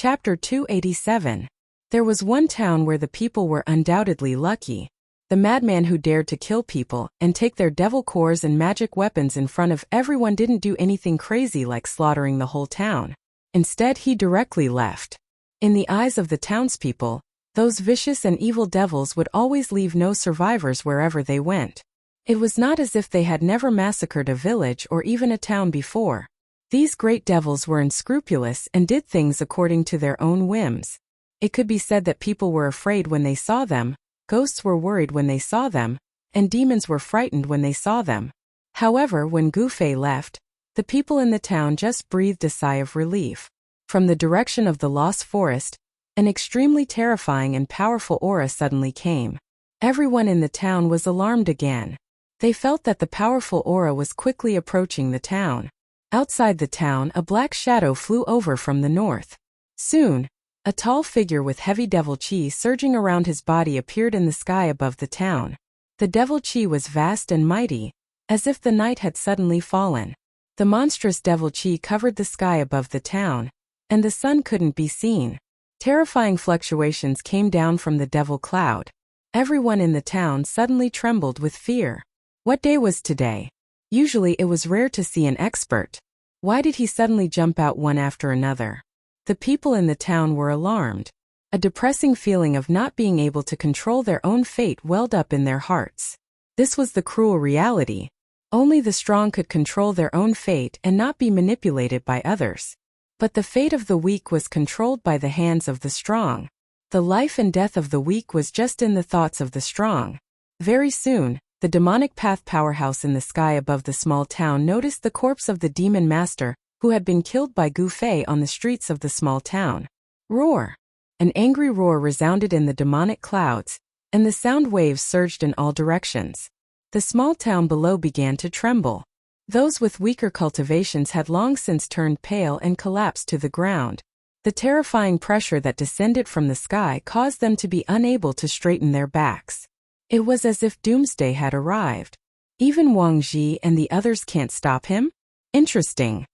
Chapter 287. There was one town where the people were undoubtedly lucky. The madman who dared to kill people and take their devil cores and magic weapons in front of everyone didn't do anything crazy like slaughtering the whole town. Instead, he directly left. In the eyes of the townspeople, those vicious and evil devils would always leave no survivors wherever they went. It was not as if they had never massacred a village or even a town before. These great devils were unscrupulous and did things according to their own whims. It could be said that people were afraid when they saw them, ghosts were worried when they saw them, and demons were frightened when they saw them. However, when Gufei left, the people in the town just breathed a sigh of relief. From the direction of the Lost Forest, an extremely terrifying and powerful aura suddenly came. Everyone in the town was alarmed again. They felt that the powerful aura was quickly approaching the town. Outside the town, a black shadow flew over from the north. Soon, a tall figure with heavy devil chi surging around his body appeared in the sky above the town. The devil chi was vast and mighty, as if the night had suddenly fallen. The monstrous devil chi covered the sky above the town, and the sun couldn't be seen. Terrifying fluctuations came down from the devil cloud. Everyone in the town suddenly trembled with fear. What day was today? Usually it was rare to see an expert. Why did he suddenly jump out one after another? The people in the town were alarmed. A depressing feeling of not being able to control their own fate welled up in their hearts. This was the cruel reality. Only the strong could control their own fate and not be manipulated by others. But the fate of the weak was controlled by the hands of the strong. The life and death of the weak was just in the thoughts of the strong. Very soon, the demonic path powerhouse in the sky above the small town noticed the corpse of the demon master, who had been killed by Gufei on the streets of the small town. Roar! An angry roar resounded in the demonic clouds, and the sound waves surged in all directions. The small town below began to tremble. Those with weaker cultivations had long since turned pale and collapsed to the ground. The terrifying pressure that descended from the sky caused them to be unable to straighten their backs. It was as if doomsday had arrived. Even Wang Ji and the others can't stop him? Interesting.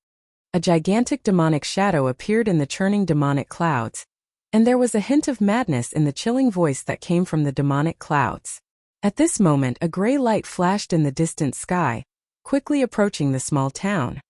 A gigantic demonic shadow appeared in the churning demonic clouds, and there was a hint of madness in the chilling voice that came from the demonic clouds. At this moment, a gray light flashed in the distant sky, quickly approaching the small town.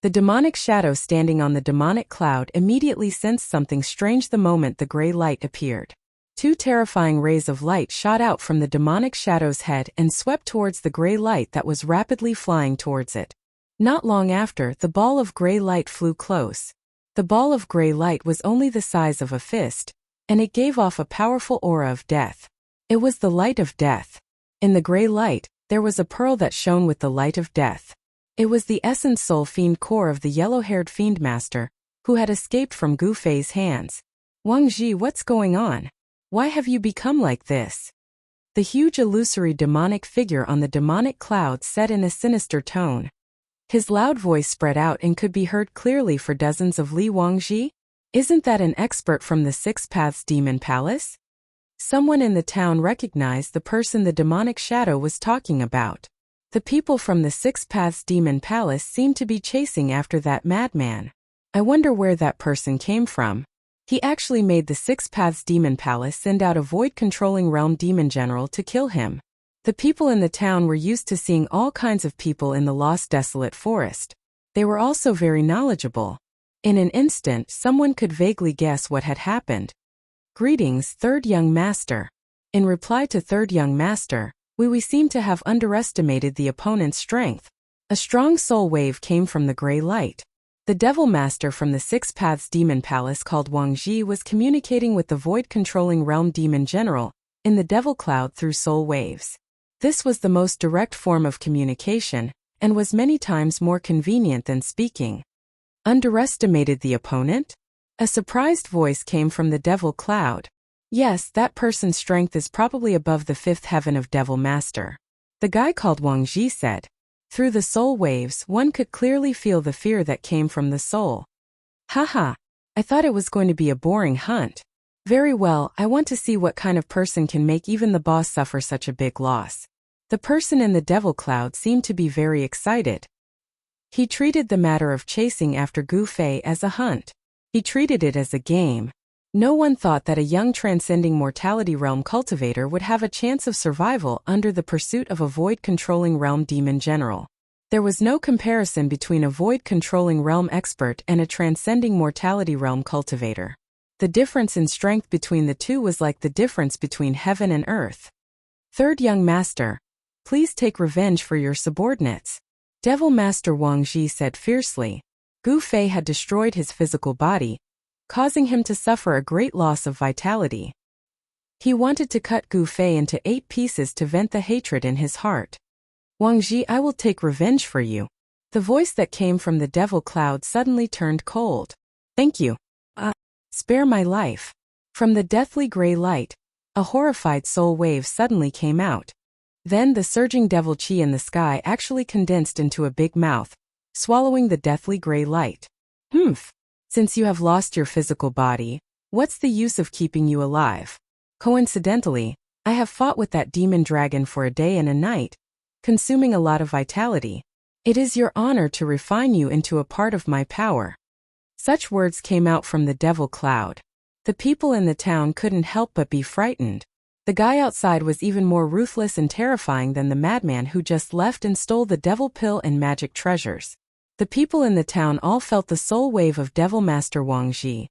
The demonic shadow standing on the demonic cloud immediately sensed something strange the moment the gray light appeared. Two terrifying rays of light shot out from the demonic shadow's head and swept towards the gray light that was rapidly flying towards it. Not long after, the ball of gray light flew close. The ball of gray light was only the size of a fist, and it gave off a powerful aura of death. It was the light of death. In the gray light, there was a pearl that shone with the light of death. It was the essence soul fiend core of the yellow-haired fiend master, who had escaped from Gufei's hands. Wang Ji, what's going on? Why have you become like this? The huge illusory demonic figure on the demonic cloud said in a sinister tone. His loud voice spread out and could be heard clearly for dozens of li. Wang Ji? Isn't that an expert from the Six Paths Demon Palace? Someone in the town recognized the person the demonic shadow was talking about. The people from the Six Paths Demon Palace seemed to be chasing after that madman. I wonder where that person came from. He actually made the Six Paths Demon Palace send out a void-controlling realm demon general to kill him. The people in the town were used to seeing all kinds of people in the lost desolate forest. They were also very knowledgeable. In an instant, someone could vaguely guess what had happened. Greetings, Third Young Master. In reply to Third Young Master, we seem to have underestimated the opponent's strength. A strong soul wave came from the gray light. The Devil Master from the Six Paths Demon Palace called Wang Ji was communicating with the void-controlling realm demon general in the Devil Cloud through soul waves. This was the most direct form of communication, and was many times more convenient than speaking. Underestimated the opponent? A surprised voice came from the Devil Cloud. Yes, that person's strength is probably above the fifth heaven of Devil Master. The guy called Wang Ji said. Through the soul waves, one could clearly feel the fear that came from the soul. Haha, I thought it was going to be a boring hunt. Very well, I want to see what kind of person can make even the boss suffer such a big loss. The person in the Devil Cloud seemed to be very excited. He treated the matter of chasing after Gufei as a hunt. He treated it as a game. No one thought that a young transcending mortality realm cultivator would have a chance of survival under the pursuit of a void-controlling realm demon general. There was no comparison between a void-controlling realm expert and a transcending mortality realm cultivator. The difference in strength between the two was like the difference between heaven and earth. Third young master, please take revenge for your subordinates. Devil Master Wang Ji said fiercely. Gu Fei had destroyed his physical body, causing him to suffer a great loss of vitality. He wanted to cut Gu Fei into 8 pieces to vent the hatred in his heart. Wang Ji, I will take revenge for you. The voice that came from the devil cloud suddenly turned cold. Thank you. Spare my life. From the deathly gray light, a horrified soul wave suddenly came out. Then the surging devil chi in the sky actually condensed into a big mouth, swallowing the deathly gray light. Since you have lost your physical body, what's the use of keeping you alive? Coincidentally, I have fought with that demon dragon for a day and a night, consuming a lot of vitality. It is your honor to refine you into a part of my power. Such words came out from the devil cloud. The people in the town couldn't help but be frightened. The guy outside was even more ruthless and terrifying than the madman who just left and stole the devil pill and magic treasures. The people in the town all felt the soul wave of Devil Master Wang Ji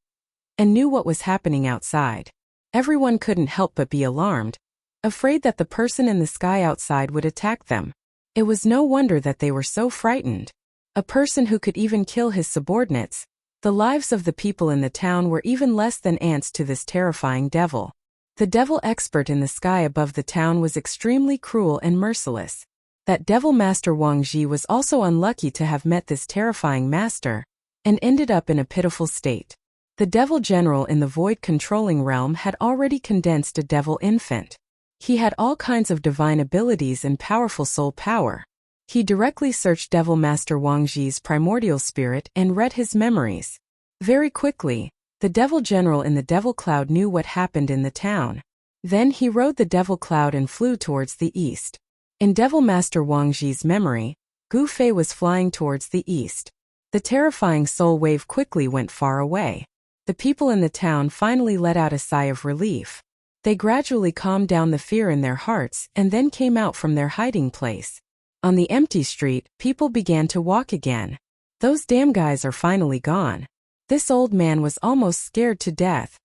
and knew what was happening outside. Everyone couldn't help but be alarmed, afraid that the person in the sky outside would attack them. It was no wonder that they were so frightened. A person who could even kill his subordinates. The lives of the people in the town were even less than ants to this terrifying devil. The devil expert in the sky above the town was extremely cruel and merciless. That Devil Master Wang Ji was also unlucky to have met this terrifying master, and ended up in a pitiful state. The devil general in the void-controlling realm had already condensed a devil infant. He had all kinds of divine abilities and powerful soul power. He directly searched Devil Master Wang Ji's primordial spirit and read his memories. Very quickly, the devil general in the devil cloud knew what happened in the town. Then he rode the devil cloud and flew towards the east. In Devil Master Wang Ji's memory, Gu Fei was flying towards the east. The terrifying soul wave quickly went far away. The people in the town finally let out a sigh of relief. They gradually calmed down the fear in their hearts and then came out from their hiding place. On the empty street, people began to walk again. Those damn guys are finally gone. This old man was almost scared to death.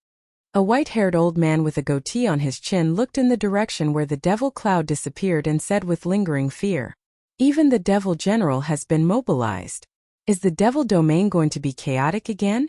A white-haired old man with a goatee on his chin looked in the direction where the devil cloud disappeared and said with lingering fear, "Even the devil general has been mobilized. Is the devil domain going to be chaotic again?"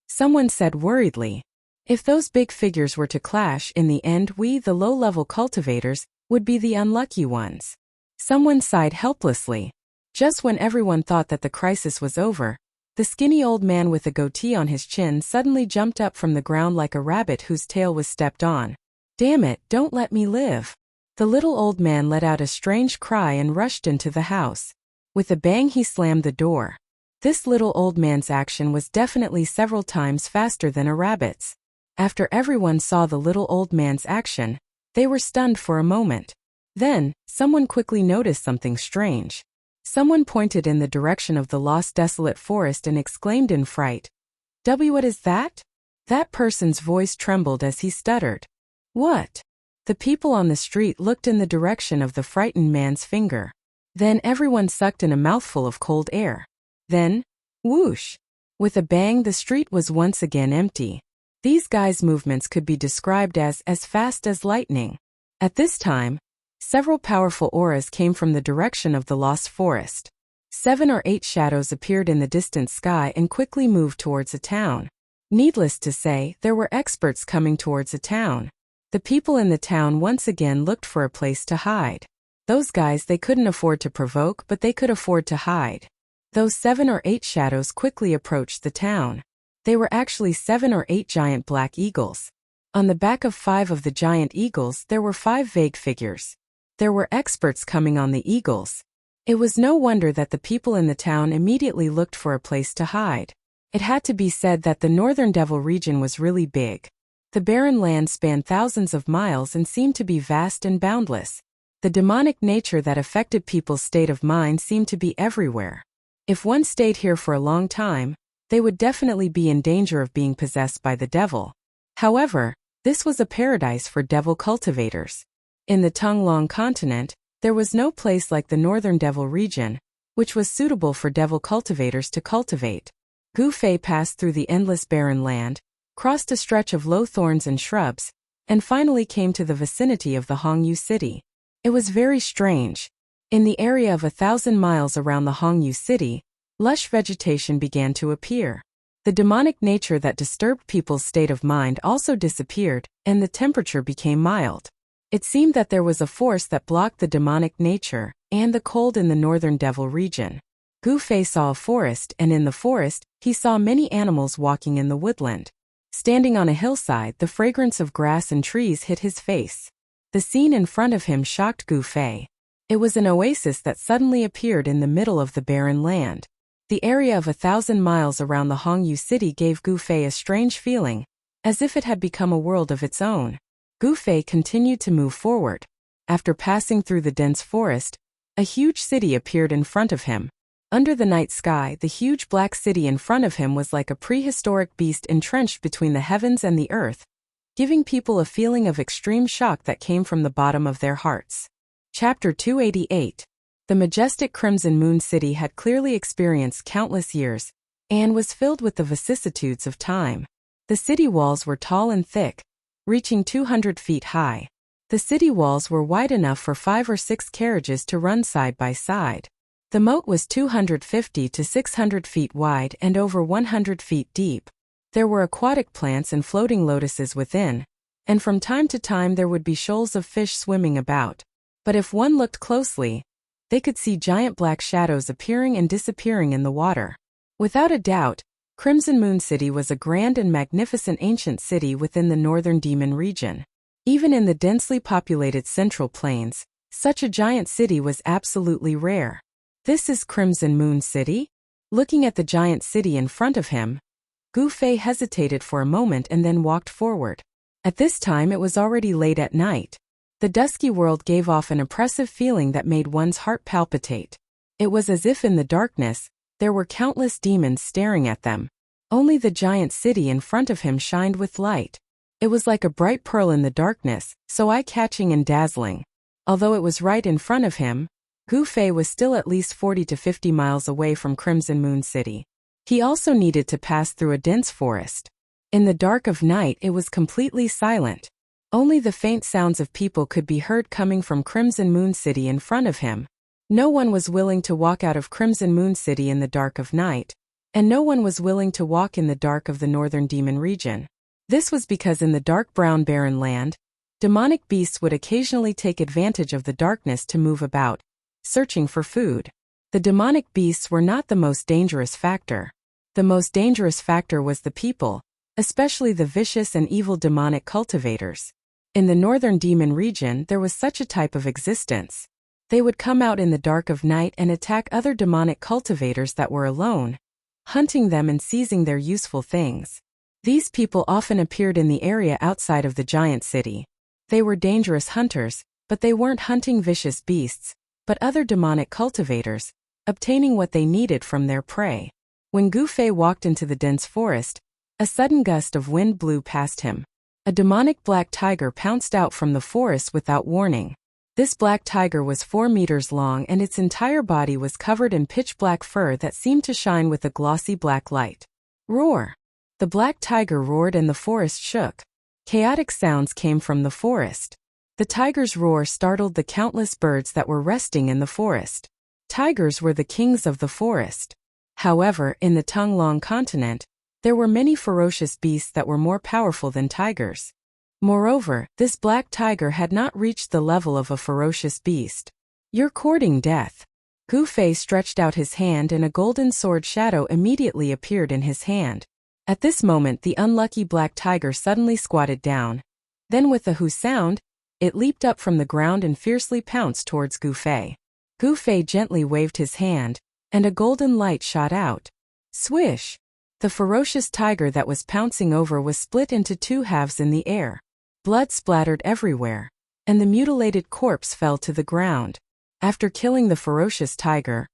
Someone said worriedly, "If those big figures were to clash in the end, we, the low-level cultivators, would be the unlucky ones." Someone sighed helplessly. Just when everyone thought that the crisis was over, the skinny old man with a goatee on his chin suddenly jumped up from the ground like a rabbit whose tail was stepped on. "Damn it, don't let me live." The little old man let out a strange cry and rushed into the house. With a bang he slammed the door. This little old man's action was definitely several times faster than a rabbit's. After everyone saw the little old man's action, they were stunned for a moment. Then, someone quickly noticed something strange. Someone pointed in the direction of the lost desolate forest and exclaimed in fright, What is that?" That person's voice trembled as he stuttered. "What?" The people on the street looked in the direction of the frightened man's finger. Then everyone sucked in a mouthful of cold air. Then, whoosh! With a bang, the street was once again empty. These guys' movements could be described as fast as lightning. At this time, several powerful auras came from the direction of the lost forest. 7 or 8 shadows appeared in the distant sky and quickly moved towards a town. Needless to say, there were experts coming towards a town. The people in the town once again looked for a place to hide. Those guys they couldn't afford to provoke, but they could afford to hide. Those 7 or 8 shadows quickly approached the town. They were actually 7 or 8 giant black eagles. On the back of 5 of the giant eagles there were 5 vague figures. There were experts coming on the eagles. It was no wonder that the people in the town immediately looked for a place to hide. It had to be said that the Northern Devil region was really big. The barren land spanned thousands of miles and seemed to be vast and boundless. The demonic nature that affected people's state of mind seemed to be everywhere. If one stayed here for a long time, they would definitely be in danger of being possessed by the devil. However, this was a paradise for devil cultivators. In the Tonglong continent, there was no place like the northern devil region, which was suitable for devil cultivators to cultivate. Gu Fei passed through the endless barren land, crossed a stretch of low thorns and shrubs, and finally came to the vicinity of the Hongyu city. It was very strange. In the area of 1,000 miles around the Hongyu city, lush vegetation began to appear. The demonic nature that disturbed people's state of mind also disappeared, and the temperature became mild. It seemed that there was a force that blocked the demonic nature and the cold in the northern devil region. Gu Fei saw a forest, and in the forest, he saw many animals walking in the woodland. Standing on a hillside, the fragrance of grass and trees hit his face. The scene in front of him shocked Gu Fei. It was an oasis that suddenly appeared in the middle of the barren land. The area of 1,000 miles around the Hongyu city gave Gu Fei a strange feeling, as if it had become a world of its own. Gu Fei continued to move forward. After passing through the dense forest, a huge city appeared in front of him. Under the night sky, the huge black city in front of him was like a prehistoric beast entrenched between the heavens and the earth, giving people a feeling of extreme shock that came from the bottom of their hearts. Chapter 288. The majestic Crimson Moon City had clearly experienced countless years, and was filled with the vicissitudes of time. The city walls were tall and thick, reaching 200 feet high. The city walls were wide enough for 5 or 6 carriages to run side by side. The moat was 250 to 600 feet wide and over 100 feet deep. There were aquatic plants and floating lotuses within, and from time to time there would be shoals of fish swimming about. But if one looked closely, they could see giant black shadows appearing and disappearing in the water. Without a doubt, Crimson Moon City was a grand and magnificent ancient city within the northern demon region. Even in the densely populated Central Plains, such a giant city was absolutely rare. This is Crimson Moon City? Looking at the giant city in front of him, Gu Fei hesitated for a moment and then walked forward. At this time it was already late at night. The dusky world gave off an oppressive feeling that made one's heart palpitate. It was as if in the darkness, there were countless demons staring at them. Only the giant city in front of him shined with light. It was like a bright pearl in the darkness, so eye-catching and dazzling. Although it was right in front of him, Gu Fei was still at least 40 to 50 miles away from Crimson Moon City. He also needed to pass through a dense forest. In the dark of night it was completely silent. Only the faint sounds of people could be heard coming from Crimson Moon City in front of him. No one was willing to walk out of Crimson Moon City in the dark of night, and no one was willing to walk in the dark of the northern demon region. This was because in the dark brown barren land, demonic beasts would occasionally take advantage of the darkness to move about, searching for food. The demonic beasts were not the most dangerous factor. The most dangerous factor was the people, especially the vicious and evil demonic cultivators. In the northern demon region there was such a type of existence. They would come out in the dark of night and attack other demonic cultivators that were alone, hunting them and seizing their useful things. These people often appeared in the area outside of the giant city. They were dangerous hunters, but they weren't hunting vicious beasts, but other demonic cultivators, obtaining what they needed from their prey. When Gu Fei walked into the dense forest, a sudden gust of wind blew past him. A demonic black tiger pounced out from the forest without warning. This black tiger was 4 meters long and its entire body was covered in pitch-black fur that seemed to shine with a glossy black light. Roar! The black tiger roared and the forest shook. Chaotic sounds came from the forest. The tiger's roar startled the countless birds that were resting in the forest. Tigers were the kings of the forest. However, in the Tonglong continent, there were many ferocious beasts that were more powerful than tigers. Moreover, this black tiger had not reached the level of a ferocious beast. You're courting death. Gu Fei stretched out his hand and a golden sword shadow immediately appeared in his hand. At this moment the unlucky black tiger suddenly squatted down. Then with a hoo sound, it leaped up from the ground and fiercely pounced towards Gu Fei. Gu Fei gently waved his hand, and a golden light shot out. Swish! The ferocious tiger that was pouncing over was split into 2 halves in the air. Blood splattered everywhere, and the mutilated corpse fell to the ground. After killing the ferocious tiger,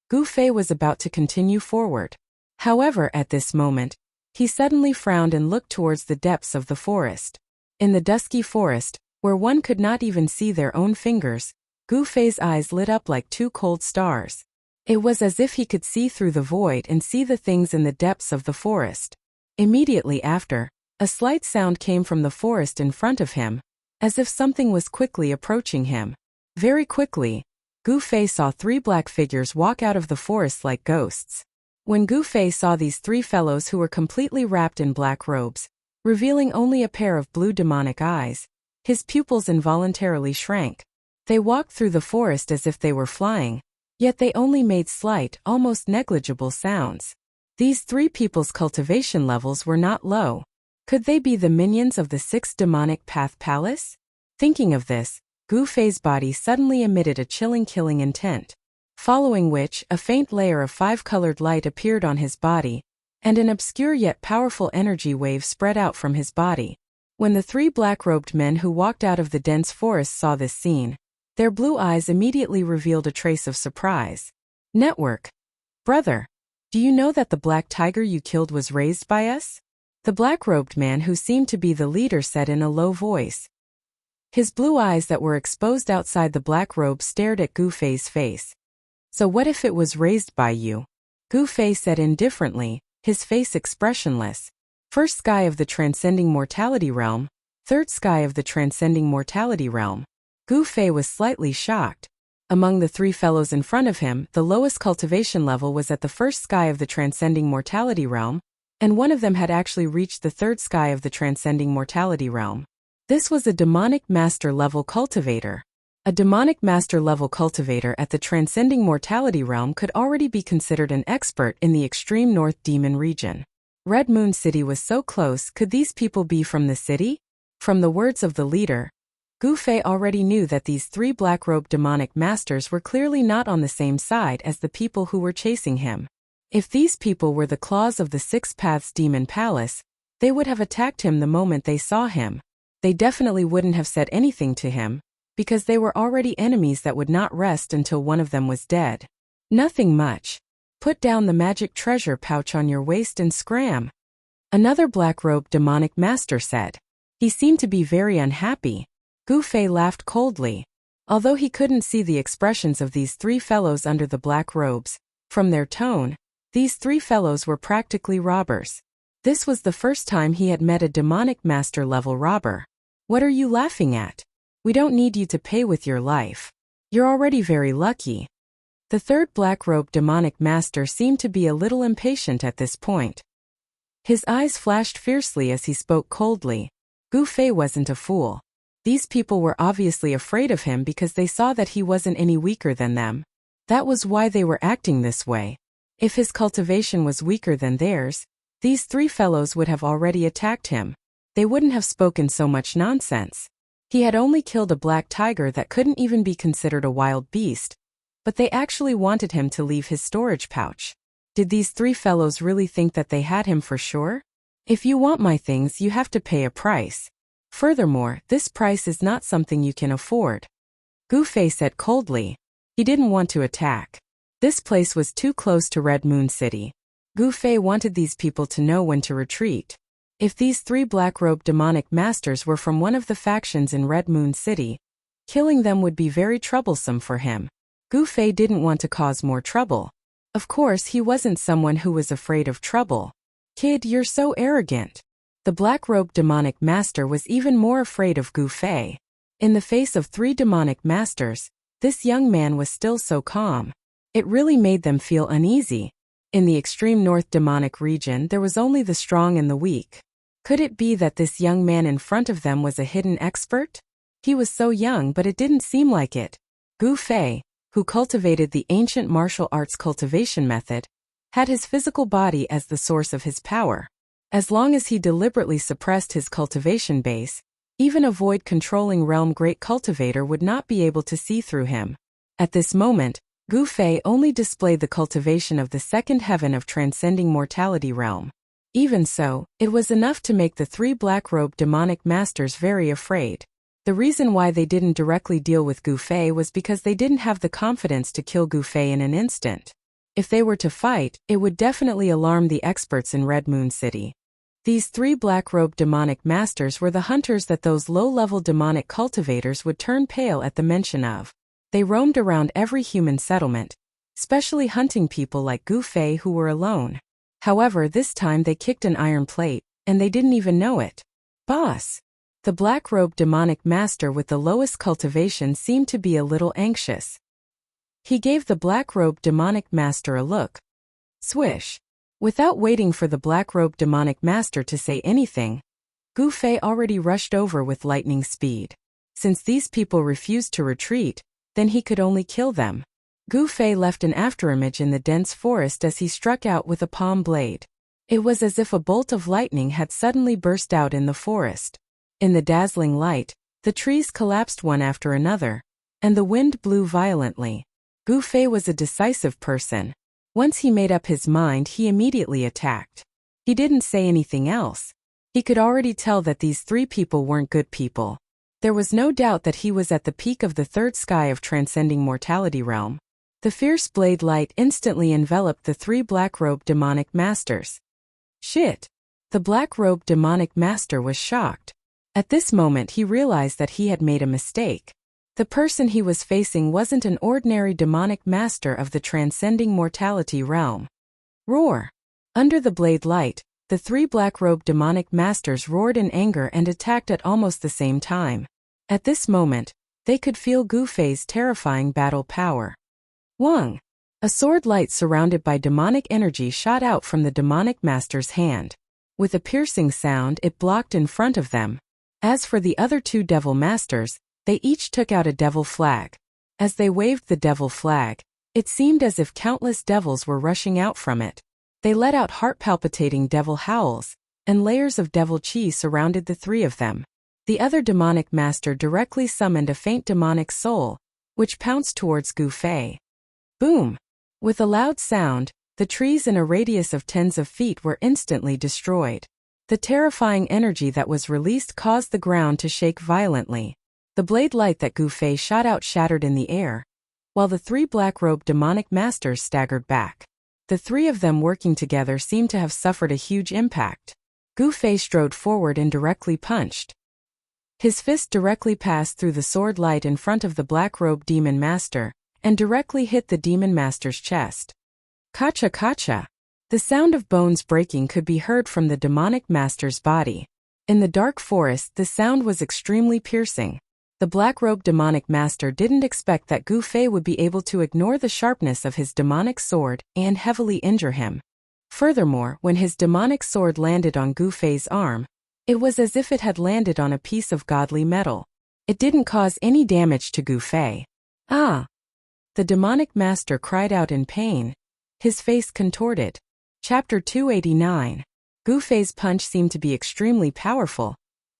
Gu Fei was about to continue forward. However, at this moment, he suddenly frowned and looked towards the depths of the forest. In the dusky forest, where one could not even see their own fingers, Gu Fei's eyes lit up like two cold stars. It was as if he could see through the void and see the things in the depths of the forest. Immediately after, a slight sound came from the forest in front of him, as if something was quickly approaching him. Very quickly, Gu Fei saw 3 black figures walk out of the forest like ghosts. When Gu Fei saw these 3 fellows who were completely wrapped in black robes, revealing only a pair of blue demonic eyes, his pupils involuntarily shrank. They walked through the forest as if they were flying, yet they only made slight, almost negligible sounds. These 3 people's cultivation levels were not low. Could they be the minions of the 6th demonic path palace? Thinking of this, Gu Fei's body suddenly emitted a chilling killing intent. Following which, a faint layer of 5-colored light appeared on his body, and an obscure yet powerful energy wave spread out from his body. When the 3 black-robed men who walked out of the dense forest saw this scene, their blue eyes immediately revealed a trace of surprise. Network. Brother, do you know that the black tiger you killed was raised by us? The black-robed man who seemed to be the leader said in a low voice. His blue eyes that were exposed outside the black robe stared at Gu Fei's face. So what if it was raised by you? Gu Fei said indifferently, his face expressionless. First sky of the transcending mortality realm, third sky of the transcending mortality realm. Gu Fei was slightly shocked. Among the 3 fellows in front of him, the lowest cultivation level was at the first sky of the transcending mortality realm, and one of them had actually reached the third sky of the transcending mortality realm. This was a demonic master level cultivator. A demonic master level cultivator at the transcending mortality realm could already be considered an expert in the extreme north demon region. Red Moon City was so close. Could these people be from the city? From the words of the leader, Gu Fei already knew that these 3 black-robed demonic masters were clearly not on the same side as the people who were chasing him. If these people were the claws of the 6 Paths Demon Palace, they would have attacked him the moment they saw him. They definitely wouldn't have said anything to him, because they were already enemies that would not rest until one of them was dead. Nothing much. Put down the magic treasure pouch on your waist and scram. Another black-robed demonic master said. He seemed to be very unhappy. Gu Fei laughed coldly. Although he couldn't see the expressions of these 3 fellows under the black robes, from their tone, these 3 fellows were practically robbers. This was the first time he had met a demonic master-level robber. What are you laughing at? We don't need you to pay with your life. You're already very lucky. The third black-robed demonic master seemed to be a little impatient at this point. His eyes flashed fiercely as he spoke coldly. Gu Fei wasn't a fool. These people were obviously afraid of him because they saw that he wasn't any weaker than them. That was why they were acting this way. If his cultivation was weaker than theirs, these 3 fellows would have already attacked him. They wouldn't have spoken so much nonsense. He had only killed a black tiger that couldn't even be considered a wild beast, but they actually wanted him to leave his storage pouch. Did these 3 fellows really think that they had him for sure? If you want my things, you have to pay a price. Furthermore, this price is not something you can afford. Gu Fei said coldly. He didn't want to attack. This place was too close to Red Moon City. Gu Fei wanted these people to know when to retreat. If these 3 black-robed demonic masters were from one of the factions in Red Moon City, killing them would be very troublesome for him. Gu Fei didn't want to cause more trouble. Of course, he wasn't someone who was afraid of trouble. Kid, you're so arrogant. The black-robed demonic master was even more afraid of Gu Fei. In the face of 3 demonic masters, this young man was still so calm. It really made them feel uneasy. In the extreme north demonic region, there was only the strong and the weak. Could it be that this young man in front of them was a hidden expert? He was so young, but it didn't seem like it. Gu Fei, who cultivated the ancient martial arts cultivation method, had his physical body as the source of his power. As long as he deliberately suppressed his cultivation base, even a void-controlling realm great cultivator would not be able to see through him. At this moment, Gu Fei only displayed the cultivation of the 2nd heaven of transcending mortality realm. Even so, it was enough to make the 3 black-robed demonic masters very afraid. The reason why they didn't directly deal with Gu Fei was because they didn't have the confidence to kill Gu Fei in an instant. If they were to fight, it would definitely alarm the experts in Red Moon City. These 3 black-robed demonic masters were the hunters that those low-level demonic cultivators would turn pale at the mention of. They roamed around every human settlement, especially hunting people like Gu Fei who were alone. However, this time they kicked an iron plate, and they didn't even know it. Boss! The black-robed demonic master with the lowest cultivation seemed to be a little anxious. He gave the black-robed demonic master a look. Swish! Without waiting for the black-robed demonic master to say anything, Gu Fei already rushed over with lightning speed. Since these people refused to retreat, then he could only kill them. Gu Fei left an afterimage in the dense forest as he struck out with a palm blade. It was as if a bolt of lightning had suddenly burst out in the forest. In the dazzling light, the trees collapsed one after another, and the wind blew violently. Gu Fei was a decisive person. Once he made up his mind, he immediately attacked. He didn't say anything else. He could already tell that these 3 people weren't good people. There was no doubt that he was at the peak of the 3rd sky of transcending mortality realm. The fierce blade light instantly enveloped the 3 black-robed demonic masters. Shit! The black-robed demonic master was shocked. At this moment he realized that he had made a mistake. The person he was facing wasn't an ordinary demonic master of the transcending mortality realm. Roar! Under the blade light, the 3 black-robed demonic masters roared in anger and attacked at almost the same time. At this moment, they could feel Gu Fei's terrifying battle power. Wang! A sword light surrounded by demonic energy shot out from the demonic master's hand. With a piercing sound, it blocked in front of them. As for the other 2 devil masters, they each took out a devil flag. As they waved the devil flag, it seemed as if countless devils were rushing out from it. They let out heart-palpitating devil howls, and layers of devil chi surrounded the 3 of them. The other demonic master directly summoned a faint demonic soul, which pounced towards Gu Fei. Boom! With a loud sound, the trees in a radius of tens of feet were instantly destroyed. The terrifying energy that was released caused the ground to shake violently. The blade light that Gu Fei shot out shattered in the air, while the 3 black-robed demonic masters staggered back. The 3 of them working together seemed to have suffered a huge impact. Gu Fei strode forward and directly punched. His fist directly passed through the sword light in front of the black-robed demon master, and directly hit the demon master's chest. Kacha kacha! The sound of bones breaking could be heard from the demonic master's body. In the dark forest, the sound was extremely piercing. The black-robed demonic master didn't expect that Gu Fei would be able to ignore the sharpness of his demonic sword and heavily injure him. Furthermore, when his demonic sword landed on Gu Fei's arm, it was as if it had landed on a piece of godly metal. It didn't cause any damage to Gu Fei. Ah! The demonic master cried out in pain. His face contorted. Chapter 289. Gu Fei's punch seemed to be extremely powerful,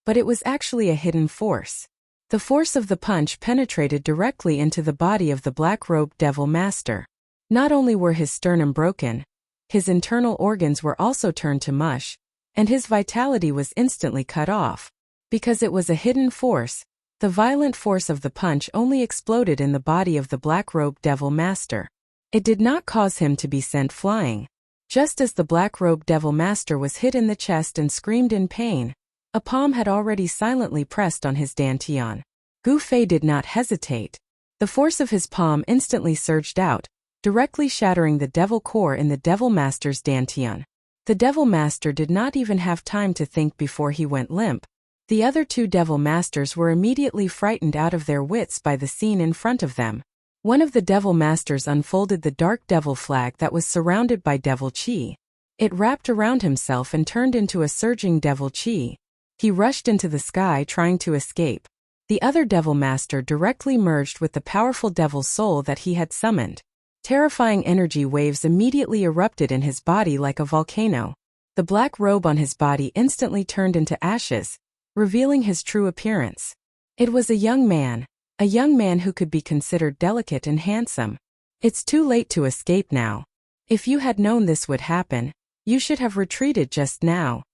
but it was actually a hidden force. The force of the punch penetrated directly into the body of the black-robed devil master. Not only were his sternum broken, his internal organs were also turned to mush, and his vitality was instantly cut off. Because it was a hidden force, the violent force of the punch only exploded in the body of the black-robed devil master. It did not cause him to be sent flying. Just as the black-robed devil master was hit in the chest and screamed in pain, a palm had already silently pressed on his dantian. Gu Fei did not hesitate. The force of his palm instantly surged out, directly shattering the devil core in the devil master's dantian. The devil master did not even have time to think before he went limp. The other 2 devil masters were immediately frightened out of their wits by the scene in front of them. One of the devil masters unfolded the dark devil flag that was surrounded by devil chi. It wrapped around himself and turned into a surging devil chi. He rushed into the sky trying to escape. The other devil master directly merged with the powerful devil soul that he had summoned. Terrifying energy waves immediately erupted in his body like a volcano. The black robe on his body instantly turned into ashes, revealing his true appearance. It was a young man who could be considered delicate and handsome. It's too late to escape now. If you had known this would happen, you should have retreated just now.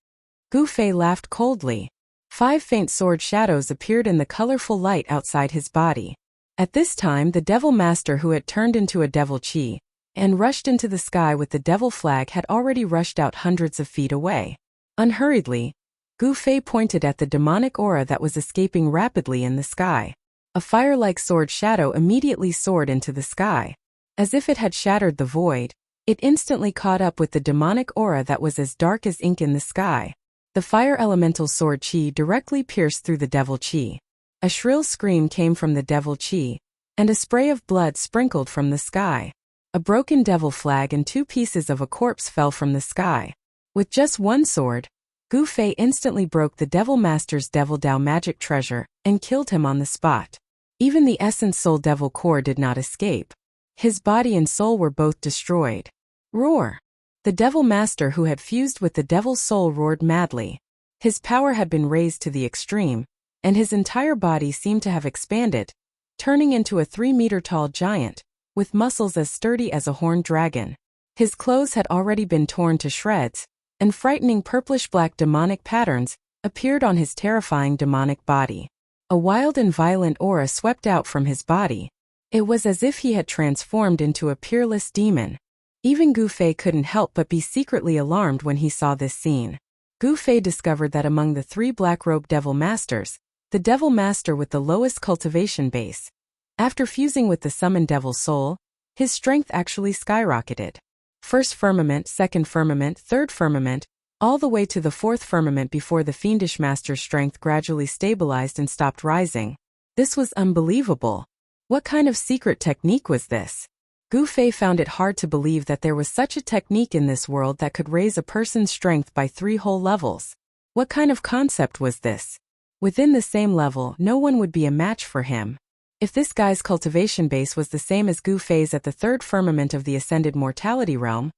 Gu Fei laughed coldly. 5 faint sword shadows appeared in the colorful light outside his body. At this time the devil master who had turned into a devil chi, and rushed into the sky with the devil flag had already rushed out hundreds of feet away. Unhurriedly, Gu Fei pointed at the demonic aura that was escaping rapidly in the sky. A fire-like sword shadow immediately soared into the sky. As if it had shattered the void, it instantly caught up with the demonic aura that was as dark as ink in the sky. The fire elemental sword chi directly pierced through the devil chi. A shrill scream came from the devil chi, and a spray of blood sprinkled from the sky. A broken devil flag and 2 pieces of a corpse fell from the sky. With just one sword, Gu Fei instantly broke the Devil Master's Devil Dao magic treasure and killed him on the spot. Even the Essence Soul Devil Core did not escape. His body and soul were both destroyed. Roar! The Devil Master who had fused with the Devil's Soul roared madly. His power had been raised to the extreme, and his entire body seemed to have expanded, turning into a 3-meter-tall giant, with muscles as sturdy as a horned dragon. His clothes had already been torn to shreds, and frightening purplish-black demonic patterns appeared on his terrifying demonic body. A wild and violent aura swept out from his body. It was as if he had transformed into a peerless demon. Even Gu Fei couldn't help but be secretly alarmed when he saw this scene. Gu Fei discovered that among the 3 black-robed Devil Masters, the Devil Master with the lowest cultivation base, after fusing with the summoned Devil's Soul, his strength actually skyrocketed. First firmament, second firmament, third firmament, all the way to the 4th firmament before the Fiendish Master's strength gradually stabilized and stopped rising. This was unbelievable. What kind of secret technique was this? Gu Fei found it hard to believe that there was such a technique in this world that could raise a person's strength by 3 whole levels. What kind of concept was this? Within the same level, no one would be a match for him. If this guy's cultivation base was the same as Gu Fei's at the 3rd firmament of the ascended mortality realm,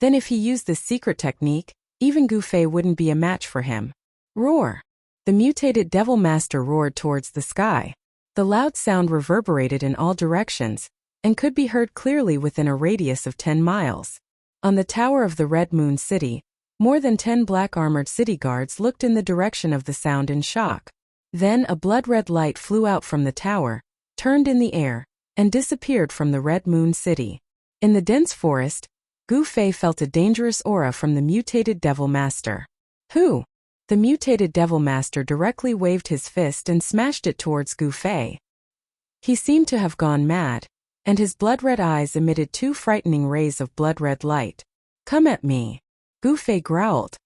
then if he used this secret technique, even Gu Fei wouldn't be a match for him. Roar! The mutated Devil Master roared towards the sky. The loud sound reverberated in all directions, and could be heard clearly within a radius of 10 miles. On the tower of the Red Moon City, more than 10 black-armored city guards looked in the direction of the sound in shock. Then a blood-red light flew out from the tower, turned in the air, and disappeared from the Red Moon City. In the dense forest, Gu Fei felt a dangerous aura from the mutated Devil Master. Who? The mutated Devil Master directly waved his fist and smashed it towards Gu Fei. He seemed to have gone mad, and his blood-red eyes emitted 2 frightening rays of blood-red light. Come at me! Gu Fei growled.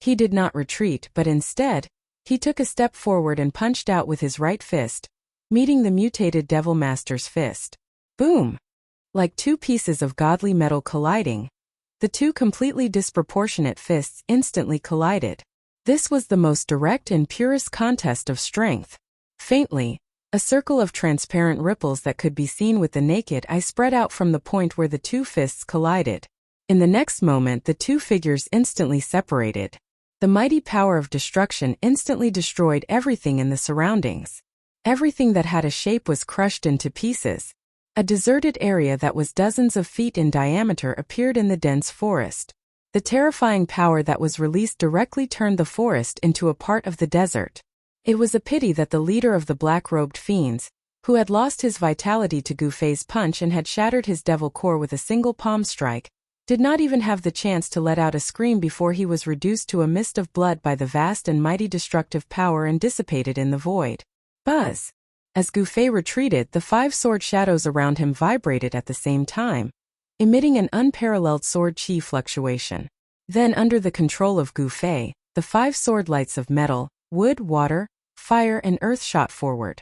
He did not retreat, but instead, he took a step forward and punched out with his right fist, meeting the mutated Devil Master's fist. Boom! Like 2 pieces of godly metal colliding, the 2 completely disproportionate fists instantly collided. This was the most direct and purest contest of strength. Faintly, a circle of transparent ripples that could be seen with the naked eye spread out from the point where the 2 fists collided. In the next moment, the 2 figures instantly separated. The mighty power of destruction instantly destroyed everything in the surroundings. Everything that had a shape was crushed into pieces. A deserted area that was dozens of feet in diameter appeared in the dense forest. The terrifying power that was released directly turned the forest into a part of the desert. It was a pity that the leader of the black-robed fiends, who had lost his vitality to Gu Fei's punch and had shattered his devil core with a single palm strike, did not even have the chance to let out a scream before he was reduced to a mist of blood by the vast and mighty destructive power and dissipated in the void. Buzz! As Gu Fei retreated, the 5 sword shadows around him vibrated at the same time, emitting an unparalleled sword chi fluctuation. Then, under the control of Gu Fei, the 5 sword lights of metal, wood, water, fire, and earth shot forward.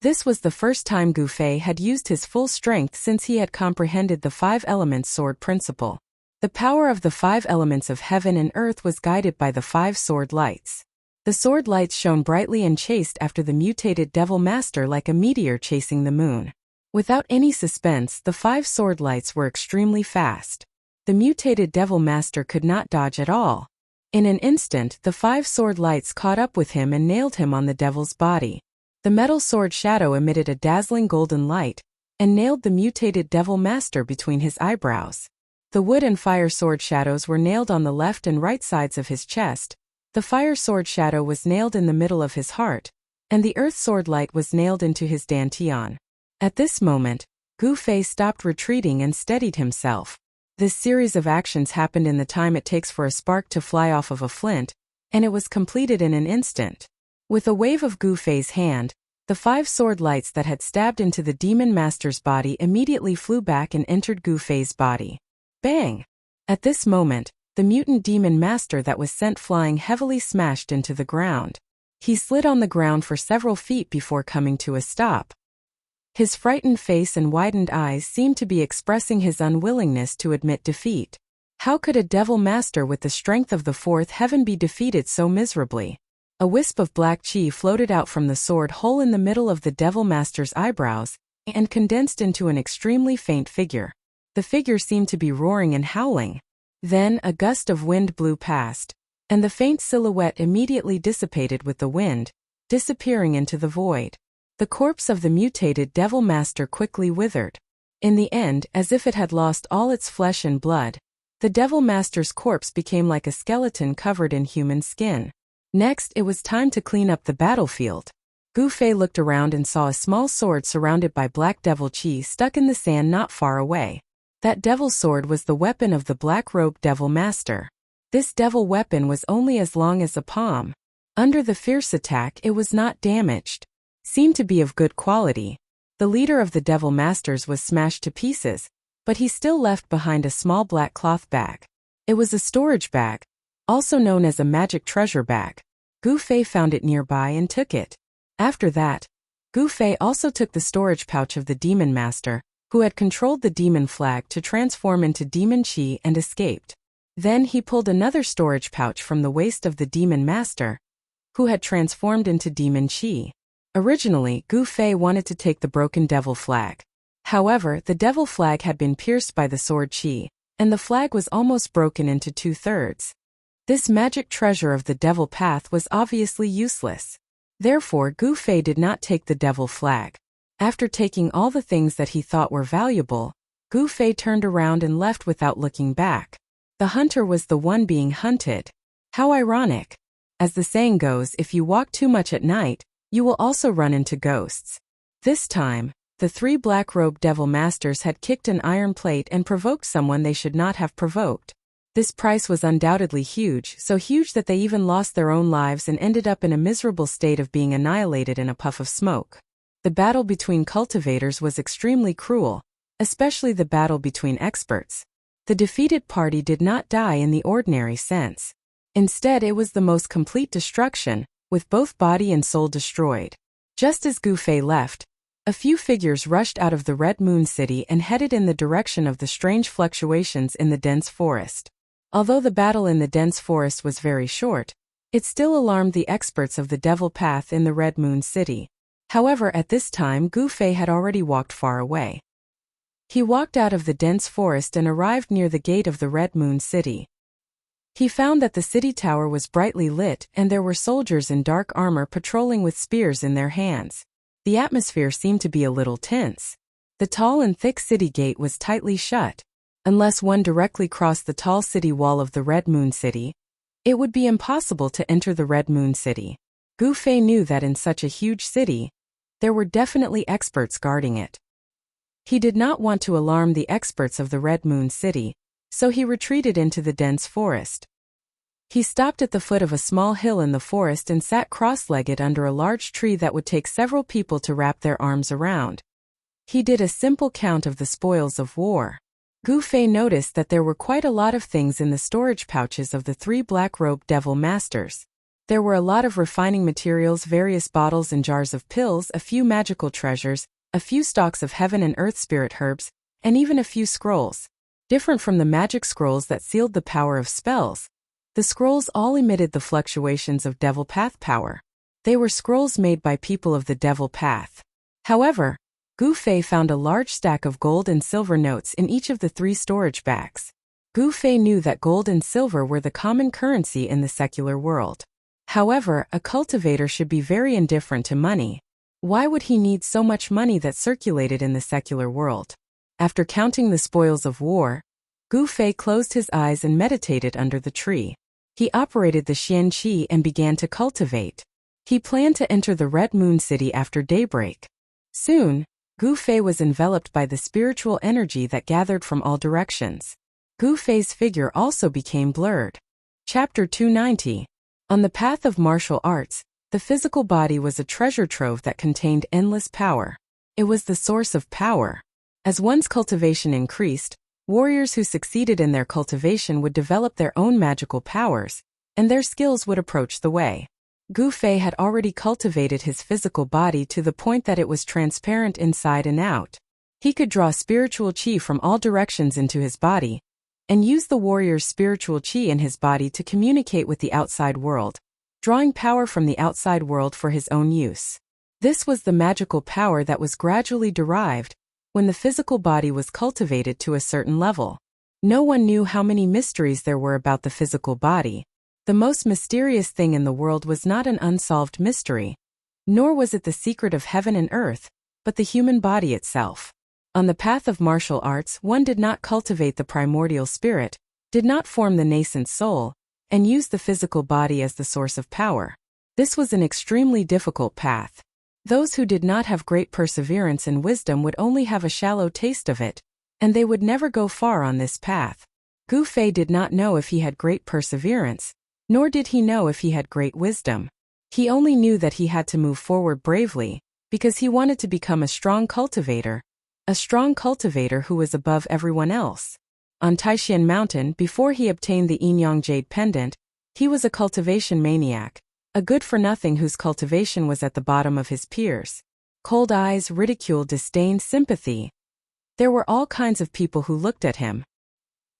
This was the first time Gu Fei had used his full strength since he had comprehended the 5 elements sword principle. The power of the 5 elements of heaven and earth was guided by the 5 sword lights. The sword lights shone brightly and chased after the mutated Devil Master like a meteor chasing the moon. Without any suspense, the 5 sword lights were extremely fast. The mutated Devil Master could not dodge at all. In an instant, the 5 sword lights caught up with him and nailed him on the devil's body. The metal sword shadow emitted a dazzling golden light, and nailed the mutated Devil Master between his eyebrows. The wood and fire sword shadows were nailed on the left and right sides of his chest. The fire sword shadow was nailed in the middle of his heart, and the earth sword light was nailed into his dantian. At this moment, Gu Fei stopped retreating and steadied himself. This series of actions happened in the time it takes for a spark to fly off of a flint, and it was completed in an instant. With a wave of Gu Fei's hand, the 5 sword lights that had stabbed into the demon master's body immediately flew back and entered Gu Fei's body. Bang! At this moment, the mutant demon master that was sent flying heavily smashed into the ground. He slid on the ground for several feet before coming to a stop. His frightened face and widened eyes seemed to be expressing his unwillingness to admit defeat. How could a devil master with the strength of the 4th heaven be defeated so miserably? A wisp of black chi floated out from the sword hole in the middle of the devil master's eyebrows and condensed into an extremely faint figure. The figure seemed to be roaring and howling. Then a gust of wind blew past, and the faint silhouette immediately dissipated with the wind, disappearing into the void. The corpse of the mutated devil master quickly withered. In the end, as if it had lost all its flesh and blood, the devil master's corpse became like a skeleton covered in human skin. Next, it was time to clean up the battlefield. Gu Fei looked around and saw a small sword surrounded by black devil chi stuck in the sand not far away. That devil sword was the weapon of the black-robed devil master. This devil weapon was only as long as a palm. Under the fierce attack, it was not damaged. Seemed to be of good quality. The leader of the devil masters was smashed to pieces, but he still left behind a small black cloth bag. It was a storage bag, also known as a magic treasure bag. Gu Fei found it nearby and took it. After that, Gu Fei also took the storage pouch of the demon master, who had controlled the demon flag to transform into demon chi and escaped. Then he pulled another storage pouch from the waist of the demon master, who had transformed into demon chi. Originally, Gu Fei wanted to take the broken devil flag. However, the devil flag had been pierced by the sword chi, and the flag was almost broken into 2/3. This magic treasure of the devil path was obviously useless. Therefore, Gu Fei did not take the devil flag. After taking all the things that he thought were valuable, Gu Fei turned around and left without looking back. The hunter was the one being hunted. How ironic. As the saying goes, if you walk too much at night, you will also run into ghosts. This time, the 3 black-robed devil masters had kicked an iron plate and provoked someone they should not have provoked. This price was undoubtedly huge, so huge that they even lost their own lives and ended up in a miserable state of being annihilated in a puff of smoke. The battle between cultivators was extremely cruel, especially the battle between experts. The defeated party did not die in the ordinary sense. Instead, it was the most complete destruction, with both body and soul destroyed. Just as Gu Fei left, a few figures rushed out of the Red Moon City and headed in the direction of the strange fluctuations in the dense forest. Although the battle in the dense forest was very short, it still alarmed the experts of the Devil Path in the Red Moon City. However, at this time Gu Fei had already walked far away. He walked out of the dense forest and arrived near the gate of the Red Moon City. He found that the city tower was brightly lit and there were soldiers in dark armor patrolling with spears in their hands. The atmosphere seemed to be a little tense. The tall and thick city gate was tightly shut. Unless one directly crossed the tall city wall of the Red Moon City, it would be impossible to enter the Red Moon City. Gu Fei knew that in such a huge city, there were definitely experts guarding it. He did not want to alarm the experts of the Red Moon City, so he retreated into the dense forest. He stopped at the foot of a small hill in the forest and sat cross-legged under a large tree that would take several people to wrap their arms around. He did a simple count of the spoils of war. Gu Fei noticed that there were quite a lot of things in the storage pouches of the 3 black-robed devil masters. There were a lot of refining materials, various bottles and jars of pills, a few magical treasures, a few stalks of heaven and earth spirit herbs, and even a few scrolls. Different from the magic scrolls that sealed the power of spells, the scrolls all emitted the fluctuations of Devil Path power. They were scrolls made by people of the Devil Path. However, Gu Fei found a large stack of gold and silver notes in each of the 3 storage bags. Gu Fei knew that gold and silver were the common currency in the secular world. However, a cultivator should be very indifferent to money. Why would he need so much money that circulated in the secular world? After counting the spoils of war, Gu Fei closed his eyes and meditated under the tree. He operated the Xian Qi and began to cultivate. He planned to enter the Red Moon City after daybreak. Soon, Gu Fei was enveloped by the spiritual energy that gathered from all directions. Gu Fei's figure also became blurred. Chapter 290. On the path of martial arts, the physical body was a treasure trove that contained endless power. It was the source of power. As one's cultivation increased, warriors who succeeded in their cultivation would develop their own magical powers, and their skills would approach the way. Gu Fei had already cultivated his physical body to the point that it was transparent inside and out. He could draw spiritual qi from all directions into his body, and use the warrior's spiritual qi in his body to communicate with the outside world, drawing power from the outside world for his own use. This was the magical power that was gradually derived when the physical body was cultivated to a certain level. No one knew how many mysteries there were about the physical body. The most mysterious thing in the world was not an unsolved mystery, nor was it the secret of heaven and earth, but the human body itself. On the path of martial arts, one did not cultivate the primordial spirit, did not form the nascent soul, and use the physical body as the source of power. This was an extremely difficult path. Those who did not have great perseverance and wisdom would only have a shallow taste of it, and they would never go far on this path. Gu Fei did not know if he had great perseverance, nor did he know if he had great wisdom. He only knew that he had to move forward bravely, because he wanted to become a strong cultivator who was above everyone else. On Taishan Mountain, before he obtained the Yinyang Jade Pendant, he was a cultivation maniac, a good-for-nothing whose cultivation was at the bottom of his peers. Cold eyes, ridicule, disdain, sympathy. There were all kinds of people who looked at him.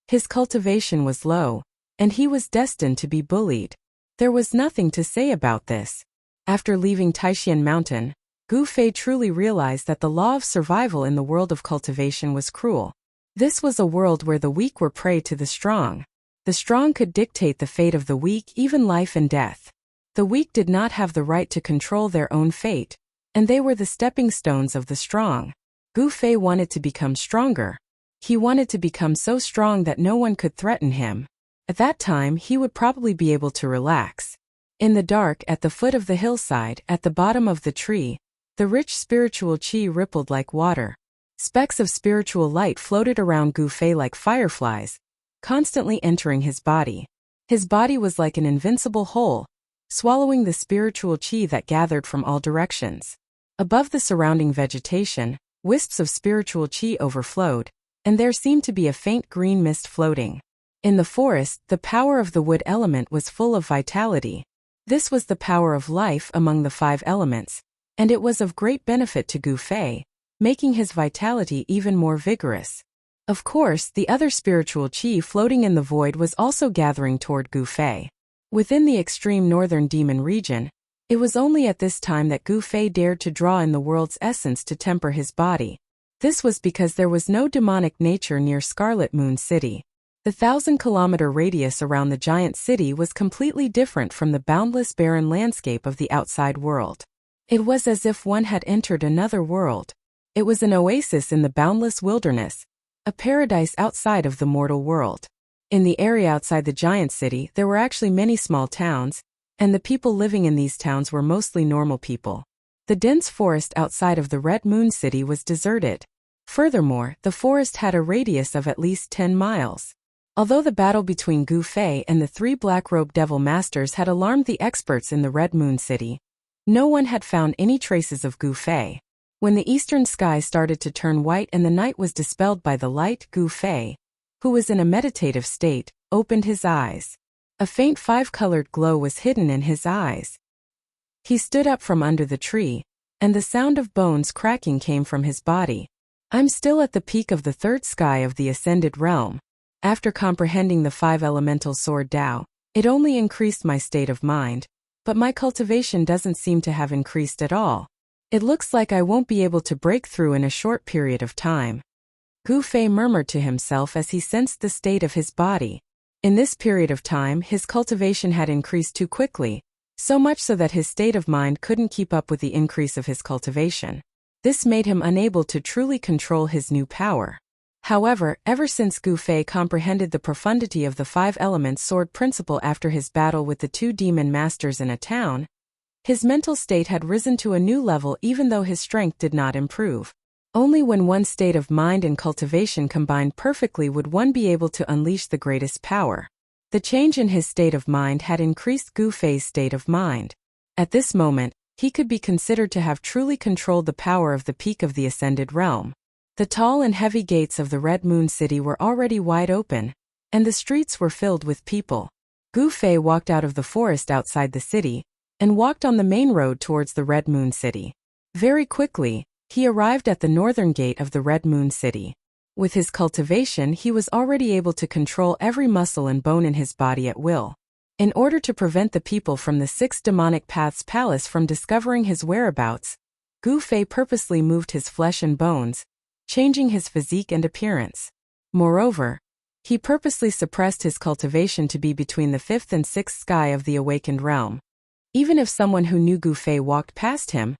His cultivation was low, and he was destined to be bullied. There was nothing to say about this. After leaving Taishan Mountain, Gu Fei truly realized that the law of survival in the world of cultivation was cruel. This was a world where the weak were prey to the strong. The strong could dictate the fate of the weak, even life and death. The weak did not have the right to control their own fate, and they were the stepping stones of the strong. Gu Fei wanted to become stronger. He wanted to become so strong that no one could threaten him. At that time, he would probably be able to relax. In the dark, at the foot of the hillside, at the bottom of the tree, the rich spiritual qi rippled like water. Specks of spiritual light floated around Gu Fei like fireflies, constantly entering his body. His body was like an invincible hole, swallowing the spiritual qi that gathered from all directions. Above the surrounding vegetation, wisps of spiritual qi overflowed, and there seemed to be a faint green mist floating. In the forest, the power of the wood element was full of vitality. This was the power of life among the 5 elements, and it was of great benefit to Gu Fei, making his vitality even more vigorous. Of course, the other spiritual qi floating in the void was also gathering toward Gu Fei. Within the extreme northern demon region, it was only at this time that Gu Fei dared to draw in the world's essence to temper his body. This was because there was no demonic nature near Scarlet Moon City. The 1,000-kilometer radius around the giant city was completely different from the boundless barren landscape of the outside world. It was as if one had entered another world. It was an oasis in the boundless wilderness, a paradise outside of the mortal world. In the area outside the giant city, there were actually many small towns, and the people living in these towns were mostly normal people. The dense forest outside of the Red Moon City was deserted. Furthermore, the forest had a radius of at least 10 miles. Although the battle between Gu Fei and the 3 black-robed devil masters had alarmed the experts in the Red Moon City, no one had found any traces of Gu Fei. When the eastern sky started to turn white and the night was dispelled by the light, Gu Fei, who was in a meditative state, opened his eyes. A faint 5-colored glow was hidden in his eyes. He stood up from under the tree, and the sound of bones cracking came from his body. I'm still at the peak of the 3rd sky of the ascended realm. After comprehending the 5 elemental sword Tao, it only increased my state of mind, but my cultivation doesn't seem to have increased at all. It looks like I won't be able to break through in a short period of time. Gu Fei murmured to himself as he sensed the state of his body. In this period of time, his cultivation had increased too quickly, so much so that his state of mind couldn't keep up with the increase of his cultivation. This made him unable to truly control his new power. However, ever since Gu Fei comprehended the profundity of the 5 elements sword principle after his battle with the 2 demon masters in a town, his mental state had risen to a new level even though his strength did not improve. Only when one's state of mind and cultivation combined perfectly would one be able to unleash the greatest power. The change in his state of mind had increased Gu Fei's state of mind. At this moment, he could be considered to have truly controlled the power of the peak of the ascended realm. The tall and heavy gates of the Red Moon City were already wide open, and the streets were filled with people. Gu Fei walked out of the forest outside the city, and walked on the main road towards the Red Moon City. Very quickly, he arrived at the northern gate of the Red Moon City. With his cultivation, he was already able to control every muscle and bone in his body at will. In order to prevent the people from the Six Demonic Paths Palace from discovering his whereabouts, Gu Fei purposely moved his flesh and bones, changing his physique and appearance. Moreover, he purposely suppressed his cultivation to be between the fifth and sixth sky of the awakened realm. Even if someone who knew Gu Fei walked past him,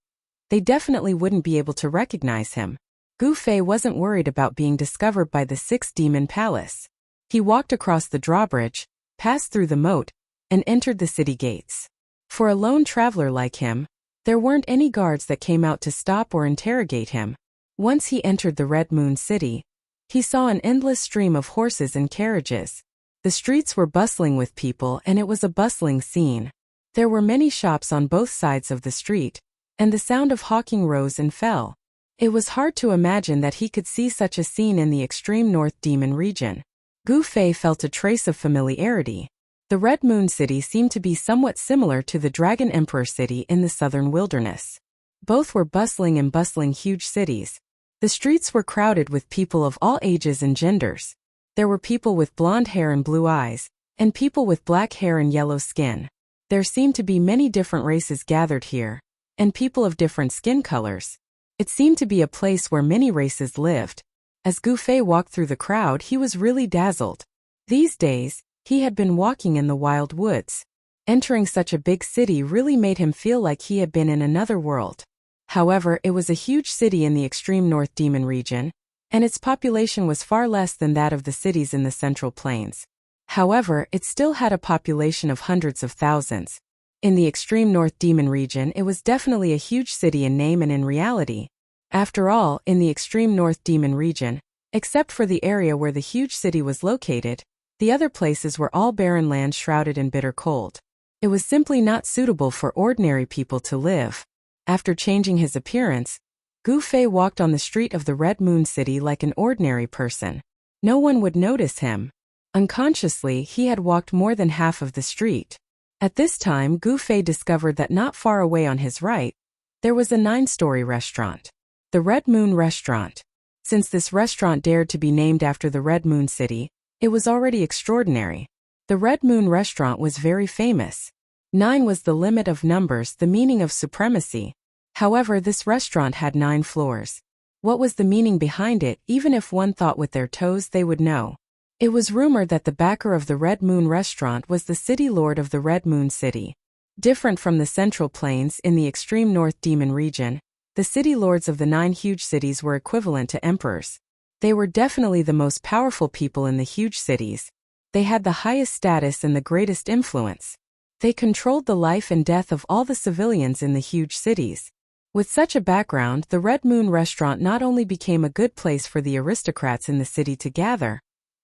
they definitely wouldn't be able to recognize him. Gu Fei wasn't worried about being discovered by the Sixth Demon Palace. He walked across the drawbridge, passed through the moat, and entered the city gates. For a lone traveler like him, there weren't any guards that came out to stop or interrogate him. Once he entered the Red Moon City, he saw an endless stream of horses and carriages. The streets were bustling with people, and it was a bustling scene. There were many shops on both sides of the street, and the sound of hawking rose and fell. It was hard to imagine that he could see such a scene in the extreme North Demon region. Gu Fei felt a trace of familiarity. The Red Moon City seemed to be somewhat similar to the Dragon Emperor City in the southern wilderness. Both were bustling huge cities. The streets were crowded with people of all ages and genders. There were people with blonde hair and blue eyes, and people with black hair and yellow skin. There seemed to be many different races gathered here, and people of different skin colors. It seemed to be a place where many races lived. As Gu Fei walked through the crowd, he was really dazzled. These days, he had been walking in the wild woods. Entering such a big city really made him feel like he had been in another world. However, it was a huge city in the extreme North Demon region, and its population was far less than that of the cities in the Central Plains. However, it still had a population of hundreds of thousands. In the extreme North Demon region, it was definitely a huge city in name and in reality. After all, in the extreme North Demon region, except for the area where the huge city was located, the other places were all barren land shrouded in bitter cold. It was simply not suitable for ordinary people to live. After changing his appearance, Gu Fei walked on the street of the Red Moon City like an ordinary person. No one would notice him. Unconsciously, he had walked more than half of the street. At this time, Gu Fei discovered that not far away on his right, there was a 9-story restaurant. The Red Moon Restaurant. Since this restaurant dared to be named after the Red Moon City, it was already extraordinary. The Red Moon Restaurant was very famous. 9 was the limit of numbers, the meaning of supremacy. However, this restaurant had 9 floors. What was the meaning behind it? Even if one thought with their toes, they would know. It was rumored that the backer of the Red Moon Restaurant was the city lord of the Red Moon City. Different from the Central Plains in the extreme North Demon region, the city lords of the 9 huge cities were equivalent to emperors. They were definitely the most powerful people in the huge cities. They had the highest status and the greatest influence. They controlled the life and death of all the civilians in the huge cities. With such a background, the Red Moon Restaurant not only became a good place for the aristocrats in the city to gather,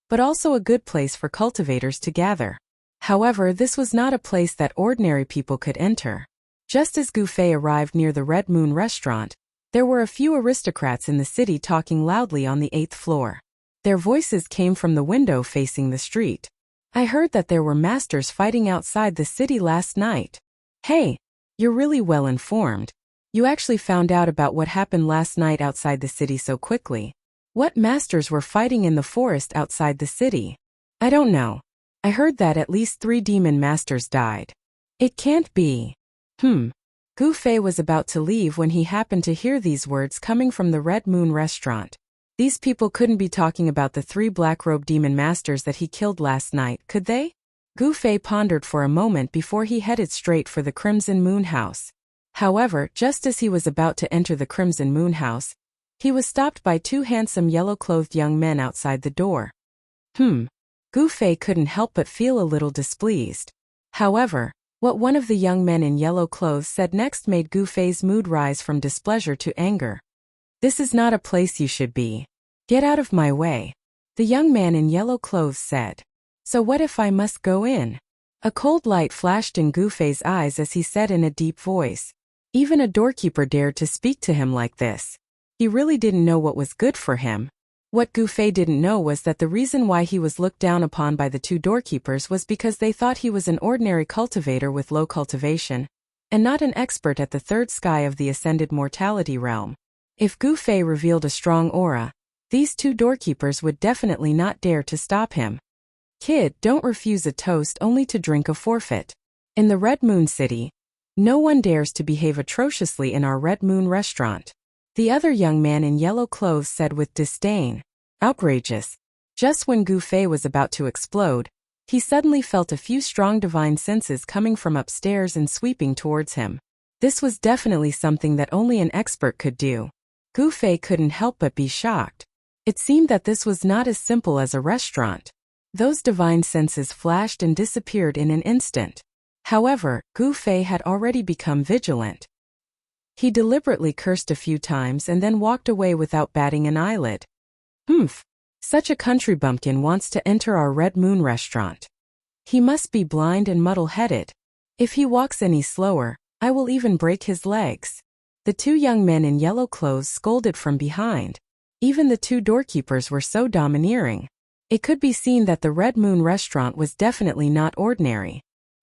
but also a good place for cultivators to gather. However, this was not a place that ordinary people could enter. Just as Gu Fei arrived near the Red Moon Restaurant, there were a few aristocrats in the city talking loudly on the 8th floor. Their voices came from the window facing the street. I heard that there were masters fighting outside the city last night. Hey, you're really well informed. You actually found out about what happened last night outside the city so quickly. What masters were fighting in the forest outside the city? I don't know. I heard that at least 3 demon masters died. It can't be. Gu Fei was about to leave when he happened to hear these words coming from the Red Moon Restaurant. These people couldn't be talking about the 3 black-robed demon masters that he killed last night, could they? Gu Fei pondered for a moment before he headed straight for the Crimson Moon House. However, just as he was about to enter the Crimson Moon House, he was stopped by 2 handsome yellow-clothed young men outside the door. Gu Fei couldn't help but feel a little displeased. However, what one of the young men in yellow clothes said next made Gu Fei's mood rise from displeasure to anger. This is not a place you should be. Get out of my way. The young man in yellow clothes said. So what if I must go in? A cold light flashed in Gufei's eyes as he said in a deep voice. Even a doorkeeper dared to speak to him like this. He really didn't know what was good for him. What Gufei didn't know was that the reason why he was looked down upon by the two doorkeepers was because they thought he was an ordinary cultivator with low cultivation, and not an expert at the third sky of the ascended mortality realm. If Gufei revealed a strong aura, these two doorkeepers would definitely not dare to stop him. Kid, don't refuse a toast only to drink a forfeit. In the Red Moon City, no one dares to behave atrociously in our Red Moon restaurant. The other young man in yellow clothes said with disdain. Outrageous. Just when Gufei was about to explode, he suddenly felt a few strong divine senses coming from upstairs and sweeping towards him. This was definitely something that only an expert could do. Gufei couldn't help but be shocked. It seemed that this was not as simple as a restaurant. Those divine senses flashed and disappeared in an instant. However, Gufei had already become vigilant. He deliberately cursed a few times and then walked away without batting an eyelid. Humph! Such a country bumpkin wants to enter our Red Moon restaurant. He must be blind and muddle-headed. If he walks any slower, I will even break his legs. The two young men in yellow clothes scolded from behind. Even the two doorkeepers were so domineering. It could be seen that the Red Moon restaurant was definitely not ordinary.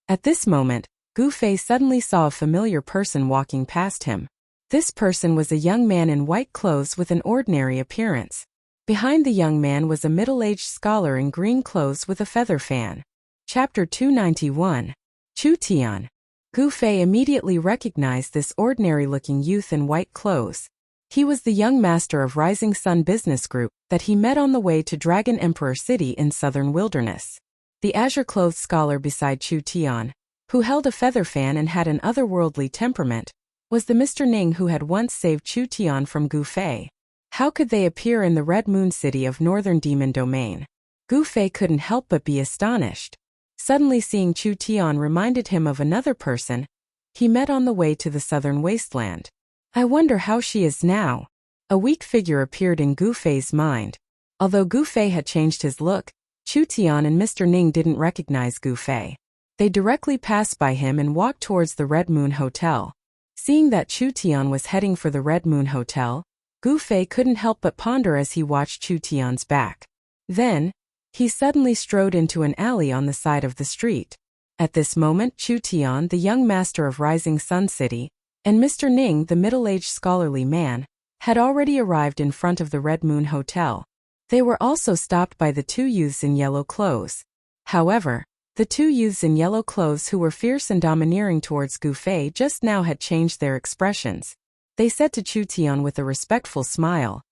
At this moment, Gufei suddenly saw a familiar person walking past him. This person was a young man in white clothes with an ordinary appearance. Behind the young man was a middle-aged scholar in green clothes with a feather fan. Chapter 291. Chu Tian. Gufei immediately recognized this ordinary-looking youth in white clothes. He was the young master of Rising Sun Business Group that he met on the way to Dragon Emperor City in Southern Wilderness. The azure-clothed scholar beside Chu Tian, who held a feather fan and had an otherworldly temperament, was the Mr. Ning who had once saved Chu Tian from Gufei. How could they appear in the Red Moon City of Northern Demon Domain? Gufei couldn't help but be astonished. Suddenly seeing Chu Tian reminded him of another person he met on the way to the Southern Wasteland. I wonder how she is now. A weak figure appeared in Gufei's mind. Although Gufei had changed his look, Chu Tian and Mr. Ning didn't recognize Gufei. They directly passed by him and walked towards the Red Moon Hotel. Seeing that Chu Tian was heading for the Red Moon Hotel, Gufei couldn't help but ponder as he watched Chu Tian's back. Then, he suddenly strode into an alley on the side of the street. At this moment, Chu Tian, the young master of Rising Sun City, and Mr. Ning, the middle-aged scholarly man, had already arrived in front of the Red Moon Hotel. They were also stopped by the two youths in yellow clothes. However, the two youths in yellow clothes who were fierce and domineering towards Gufei just now had changed their expressions. They said to Chu Tian with a respectful smile,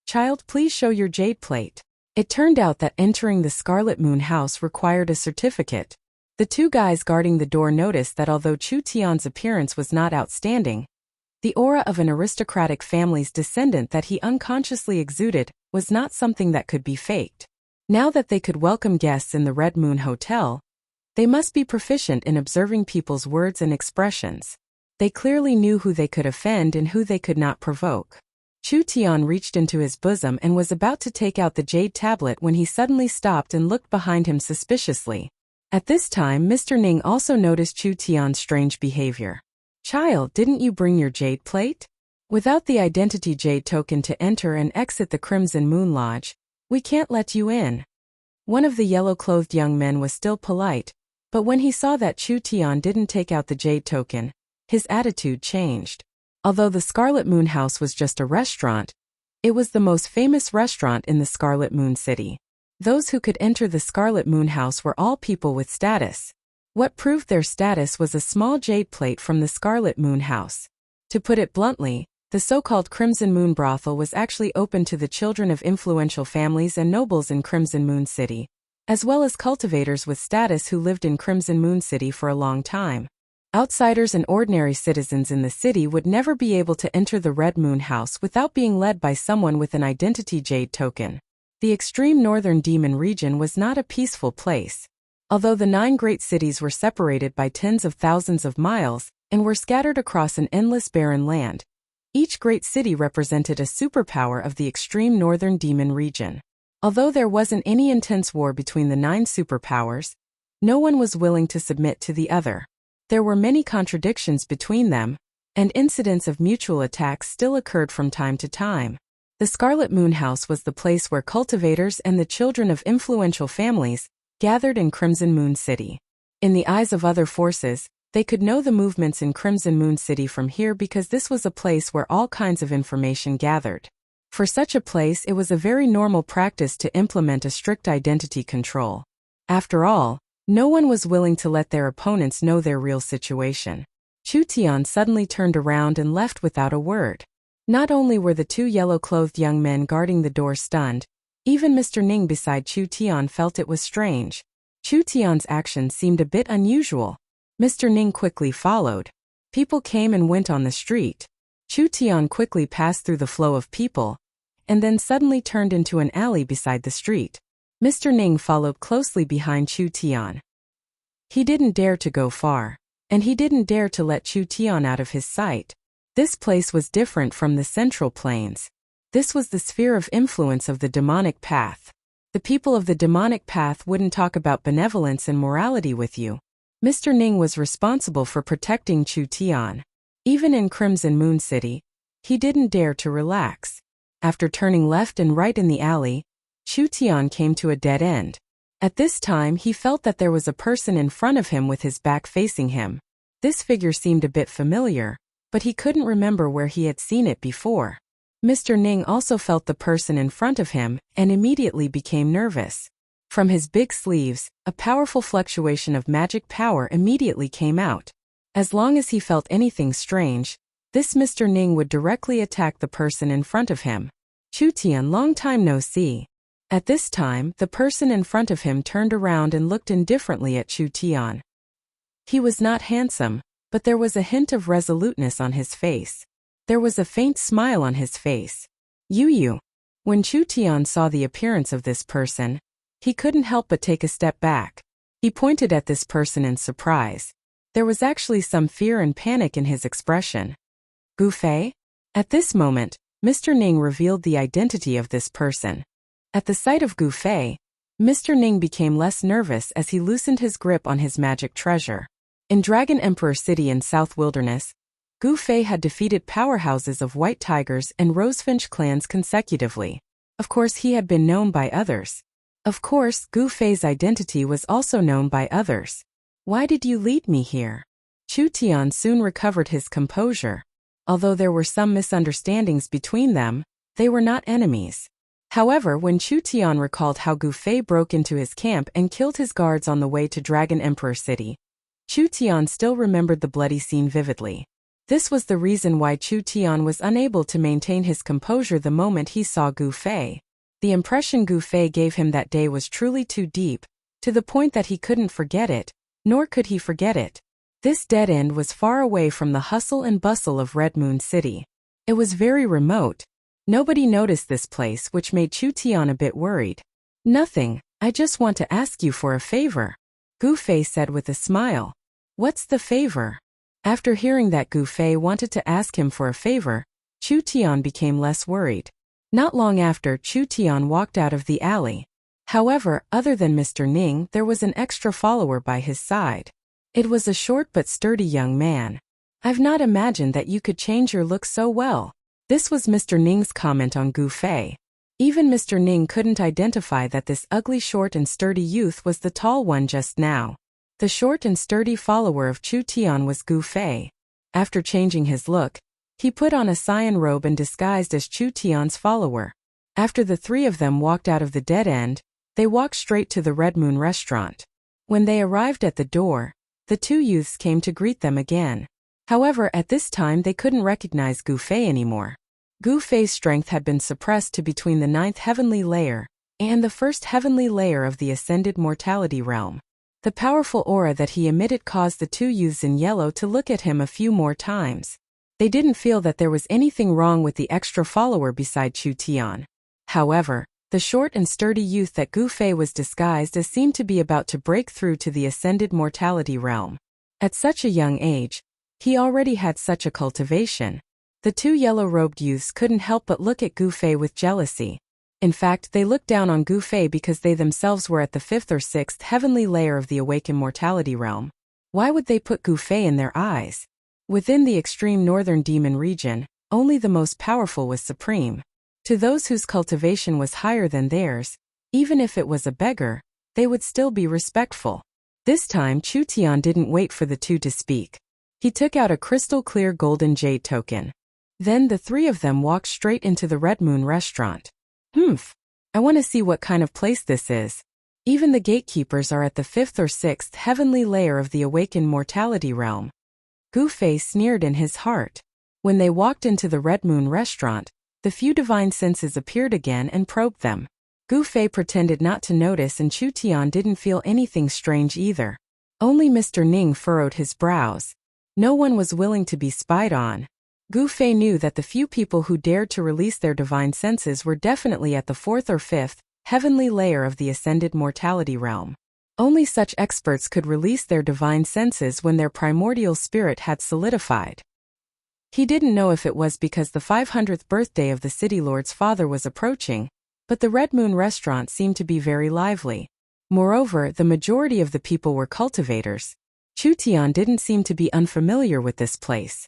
"Child, please show your jade plate." It turned out that entering the Scarlet Moon house required a certificate. The two guys guarding the door noticed that although Chu Tian's appearance was not outstanding, the aura of an aristocratic family's descendant that he unconsciously exuded was not something that could be faked. Now that they could welcome guests in the Red Moon Hotel, they must be proficient in observing people's words and expressions. They clearly knew who they could offend and who they could not provoke. Chu Tian reached into his bosom and was about to take out the jade tablet when he suddenly stopped and looked behind him suspiciously. At this time, Mr. Ning also noticed Chu Tian's strange behavior. "Child, didn't you bring your jade plate? Without the identity jade token to enter and exit the Crimson Moon Lodge, we can't let you in." One of the yellow-clothed young men was still polite, but when he saw that Chu Tian didn't take out the jade token, his attitude changed. Although the Scarlet Moon House was just a restaurant, it was the most famous restaurant in the Scarlet Moon City. Those who could enter the Scarlet Moon House were all people with status. What proved their status was a small jade plate from the Scarlet Moon House. To put it bluntly, the so-called Crimson Moon Brothel was actually open to the children of influential families and nobles in Crimson Moon City, as well as cultivators with status who lived in Crimson Moon City for a long time. Outsiders and ordinary citizens in the city would never be able to enter the Red Moon House without being led by someone with an identity jade token. The extreme northern demon region was not a peaceful place. Although the 9 great cities were separated by tens of thousands of miles and were scattered across an endless barren land, Each great city represented a superpower of the extreme northern demon region. Although there wasn't any intense war between the 9 superpowers, no one was willing to submit to the other. There were many contradictions between them, and incidents of mutual attacks still occurred from time to time. The Scarlet Moon House was the place where cultivators and the children of influential families gathered in Crimson Moon City. In the eyes of other forces, they could know the movements in Crimson Moon City from here because this was a place where all kinds of information gathered. For such a place, it was a very normal practice to implement a strict identity control. After all, no one was willing to let their opponents know their real situation. Chu Tian suddenly turned around and left without a word. Not only were the 2 yellow-clothed young men guarding the door stunned, even Mr. Ning beside Chu Tian felt it was strange. Chu Tian's action seemed a bit unusual. Mr. Ning quickly followed. People came and went on the street. Chu Tian quickly passed through the flow of people, and then suddenly turned into an alley beside the street. Mr. Ning followed closely behind Chu Tian. He didn't dare to go far, and he didn't dare to let Chu Tian out of his sight. This place was different from the Central Plains. This was the sphere of influence of the demonic path. The people of the demonic path wouldn't talk about benevolence and morality with you. Mr. Ning was responsible for protecting Chu Tian. Even in Crimson Moon City, he didn't dare to relax. After turning left and right in the alley, Chu Tian came to a dead end. At this time he felt that there was a person in front of him with his back facing him. This figure seemed a bit familiar, but he couldn't remember where he had seen it before. Mr. Ning also felt the person in front of him and immediately became nervous. From his big sleeves, a powerful fluctuation of magic power immediately came out. As long as he felt anything strange, this Mr. Ning would directly attack the person in front of him. Chu Tian, long time no see. At this time, the person in front of him turned around and looked indifferently at Chu Tian. He was not handsome, but there was a hint of resoluteness on his face. There was a faint smile on his face. Yu. When Chu Tian saw the appearance of this person, he couldn't help but take a step back. He pointed at this person in surprise. There was actually some fear and panic in his expression. Gu Fei? At this moment, Mr. Ning revealed the identity of this person. At the sight of Gu Fei, Mr. Ning became less nervous as he loosened his grip on his magic treasure. In Dragon Emperor City in South Wilderness, Gu Fei had defeated powerhouses of White Tigers and Rosefinch clans consecutively. Of course, he had been known by others. Of course, Gu Fei's identity was also known by others. Why did you lead me here? Chu Tian soon recovered his composure. Although there were some misunderstandings between them, they were not enemies. However, when Chu Tian recalled how Gu Fei broke into his camp and killed his guards on the way to Dragon Emperor City, Chu Tian still remembered the bloody scene vividly. This was the reason why Chu Tian was unable to maintain his composure the moment he saw Gu Fei. The impression Gu Fei gave him that day was truly too deep, to the point that he couldn't forget it, nor could he forget it. This dead end was far away from the hustle and bustle of Red Moon City. It was very remote. Nobody noticed this place, which made Chu Tian a bit worried. Nothing, I just want to ask you for a favor, Gu Fei said with a smile. What's the favor? After hearing that Gu Fei wanted to ask him for a favor, Chu Tian became less worried. Not long after, Chu Tian walked out of the alley. However, other than Mr. Ning, there was an extra follower by his side. It was a short but sturdy young man. I've not imagined that you could change your look so well. This was Mr. Ning's comment on Gu Fei. Even Mr. Ning couldn't identify that this ugly short and sturdy youth was the tall one just now. The short and sturdy follower of Chu Tian was Gu Fei. After changing his look, he put on a cyan robe and disguised as Chu Tian's follower. After the 3 of them walked out of the dead end, they walked straight to the Red Moon restaurant. When they arrived at the door, the 2 youths came to greet them again. However, at this time they couldn't recognize Gu Fei anymore. Gu Fei's strength had been suppressed to between the 9th heavenly layer and the 1st heavenly layer of the ascended mortality realm. The powerful aura that he emitted caused the 2 youths in yellow to look at him a few more times. They didn't feel that there was anything wrong with the extra follower beside Chu Tian. However, the short and sturdy youth that Gu Fei was disguised as seemed to be about to break through to the ascended mortality realm. At such a young age, he already had such a cultivation. The two yellow-robed youths couldn't help but look at Gu Fei with jealousy. In fact, they looked down on Gu Fei because they themselves were at the 5th or 6th heavenly layer of the awakened mortality realm. Why would they put Gu Fei in their eyes? Within the extreme northern demon region, only the most powerful was supreme. To those whose cultivation was higher than theirs, even if it was a beggar, they would still be respectful. This time Chu Tian didn't wait for the two to speak. He took out a crystal-clear golden jade token. Then the three of them walked straight into the Red Moon restaurant. I want to see what kind of place this is. Even the gatekeepers are at the 5th or 6th heavenly layer of the awakened mortality realm. Gu Fei sneered in his heart. When they walked into the Red Moon restaurant, the few divine senses appeared again and probed them. Gu Fei pretended not to notice and Chu Tian didn't feel anything strange either. Only Mr. Ning furrowed his brows. No one was willing to be spied on. Gu Fei knew that the few people who dared to release their divine senses were definitely at the 4th or 5th heavenly layer of the ascended mortality realm. Only such experts could release their divine senses when their primordial spirit had solidified. He didn't know if it was because the 500th birthday of the City Lord's father was approaching, but the Red Moon restaurant seemed to be very lively. Moreover, the majority of the people were cultivators. Chu Tian didn't seem to be unfamiliar with this place.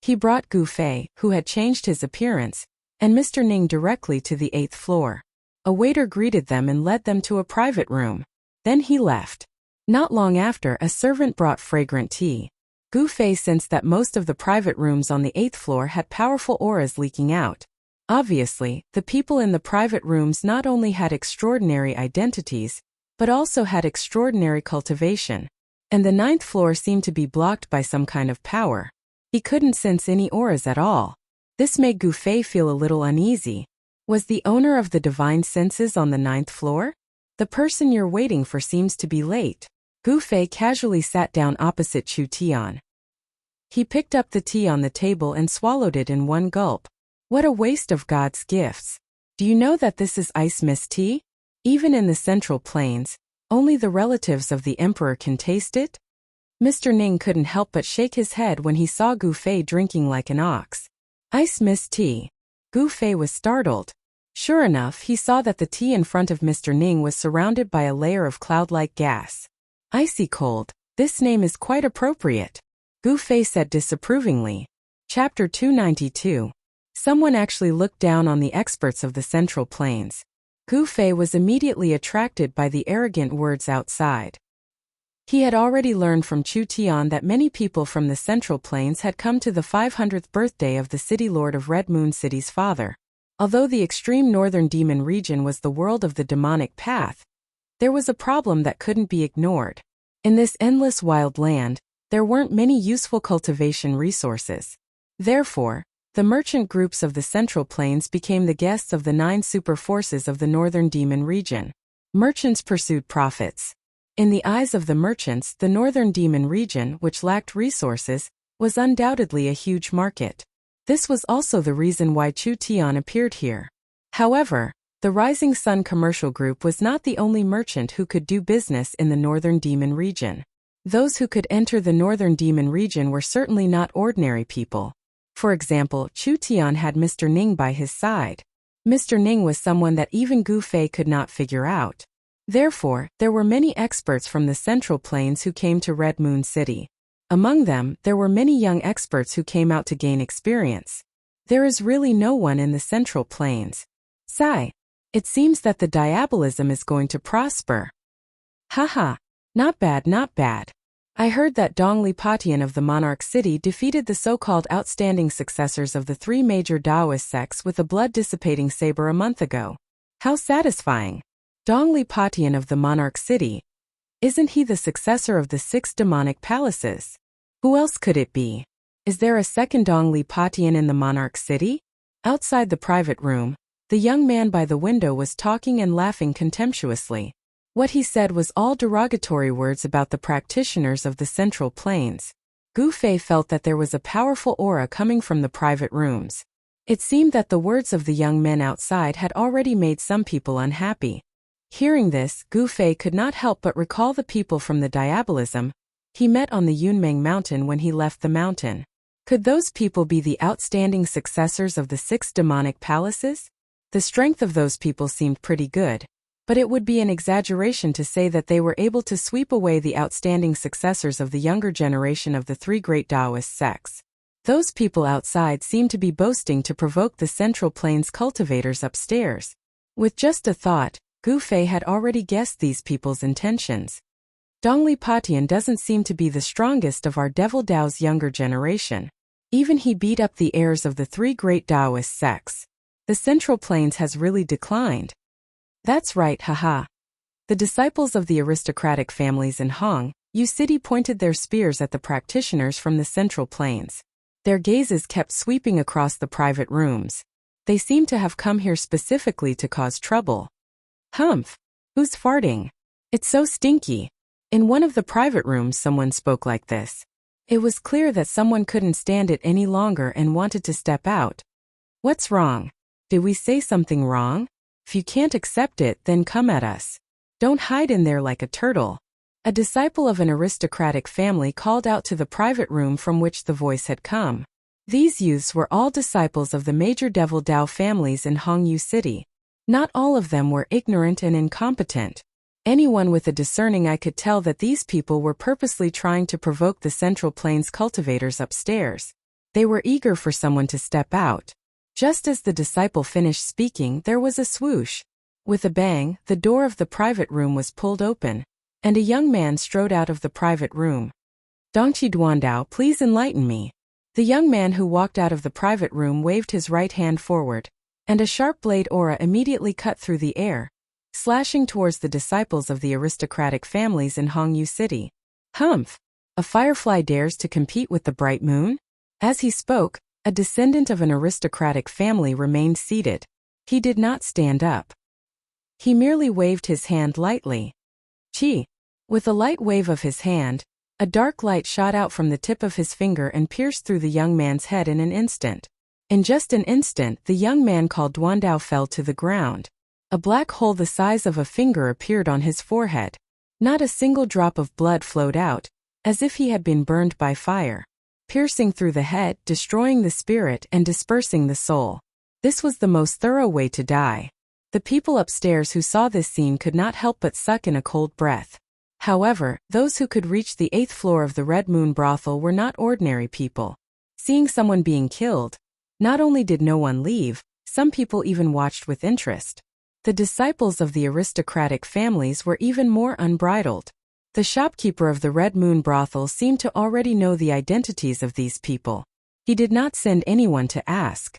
He brought Gu Fei, who had changed his appearance, and Mr. Ning directly to the 8th floor. A waiter greeted them and led them to a private room. Then he left. Not long after, a servant brought fragrant tea. Gu Fei sensed that most of the private rooms on the 8th floor had powerful auras leaking out. Obviously, the people in the private rooms not only had extraordinary identities, but also had extraordinary cultivation. And the 9th floor seemed to be blocked by some kind of power. He couldn't sense any auras at all. This made Gu Fei feel a little uneasy. Was the owner of the divine senses on the 9th floor? The person you're waiting for seems to be late. Gu Fei casually sat down opposite Chu Tian. He picked up the tea on the table and swallowed it in one gulp. What a waste of God's gifts. Do you know that this is ice mist tea? Even in the Central Plains, only the relatives of the emperor can taste it? Mr. Ning couldn't help but shake his head when he saw Gu Fei drinking like an ox. Ice mist tea. Gu Fei was startled. Sure enough, he saw that the tea in front of Mr. Ning was surrounded by a layer of cloud-like gas. Icy cold. This name is quite appropriate. Gu Fei said disapprovingly. Chapter 292. Someone actually looked down on the experts of the Central Plains. Gu Fei was immediately attracted by the arrogant words outside. He had already learned from Chu Tian that many people from the Central Plains had come to the 500th birthday of the City Lord of Red Moon City's father. Although the extreme northern demon region was the world of the demonic path, there was a problem that couldn't be ignored. In this endless wild land, there weren't many useful cultivation resources. Therefore, the merchant groups of the Central Plains became the guests of the 9 super forces of the northern demon region. Merchants pursued profits. In the eyes of the merchants, the northern demon region, which lacked resources, was undoubtedly a huge market. This was also the reason why Chu Tian appeared here. However, the Rising Sun Commercial Group was not the only merchant who could do business in the northern demon region. Those who could enter the northern demon region were certainly not ordinary people. For example, Chu Tian had Mr. Ning by his side. Mr. Ning was someone that even Gu Fei could not figure out. Therefore, there were many experts from the Central Plains who came to Red Moon City. Among them, there were many young experts who came out to gain experience. There is really no one in the Central Plains. Sigh. It seems that the diabolism is going to prosper. Haha. Not bad, not bad. I heard that Dongli Patian of the Monarch City defeated the so-called outstanding successors of the 3 major Taoist sects with a blood-dissipating saber a month ago. How satisfying. Dongli Patian of the Monarch City. Isn't he the successor of the 6 demonic palaces? Who else could it be? Is there a second Dongli Patian in the Monarch City? Outside the private room, the young man by the window was talking and laughing contemptuously. What he said was all derogatory words about the practitioners of the Central Plains. Gu Fei felt that there was a powerful aura coming from the private rooms. It seemed that the words of the young men outside had already made some people unhappy. Hearing this, Gu Fei could not help but recall the people from the diabolism he met on the Yunmeng mountain when he left the mountain. Could those people be the outstanding successors of the 6 demonic palaces? The strength of those people seemed pretty good, but it would be an exaggeration to say that they were able to sweep away the outstanding successors of the younger generation of the 3 great Taoist sects. Those people outside seemed to be boasting to provoke the Central Plains cultivators upstairs. With just a thought, Gu Fei had already guessed these people's intentions. Dongli Patian doesn't seem to be the strongest of our Devil Dao's younger generation. Even he beat up the heirs of the 3 great Taoist sects. The Central Plains has really declined. That's right, haha. The disciples of the aristocratic families in Hong Yu City pointed their spears at the practitioners from the Central Plains. Their gazes kept sweeping across the private rooms. They seemed to have come here specifically to cause trouble. Humph! Who's farting? It's so stinky. In one of the private rooms someone spoke like this. It was clear that someone couldn't stand it any longer and wanted to step out. What's wrong? Did we say something wrong? If you can't accept it, then come at us. Don't hide in there like a turtle. A disciple of an aristocratic family called out to the private room from which the voice had come. These youths were all disciples of the major Devil Dao families in Hong Yu City. Not all of them were ignorant and incompetent. Anyone with a discerning eye could tell that these people were purposely trying to provoke the Central Plains cultivators upstairs. They were eager for someone to step out. Just as the disciple finished speaking, there was a swoosh. With a bang, the door of the private room was pulled open, and a young man strode out of the private room. Dongqi Duandao, please enlighten me. The young man who walked out of the private room waved his right hand forward, and a sharp blade aura immediately cut through the air, slashing towards the disciples of the aristocratic families in Hong Yu City. Humph! A firefly dares to compete with the bright moon? As he spoke, a descendant of an aristocratic family remained seated. He did not stand up. He merely waved his hand lightly. Chi! With a light wave of his hand, a dark light shot out from the tip of his finger and pierced through the young man's head in an instant. In just an instant, the young man called Duandao fell to the ground. A black hole the size of a finger appeared on his forehead. Not a single drop of blood flowed out, as if he had been burned by fire, piercing through the head, destroying the spirit and dispersing the soul. This was the most thorough way to die. The people upstairs who saw this scene could not help but suck in a cold breath. However, those who could reach the 8th floor of the Red Moon brothel were not ordinary people. Seeing someone being killed, not only did no one leave, some people even watched with interest. The disciples of the aristocratic families were even more unbridled. The shopkeeper of the Red Moon brothel seemed to already know the identities of these people. He did not send anyone to ask.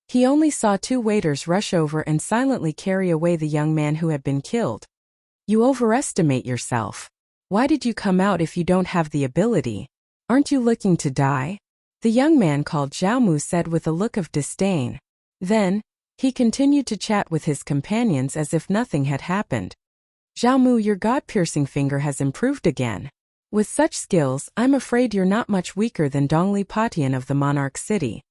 He only saw 2 waiters rush over and silently carry away the young man who had been killed. You overestimate yourself. Why did you come out if you don't have the ability? Aren't you looking to die? The young man called Zhao Mu said with a look of disdain. Then, he continued to chat with his companions as if nothing had happened. Zhao Mu, your god-piercing finger has improved again. With such skills, I'm afraid you're not much weaker than Dongli Patian of the Monarch City.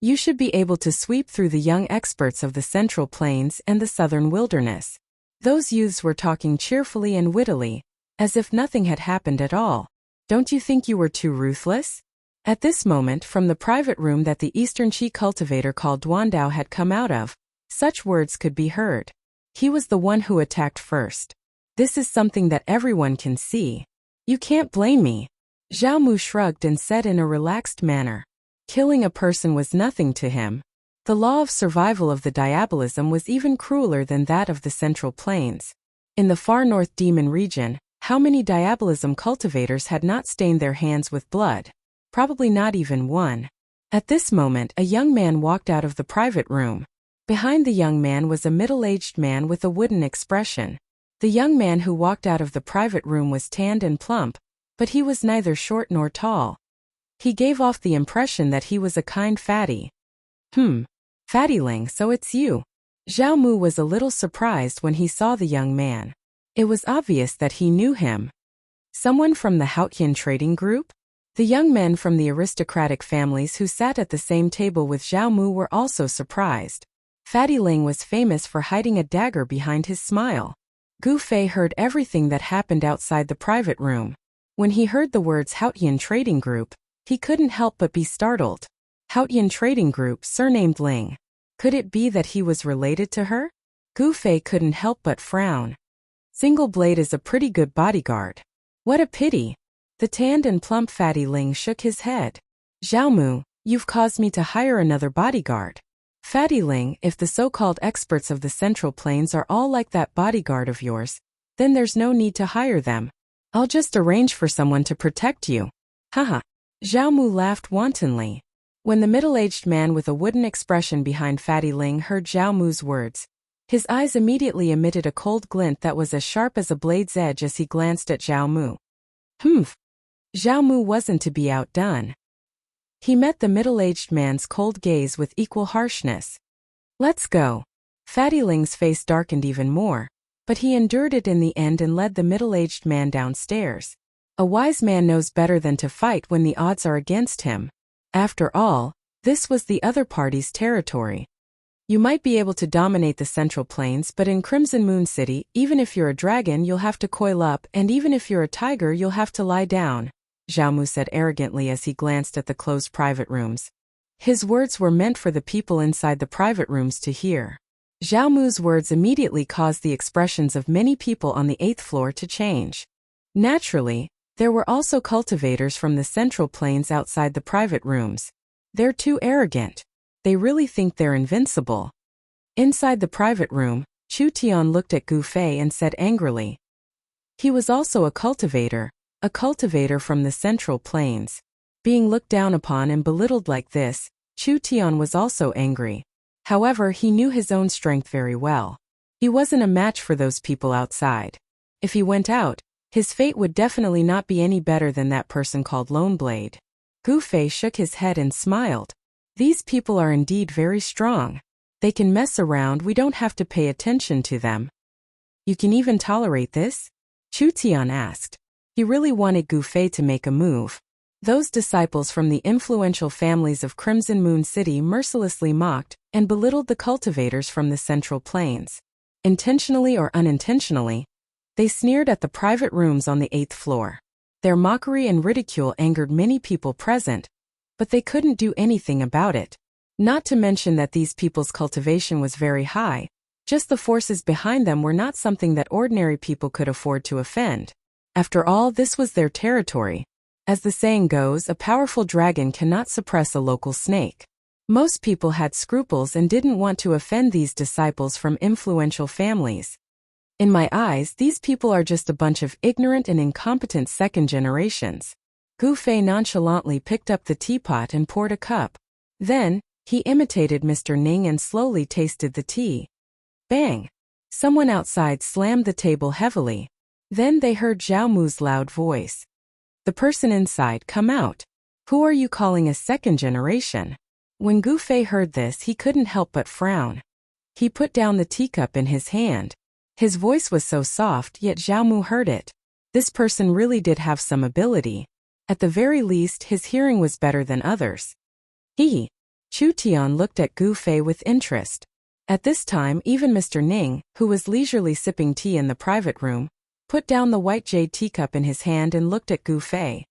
You should be able to sweep through the young experts of the Central Plains and the Southern Wilderness. Those youths were talking cheerfully and wittily, as if nothing had happened at all. Don't you think you were too ruthless? At this moment, from the private room that the Eastern Qi cultivator called Duandao had come out of, such words could be heard. He was the one who attacked first. This is something that everyone can see. You can't blame me. Zhao Mu shrugged and said in a relaxed manner. Killing a person was nothing to him. The law of survival of the diabolism was even crueler than that of the Central Plains. In the far north demon region, how many diabolism cultivators had not stained their hands with blood? Probably not even one. At this moment, a young man walked out of the private room. Behind the young man was a middle-aged man with a wooden expression. The young man who walked out of the private room was tanned and plump, but he was neither short nor tall. He gave off the impression that he was a kind fatty. Fatty Ling, so it's you. Zhao Mu was a little surprised when he saw the young man. It was obvious that he knew him. Someone from the Haotian trading group? The young men from the aristocratic families who sat at the same table with Zhao Mu were also surprised. Fatty Ling was famous for hiding a dagger behind his smile. Gu Fei heard everything that happened outside the private room. When he heard the words Haotian trading group, He couldn't help but be startled. Haotian Trading Group, surnamed Ling. Could it be that he was related to her? Gu Fei couldn't help but frown. Single Blade is a pretty good bodyguard. What a pity. The tanned and plump fatty Ling shook his head. Xiaomu, you've caused me to hire another bodyguard. Fatty Ling, if the so-called experts of the Central Plains are all like that bodyguard of yours, then there's no need to hire them. I'll just arrange for someone to protect you. Haha. Xiaomu laughed wantonly. When the middle-aged man with a wooden expression behind Fatty Ling heard Xiaomu's words, his eyes immediately emitted a cold glint that was as sharp as a blade's edge as he glanced at Xiaomu. Humph. Xiaomu wasn't to be outdone. He met the middle-aged man's cold gaze with equal harshness. Let's go. Fatty Ling's face darkened even more, but he endured it in the end and led the middle-aged man downstairs. A wise man knows better than to fight when the odds are against him. After all, this was the other party's territory. You might be able to dominate the Central Plains, but in Crimson Moon City, even if you're a dragon, you'll have to coil up, and even if you're a tiger, you'll have to lie down, Xiaomu said arrogantly as he glanced at the closed private rooms. His words were meant for the people inside the private rooms to hear. Xiaomu's words immediately caused the expressions of many people on the 8th floor to change. Naturally, there were also cultivators from the Central Plains outside the private rooms. They're too arrogant. They really think they're invincible. Inside the private room, Chu Tian looked at Gu Fei and said angrily. He was also a cultivator from the Central Plains. Being looked down upon and belittled like this, Chu Tian was also angry. However, he knew his own strength very well. He wasn't a match for those people outside. If he went out, his fate would definitely not be any better than that person called Lone Blade. Gu Fei shook his head and smiled. These people are indeed very strong. They can mess around, we don't have to pay attention to them. You can even tolerate this? Chu Tian asked. He really wanted Gu Fei to make a move. Those disciples from the influential families of Crimson Moon City mercilessly mocked and belittled the cultivators from the Central Plains. Intentionally or unintentionally, they sneered at the private rooms on the 8th floor. Their mockery and ridicule angered many people present, but they couldn't do anything about it. Not to mention that these people's cultivation was very high, just the forces behind them were not something that ordinary people could afford to offend. After all, this was their territory. As the saying goes, a powerful dragon cannot suppress a local snake. Most people had scruples and didn't want to offend these disciples from influential families. In my eyes, these people are just a bunch of ignorant and incompetent second generations. Gu Fei nonchalantly picked up the teapot and poured a cup. Then, he imitated Mr. Ning and slowly tasted the tea. Bang! Someone outside slammed the table heavily. Then they heard Xiaomu's loud voice. The person inside, come out. Who are you calling a second generation? When Gu Fei heard this, he couldn't help but frown. He put down the teacup in his hand. His voice was so soft, yet Xiaomu heard it. This person really did have some ability. At the very least, his hearing was better than others. He. Chu Tian looked at Gu Fei with interest. At this time, even Mr. Ning, who was leisurely sipping tea in the private room, put down the white jade teacup in his hand and looked at Gu Fei.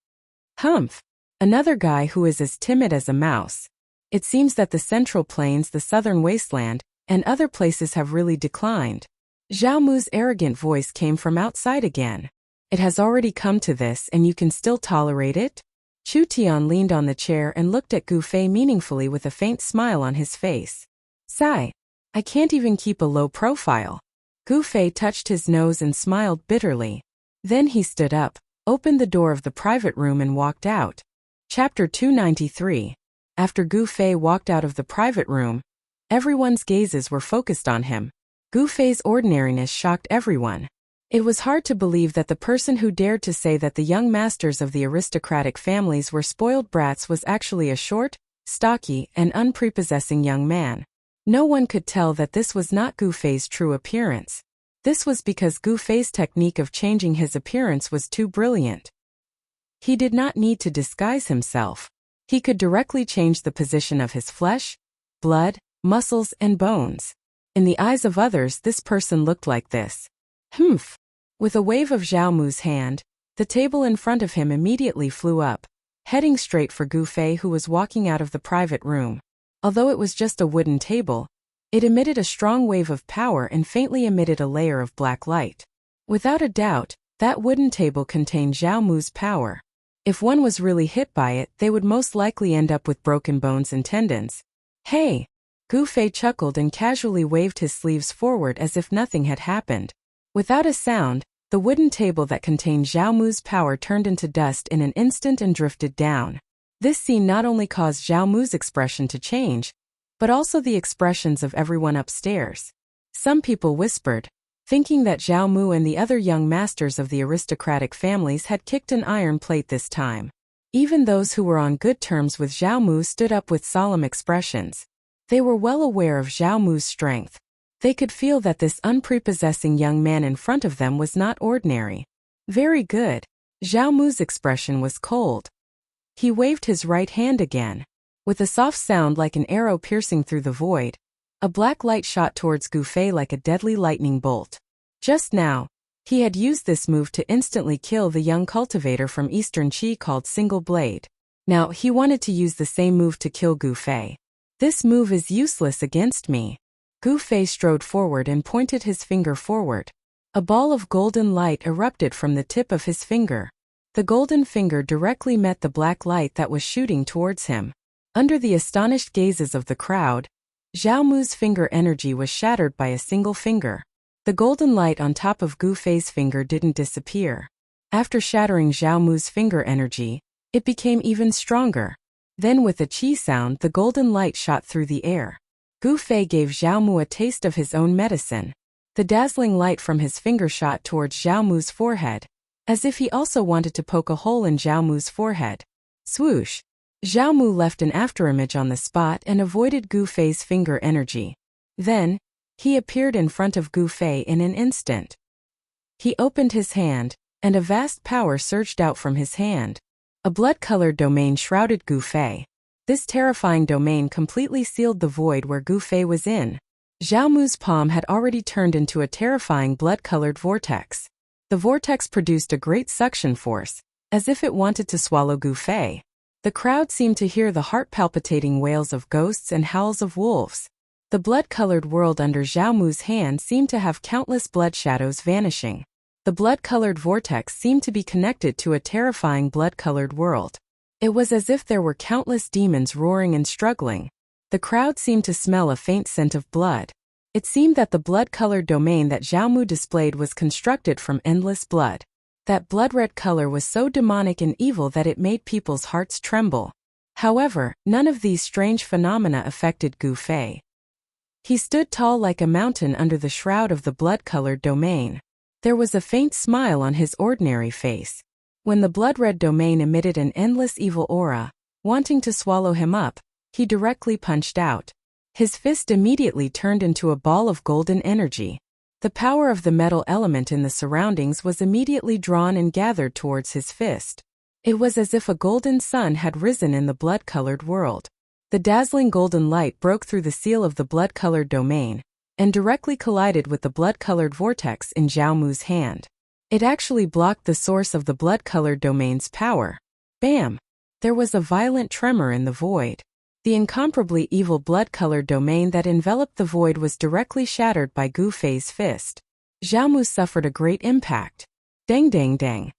Humph! Another guy who is as timid as a mouse. It seems that the Central Plains, the Southern Wasteland, and other places have really declined. Xiaomu's arrogant voice came from outside again. It has already come to this and you can still tolerate it? Chu Tian leaned on the chair and looked at Gu Fei meaningfully with a faint smile on his face. Sigh. I can't even keep a low profile. Gu Fei touched his nose and smiled bitterly. Then he stood up, opened the door of the private room and walked out. Chapter 293. After Gu Fei walked out of the private room, everyone's gazes were focused on him. Gu Fei's ordinariness shocked everyone. It was hard to believe that the person who dared to say that the young masters of the aristocratic families were spoiled brats was actually a short, stocky, and unprepossessing young man. No one could tell that this was not Gu Fei's true appearance. This was because Gu Fei's technique of changing his appearance was too brilliant. He did not need to disguise himself. He could directly change the position of his flesh, blood, muscles, and bones. In the eyes of others, this person looked like this. Humph! With a wave of Xiaomu's hand, the table in front of him immediately flew up. heading straight for Gu Fei, who was walking out of the private room. Although it was just a wooden table, it emitted a strong wave of power and faintly emitted a layer of black light. Without a doubt, that wooden table contained Zhao Mu's power. If one was really hit by it, they would most likely end up with broken bones and tendons. Hey! Gu Fei chuckled and casually waved his sleeves forward as if nothing had happened. Without a sound, the wooden table that contained Zhao Mu's power turned into dust in an instant and drifted down. This scene not only caused Zhao Mu's expression to change, but also the expressions of everyone upstairs. Some people whispered, thinking that Zhao Mu and the other young masters of the aristocratic families had kicked an iron plate this time. Even those who were on good terms with Zhao Mu stood up with solemn expressions. They were well aware of Zhao Mu's strength. They could feel that this unprepossessing young man in front of them was not ordinary. Very good. Zhao Mu's expression was cold. He waved his right hand again. With a soft sound like an arrow piercing through the void, a black light shot towards Gu Fei like a deadly lightning bolt. Just now, he had used this move to instantly kill the young cultivator from Eastern Qi called Single Blade. Now he wanted to use the same move to kill Gu Fei. This move is useless against me. Gu Fei strode forward and pointed his finger forward. A ball of golden light erupted from the tip of his finger. The golden finger directly met the black light that was shooting towards him. Under the astonished gazes of the crowd, Zhao Mu's finger energy was shattered by a single finger. The golden light on top of Gu Fei's finger didn't disappear. After shattering Zhao Mu's finger energy, it became even stronger. Then with a qi sound, the golden light shot through the air. Gu Fei gave Zhao Mu a taste of his own medicine. The dazzling light from his finger shot towards Zhao Mu's forehead, as if he also wanted to poke a hole in Zhao Mu's forehead. Swoosh! Zhao Mu left an afterimage on the spot and avoided Gu Fei's finger energy. Then, he appeared in front of Gu Fei in an instant. He opened his hand, and a vast power surged out from his hand. A blood-colored domain shrouded Gu Fei. This terrifying domain completely sealed the void where Gu Fei was in. Zhao Mu's palm had already turned into a terrifying blood-colored vortex. The vortex produced a great suction force, as if it wanted to swallow Gu Fei. The crowd seemed to hear the heart-palpitating wails of ghosts and howls of wolves. The blood-colored world under Zhao Mu's hand seemed to have countless blood shadows vanishing. The blood-colored vortex seemed to be connected to a terrifying blood-colored world. It was as if there were countless demons roaring and struggling. The crowd seemed to smell a faint scent of blood. It seemed that the blood-colored domain that Zhao Mu displayed was constructed from endless blood. That blood-red color was so demonic and evil that it made people's hearts tremble. However, none of these strange phenomena affected Gu Fei. He stood tall like a mountain under the shroud of the blood-colored domain. There was a faint smile on his ordinary face. When the blood-red domain emitted an endless evil aura, wanting to swallow him up, he directly punched out. His fist immediately turned into a ball of golden energy. The power of the metal element in the surroundings was immediately drawn and gathered towards his fist. It was as if a golden sun had risen in the blood-colored world. The dazzling golden light broke through the seal of the blood-colored domain, and directly collided with the blood-colored vortex in Zhao Mu's hand. It actually blocked the source of the blood-colored domain's power. Bam! There was a violent tremor in the void. The incomparably evil blood-colored domain that enveloped the void was directly shattered by Gu Fei's fist. Zhao Mu suffered a great impact. Dang dang dang.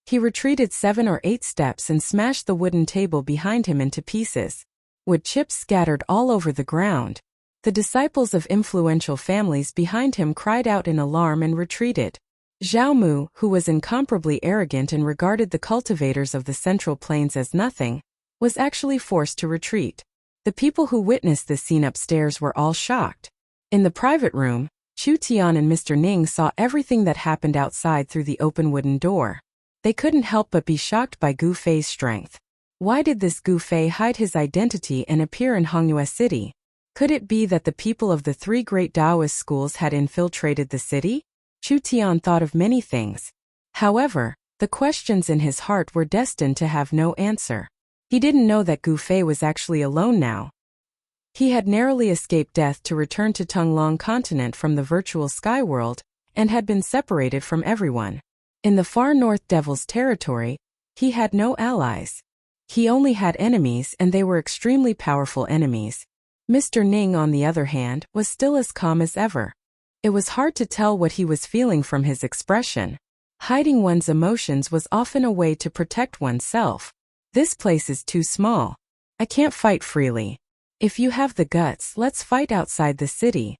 He retreated 7 or 8 steps and smashed the wooden table behind him into pieces. Wood chips scattered all over the ground. The disciples of influential families behind him cried out in alarm and retreated. Zhao Mu, who was incomparably arrogant and regarded the cultivators of the Central Plains as nothing, was actually forced to retreat. The people who witnessed this scene upstairs were all shocked. In the private room, Chu Tian and Mr. Ning saw everything that happened outside through the open wooden door. They couldn't help but be shocked by Gu Fei's strength. Why did this Gu Fei hide his identity and appear in Hongyue City? Could it be that the people of the 3 great Taoist schools had infiltrated the city? Chu Tian thought of many things. However, the questions in his heart were destined to have no answer. He didn't know that Gu Fei was actually alone now. He had narrowly escaped death to return to Tonglong continent from the virtual sky world, and had been separated from everyone. In the far north Devil's territory, he had no allies. He only had enemies, and they were extremely powerful enemies. Mr. Ning, on the other hand, was still as calm as ever. It was hard to tell what he was feeling from his expression. Hiding one's emotions was often a way to protect oneself. This place is too small. I can't fight freely. If you have the guts, let's fight outside the city.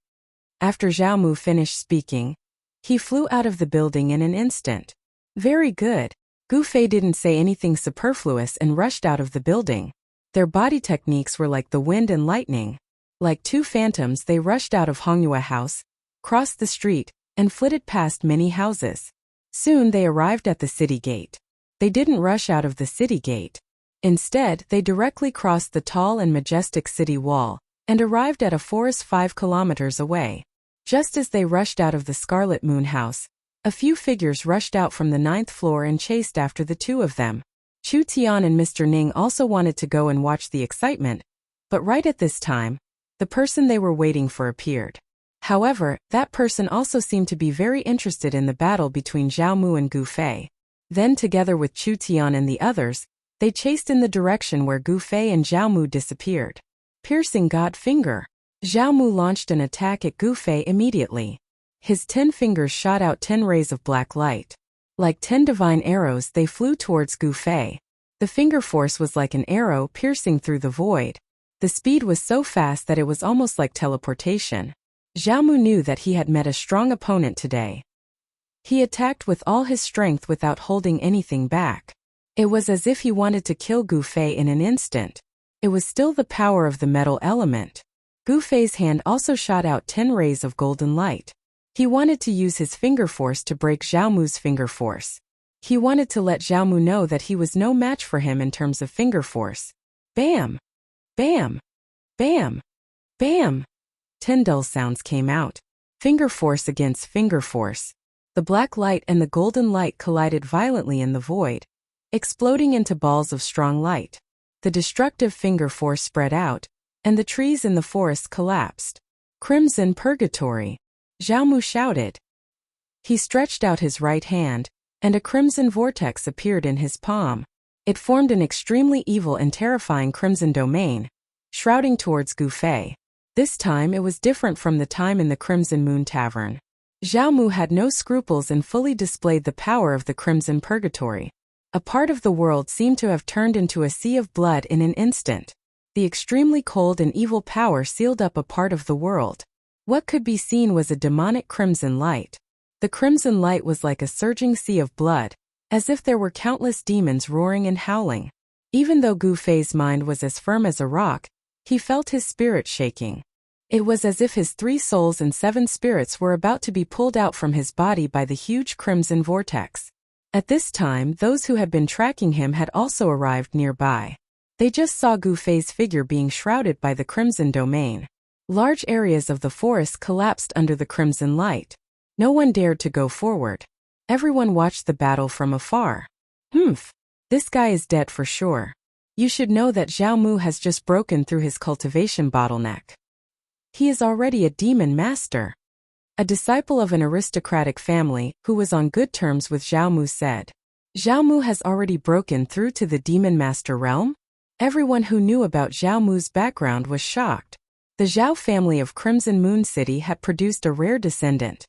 After Zhao Mu finished speaking, he flew out of the building in an instant. Very good. Gu Fei didn't say anything superfluous and rushed out of the building. Their body techniques were like the wind and lightning. Like two phantoms, they rushed out of Hongyue House, crossed the street, and flitted past many houses. Soon they arrived at the city gate. They didn't rush out of the city gate. Instead, they directly crossed the tall and majestic city wall and arrived at a forest 5 kilometers away. Just as they rushed out of the Scarlet Moon House, a few figures rushed out from the 9th floor and chased after the two of them. Chu Tian and Mr. Ning also wanted to go and watch the excitement, but right at this time, the person they were waiting for appeared. However, that person also seemed to be very interested in the battle between Zhao Mu and Gu Fei. Then, together with Chu Tian and the others, they chased in the direction where Gu Fei and Zhao Mu disappeared. Piercing God Finger. Zhao Mu launched an attack at Gu Fei immediately. His 10 fingers shot out 10 rays of black light. Like 10 divine arrows, they flew towards Gu Fei. The finger force was like an arrow piercing through the void. The speed was so fast that it was almost like teleportation. Zhao Mu knew that he had met a strong opponent today. He attacked with all his strength without holding anything back. It was as if he wanted to kill Gu Fei in an instant. It was still the power of the metal element. Gu Fei's hand also shot out 10 rays of golden light. He wanted to use his finger force to break Zhao Mu's finger force. He wanted to let Zhao Mu know that he was no match for him in terms of finger force. Bam! Bam! Bam! Bam! 10 dull sounds came out. Finger force against finger force. The black light and the golden light collided violently in the void, exploding into balls of strong light. The destructive finger force spread out, and the trees in the forest collapsed. Crimson Purgatory! Zhao Mu shouted. He stretched out his right hand, and a crimson vortex appeared in his palm. It formed an extremely evil and terrifying crimson domain, shrouding towards Gu Fei. This time it was different from the time in the Crimson Moon Tavern. Zhao Mu had no scruples and fully displayed the power of the Crimson Purgatory. A part of the world seemed to have turned into a sea of blood in an instant. The extremely cold and evil power sealed up a part of the world. What could be seen was a demonic crimson light. The crimson light was like a surging sea of blood, as if there were countless demons roaring and howling. Even though Gu Fei's mind was as firm as a rock, he felt his spirit shaking. It was as if his 3 souls and 7 spirits were about to be pulled out from his body by the huge crimson vortex. At this time, those who had been tracking him had also arrived nearby. They just saw Gu Fei's figure being shrouded by the crimson domain. Large areas of the forest collapsed under the crimson light. No one dared to go forward. Everyone watched the battle from afar. This guy is dead for sure. You should know that Zhao Mu has just broken through his cultivation bottleneck. He is already a demon master. A disciple of an aristocratic family who was on good terms with Zhao Mu said. Zhao Mu has already broken through to the demon master realm? Everyone who knew about Zhao Mu's background was shocked. The Zhao family of Crimson Moon City had produced a rare descendant.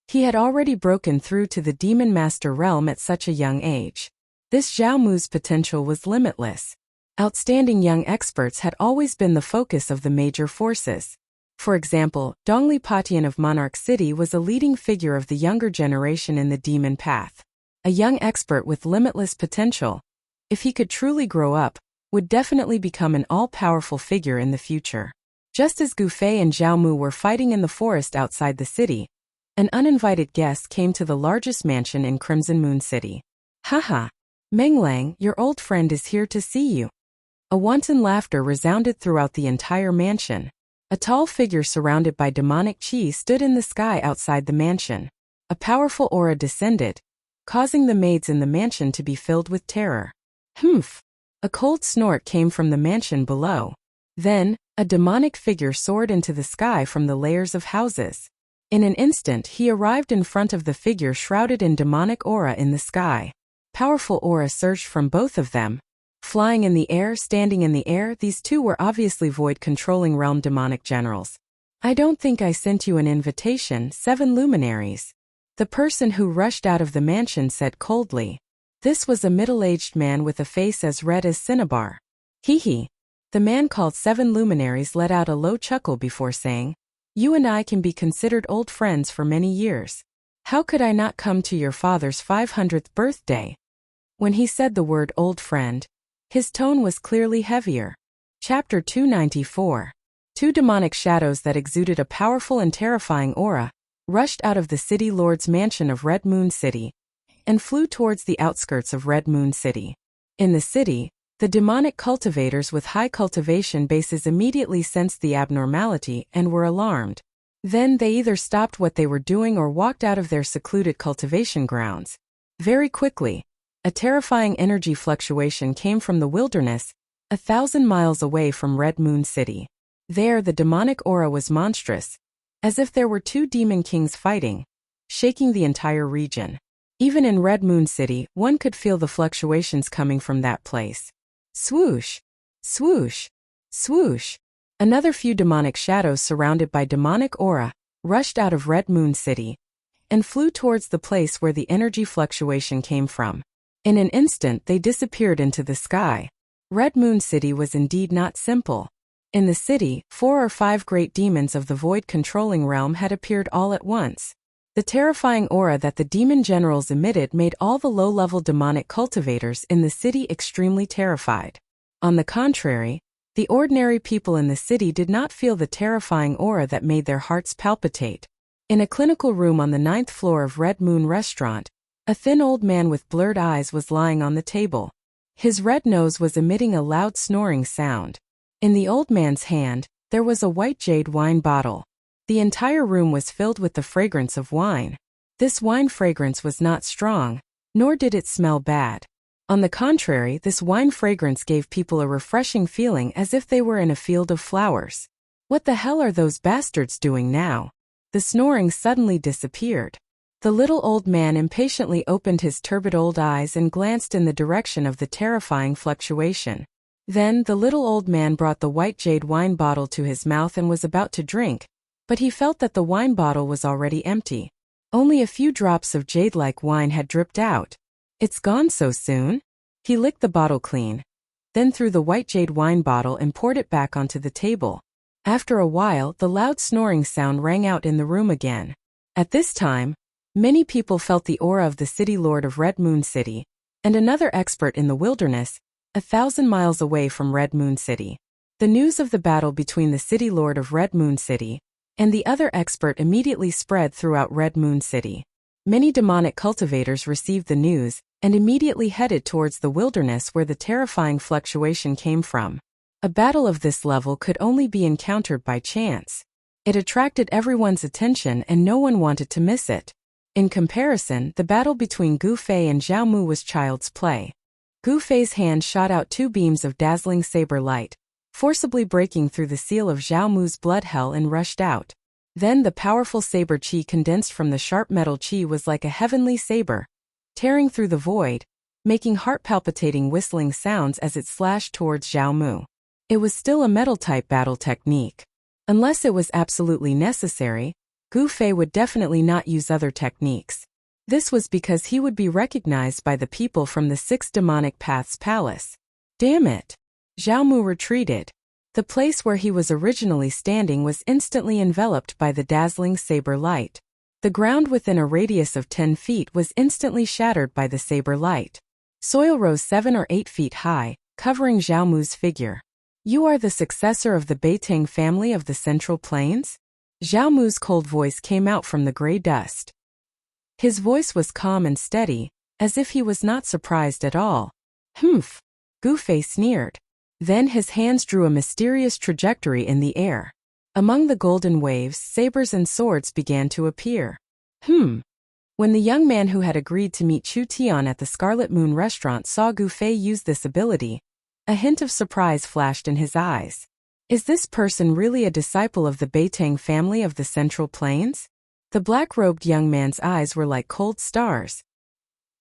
He had already broken through to the Demon Master realm at such a young age. This Zhao Mu's potential was limitless. Outstanding young experts had always been the focus of the major forces. For example, Dongli Patian of Monarch City was a leading figure of the younger generation in the demon path. A young expert with limitless potential, if he could truly grow up, would definitely become an all-powerful figure in the future. Just as Gu Fei and Zhao Mu were fighting in the forest outside the city, an uninvited guest came to the largest mansion in Crimson Moon City. Haha! Menglang, your old friend is here to see you. A wanton laughter resounded throughout the entire mansion. A tall figure surrounded by demonic chi stood in the sky outside the mansion. A powerful aura descended, causing the maids in the mansion to be filled with terror. A cold snort came from the mansion below. Then, a demonic figure soared into the sky from the layers of houses. In an instant, he arrived in front of the figure shrouded in demonic aura in the sky. Powerful aura surged from both of them, Flying in the air, standing in the air, these two were obviously void-controlling realm demonic generals. I don't think I sent you an invitation, 7 luminaries. The person who rushed out of the mansion said coldly. This was a middle-aged man with a face as red as cinnabar. Hee hee. The man called 7 luminaries let out a low chuckle before saying, You and I can be considered old friends for many years. How could I not come to your father's 500th birthday? When he said the word old friend, his tone was clearly heavier. Chapter 294. 2 demonic shadows that exuded a powerful and terrifying aura rushed out of the city lord's mansion of Red Moon City and flew towards the outskirts of Red Moon City. In the city, the demonic cultivators with high cultivation bases immediately sensed the abnormality and were alarmed. Then they either stopped what they were doing or walked out of their secluded cultivation grounds. Very quickly, a terrifying energy fluctuation came from the wilderness, 1,000 miles away from Red Moon City. There the demonic aura was monstrous, as if there were 2 demon kings fighting, shaking the entire region. Even in Red Moon City, one could feel the fluctuations coming from that place. Swoosh! Swoosh! Swoosh! Another few demonic shadows surrounded by demonic aura rushed out of Red Moon City and flew towards the place where the energy fluctuation came from. In an instant they disappeared into the sky. Red Moon City was indeed not simple. In the city, 4 or 5 great demons of the void-controlling realm had appeared all at once. The terrifying aura that the demon generals emitted made all the low-level demonic cultivators in the city extremely terrified. On the contrary, the ordinary people in the city did not feel the terrifying aura that made their hearts palpitate. In a clinical room on the 9th floor of Red Moon Restaurant, a thin old man with blurred eyes was lying on the table. His red nose was emitting a loud snoring sound. In the old man's hand, there was a white jade wine bottle. The entire room was filled with the fragrance of wine. This wine fragrance was not strong, nor did it smell bad. On the contrary, this wine fragrance gave people a refreshing feeling as if they were in a field of flowers. What the hell are those bastards doing now? The snoring suddenly disappeared. The little old man impatiently opened his turbid old eyes and glanced in the direction of the terrifying fluctuation. Then the little old man brought the white jade wine bottle to his mouth and was about to drink, but he felt that the wine bottle was already empty. Only a few drops of jade-like wine had dripped out. It's gone so soon? He licked the bottle clean, then threw the white jade wine bottle and poured it back onto the table. After a while, the loud snoring sound rang out in the room again. At this time, many people felt the aura of the city lord of Red Moon City, and another expert in the wilderness, 1,000 miles away from Red Moon City. The news of the battle between the city lord of Red Moon City and the other expert immediately spread throughout Red Moon City. Many demonic cultivators received the news and immediately headed towards the wilderness where the terrifying fluctuation came from. A battle of this level could only be encountered by chance. It attracted everyone's attention and no one wanted to miss it. In comparison, the battle between Gu Fei and Zhao Mu was child's play. Gu Fei's hand shot out 2 beams of dazzling saber light, forcibly breaking through the seal of Zhao Mu's blood hell and rushed out. Then the powerful saber chi condensed from the sharp metal chi was like a heavenly saber, tearing through the void, making heart-palpitating whistling sounds as it slashed towards Zhao Mu. It was still a metal-type battle technique. Unless it was absolutely necessary, Gu Fei would definitely not use other techniques. This was because he would be recognized by the people from the 6 Demonic Paths Palace. Damn it! Zhao Mu retreated. The place where he was originally standing was instantly enveloped by the dazzling saber light. The ground within a radius of 10 feet was instantly shattered by the saber light. Soil rose 7 or 8 feet high, covering Zhao Mu's figure. You are the successor of the Beitang family of the Central Plains? Zhao Mu's cold voice came out from the gray dust. His voice was calm and steady, as if he was not surprised at all. Humph! Gu Fei sneered. Then his hands drew a mysterious trajectory in the air. Among the golden waves, sabers and swords began to appear. When the young man who had agreed to meet Chu Tian at the Scarlet Moon restaurant saw Gu Fei use this ability, a hint of surprise flashed in his eyes. Is this person really a disciple of the Beitang family of the Central Plains? The black-robed young man's eyes were like cold stars.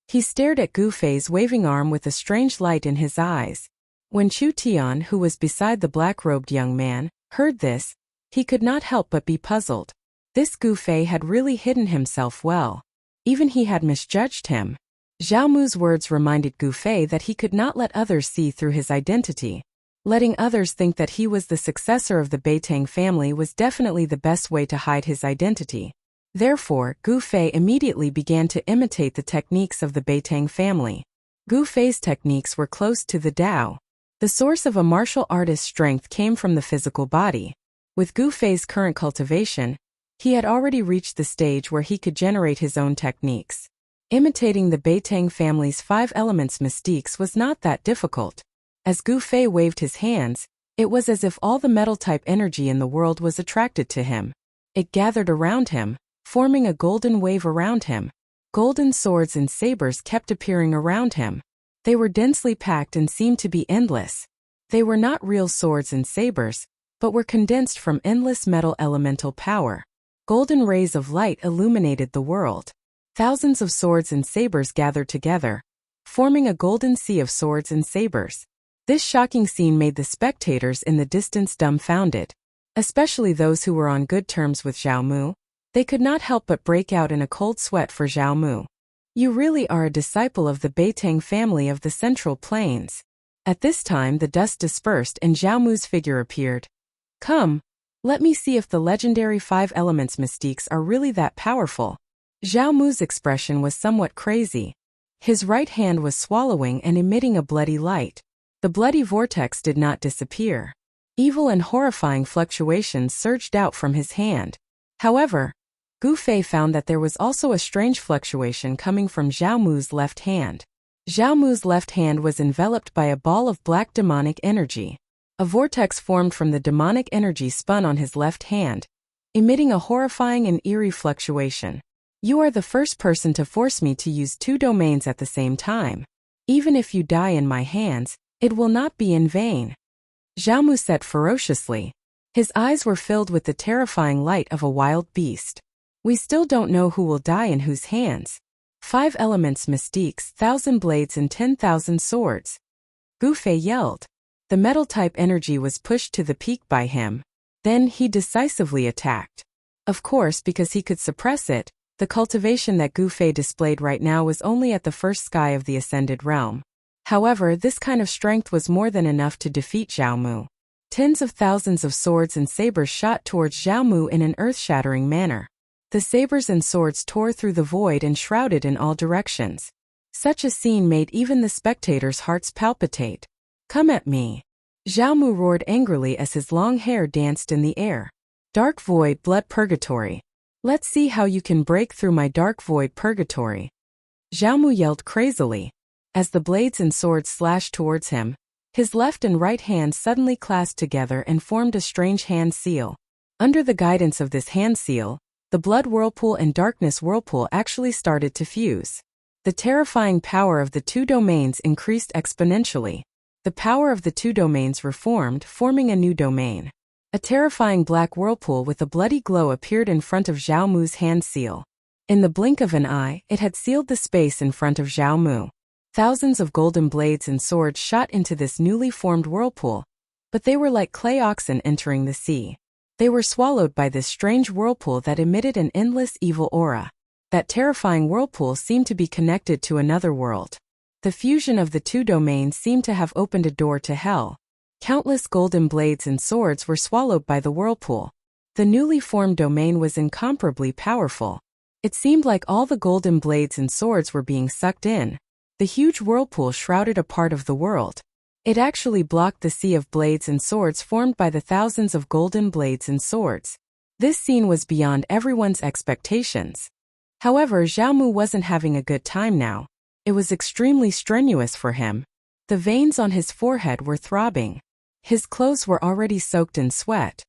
He stared at Gu Fei's waving arm with a strange light in his eyes. When Chu Tian, who was beside the black-robed young man, heard this, he could not help but be puzzled. This Gu Fei had really hidden himself well. Even he had misjudged him. Zhao Mu's words reminded Gu Fei that he could not let others see through his identity. Letting others think that he was the successor of the Beitang family was definitely the best way to hide his identity. Therefore, Gu Fei immediately began to imitate the techniques of the Beitang family. Gu Fei's techniques were close to the Tao. The source of a martial artist's strength came from the physical body. With Gu Fei's current cultivation, he had already reached the stage where he could generate his own techniques. Imitating the Beitang family's 5 elements mystiques was not that difficult. As Gu Fei waved his hands, it was as if all the metal-type energy in the world was attracted to him. It gathered around him, forming a golden wave around him. Golden swords and sabers kept appearing around him. They were densely packed and seemed to be endless. They were not real swords and sabers, but were condensed from endless metal elemental power. Golden rays of light illuminated the world. Thousands of swords and sabers gathered together, forming a golden sea of swords and sabers. This shocking scene made the spectators in the distance dumbfounded, especially those who were on good terms with Zhao Mu. They could not help but break out in a cold sweat for Zhao Mu. You really are a disciple of the Beitang family of the Central Plains. At this time the dust dispersed and Zhao Mu's figure appeared. Come, let me see if the legendary 5 elements mystiques are really that powerful. Zhao Mu's expression was somewhat crazy. His right hand was swallowing and emitting a bloody light. The bloody vortex did not disappear. Evil and horrifying fluctuations surged out from his hand. However, Gu Fei found that there was also a strange fluctuation coming from Zhao Mu's left hand. Zhao Mu's left hand was enveloped by a ball of black demonic energy. A vortex formed from the demonic energy spun on his left hand, emitting a horrifying and eerie fluctuation. You are the first person to force me to use 2 domains at the same time. Even if you die in my hands, it will not be in vain. Zhao Mu said ferociously. His eyes were filled with the terrifying light of a wild beast. We still don't know who will die in whose hands. 5 elements mystiques, 1,000 blades and 10,000 swords. Gu Fei yelled. The metal-type energy was pushed to the peak by him. Then he decisively attacked. Of course, because he could suppress it, the cultivation that Gu Fei displayed right now was only at the first sky of the ascended realm. However, this kind of strength was more than enough to defeat Zhao Mu. Tens of thousands of swords and sabers shot towards Zhao Mu in an earth-shattering manner. The sabers and swords tore through the void and shrouded in all directions. Such a scene made even the spectators' hearts palpitate. Come at me. Zhao Mu roared angrily as his long hair danced in the air. Dark void, blood purgatory. Let's see how you can break through my dark void purgatory. Zhao Mu yelled crazily. As the blades and swords slashed towards him, his left and right hands suddenly clasped together and formed a strange hand seal. Under the guidance of this hand seal, the blood whirlpool and darkness whirlpool actually started to fuse. The terrifying power of the 2 domains increased exponentially. The power of the 2 domains reformed, forming a new domain. A terrifying black whirlpool with a bloody glow appeared in front of Zhao Mu's hand seal. In the blink of an eye, it had sealed the space in front of Zhao Mu. Thousands of golden blades and swords shot into this newly formed whirlpool, but they were like clay oxen entering the sea. They were swallowed by this strange whirlpool that emitted an endless evil aura. That terrifying whirlpool seemed to be connected to another world. The fusion of the 2 domains seemed to have opened a door to hell. Countless golden blades and swords were swallowed by the whirlpool. The newly formed domain was incomparably powerful. It seemed like all the golden blades and swords were being sucked in. The huge whirlpool shrouded a part of the world. It actually blocked the sea of blades and swords formed by the thousands of golden blades and swords. This scene was beyond everyone's expectations. However, Zhao Mu wasn't having a good time now. It was extremely strenuous for him. The veins on his forehead were throbbing. His clothes were already soaked in sweat.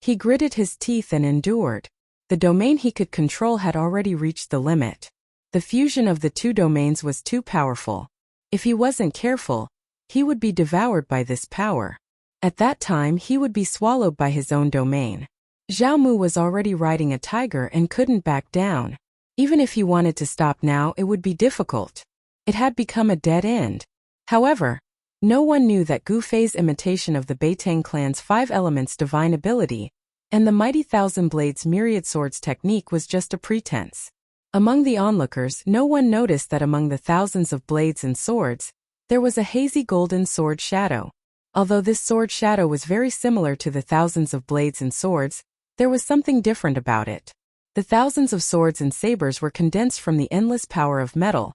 He gritted his teeth and endured. The domain he could control had already reached the limit. The fusion of the 2 domains was too powerful. If he wasn't careful, he would be devoured by this power. At that time he would be swallowed by his own domain. Zhao Mu was already riding a tiger and couldn't back down. Even if he wanted to stop now, it would be difficult. It had become a dead end. However, no one knew that Gu Fei's imitation of the Beitang clan's 5 elements divine ability and the mighty Thousand Blades myriad swords technique was just a pretense. Among the onlookers, no one noticed that among the thousands of blades and swords, there was a hazy golden sword shadow. Although this sword shadow was very similar to the thousands of blades and swords, there was something different about it. The thousands of swords and sabers were condensed from the endless power of metal,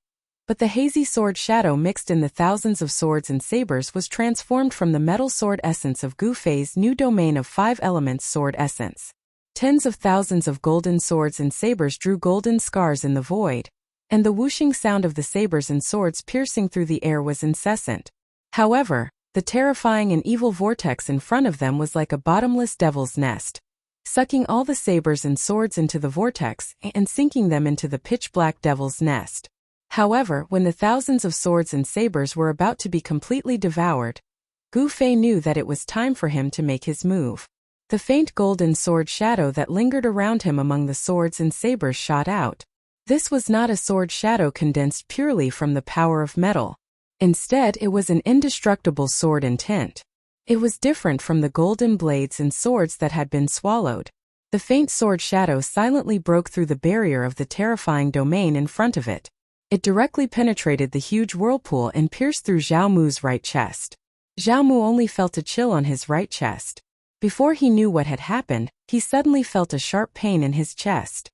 but the hazy sword shadow mixed in the thousands of swords and sabers was transformed from the metal sword essence of Gu Fei's new domain of 5 elements sword essence. Tens of thousands of golden swords and sabers drew golden scars in the void, and the whooshing sound of the sabers and swords piercing through the air was incessant. However, the terrifying and evil vortex in front of them was like a bottomless devil's nest, sucking all the sabers and swords into the vortex and sinking them into the pitch-black devil's nest. However, when the thousands of swords and sabers were about to be completely devoured, Gu Fei knew that it was time for him to make his move. The faint golden sword shadow that lingered around him among the swords and sabers shot out. This was not a sword shadow condensed purely from the power of metal. Instead, it was an indestructible sword intent. It was different from the golden blades and swords that had been swallowed. The faint sword shadow silently broke through the barrier of the terrifying domain in front of it. It directly penetrated the huge whirlpool and pierced through Zhao Mu's right chest. Zhao Mu only felt a chill on his right chest. Before he knew what had happened, he suddenly felt a sharp pain in his chest.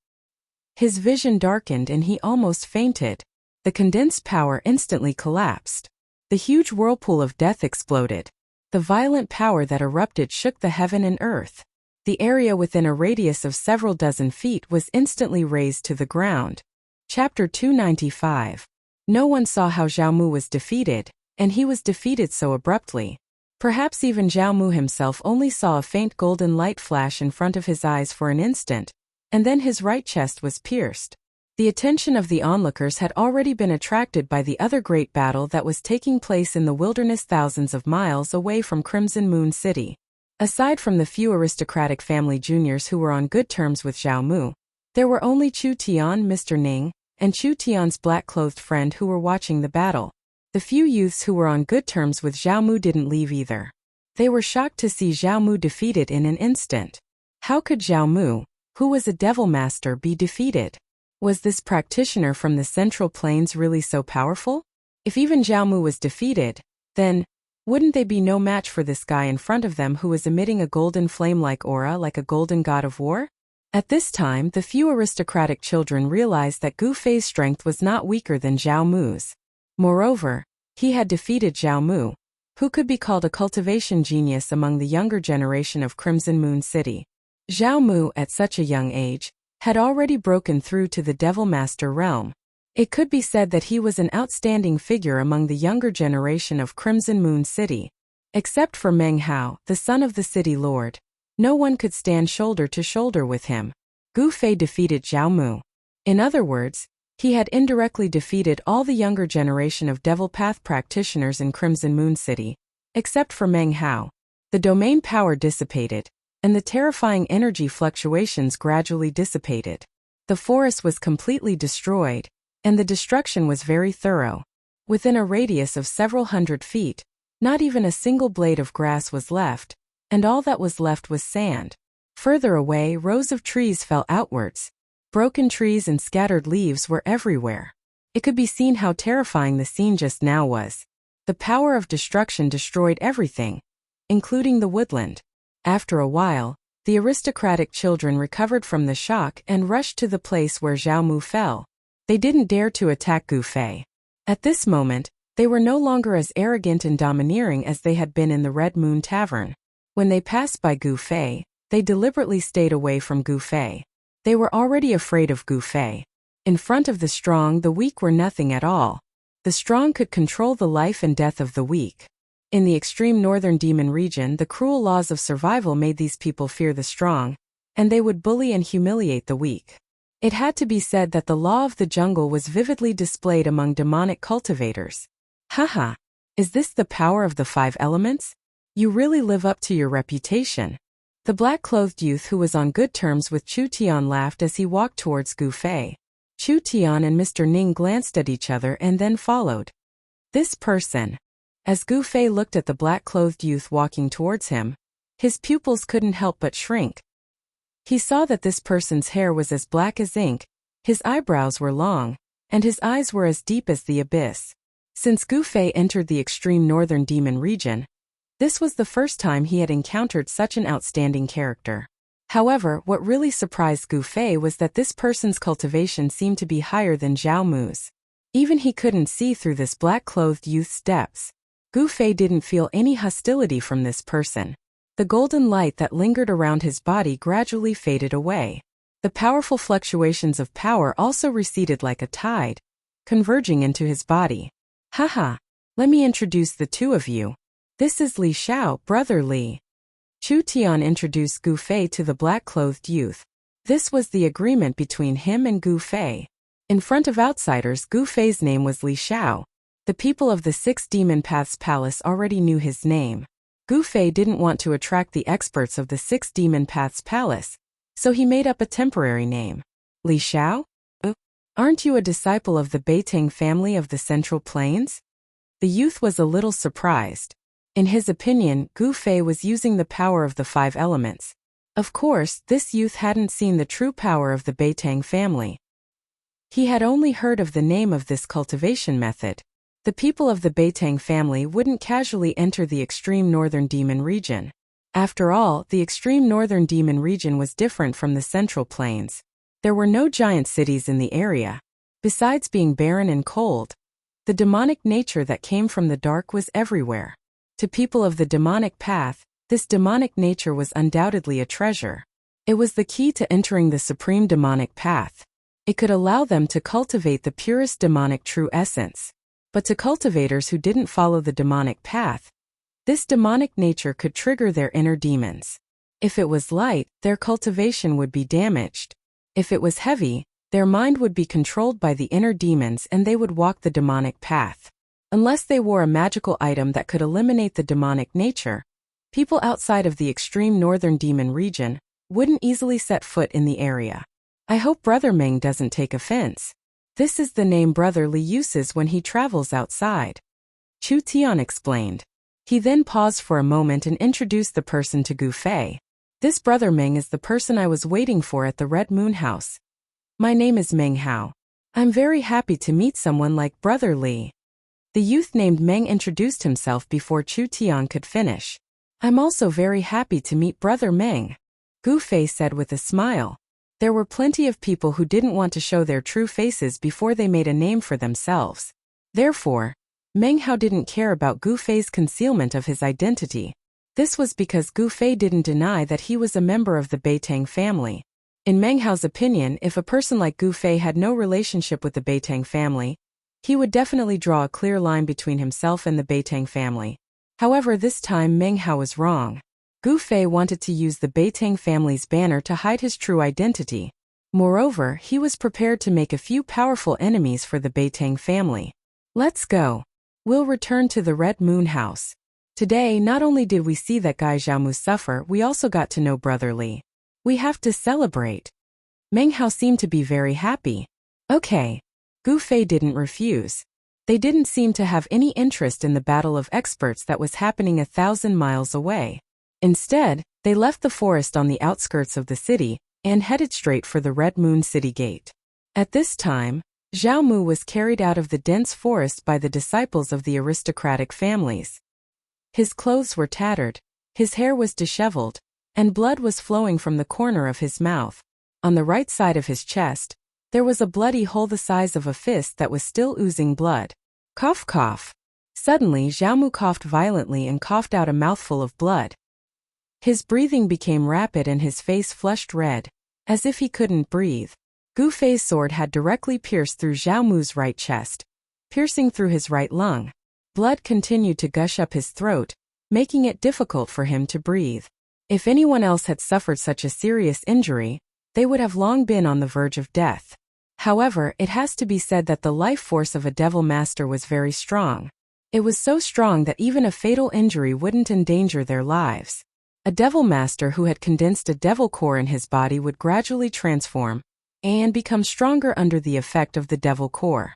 His vision darkened and he almost fainted. The condensed power instantly collapsed. The huge whirlpool of death exploded. The violent power that erupted shook the heaven and earth. The area within a radius of several dozen feet was instantly razed to the ground. Chapter 295. No one saw how Zhao Mu was defeated, and he was defeated so abruptly. Perhaps even Zhao Mu himself only saw a faint golden light flash in front of his eyes for an instant, and then his right chest was pierced. The attention of the onlookers had already been attracted by the other great battle that was taking place in the wilderness thousands of miles away from Crimson Moon City. Aside from the few aristocratic family juniors who were on good terms with Zhao Mu, there were only Chu Tian, Mr. Ning, and Chu Tian's black-clothed friend who were watching the battle. The few youths who were on good terms with Zhao Mu didn't leave either. They were shocked to see Zhao Mu defeated in an instant. How could Zhao Mu, who was a devil master, be defeated? Was this practitioner from the Central Plains really so powerful? If even Zhao Mu was defeated, then wouldn't they be no match for this guy in front of them who was emitting a golden flame-like aura like a golden god of war? At this time, the few aristocratic children realized that Gu Fei's strength was not weaker than Zhao Mu's. Moreover, he had defeated Zhao Mu, who could be called a cultivation genius among the younger generation of Crimson Moon City. Zhao Mu, at such a young age, had already broken through to the Devil Master realm. It could be said that he was an outstanding figure among the younger generation of Crimson Moon City. Except for Meng Hao, the son of the city lord, no one could stand shoulder to shoulder with him. Gu Fei defeated Zhao Mu. In other words, he had indirectly defeated all the younger generation of Devil Path practitioners in Crimson Moon City, except for Meng Hao. The domain power dissipated, and the terrifying energy fluctuations gradually dissipated. The forest was completely destroyed, and the destruction was very thorough. Within a radius of several hundred feet, not even a single blade of grass was left, and all that was left was sand. Further away, rows of trees fell outwards. Broken trees and scattered leaves were everywhere. It could be seen how terrifying the scene just now was. The power of destruction destroyed everything, including the woodland. After a while, the aristocratic children recovered from the shock and rushed to the place where Zhao Mu fell. They didn't dare to attack Gu Fei. At this moment, they were no longer as arrogant and domineering as they had been in the Red Moon Tavern. When they passed by Gu Fei, they deliberately stayed away from Gu Fei. They were already afraid of Gu Fei. In front of the strong, the weak were nothing at all. The strong could control the life and death of the weak. In the extreme northern demon region, the cruel laws of survival made these people fear the strong, and they would bully and humiliate the weak. It had to be said that the law of the jungle was vividly displayed among demonic cultivators. Haha, is this the power of the 5 elements? You really live up to your reputation. The black-clothed youth who was on good terms with Chu Tian laughed as he walked towards Gu Fei. Chu Tian and Mr. Ning glanced at each other and then followed. This person. As Gu Fei looked at the black-clothed youth walking towards him, his pupils couldn't help but shrink. He saw that this person's hair was as black as ink, his eyebrows were long, and his eyes were as deep as the abyss. Since Gu Fei entered the extreme northern demon region, this was the first time he had encountered such an outstanding character. However, what really surprised Gu Fei was that this person's cultivation seemed to be higher than Zhao Mu's. Even he couldn't see through this black-clothed youth's depths. Gu Fei didn't feel any hostility from this person. The golden light that lingered around his body gradually faded away. The powerful fluctuations of power also receded like a tide, converging into his body. Haha, let me introduce the two of you. This is Li Xiao, brother Li. Chu Tian introduced Gu Fei to the black-clothed youth. This was the agreement between him and Gu Fei. In front of outsiders, Gu Fei's name was Li Xiao. The people of the Six Demon Paths Palace already knew his name. Gu Fei didn't want to attract the experts of the Six Demon Paths Palace, so he made up a temporary name. Li Xiao? Aren't you a disciple of the Beitang family of the Central Plains? The youth was a little surprised. In his opinion, Gu Fei was using the power of the five elements. Of course, this youth hadn't seen the true power of the Beitang family. He had only heard of the name of this cultivation method. The people of the Beitang family wouldn't casually enter the extreme northern demon region. After all, the extreme northern demon region was different from the Central Plains. There were no giant cities in the area. Besides being barren and cold, the demonic nature that came from the dark was everywhere. To people of the demonic path, this demonic nature was undoubtedly a treasure. It was the key to entering the supreme demonic path. It could allow them to cultivate the purest demonic true essence. But to cultivators who didn't follow the demonic path, this demonic nature could trigger their inner demons. If it was light, their cultivation would be damaged. If it was heavy, their mind would be controlled by the inner demons and they would walk the demonic path. Unless they wore a magical item that could eliminate the demonic nature, people outside of the extreme northern demon region wouldn't easily set foot in the area. I hope Brother Meng doesn't take offense. This is the name Brother Li uses when he travels outside. Chu Tian explained. He then paused for a moment and introduced the person to Gu Fei. This Brother Meng is the person I was waiting for at the Red Moon House. My name is Meng Hao. I'm very happy to meet someone like Brother Li. The youth named Meng introduced himself before Chu Tian could finish. I'm also very happy to meet Brother Meng, Gu Fei said with a smile. There were plenty of people who didn't want to show their true faces before they made a name for themselves. Therefore, Meng Hao didn't care about Gu Fei's concealment of his identity. This was because Gu Fei didn't deny that he was a member of the Beitang family. In Meng Hao's opinion, if a person like Gu Fei had no relationship with the Beitang family, he would definitely draw a clear line between himself and the Beitang family. However, this time Meng Hao was wrong. Gu Fei wanted to use the Beitang family's banner to hide his true identity. Moreover, he was prepared to make a few powerful enemies for the Beitang family. Let's go. We'll return to the Red Moon House. Today, not only did we see that Gai Xiaomu suffer, we also got to know Brother Li. We have to celebrate. Meng Hao seemed to be very happy. Okay. Gu Fei didn't refuse. They didn't seem to have any interest in the battle of experts that was happening 1,000 miles away. Instead, they left the forest on the outskirts of the city and headed straight for the Red Moon City Gate. At this time, Zhao Mu was carried out of the dense forest by the disciples of the aristocratic families. His clothes were tattered, his hair was disheveled, and blood was flowing from the corner of his mouth. On the right side of his chest, there was a bloody hole the size of a fist that was still oozing blood. Cough, cough. Suddenly, Zhao Mu coughed violently and coughed out a mouthful of blood. His breathing became rapid and his face flushed red, as if he couldn't breathe. Gu Fei's sword had directly pierced through Zhao Mu's right chest, piercing through his right lung. Blood continued to gush up his throat, making it difficult for him to breathe. If anyone else had suffered such a serious injury, they would have long been on the verge of death. However, it has to be said that the life force of a devil master was very strong. It was so strong that even a fatal injury wouldn't endanger their lives. A devil master who had condensed a devil core in his body would gradually transform, and become stronger under the effect of the devil core.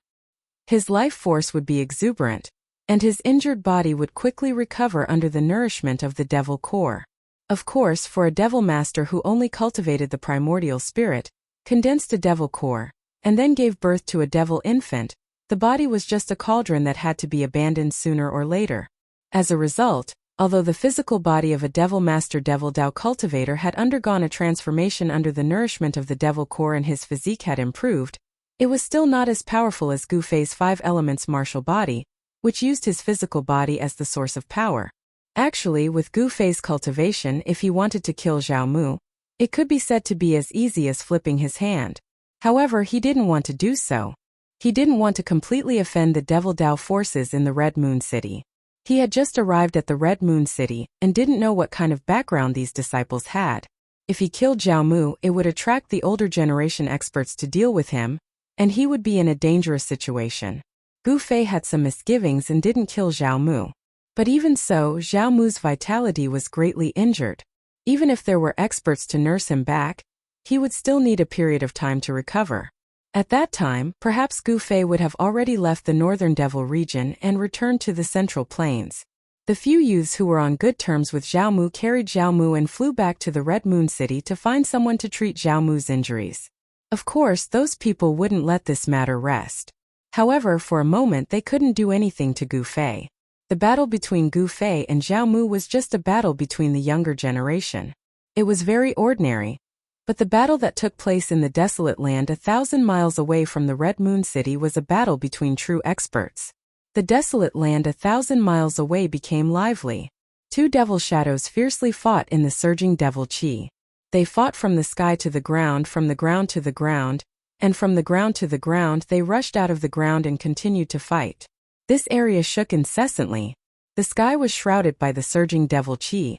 His life force would be exuberant, and his injured body would quickly recover under the nourishment of the devil core. Of course, for a devil master who only cultivated the primordial spirit, condensed a devil core, and then gave birth to a devil infant, the body was just a cauldron that had to be abandoned sooner or later. As a result, although the physical body of a devil master devil Dao cultivator had undergone a transformation under the nourishment of the devil core and his physique had improved, it was still not as powerful as Gu Fei's 5 elements martial body, which used his physical body as the source of power. Actually, with Gu Fei's cultivation, if he wanted to kill Zhao Mu, it could be said to be as easy as flipping his hand. However, he didn't want to do so. He didn't want to completely offend the devil Dao forces in the Red Moon City. He had just arrived at the Red Moon City and didn't know what kind of background these disciples had. If he killed Zhao Mu, it would attract the older generation experts to deal with him, and he would be in a dangerous situation. Gu Fei had some misgivings and didn't kill Zhao Mu. But even so, Zhao Mu's vitality was greatly injured. Even if there were experts to nurse him back, he would still need a period of time to recover. At that time, perhaps Gu Fei would have already left the northern devil region and returned to the central plains. The few youths who were on good terms with Zhao Mu carried Zhao Mu and flew back to the Red Moon City to find someone to treat Zhao Mu's injuries. Of course, those people wouldn't let this matter rest. However, for a moment they couldn't do anything to Gu Fei. The battle between Gu Fei and Zhao Mu was just a battle between the younger generation. It was very ordinary. But the battle that took place in the desolate land 1,000 miles away from the Red Moon City was a battle between true experts. The desolate land 1,000 miles away became lively. 2 devil shadows fiercely fought in the surging devil chi. They fought from the sky to the ground, from the ground to the ground, and from the ground to the ground they rushed out of the ground and continued to fight. This area shook incessantly. The sky was shrouded by the surging devil chi,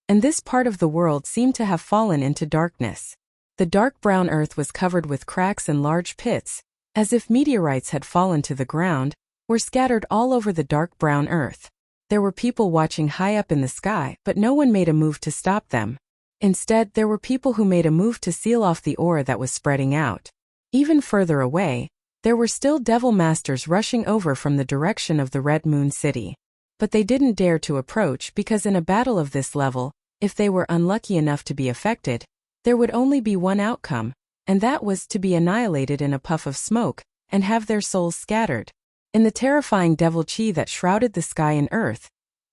and this part of the world seemed to have fallen into darkness. The dark brown earth was covered with cracks and large pits, as if meteorites had fallen to the ground, were scattered all over the dark brown earth. There were people watching high up in the sky, but no one made a move to stop them. Instead, there were people who made a move to seal off the aura that was spreading out. Even further away, there were still devil masters rushing over from the direction of the Red Moon City. But they didn't dare to approach because in a battle of this level, if they were unlucky enough to be affected, there would only be one outcome, and that was to be annihilated in a puff of smoke and have their souls scattered. In the terrifying devil chi that shrouded the sky and earth,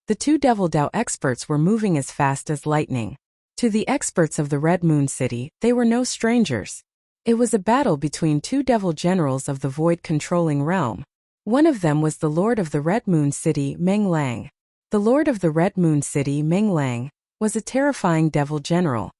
the 2 devil Dao experts were moving as fast as lightning. To the experts of the Red Moon City, they were no strangers. It was a battle between 2 devil generals of the void-controlling realm. One of them was the Lord of the Red Moon City, Meng Lang. The Lord of the Red Moon City, Meng Lang, was a terrifying devil general.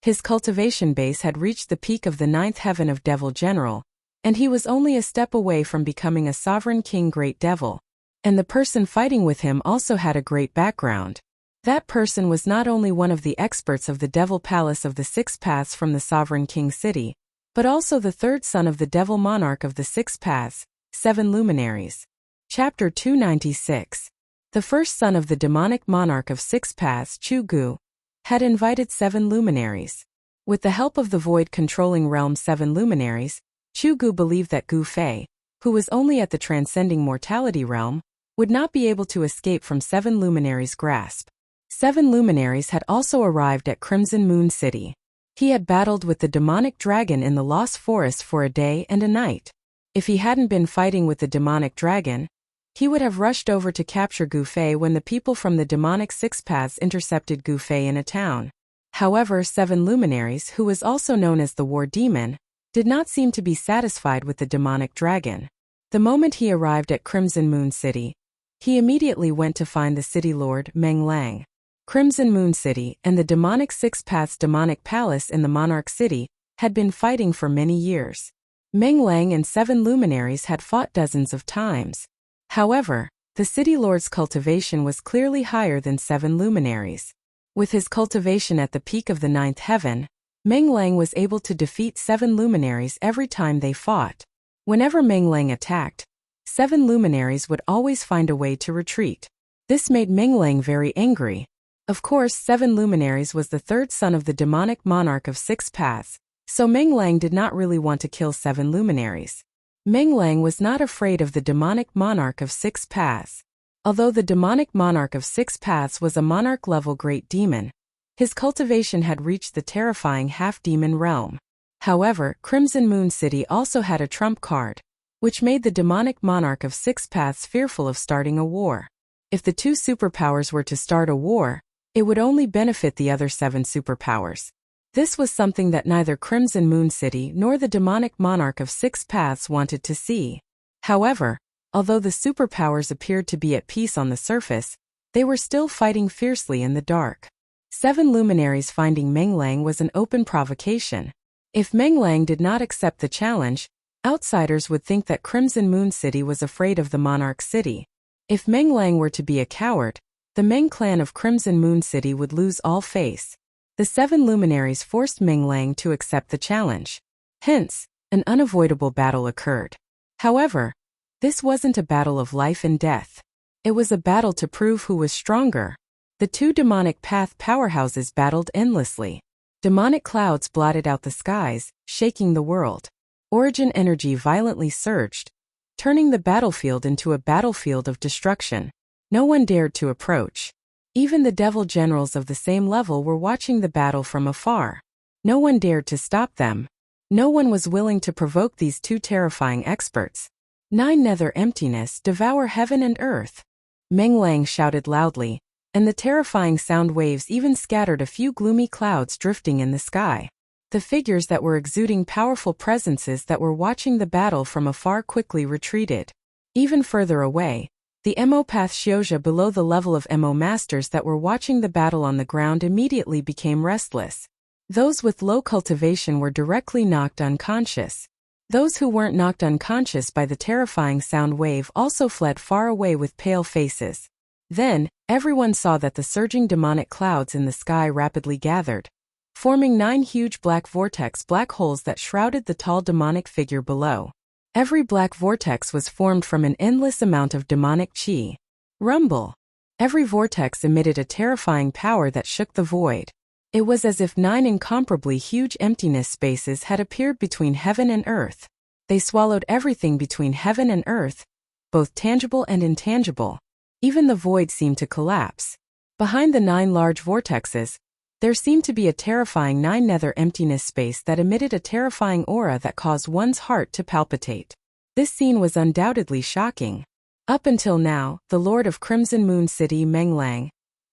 His cultivation base had reached the peak of the 9th heaven of Devil General, and he was only a step away from becoming a sovereign king great devil. And the person fighting with him also had a great background. That person was not only one of the experts of the Devil Palace of the 6 Paths from the Sovereign King City, but also the 3rd son of the Devil Monarch of the 6 Paths, 7 Luminaries. Chapter 296. The first son of the demonic monarch of 6 Paths, Chu Gu, had invited 7 luminaries. With the help of the void-controlling realm 7 luminaries, Chu Gu believed that Gu Fei, who was only at the transcending mortality realm, would not be able to escape from 7 luminaries' grasp. 7 luminaries had also arrived at Crimson Moon City. He had battled with the demonic dragon in the Lost Forest for a day and a night. If he hadn't been fighting with the demonic dragon, he would have rushed over to capture Gu Fei when the people from the demonic 6 Paths intercepted Gu Fei in a town. However, 7 luminaries, who was also known as the War Demon, did not seem to be satisfied with the demonic dragon. The moment he arrived at Crimson Moon City, he immediately went to find the city lord, Meng Lang. Crimson Moon City and the demonic 6 Paths demonic palace in the Monarch City had been fighting for many years. Meng Lang and 7 luminaries had fought dozens of times. However, the city lord's cultivation was clearly higher than 7 luminaries. With his cultivation at the peak of the 9th heaven, Meng Lang was able to defeat 7 luminaries every time they fought. Whenever Meng Lang attacked, 7 luminaries would always find a way to retreat. This made Meng Lang very angry. Of course, 7 luminaries was the 3rd son of the demonic monarch of 6 Paths, So Meng Lang did not really want to kill 7 luminaries. Meng Lang was not afraid of the demonic monarch of 6 paths. Although the demonic monarch of 6 paths was a monarch-level great demon, his cultivation had reached the terrifying half-demon realm. However, Crimson Moon City also had a trump card, which made the demonic monarch of 6 paths fearful of starting a war. If the 2 superpowers were to start a war, it would only benefit the other 7 superpowers. This was something that neither Crimson Moon City nor the demonic monarch of 6 paths wanted to see. However, although the superpowers appeared to be at peace on the surface, they were still fighting fiercely in the dark. 7 luminaries finding Meng Lang was an open provocation. If Meng Lang did not accept the challenge, outsiders would think that Crimson Moon City was afraid of the Monarch City. If Meng Lang were to be a coward, the Meng clan of Crimson Moon City would lose all face. The 7 luminaries forced Meng Lang to accept the challenge. Hence, an unavoidable battle occurred. However, this wasn't a battle of life and death. It was a battle to prove who was stronger. The 2 demonic path powerhouses battled endlessly. Demonic clouds blotted out the skies, shaking the world. Origin energy violently surged, turning the battlefield into a battlefield of destruction. No one dared to approach. Even the devil generals of the same level were watching the battle from afar. No one dared to stop them. No one was willing to provoke these 2 terrifying experts. 9 nether emptiness devour heaven and earth. Meng Lang shouted loudly, and the terrifying sound waves even scattered a few gloomy clouds drifting in the sky. The figures that were exuding powerful presences that were watching the battle from afar quickly retreated. Even further away, the Mo Path Shioja below the level of Mo Masters that were watching the battle on the ground immediately became restless. Those with low cultivation were directly knocked unconscious. Those who weren't knocked unconscious by the terrifying sound wave also fled far away with pale faces. Then, everyone saw that the surging demonic clouds in the sky rapidly gathered, forming 9 huge black vortex black holes that shrouded the tall demonic figure below. Every black vortex was formed from an endless amount of demonic chi. Rumble. Every vortex emitted a terrifying power that shook the void. It was as if 9 incomparably huge emptiness spaces had appeared between heaven and earth. They swallowed everything between heaven and earth, both tangible and intangible. Even the void seemed to collapse. Behind the 9 large vortexes, there seemed to be a terrifying 9 nether emptiness space that emitted a terrifying aura that caused one's heart to palpitate. This scene was undoubtedly shocking. Up until now, the Lord of Crimson Moon City Meng Lang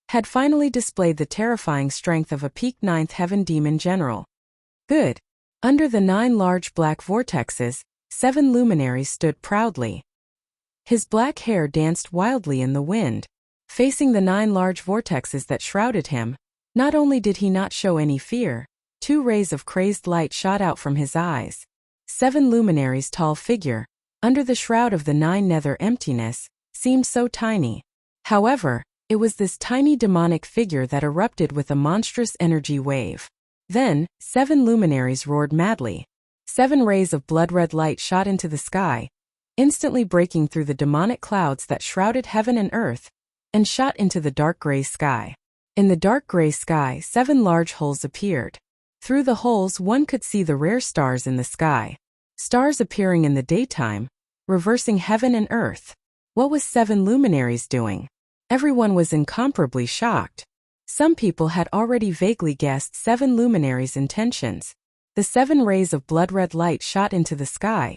had finally displayed the terrifying strength of a peak 9th heaven demon general. Good. Under the 9 large black vortexes, 7 luminaries stood proudly. His black hair danced wildly in the wind. Facing the 9 large vortexes that shrouded him, not only did he not show any fear, 2 rays of crazed light shot out from his eyes. 7 luminaries' tall figure, under the shroud of the 9 nether emptiness, seemed so tiny. However, it was this tiny demonic figure that erupted with a monstrous energy wave. Then, 7 luminaries roared madly. 7 rays of blood-red light shot into the sky, instantly breaking through the demonic clouds that shrouded heaven and earth, and shot into the dark gray sky. In the dark gray sky, 7 large holes appeared. Through the holes one could see the rare stars in the sky. Stars appearing in the daytime, reversing heaven and earth. What was 7 luminaries doing? Everyone was incomparably shocked. Some people had already vaguely guessed 7 luminaries' intentions. The 7 rays of blood-red light shot into the sky,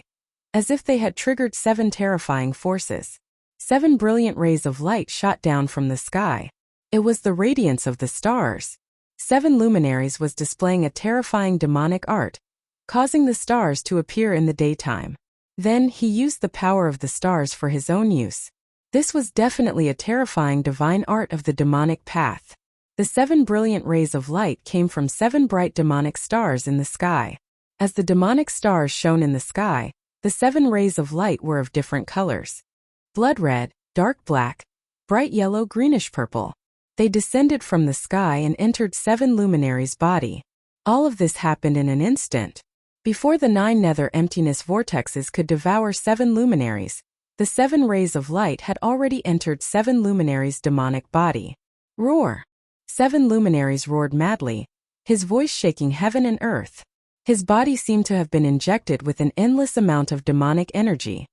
as if they had triggered 7 terrifying forces. 7 brilliant rays of light shot down from the sky. It was the radiance of the stars. 7 luminaries was displaying a terrifying demonic art, causing the stars to appear in the daytime. Then he used the power of the stars for his own use. This was definitely a terrifying divine art of the demonic path. The 7 brilliant rays of light came from 7 bright demonic stars in the sky. As the demonic stars shone in the sky, the 7 rays of light were of different colors. Blood red, dark black, bright yellow, greenish purple. They descended from the sky and entered 7 luminaries' body. All of this happened in an instant. Before the 9 nether emptiness vortexes could devour 7 luminaries, the 7 rays of light had already entered 7 luminaries' demonic body. Roar! 7 luminaries roared madly, his voice shaking heaven and earth. His body seemed to have been injected with an endless amount of demonic energy.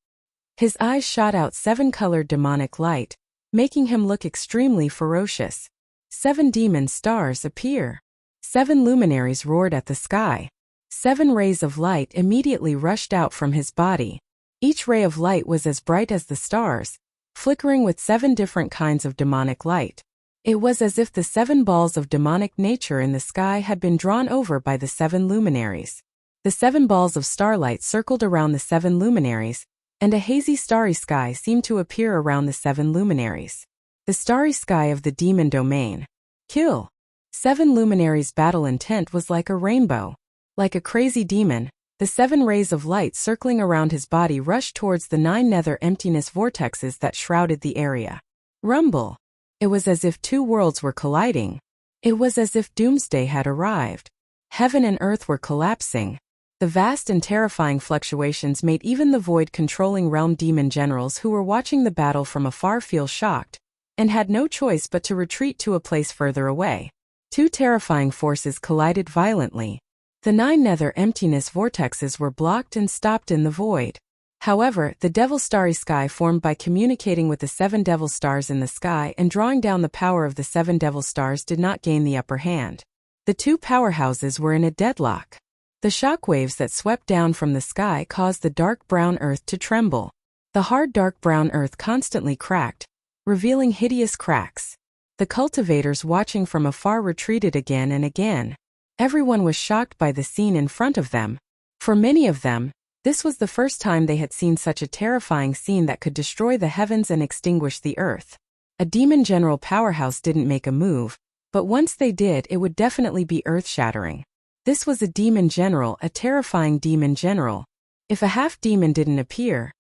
His eyes shot out 7-colored demonic light, making him look extremely ferocious. 7 demon stars appear. 7 luminaries roared at the sky. 7 rays of light immediately rushed out from his body. Each ray of light was as bright as the stars, flickering with 7 different kinds of demonic light. It was as if the 7 balls of demonic nature in the sky had been drawn over by the 7 luminaries. The 7 balls of starlight circled around the 7 luminaries, and a hazy starry sky seemed to appear around the 7 luminaries. The starry sky of the demon domain. Kill. 7 luminaries' battle intent was like a rainbow. Like a crazy demon, the 7 rays of light circling around his body rushed towards the 9 nether emptiness vortexes that shrouded the area. Rumble. It was as if 2 worlds were colliding. It was as if doomsday had arrived. Heaven and earth were collapsing. The vast and terrifying fluctuations made even the void-controlling realm demon generals who were watching the battle from afar feel shocked, and had no choice but to retreat to a place further away. 2 terrifying forces collided violently. The 9 nether emptiness vortexes were blocked and stopped in the void. However, the devil starry sky formed by communicating with the 7 devil stars in the sky and drawing down the power of the 7 devil stars did not gain the upper hand. The 2 powerhouses were in a deadlock. The shockwaves that swept down from the sky caused the dark brown earth to tremble. The hard dark brown earth constantly cracked, revealing hideous cracks. The cultivators watching from afar retreated again and again. Everyone was shocked by the scene in front of them. For many of them, this was the first time they had seen such a terrifying scene that could destroy the heavens and extinguish the earth. A demon general powerhouse didn't make a move, but once they did, it would definitely be earth-shattering. This was a demon general, a terrifying demon general. If a half-demon didn't appear,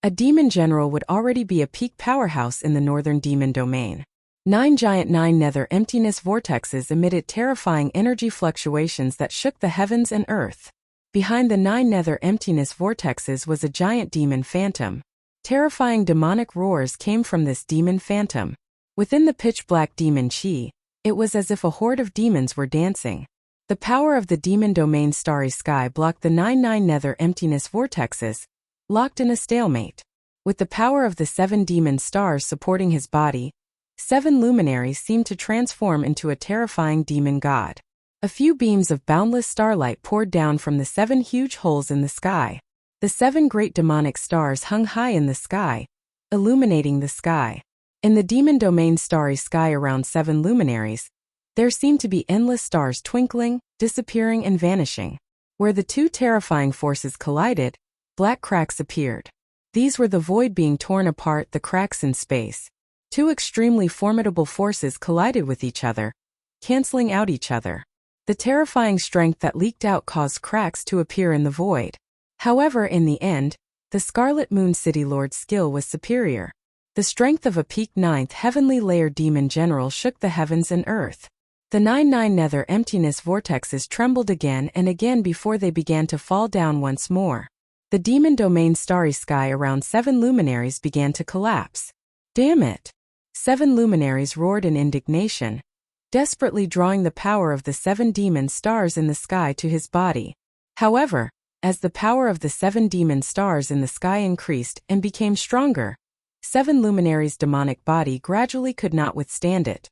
a demon general would already be a peak powerhouse in the northern demon domain. 9 giant 9 nether emptiness vortexes emitted terrifying energy fluctuations that shook the heavens and earth. Behind the 9 nether emptiness vortexes was a giant demon phantom. Terrifying demonic roars came from this demon phantom. Within the pitch-black demon chi, it was as if a horde of demons were dancing. The power of the demon domain starry sky blocked the 9 nether emptiness vortexes, locked in a stalemate. With the power of the 7 demon stars supporting his body, 7 luminaries seemed to transform into a terrifying demon god. A few beams of boundless starlight poured down from the 7 huge holes in the sky. The 7 great demonic stars hung high in the sky, illuminating the sky. In the demon domain starry sky around 7 luminaries, there seemed to be endless stars twinkling, disappearing and vanishing. Where the 2 terrifying forces collided, black cracks appeared. These were the void being torn apart, the cracks in space. 2 extremely formidable forces collided with each other, canceling out each other. The terrifying strength that leaked out caused cracks to appear in the void. However, in the end, the Scarlet Moon City Lord's skill was superior. The strength of a peak 9th heavenly layer demon general shook the heavens and earth. The 9 nether emptiness vortexes trembled again and again before they began to fall down once more. The demon domain starry sky around 7 luminaries began to collapse. Damn it! 7 luminaries roared in indignation, desperately drawing the power of the 7 demon stars in the sky to his body. However, as the power of the 7 demon stars in the sky increased and became stronger, 7 luminaries' demonic body gradually could not withstand it.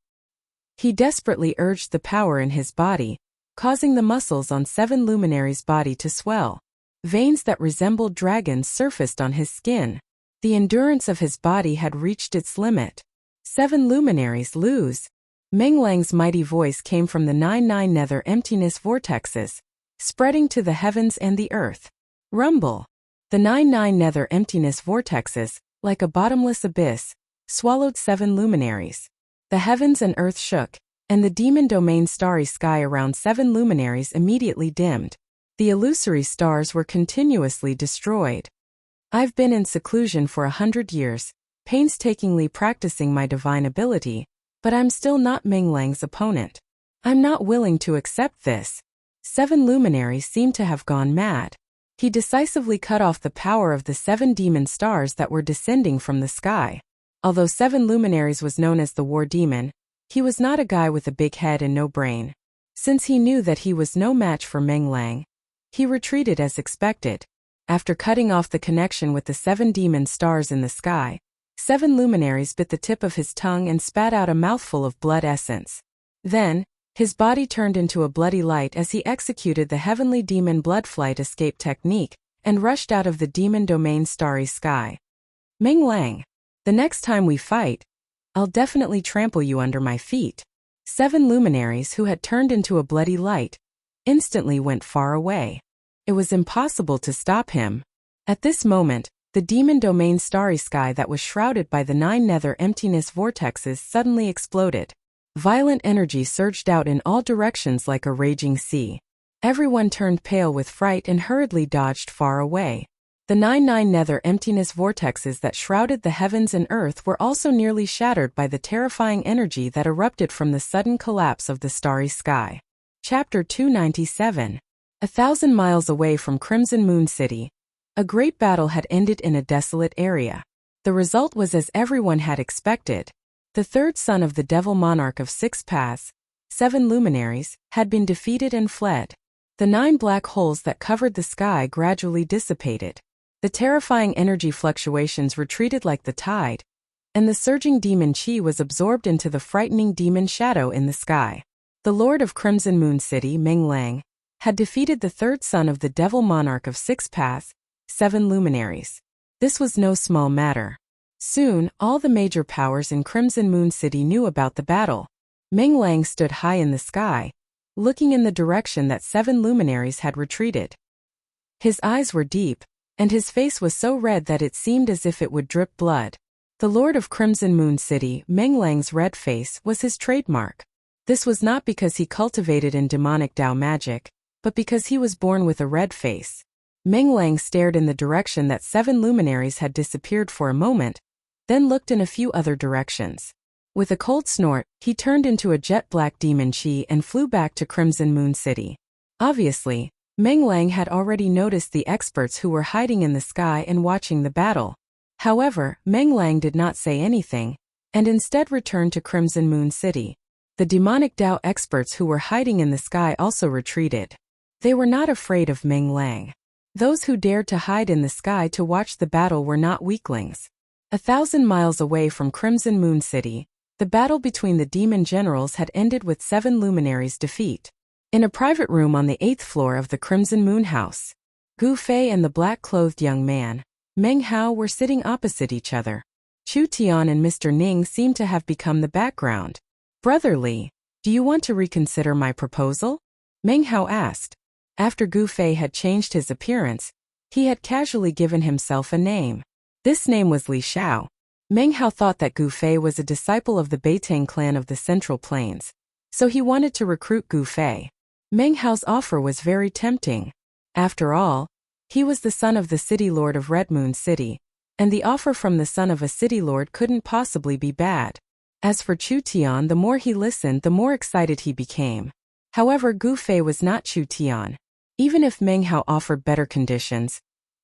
He desperately urged the power in his body, causing the muscles on 7 luminaries' body to swell. Veins that resembled dragons surfaced on his skin. The endurance of his body had reached its limit. 7 luminaries lose. Meng Lang's mighty voice came from the 9 nether emptiness vortexes, spreading to the heavens and the earth. Rumble. The 9 nether emptiness vortexes, like a bottomless abyss, swallowed 7 luminaries. The heavens and earth shook, and the demon domain starry sky around 7 luminaries immediately dimmed. The illusory stars were continuously destroyed. I've been in seclusion for 100 years, painstakingly practicing my divine ability, but I'm still not Meng Lang's opponent. I'm not willing to accept this. 7 luminaries seemed to have gone mad. He decisively cut off the power of the 7 demon stars that were descending from the sky. Although 7 luminaries was known as the war demon, he was not a guy with a big head and no brain. Since he knew that he was no match for Meng Lang, He retreated as expected. After cutting off the connection with the 7 demon stars in the sky, 7 luminaries bit the tip of his tongue and spat out a mouthful of blood essence. Then, his body turned into a bloody light as he executed the heavenly demon blood flight escape technique and rushed out of the demon domain starry sky. Meng Lang, the next time we fight, I'll definitely trample you under my feet. 7 luminaries who had turned into a bloody light instantly went far away. It was impossible to stop him. At this moment, the demon domain starry sky that was shrouded by the 9 nether emptiness vortexes suddenly exploded. Violent energy surged out in all directions like a raging sea. Everyone turned pale with fright and hurriedly dodged far away. The 9 nether emptiness vortexes that shrouded the heavens and earth were also nearly shattered by the terrifying energy that erupted from the sudden collapse of the starry sky. Chapter 297. 1,000 miles away from Crimson Moon City, a great battle had ended in a desolate area. The result was as everyone had expected. The 3rd son of the Devil Monarch of 6 Paths, 7 luminaries, had been defeated and fled. The 9 black holes that covered the sky gradually dissipated. The terrifying energy fluctuations retreated like the tide, and the surging demon chi was absorbed into the frightening demon shadow in the sky. The Lord of Crimson Moon City, Meng Lang, had defeated the 3rd son of the Devil Monarch of 6 Paths, 7 luminaries. This was no small matter. Soon, all the major powers in Crimson Moon City knew about the battle. Meng Lang stood high in the sky, looking in the direction that 7 luminaries had retreated. His eyes were deep, and his face was so red that it seemed as if it would drip blood. The Lord of Crimson Moon City, Meng Lang's red face, was his trademark. This was not because he cultivated in demonic Dao magic, but because he was born with a red face. Meng Lang stared in the direction that 7 luminaries had disappeared for a moment, then looked in a few other directions. With a cold snort, he turned into a jet-black demon chi and flew back to Crimson Moon City. Obviously, Meng Lang had already noticed the experts who were hiding in the sky and watching the battle. However, Meng Lang did not say anything, and instead returned to Crimson Moon City. The demonic Dao experts who were hiding in the sky also retreated. They were not afraid of Meng Lang. Those who dared to hide in the sky to watch the battle were not weaklings. 1,000 miles away from Crimson Moon City, the battle between the demon generals had ended with 7 luminaries' defeat. In a private room on the 8th floor of the Crimson Moon House, Gu Fei and the black-clothed young man, Meng Hao, were sitting opposite each other. Chu Tian and Mr. Ning seemed to have become the background. "Brother Li, do you want to reconsider my proposal?" Meng Hao asked. After Gu Fei had changed his appearance, he had casually given himself a name. This name was Li Xiao. Meng Hao thought that Gu Fei was a disciple of the Beitang clan of the Central Plains, so he wanted to recruit Gu Fei. Meng Hao's offer was very tempting. After all, he was the son of the city lord of Red Moon City, and the offer from the son of a city lord couldn't possibly be bad. As for Chu Tian, the more he listened, the more excited he became. However, Gu Fei was not Chu Tian. Even if Meng Hao offered better conditions,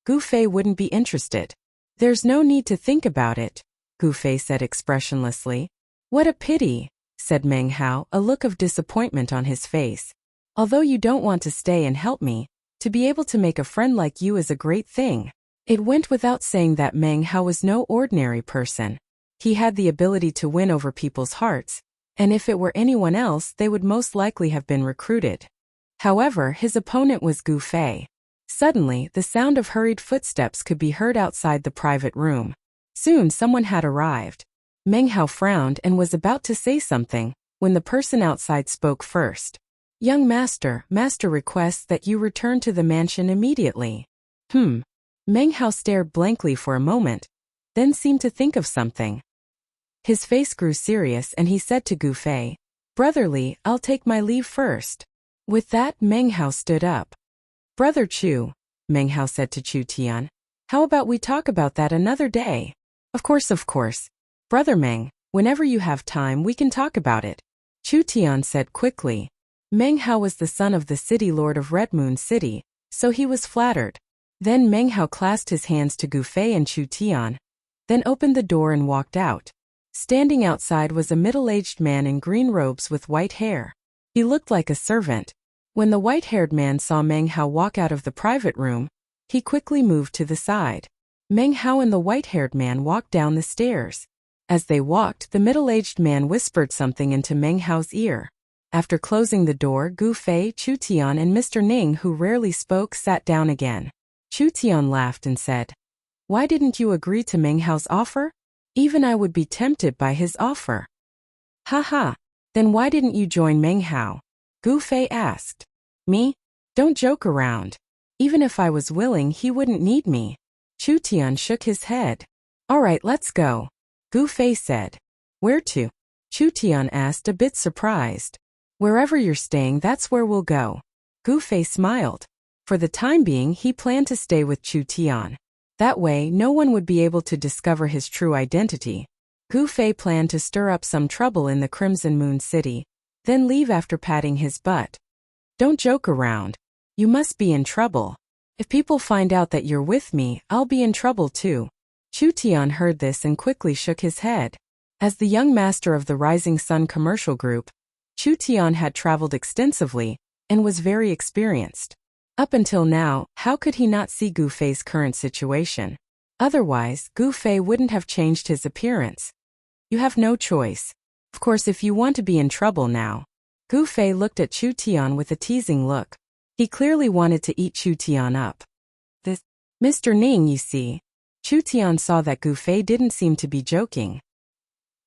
Gu Fei wouldn't be interested. "There's no need to think about it," Gu Fei said expressionlessly. "What a pity," said Meng Hao, a look of disappointment on his face. "Although you don't want to stay and help me, to be able to make a friend like you is a great thing." It went without saying that Meng Hao was no ordinary person. He had the ability to win over people's hearts, and if it were anyone else, they would most likely have been recruited. However, his opponent was Gu Fei. Suddenly, the sound of hurried footsteps could be heard outside the private room. Soon someone had arrived. Meng Hao frowned and was about to say something, when the person outside spoke first. "Young master, master requests that you return to the mansion immediately." Meng Hao stared blankly for a moment, then seemed to think of something. His face grew serious and he said to Gu Fei, "Brother Li, I'll take my leave first." With that, Meng Hao stood up. "Brother Chu," Meng Hao said to Chu Tian, "how about we talk about that another day?" Of course. "Brother Meng, whenever you have time we can talk about it," Chu Tian said quickly. Meng Hao was the son of the city lord of Red Moon City, so he was flattered. Then Meng Hao clasped his hands to Gu Fei and Chu Tian, then opened the door and walked out. Standing outside was a middle-aged man in green robes with white hair. He looked like a servant. When the white-haired man saw Meng Hao walk out of the private room, he quickly moved to the side. Meng Hao and the white-haired man walked down the stairs. As they walked, the middle-aged man whispered something into Meng Hao's ear. After closing the door, Gu Fei, Chu Tian and Mr. Ning, who rarely spoke, sat down again. Chu Tian laughed and said, "Why didn't you agree to Meng Hao's offer? Even I would be tempted by his offer." "Ha. Then why didn't you join Meng Hao?" Gu Fei asked. "Me? Don't joke around. Even if I was willing, he wouldn't need me." Chu Tian shook his head. "All right, let's go," Gu Fei said. "Where to?" Chu Tian asked, a bit surprised. "Wherever you're staying, that's where we'll go." Gu Fei smiled. For the time being, he planned to stay with Chu Tian. That way, no one would be able to discover his true identity. Gu Fei planned to stir up some trouble in the Crimson Moon City, then leave after patting his butt. "Don't joke around. You must be in trouble. If people find out that you're with me, I'll be in trouble too." Chu Tian heard this and quickly shook his head. As the young master of the Rising Sun Commercial Group, Chu Tian had traveled extensively and was very experienced. Up until now, how could he not see Gu Fei's current situation? Otherwise, Gu Fei wouldn't have changed his appearance. "You have no choice. Of course, if you want to be in trouble now." Gu Fei looked at Chu Tian with a teasing look. He clearly wanted to eat Chu Tian up. "This, Mr. Ning, you see." Chu Tian saw that Gu Fei didn't seem to be joking.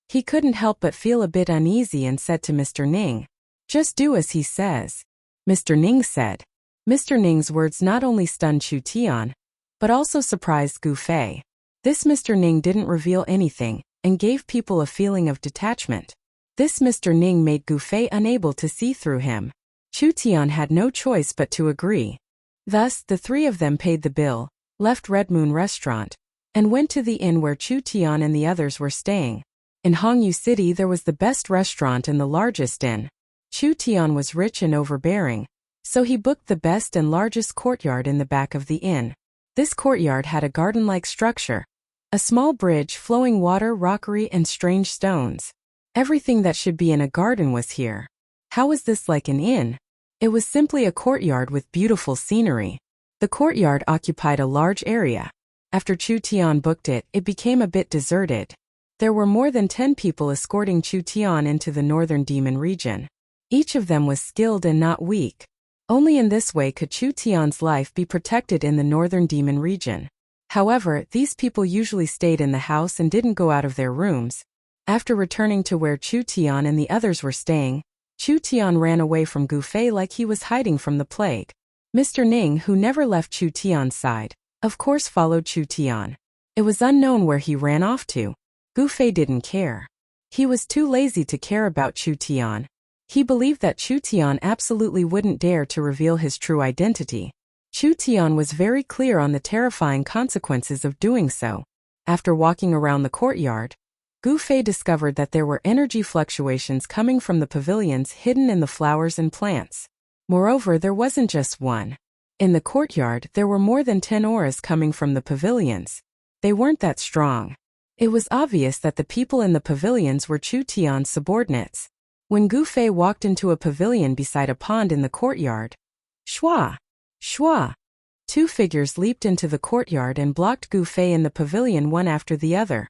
He couldn't help but feel a bit uneasy and said to Mr. Ning, "Just do as he says." Mr. Ning said. Mr. Ning's words not only stunned Chu Tian, but also surprised Gu Fei. This Mr. Ning didn't reveal anything and gave people a feeling of detachment. This Mr. Ning made Gu Fei unable to see through him. Chu Tian had no choice but to agree. Thus, the three of them paid the bill, left Red Moon Restaurant, and went to the inn where Chu Tian and the others were staying. In Hongyu City, there was the best restaurant and the largest inn. Chu Tian was rich and overbearing, so he booked the best and largest courtyard in the back of the inn. This courtyard had a garden-like structure, a small bridge, flowing water, rockery, and strange stones. Everything that should be in a garden was here. How was this like an inn? It was simply a courtyard with beautiful scenery. The courtyard occupied a large area. After Chu Tian booked it, it became a bit deserted. There were more than 10 people escorting Chu Tian into the northern demon region. Each of them was skilled and not weak. Only in this way could Chu Tian's life be protected in the northern demon region. However, these people usually stayed in the house and didn't go out of their rooms. After returning to where Chu Tian and the others were staying, Chu Tian ran away from Gu Fei like he was hiding from the plague. Mr. Ning, who never left Chu Tian's side, of course followed Chu Tian. It was unknown where he ran off to. Gu Fei didn't care. He was too lazy to care about Chu Tian. He believed that Chu Tian absolutely wouldn't dare to reveal his true identity. Chu Tian was very clear on the terrifying consequences of doing so. After walking around the courtyard, Gu Fei discovered that there were energy fluctuations coming from the pavilions hidden in the flowers and plants. Moreover, there wasn't just one. In the courtyard, there were more than 10 auras coming from the pavilions. They weren't that strong. It was obvious that the people in the pavilions were Chu Tian's subordinates. When Gu Fei walked into a pavilion beside a pond in the courtyard, shwa, shwa, 2 figures leaped into the courtyard and blocked Gu Fei in the pavilion one after the other.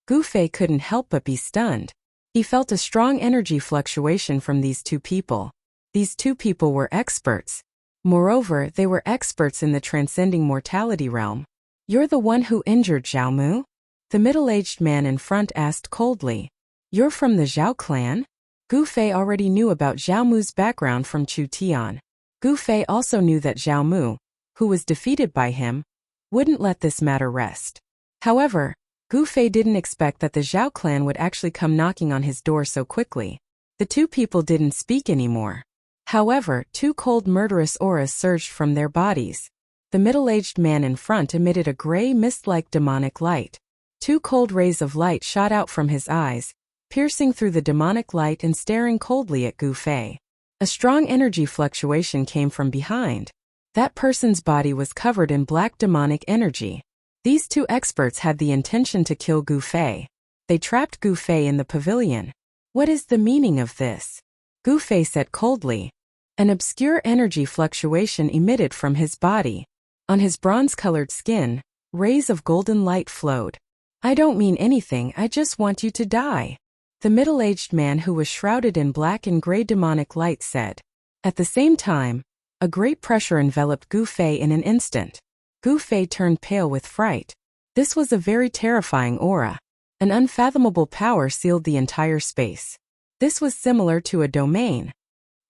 Gu Fei couldn't help but be stunned. He felt a strong energy fluctuation from these 2 people. These 2 people were experts. Moreover, they were experts in the transcending mortality realm. "You're the one who injured Zhao Mu?" The middle-aged man in front asked coldly. "You're from the Zhao clan?" Gu Fei already knew about Zhao Mu's background from Chu Tian. Gu Fei also knew that Zhao Mu, who was defeated by him, wouldn't let this matter rest. However, Gu Fei didn't expect that the Zhao clan would actually come knocking on his door so quickly. The 2 people didn't speak anymore. However, 2 cold murderous auras surged from their bodies. The middle-aged man in front emitted a gray mist-like demonic light. 2 cold rays of light shot out from his eyes, piercing through the demonic light and staring coldly at Gu Fei. A strong energy fluctuation came from behind. That person's body was covered in black demonic energy. These 2 experts had the intention to kill Gu Fei. They trapped Gu Fei in the pavilion. "What is the meaning of this?" Gu Fei said coldly. An obscure energy fluctuation emitted from his body. On his bronze-colored skin, rays of golden light flowed. "I don't mean anything, I just want you to die," the middle-aged man who was shrouded in black and gray demonic light said. At the same time, a great pressure enveloped Gu Fei in an instant. Gu Fei turned pale with fright. This was a very terrifying aura. An unfathomable power sealed the entire space. This was similar to a domain.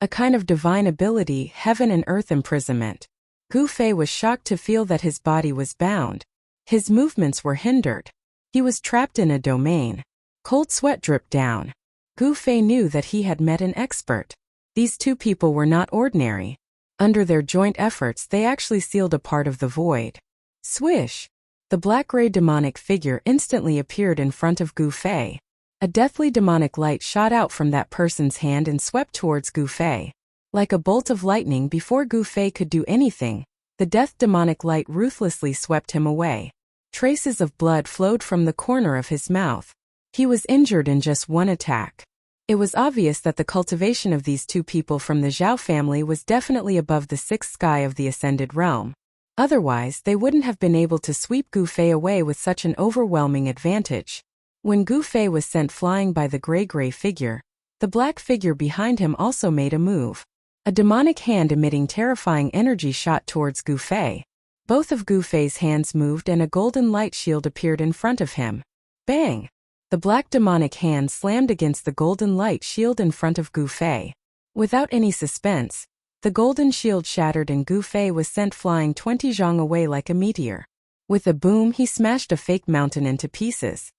A kind of divine ability, heaven and earth imprisonment. Gu Fei was shocked to feel that his body was bound. His movements were hindered. He was trapped in a domain. Cold sweat dripped down. Gu Fei knew that he had met an expert. These two people were not ordinary. Under their joint efforts, they actually sealed a part of the void. Swish! The black-gray demonic figure instantly appeared in front of Gu Fei. A deathly demonic light shot out from that person's hand and swept towards Gu Fei. Like a bolt of lightning, before Gu Fei could do anything, the death demonic light ruthlessly swept him away. Traces of blood flowed from the corner of his mouth. He was injured in just one attack. It was obvious that the cultivation of these two people from the Zhao family was definitely above the sixth sky of the Ascended Realm. Otherwise, they wouldn't have been able to sweep Gu Fei away with such an overwhelming advantage. When Gu Fei was sent flying by the gray figure, the black figure behind him also made a move. A demonic hand emitting terrifying energy shot towards Gu Fei. Both of Gu Fei's hands moved and a golden light shield appeared in front of him. Bang! The black demonic hand slammed against the golden light shield in front of Gu Fei. Without any suspense, the golden shield shattered and Gu Fei was sent flying 20 zhang away like a meteor. With a boom, he smashed a fake mountain into pieces.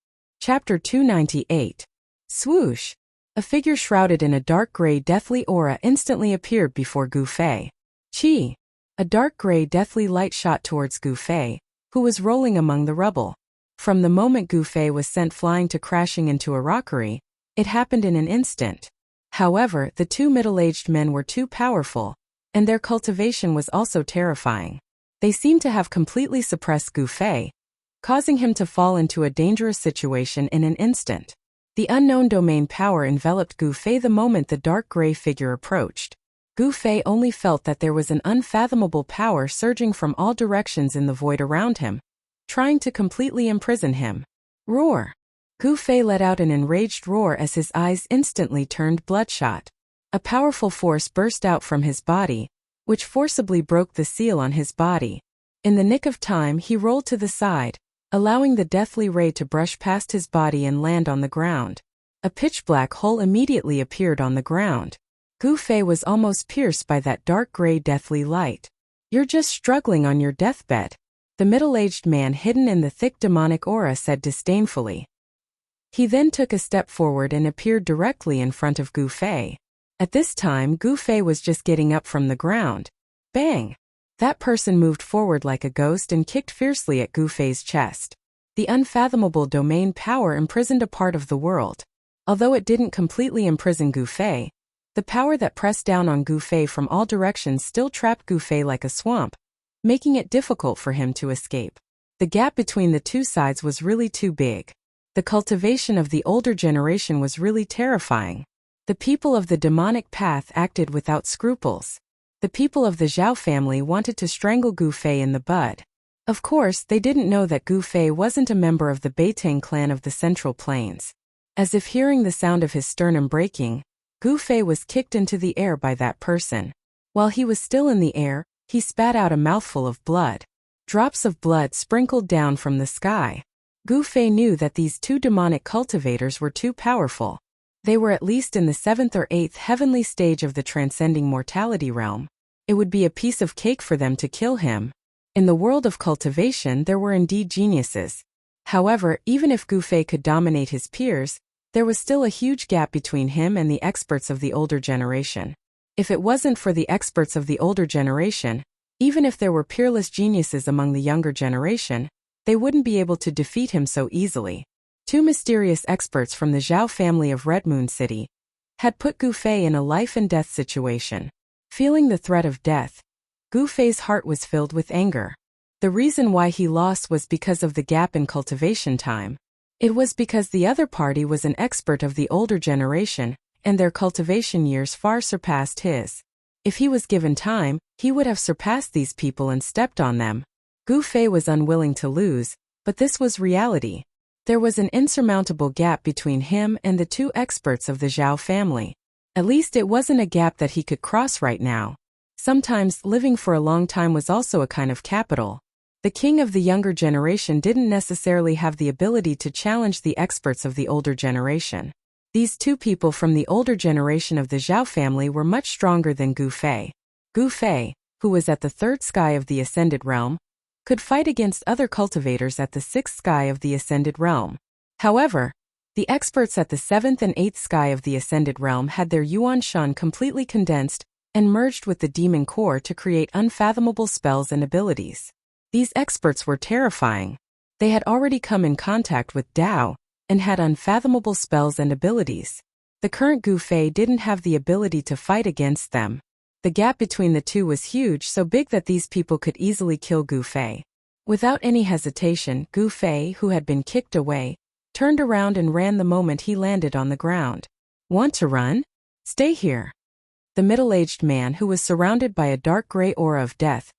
Chapter 298. Swoosh! A figure shrouded in a dark gray deathly aura instantly appeared before Gu Fei. Chi! A dark gray deathly light shot towards Gu Fei, who was rolling among the rubble. From the moment Gu Fei was sent flying to crashing into a rockery, it happened in an instant. However, the two middle-aged men were too powerful, and their cultivation was also terrifying. They seemed to have completely suppressed Gu Fei, causing him to fall into a dangerous situation in an instant. The unknown domain power enveloped Gu Fei the moment the dark gray figure approached. Gu Fei only felt that there was an unfathomable power surging from all directions in the void around him, trying to completely imprison him. Roar! Gu Fei let out an enraged roar as his eyes instantly turned bloodshot. A powerful force burst out from his body, which forcibly broke the seal on his body. In the nick of time, he rolled to the side, allowing the deathly ray to brush past his body and land on the ground. A pitch-black hole immediately appeared on the ground. Gu Fei was almost pierced by that dark gray deathly light. "You're just struggling on your deathbed," the middle-aged man hidden in the thick demonic aura said disdainfully. He then took a step forward and appeared directly in front of Gu Fei. At this time, Gu Fei was just getting up from the ground. Bang! That person moved forward like a ghost and kicked fiercely at Gu Fei's chest. The unfathomable domain power imprisoned a part of the world. Although it didn't completely imprison Gu Fei, the power that pressed down on Gu Fei from all directions still trapped Gu Fei like a swamp, making it difficult for him to escape. The gap between the two sides was really too big. The cultivation of the older generation was really terrifying. The people of the demonic path acted without scruples. The people of the Zhao family wanted to strangle Gu Fei in the bud. Of course, they didn't know that Gu Fei wasn't a member of the Beitang clan of the Central Plains. As if hearing the sound of his sternum breaking, Gu Fei was kicked into the air by that person. While he was still in the air, he spat out a mouthful of blood. Drops of blood sprinkled down from the sky. Gu Fei knew that these two demonic cultivators were too powerful. They were at least in the 7th or 8th heavenly stage of the transcending mortality realm. It would be a piece of cake for them to kill him. In the world of cultivation, there were indeed geniuses. However, even if Gu Fei could dominate his peers, there was still a huge gap between him and the experts of the older generation. If it wasn't for the experts of the older generation, even if there were peerless geniuses among the younger generation, they wouldn't be able to defeat him so easily. Two mysterious experts from the Zhao family of Red Moon City had put Gu Fei in a life-and-death situation. Feeling the threat of death, Gu Fei's heart was filled with anger. The reason why he lost was because of the gap in cultivation time. It was because the other party was an expert of the older generation, and their cultivation years far surpassed his. If he was given time, he would have surpassed these people and stepped on them. Gu Fei was unwilling to lose, but this was reality. There was an insurmountable gap between him and the two experts of the Zhao family. At least it wasn't a gap that he could cross right now. Sometimes, living for a long time was also a kind of capital. The king of the younger generation didn't necessarily have the ability to challenge the experts of the older generation. These two people from the older generation of the Zhao family were much stronger than Gu Fei. Gu Fei, who was at the third sky of the Ascended Realm, could fight against other cultivators at the sixth sky of the Ascended Realm. However, the experts at the seventh and eighth sky of the Ascended Realm had their Yuan Shan completely condensed and merged with the demon core to create unfathomable spells and abilities. These experts were terrifying. They had already come in contact with Dao and had unfathomable spells and abilities. The current Gu Fei didn't have the ability to fight against them. The gap between the two was huge, so big that these people could easily kill Gu Fei. Without any hesitation, Gu Fei, who had been kicked away, turned around and ran the moment he landed on the ground. Want to run? Stay here. The middle-aged man, who was surrounded by a dark gray aura of death,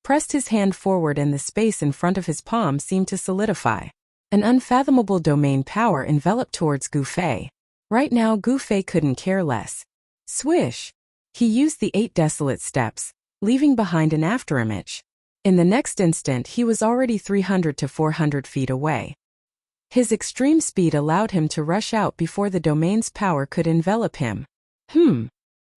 pressed his hand forward and the space in front of his palm seemed to solidify. An unfathomable domain power enveloped towards Gu Fei. Right now Gu Fei couldn't care less. Swish! He used the 8 desolate steps, leaving behind an afterimage. In the next instant he was already 300 to 400 feet away. His extreme speed allowed him to rush out before the domain's power could envelop him.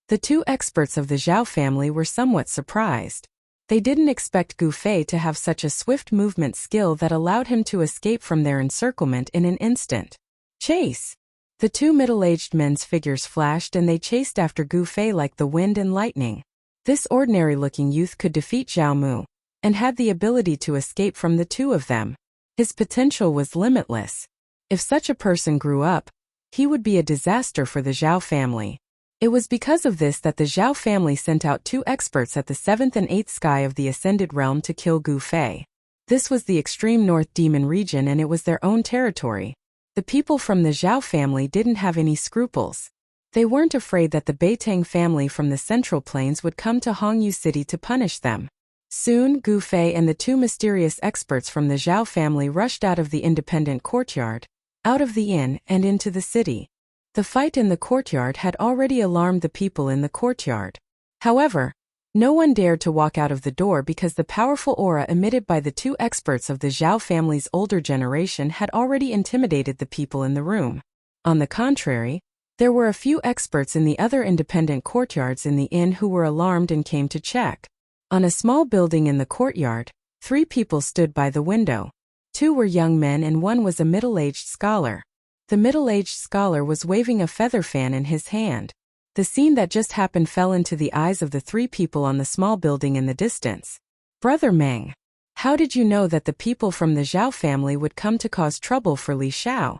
The two experts of the Zhao family were somewhat surprised. They didn't expect Gu Fei to have such a swift movement skill that allowed him to escape from their encirclement in an instant. Chase! The two middle-aged men's figures flashed and they chased after Gu Fei like the wind and lightning. This ordinary-looking youth could defeat Zhao Mu, and had the ability to escape from the two of them. His potential was limitless. If such a person grew up, he would be a disaster for the Zhao family. It was because of this that the Zhao family sent out 2 experts at the 7th and 8th sky of the Ascended Realm to kill Gu Fei. This was the extreme north demon region and it was their own territory. The people from the Zhao family didn't have any scruples. They weren't afraid that the Beitang family from the Central Plains would come to Hongyu City to punish them. Soon, Gu Fei and the 2 mysterious experts from the Zhao family rushed out of the independent courtyard, out of the inn and into the city. The fight in the courtyard had already alarmed the people in the courtyard. However, no one dared to walk out of the door because the powerful aura emitted by the 2 experts of the Zhao family's older generation had already intimidated the people in the room. On the contrary, there were a few experts in the other independent courtyards in the inn who were alarmed and came to check. On a small building in the courtyard, 3 people stood by the window. 2 were young men and 1 was a middle-aged scholar. The middle-aged scholar was waving a feather fan in his hand. The scene that just happened fell into the eyes of the 3 people on the small building in the distance. Brother Meng, how did you know that the people from the Zhao family would come to cause trouble for Li Xiao?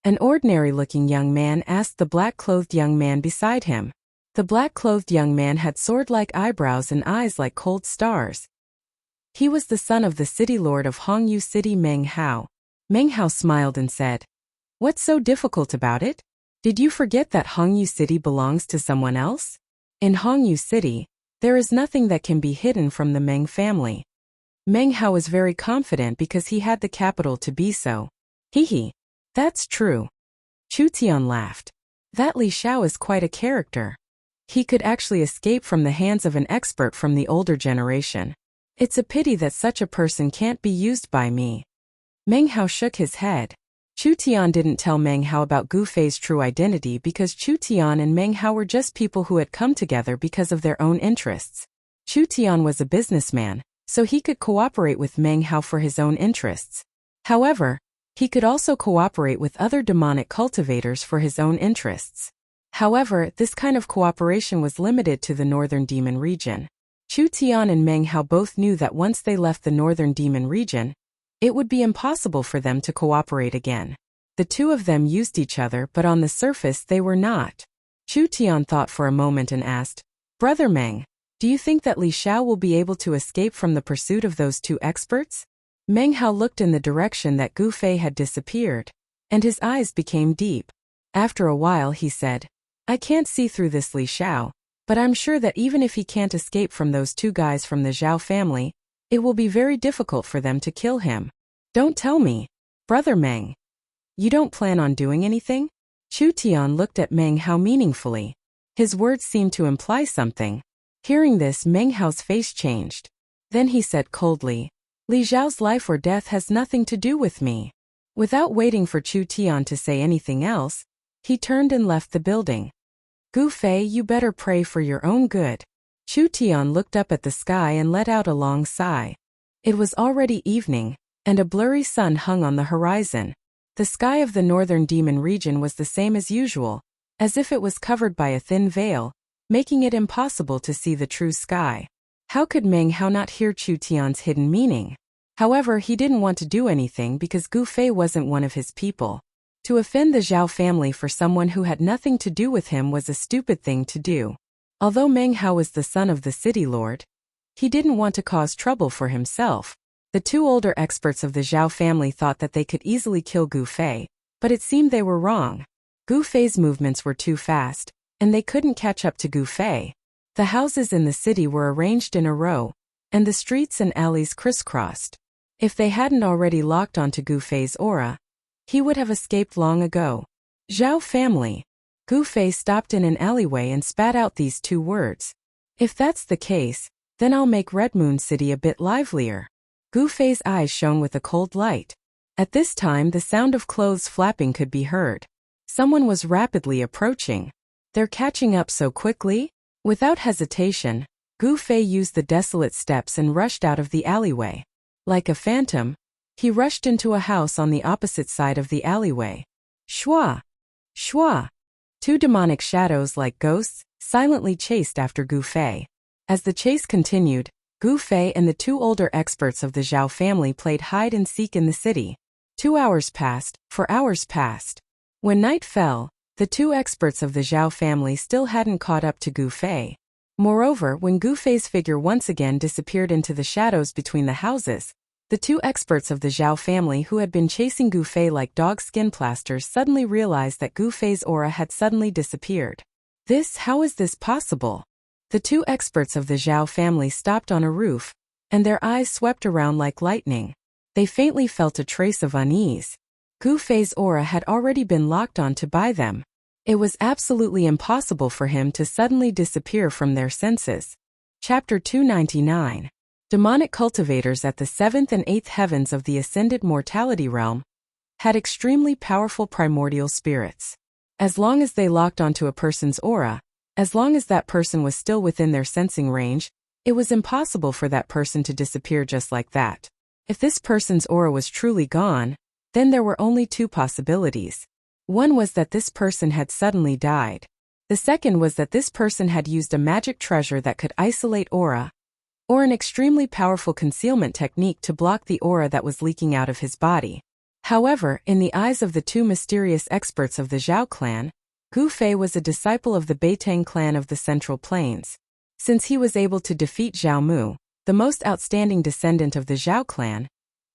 An ordinary-looking young man asked the black-clothed young man beside him. The black-clothed young man had sword-like eyebrows and eyes like cold stars. He was the son of the city lord of Hongyu City, Meng Hao. Meng Hao smiled and said, "What's so difficult about it? Did you forget that Hongyu City belongs to someone else? In Hongyu City, there is nothing that can be hidden from the Meng family." Meng Hao was very confident because he had the capital to be so. Hee, that's true. Chu Tian laughed. That Li Xiao is quite a character. He could actually escape from the hands of an expert from the older generation. It's a pity that such a person can't be used by me. Meng Hao shook his head. Chu Tian didn't tell Meng Hao about Gu Fei's true identity because Chu Tian and Meng Hao were just people who had come together because of their own interests. Chu Tian was a businessman, so he could cooperate with Meng Hao for his own interests. However, he could also cooperate with other demonic cultivators for his own interests. However, this kind of cooperation was limited to the northern demon region. Chu Tian and Meng Hao both knew that once they left the northern demon region, it would be impossible for them to cooperate again. The two of them used each other, but on the surface they were not. Chu Tian thought for a moment and asked, "Brother Meng, do you think that Li Xiao will be able to escape from the pursuit of those 2 experts?" Meng Hao looked in the direction that Gu Fei had disappeared, and his eyes became deep. After a while he said, "I can't see through this Li Xiao, But I'm sure that even if he can't escape from those two guys from the Zhao family, it will be very difficult for them to kill him. Don't tell me. Brother Meng. You don't plan on doing anything? Chu Tian looked at Meng Hao meaningfully. His words seemed to imply something. Hearing this, Meng Hao's face changed. Then he said coldly, Li Zhao's life or death has nothing to do with me. Without waiting for Chu Tian to say anything else, he turned and left the building. Gu Fei, you better pray for your own good. Chu Tian looked up at the sky and let out a long sigh. It was already evening, and a blurry sun hung on the horizon. The sky of the northern demon region was the same as usual, as if it was covered by a thin veil, making it impossible to see the true sky. How could Meng Hao not hear Chu Tian's hidden meaning? However, he didn't want to do anything because Gu Fei wasn't one of his people. To offend the Zhao family for someone who had nothing to do with him was a stupid thing to do. Although Meng Hao was the son of the city lord, he didn't want to cause trouble for himself. The two older experts of the Zhao family thought that they could easily kill Gu Fei, but it seemed they were wrong. Gu Fei's movements were too fast, and they couldn't catch up to Gu Fei. The houses in the city were arranged in a row, and the streets and alleys crisscrossed. If they hadn't already locked onto Gu Fei's aura, he would have escaped long ago. Zhao family. Gu Fei stopped in an alleyway and spat out these two words. If that's the case, then I'll make Red Moon City a bit livelier. Gu Fei's eyes shone with a cold light. At this time, the sound of clothes flapping could be heard. Someone was rapidly approaching. They're catching up so quickly? Without hesitation, Gu Fei used the desolate steps and rushed out of the alleyway. Like a phantom, he rushed into a house on the opposite side of the alleyway. Shua! Shua! Two demonic shadows like ghosts silently chased after Gu Fei. As the chase continued, Gu Fei and the two older experts of the Zhao family played hide and seek in the city. 2 hours passed, 4 hours passed. When night fell, the two experts of the Zhao family still hadn't caught up to Gu Fei. Moreover, when Gu Fei's figure once again disappeared into the shadows between the houses, the two experts of the Zhao family who had been chasing Gu Fei like dog skin plasters suddenly realized that Gu Fei's aura had suddenly disappeared. How is this possible? The two experts of the Zhao family stopped on a roof, and their eyes swept around like lightning. They faintly felt a trace of unease. Gu Fei's aura had already been locked onto by them. It was absolutely impossible for him to suddenly disappear from their senses. Chapter 299. Demonic cultivators at the 7th and 8th heavens of the ascended mortality realm had extremely powerful primordial spirits. As long as they locked onto a person's aura, as long as that person was still within their sensing range, it was impossible for that person to disappear just like that. If this person's aura was truly gone, then there were only two possibilities. One was that this person had suddenly died. The second was that this person had used a magic treasure that could isolate aura, or an extremely powerful concealment technique to block the aura that was leaking out of his body. However, in the eyes of the two mysterious experts of the Zhao clan, Gu Fei was a disciple of the Beitang clan of the Central Plains. Since he was able to defeat Zhao Mu, the most outstanding descendant of the Zhao clan,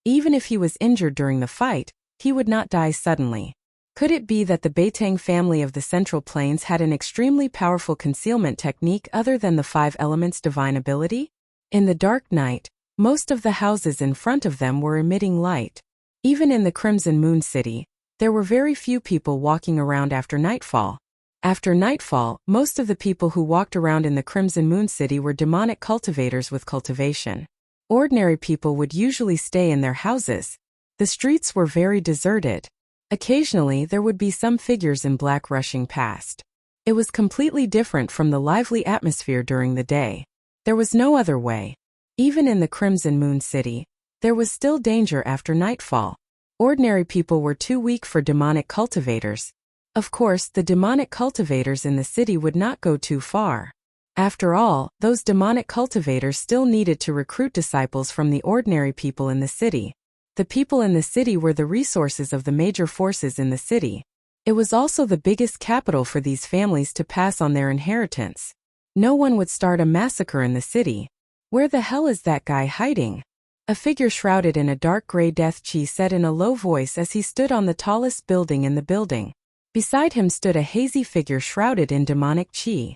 even if he was injured during the fight, he would not die suddenly. Could it be that the Beitang family of the Central Plains had an extremely powerful concealment technique other than the 5 elements' divine ability? In the dark night, most of the houses in front of them were emitting light. Even in the Crimson Moon City, there were very few people walking around after nightfall. After nightfall, most of the people who walked around in the Crimson Moon City were demonic cultivators with cultivation. Ordinary people would usually stay in their houses. The streets were very deserted. Occasionally, there would be some figures in black rushing past. It was completely different from the lively atmosphere during the day. There was no other way. Even in the Crimson Moon City, there was still danger after nightfall. Ordinary people were too weak for demonic cultivators. Of course, the demonic cultivators in the city would not go too far. After all, those demonic cultivators still needed to recruit disciples from the ordinary people in the city. The people in the city were the resources of the major forces in the city. It was also the biggest capital for these families to pass on their inheritance. No one would start a massacre in the city. Where the hell is that guy hiding? A figure shrouded in a dark gray death chi said in a low voice as he stood on the tallest building in the building. Beside him stood a hazy figure shrouded in demonic chi.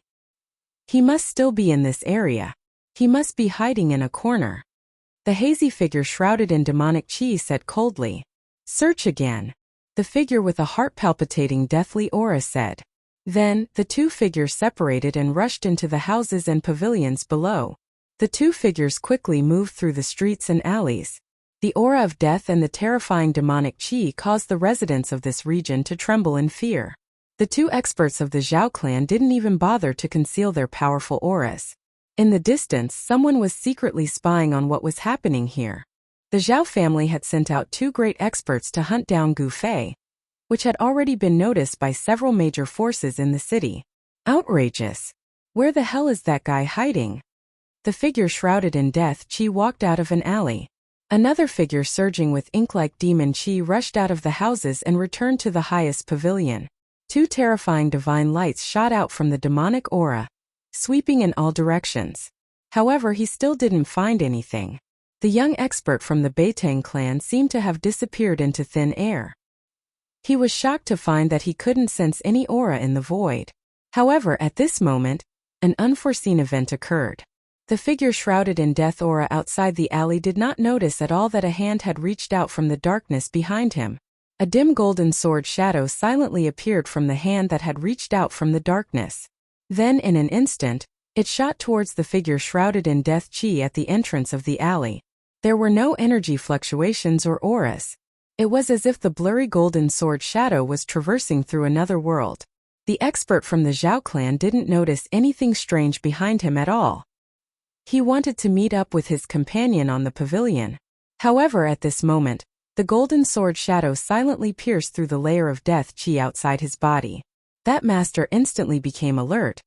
He must still be in this area. He must be hiding in a corner. The hazy figure shrouded in demonic chi said coldly. Search again. The figure with a heart-palpitating deathly aura said. Then, the two figures separated and rushed into the houses and pavilions below. The two figures quickly moved through the streets and alleys. The aura of death and the terrifying demonic chi caused the residents of this region to tremble in fear. The two experts of the Zhao clan didn't even bother to conceal their powerful auras. In the distance, someone was secretly spying on what was happening here. The Zhao family had sent out two great experts to hunt down Gu Fei, which had already been noticed by several major forces in the city. Outrageous! Where the hell is that guy hiding? The figure shrouded in death chi walked out of an alley. Another figure surging with ink-like demon chi rushed out of the houses and returned to the highest pavilion. Two terrifying divine lights shot out from the demonic aura, sweeping in all directions. However, he still didn't find anything. The young expert from the Beitang clan seemed to have disappeared into thin air. He was shocked to find that he couldn't sense any aura in the void. However, at this moment, an unforeseen event occurred. The figure shrouded in death aura outside the alley did not notice at all that a hand had reached out from the darkness behind him. A dim golden sword shadow silently appeared from the hand that had reached out from the darkness. Then, in an instant, it shot towards the figure shrouded in death chi at the entrance of the alley. There were no energy fluctuations or auras. It was as if the blurry golden sword shadow was traversing through another world. The expert from the Zhao clan didn't notice anything strange behind him at all. He wanted to meet up with his companion on the pavilion. However, at this moment, the golden sword shadow silently pierced through the layer of death chi outside his body. That master instantly became alert.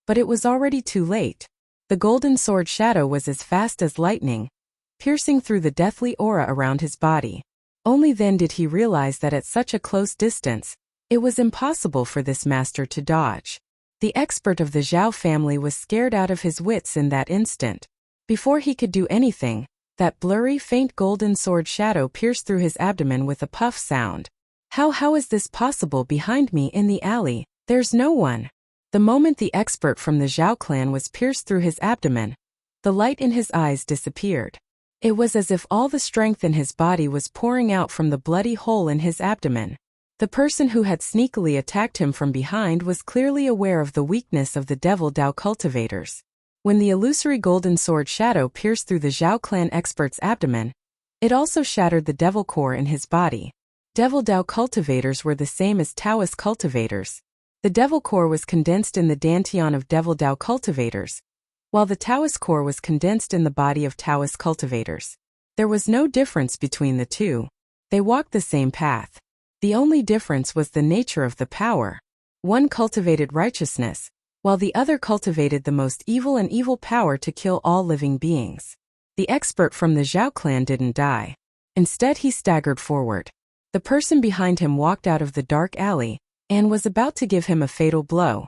But it was already too late. The golden sword shadow was as fast as lightning, piercing through the deathly aura around his body. Only then did he realize that at such a close distance, it was impossible for this master to dodge. The expert of the Zhao family was scared out of his wits in that instant. Before he could do anything, that blurry, faint golden sword shadow pierced through his abdomen with a puff sound. How is this possible behind me in the alley? There's no one. The moment the expert from the Zhao clan was pierced through his abdomen, the light in his eyes disappeared. It was as if all the strength in his body was pouring out from the bloody hole in his abdomen. The person who had sneakily attacked him from behind was clearly aware of the weakness of the Devil Dao cultivators. When the illusory golden sword shadow pierced through the Zhao clan expert's abdomen, it also shattered the devil core in his body. Devil Dao cultivators were the same as Taoist cultivators. The devil core was condensed in the dantian of Devil Dao cultivators, while the Taoist core was condensed in the body of Taoist cultivators. There was no difference between the two. They walked the same path. The only difference was the nature of the power. One cultivated righteousness, while the other cultivated the most evil and evil power to kill all living beings. The expert from the Zhao clan didn't die. Instead, he staggered forward. The person behind him walked out of the dark alley and was about to give him a fatal blow.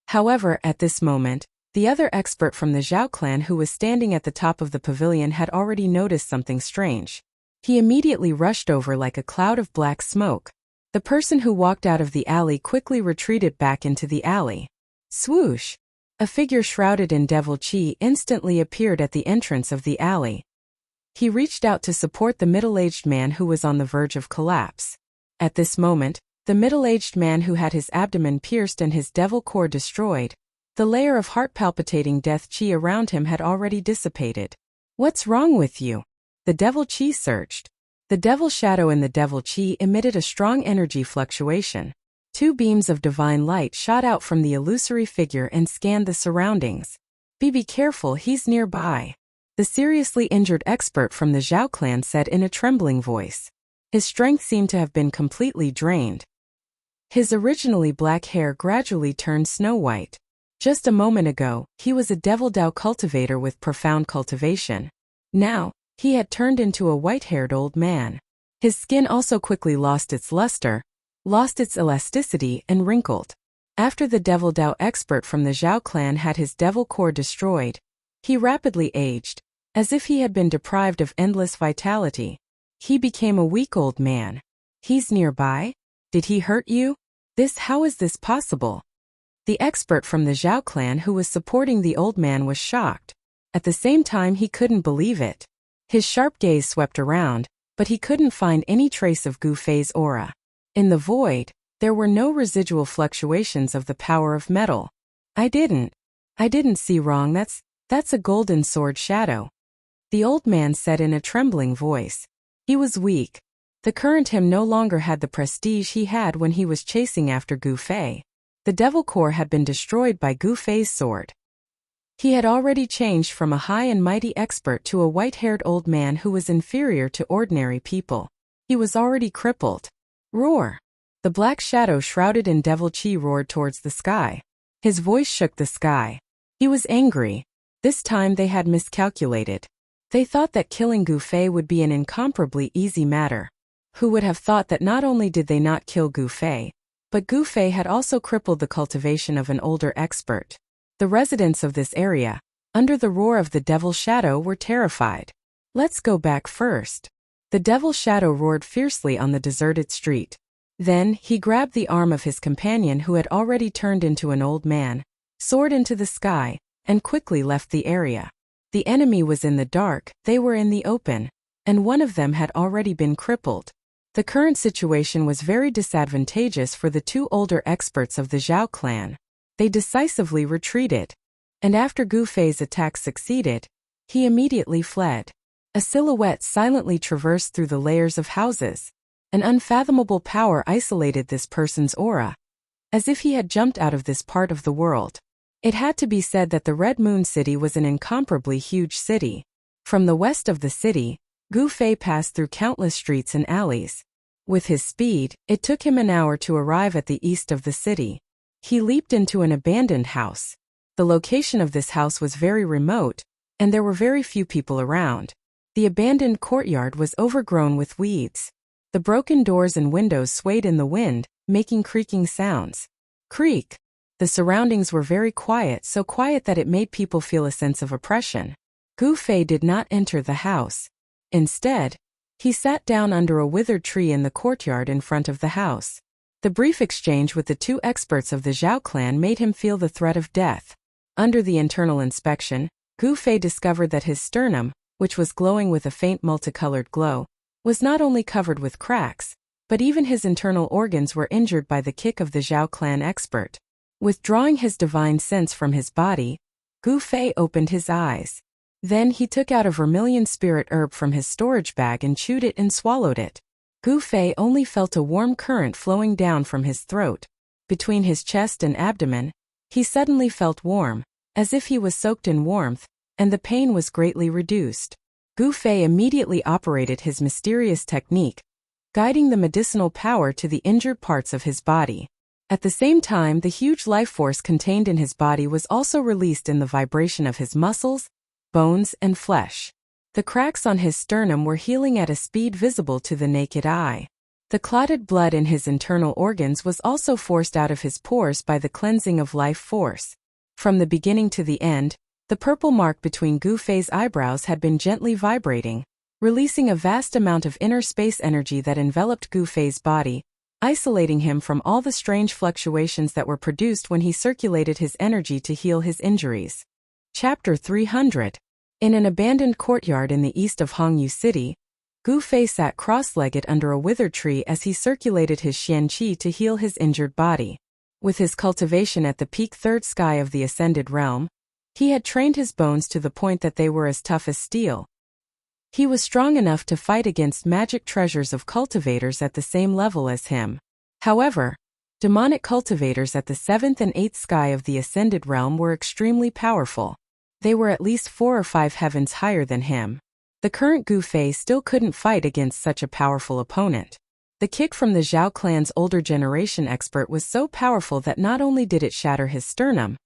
However, at this moment, the other expert from the Zhao clan who was standing at the top of the pavilion had already noticed something strange. He immediately rushed over like a cloud of black smoke. The person who walked out of the alley quickly retreated back into the alley. Swoosh! A figure shrouded in devil chi instantly appeared at the entrance of the alley. He reached out to support the middle-aged man who was on the verge of collapse. At this moment, the middle-aged man who had his abdomen pierced and his devil core destroyed, the layer of heart-palpitating death chi around him had already dissipated. What's wrong with you? The devil chi surged. The devil shadow in the devil chi emitted a strong energy fluctuation. Two beams of divine light shot out from the illusory figure and scanned the surroundings. Be careful, he's nearby. The seriously injured expert from the Zhao clan said in a trembling voice. His strength seemed to have been completely drained. His originally black hair gradually turned snow-white. Just a moment ago, he was a Devil Dao cultivator with profound cultivation. Now, he had turned into a white-haired old man. His skin also quickly lost its luster, lost its elasticity, and wrinkled. After the Devil Dao expert from the Zhao clan had his devil core destroyed, he rapidly aged, as if he had been deprived of endless vitality. He became a weak old man. He's nearby? Did he hurt you? How is this possible? The expert from the Zhao clan who was supporting the old man was shocked. At the same time, he couldn't believe it. His sharp gaze swept around, but he couldn't find any trace of Gu Fei's aura. In the void, there were no residual fluctuations of the power of metal. I didn't see wrong. That's a golden sword shadow," the old man said in a trembling voice. He was weak. The current him no longer had the prestige he had when he was chasing after Gu Fei. The devil core had been destroyed by Gu Fei's sword. He had already changed from a high and mighty expert to a white-haired old man who was inferior to ordinary people. He was already crippled. Roar! The black shadow shrouded in devil chi roared towards the sky. His voice shook the sky. He was angry. This time they had miscalculated. They thought that killing Gu Fei would be an incomparably easy matter. Who would have thought that not only did they not kill Gu Fei, but Gu Fei had also crippled the cultivation of an older expert. The residents of this area, under the roar of the devil shadow, were terrified. "Let's go back first." The devil shadow roared fiercely on the deserted street. Then, he grabbed the arm of his companion who had already turned into an old man, soared into the sky, and quickly left the area. The enemy was in the dark, they were in the open, and one of them had already been crippled. The current situation was very disadvantageous for the two older experts of the Zhao clan. They decisively retreated. And after Gu Fei's attack succeeded, he immediately fled. A silhouette silently traversed through the layers of houses. An unfathomable power isolated this person's aura, as if he had jumped out of this part of the world. It had to be said that the Red Moon City was an incomparably huge city. From the west of the city, Gu Fei passed through countless streets and alleys. With his speed, it took him an hour to arrive at the east of the city. He leaped into an abandoned house. The location of this house was very remote, and there were very few people around. The abandoned courtyard was overgrown with weeds. The broken doors and windows swayed in the wind, making creaking sounds. Creak! The surroundings were very quiet, so quiet that it made people feel a sense of oppression. Gu Fei did not enter the house. Instead, he sat down under a withered tree in the courtyard in front of the house. The brief exchange with the two experts of the Zhao clan made him feel the threat of death. Under the internal inspection, Gu Fei discovered that his sternum, which was glowing with a faint multicolored glow, was not only covered with cracks, but even his internal organs were injured by the kick of the Zhao clan expert. Withdrawing his divine sense from his body, Gu Fei opened his eyes. Then he took out a vermilion spirit herb from his storage bag and chewed it and swallowed it. Gu Fei only felt a warm current flowing down from his throat. Between his chest and abdomen, he suddenly felt warm, as if he was soaked in warmth, and the pain was greatly reduced. Gu Fei immediately operated his mysterious technique, guiding the medicinal power to the injured parts of his body. At the same time, the huge life force contained in his body was also released in the vibration of his muscles, bones, and flesh. The cracks on his sternum were healing at a speed visible to the naked eye. The clotted blood in his internal organs was also forced out of his pores by the cleansing of life force. From the beginning to the end, the purple mark between Gu Fei's eyebrows had been gently vibrating, releasing a vast amount of inner space energy that enveloped Gu Fei's body, isolating him from all the strange fluctuations that were produced when he circulated his energy to heal his injuries. Chapter 300. In an abandoned courtyard in the east of Hongyu City, Gu Fei sat cross-legged under a withered tree as he circulated his Xian Qi to heal his injured body. With his cultivation at the peak third sky of the Ascended Realm, he had trained his bones to the point that they were as tough as steel. He was strong enough to fight against magic treasures of cultivators at the same level as him. However, demonic cultivators at the 7th and 8th sky of the Ascended Realm were extremely powerful. They were at least 4 or 5 heavens higher than him. The current Gu Fei still couldn't fight against such a powerful opponent. The kick from the Zhao clan's older generation expert was so powerful that not only did it shatter his sternum,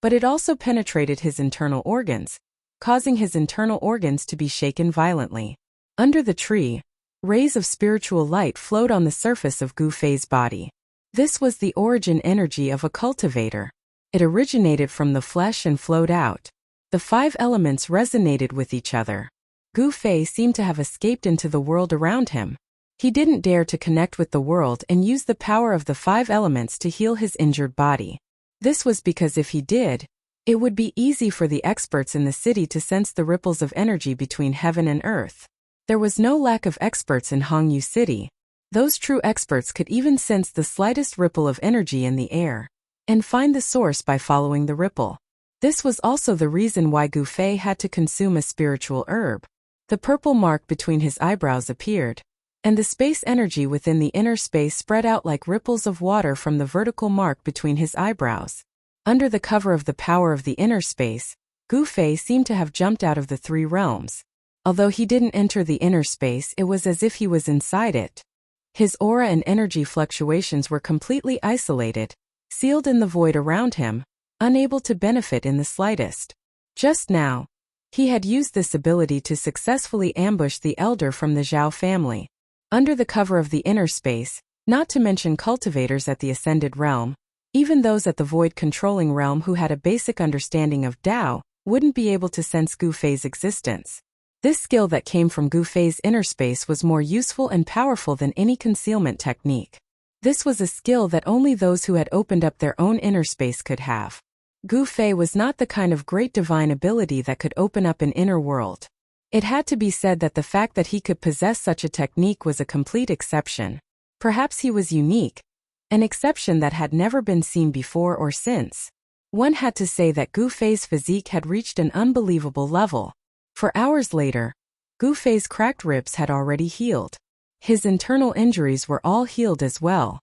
but it also penetrated his internal organs, causing his internal organs to be shaken violently. Under the tree, rays of spiritual light flowed on the surface of Gu Fei's body. This was the origin energy of a cultivator. It originated from the flesh and flowed out. The 5 elements resonated with each other. Gu Fei seemed to have escaped into the world around him. He didn't dare to connect with the world and use the power of the 5 elements to heal his injured body. This was because if he did, it would be easy for the experts in the city to sense the ripples of energy between heaven and earth. There was no lack of experts in Hongyu City. Those true experts could even sense the slightest ripple of energy in the air and find the source by following the ripple. This was also the reason why Gu Fei had to consume a spiritual herb. The purple mark between his eyebrows appeared, and the space energy within the inner space spread out like ripples of water from the vertical mark between his eyebrows. Under the cover of the power of the inner space, Gu Fei seemed to have jumped out of the three realms. Although he didn't enter the inner space, it was as if he was inside it. His aura and energy fluctuations were completely isolated, sealed in the void around him, unable to benefit in the slightest. Just now, he had used this ability to successfully ambush the elder from the Zhao family. Under the cover of the inner space, not to mention cultivators at the Ascended Realm, even those at the Void-controlling realm who had a basic understanding of Tao, wouldn't be able to sense Gu Fei's existence. This skill that came from Gu Fei's inner space was more useful and powerful than any concealment technique. This was a skill that only those who had opened up their own inner space could have. Gu Fei was not the kind of great divine ability that could open up an inner world. It had to be said that the fact that he could possess such a technique was a complete exception. Perhaps he was unique, an exception that had never been seen before or since. One had to say that Gu Fei's physique had reached an unbelievable level. For hours later, Gu Fei's cracked ribs had already healed. His internal injuries were all healed as well.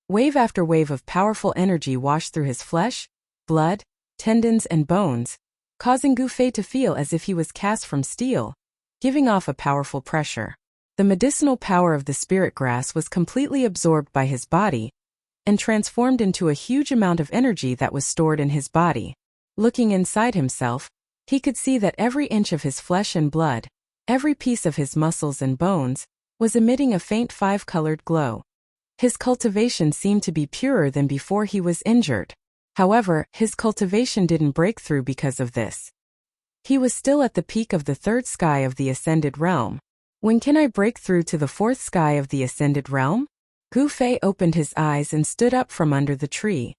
Wave after wave of powerful energy washed through his flesh, blood, tendons and bones, causing Gu Fei to feel as if he was cast from steel, giving off a powerful pressure. The medicinal power of the spirit grass was completely absorbed by his body and transformed into a huge amount of energy that was stored in his body. Looking inside himself, he could see that every inch of his flesh and blood, every piece of his muscles and bones, was emitting a faint five-colored glow. His cultivation seemed to be purer than before he was injured. However, his cultivation didn't break through because of this. He was still at the peak of the third sky of the Ascended Realm. When can I break through to the fourth sky of the Ascended Realm? Gu Fei opened his eyes and stood up from under the tree.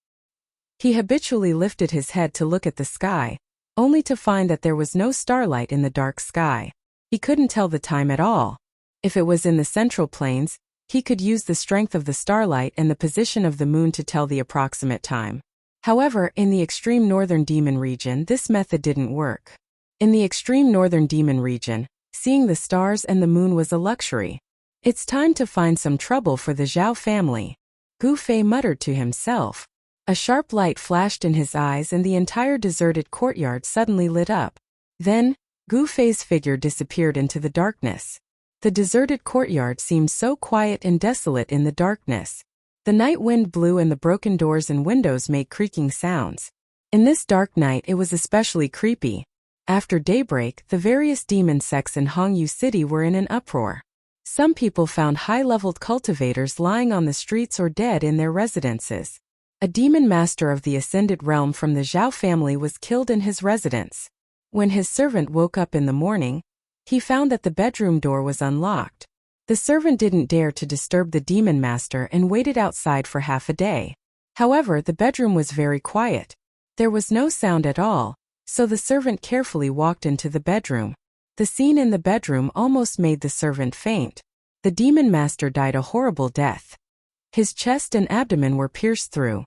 He habitually lifted his head to look at the sky, only to find that there was no starlight in the dark sky. He couldn't tell the time at all. If it was in the central plains, he could use the strength of the starlight and the position of the moon to tell the approximate time. However, in the extreme northern demon region, this method didn't work. In the extreme northern demon region, seeing the stars and the moon was a luxury. It's time to find some trouble for the Zhao family, Gu Fei muttered to himself. A sharp light flashed in his eyes and the entire deserted courtyard suddenly lit up. Then, Gu Fei's figure disappeared into the darkness. The deserted courtyard seemed so quiet and desolate in the darkness. The night wind blew and the broken doors and windows made creaking sounds. In this dark night it was especially creepy. After daybreak, the various demon sects in Hongyu City were in an uproar. Some people found high-leveled cultivators lying on the streets or dead in their residences. A demon master of the Ascended Realm from the Zhao family was killed in his residence. When his servant woke up in the morning, he found that the bedroom door was unlocked. The servant didn't dare to disturb the demon master and waited outside for half a day. However, the bedroom was very quiet. There was no sound at all, so the servant carefully walked into the bedroom. The scene in the bedroom almost made the servant faint. The demon master died a horrible death. His chest and abdomen were pierced through.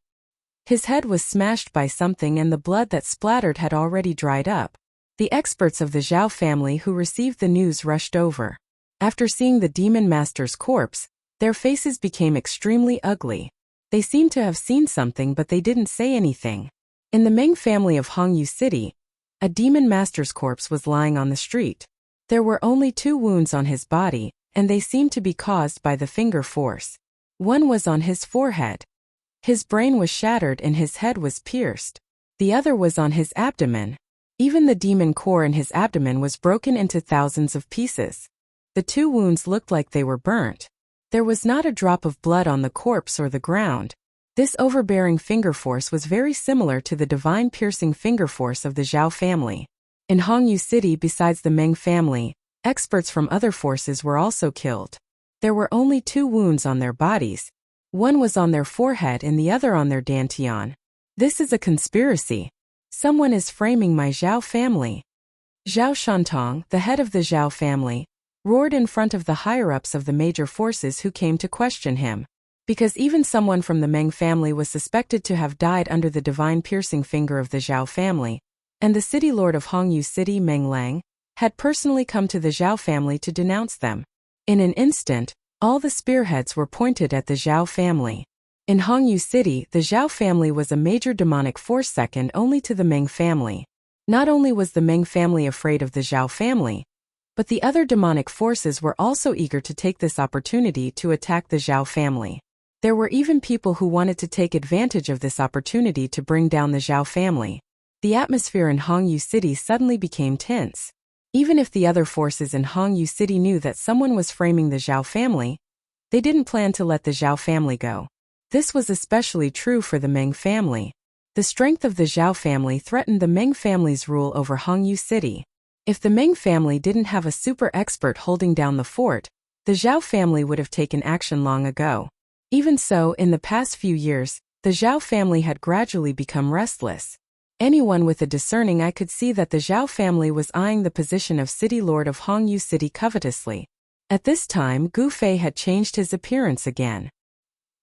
His head was smashed by something and the blood that splattered had already dried up. The experts of the Zhao family who received the news rushed over. After seeing the demon master's corpse, their faces became extremely ugly. They seemed to have seen something but they didn't say anything. In the Meng family of Hongyu City, a demon master's corpse was lying on the street. There were only 2 wounds on his body, and they seemed to be caused by the finger force. One was on his forehead. His brain was shattered and his head was pierced. The other was on his abdomen. Even the demon core in his abdomen was broken into thousands of pieces. The 2 wounds looked like they were burnt. There was not a drop of blood on the corpse or the ground. This overbearing finger force was very similar to the divine piercing finger force of the Zhao family. In Hongyu City, besides the Meng family, experts from other forces were also killed. There were only 2 wounds on their bodies. One was on their forehead and the other on their dantian. This is a conspiracy. Someone is framing my Zhao family. Zhao Shantong, the head of the Zhao family, roared in front of the higher-ups of the major forces who came to question him. Because even someone from the Meng family was suspected to have died under the divine piercing finger of the Zhao family, and the city lord of Hongyu City, Meng Lang, had personally come to the Zhao family to denounce them. In an instant, all the spearheads were pointed at the Zhao family. In Hongyu City, the Zhao family was a major demonic force second only to the Meng family. Not only was the Meng family afraid of the Zhao family, but the other demonic forces were also eager to take this opportunity to attack the Zhao family. There were even people who wanted to take advantage of this opportunity to bring down the Zhao family. The atmosphere in Hongyu City suddenly became tense. Even if the other forces in Hongyu City knew that someone was framing the Zhao family, they didn't plan to let the Zhao family go. This was especially true for the Meng family. The strength of the Zhao family threatened the Meng family's rule over Hongyu City. If the Meng family didn't have a super expert holding down the fort, the Zhao family would have taken action long ago. Even so, in the past few years, the Zhao family had gradually become restless. Anyone with a discerning eye could see that the Zhao family was eyeing the position of city lord of Hongyu City covetously. At this time, Gu Fei had changed his appearance again.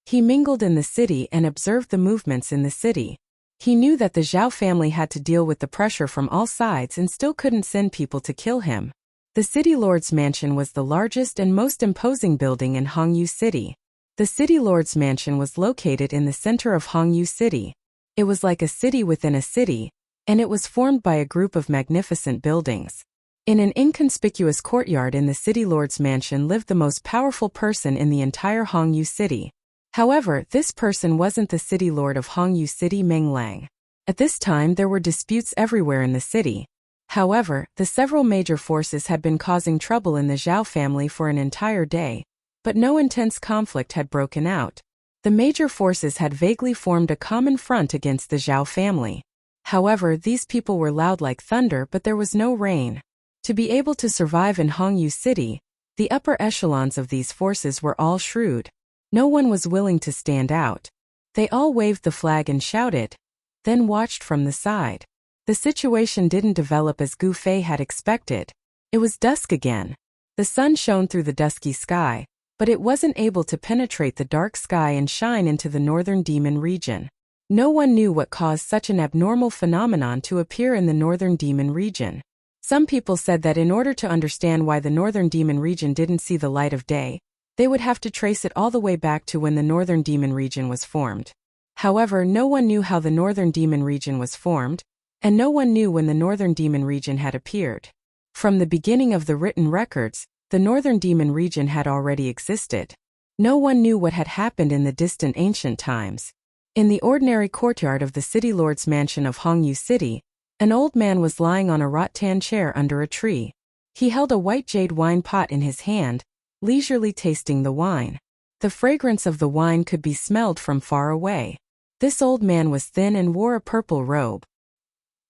He mingled in the city and observed the movements in the city. He knew that the Zhao family had to deal with the pressure from all sides and still couldn't send people to kill him. The city lord's mansion was the largest and most imposing building in Hongyu City. The city lord's mansion was located in the center of Hongyu City. It was like a city within a city, and it was formed by a group of magnificent buildings. In an inconspicuous courtyard in the city lord's mansion lived the most powerful person in the entire Hongyu City. However, this person wasn't the city lord of Hongyu City, Meng Lang. At this time there were disputes everywhere in the city. However, the several major forces had been causing trouble in the Zhao family for an entire day, but no intense conflict had broken out. The major forces had vaguely formed a common front against the Zhao family. However, these people were loud like thunder, but there was no rain. To be able to survive in Hongyu City, the upper echelons of these forces were all shrewd. No one was willing to stand out. They all waved the flag and shouted, then watched from the side. The situation didn't develop as Gu Fei had expected. It was dusk again. The sun shone through the dusky sky, but it wasn't able to penetrate the dark sky and shine into the northern demon region. No one knew what caused such an abnormal phenomenon to appear in the northern demon region. Some people said that in order to understand why the northern demon region didn't see the light of day, they would have to trace it all the way back to when the northern demon region was formed. However, no one knew how the northern demon region was formed, and no one knew when the northern demon region had appeared. From the beginning of the written records, the northern demon region had already existed. No one knew what had happened in the distant ancient times. In the ordinary courtyard of the city lord's mansion of Hongyu City, an old man was lying on a rattan chair under a tree. He held a white jade wine pot in his hand, leisurely tasting the wine. The fragrance of the wine could be smelled from far away. This old man was thin and wore a purple robe.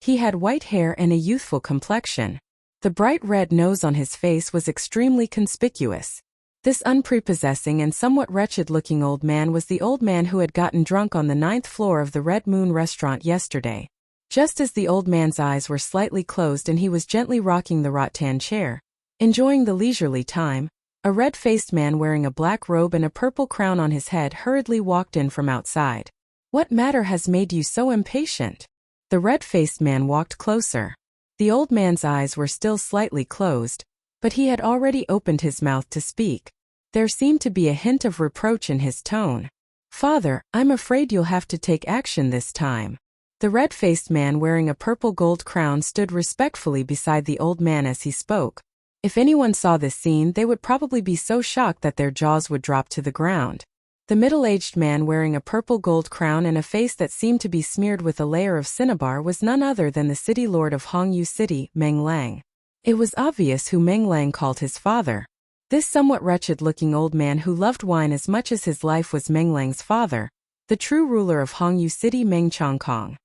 He had white hair and a youthful complexion. The bright red nose on his face was extremely conspicuous. This unprepossessing and somewhat wretched-looking old man was the old man who had gotten drunk on the 9th floor of the Red Moon restaurant yesterday. Just as the old man's eyes were slightly closed and he was gently rocking the rattan chair, enjoying the leisurely time, a red-faced man wearing a black robe and a purple crown on his head hurriedly walked in from outside. "What matter has made you so impatient?" The red-faced man walked closer. The old man's eyes were still slightly closed, but he had already opened his mouth to speak. There seemed to be a hint of reproach in his tone. "Father, I'm afraid you'll have to take action this time." The red-faced man wearing a purple gold crown stood respectfully beside the old man as he spoke. If anyone saw this scene, they would probably be so shocked that their jaws would drop to the ground. The middle-aged man wearing a purple gold crown and a face that seemed to be smeared with a layer of cinnabar was none other than the city lord of Hongyu City, Meng Lang. It was obvious who Meng Lang called his father. This somewhat wretched-looking old man who loved wine as much as his life was Meng Lang's father, the true ruler of Hongyu City, Meng Chongkong.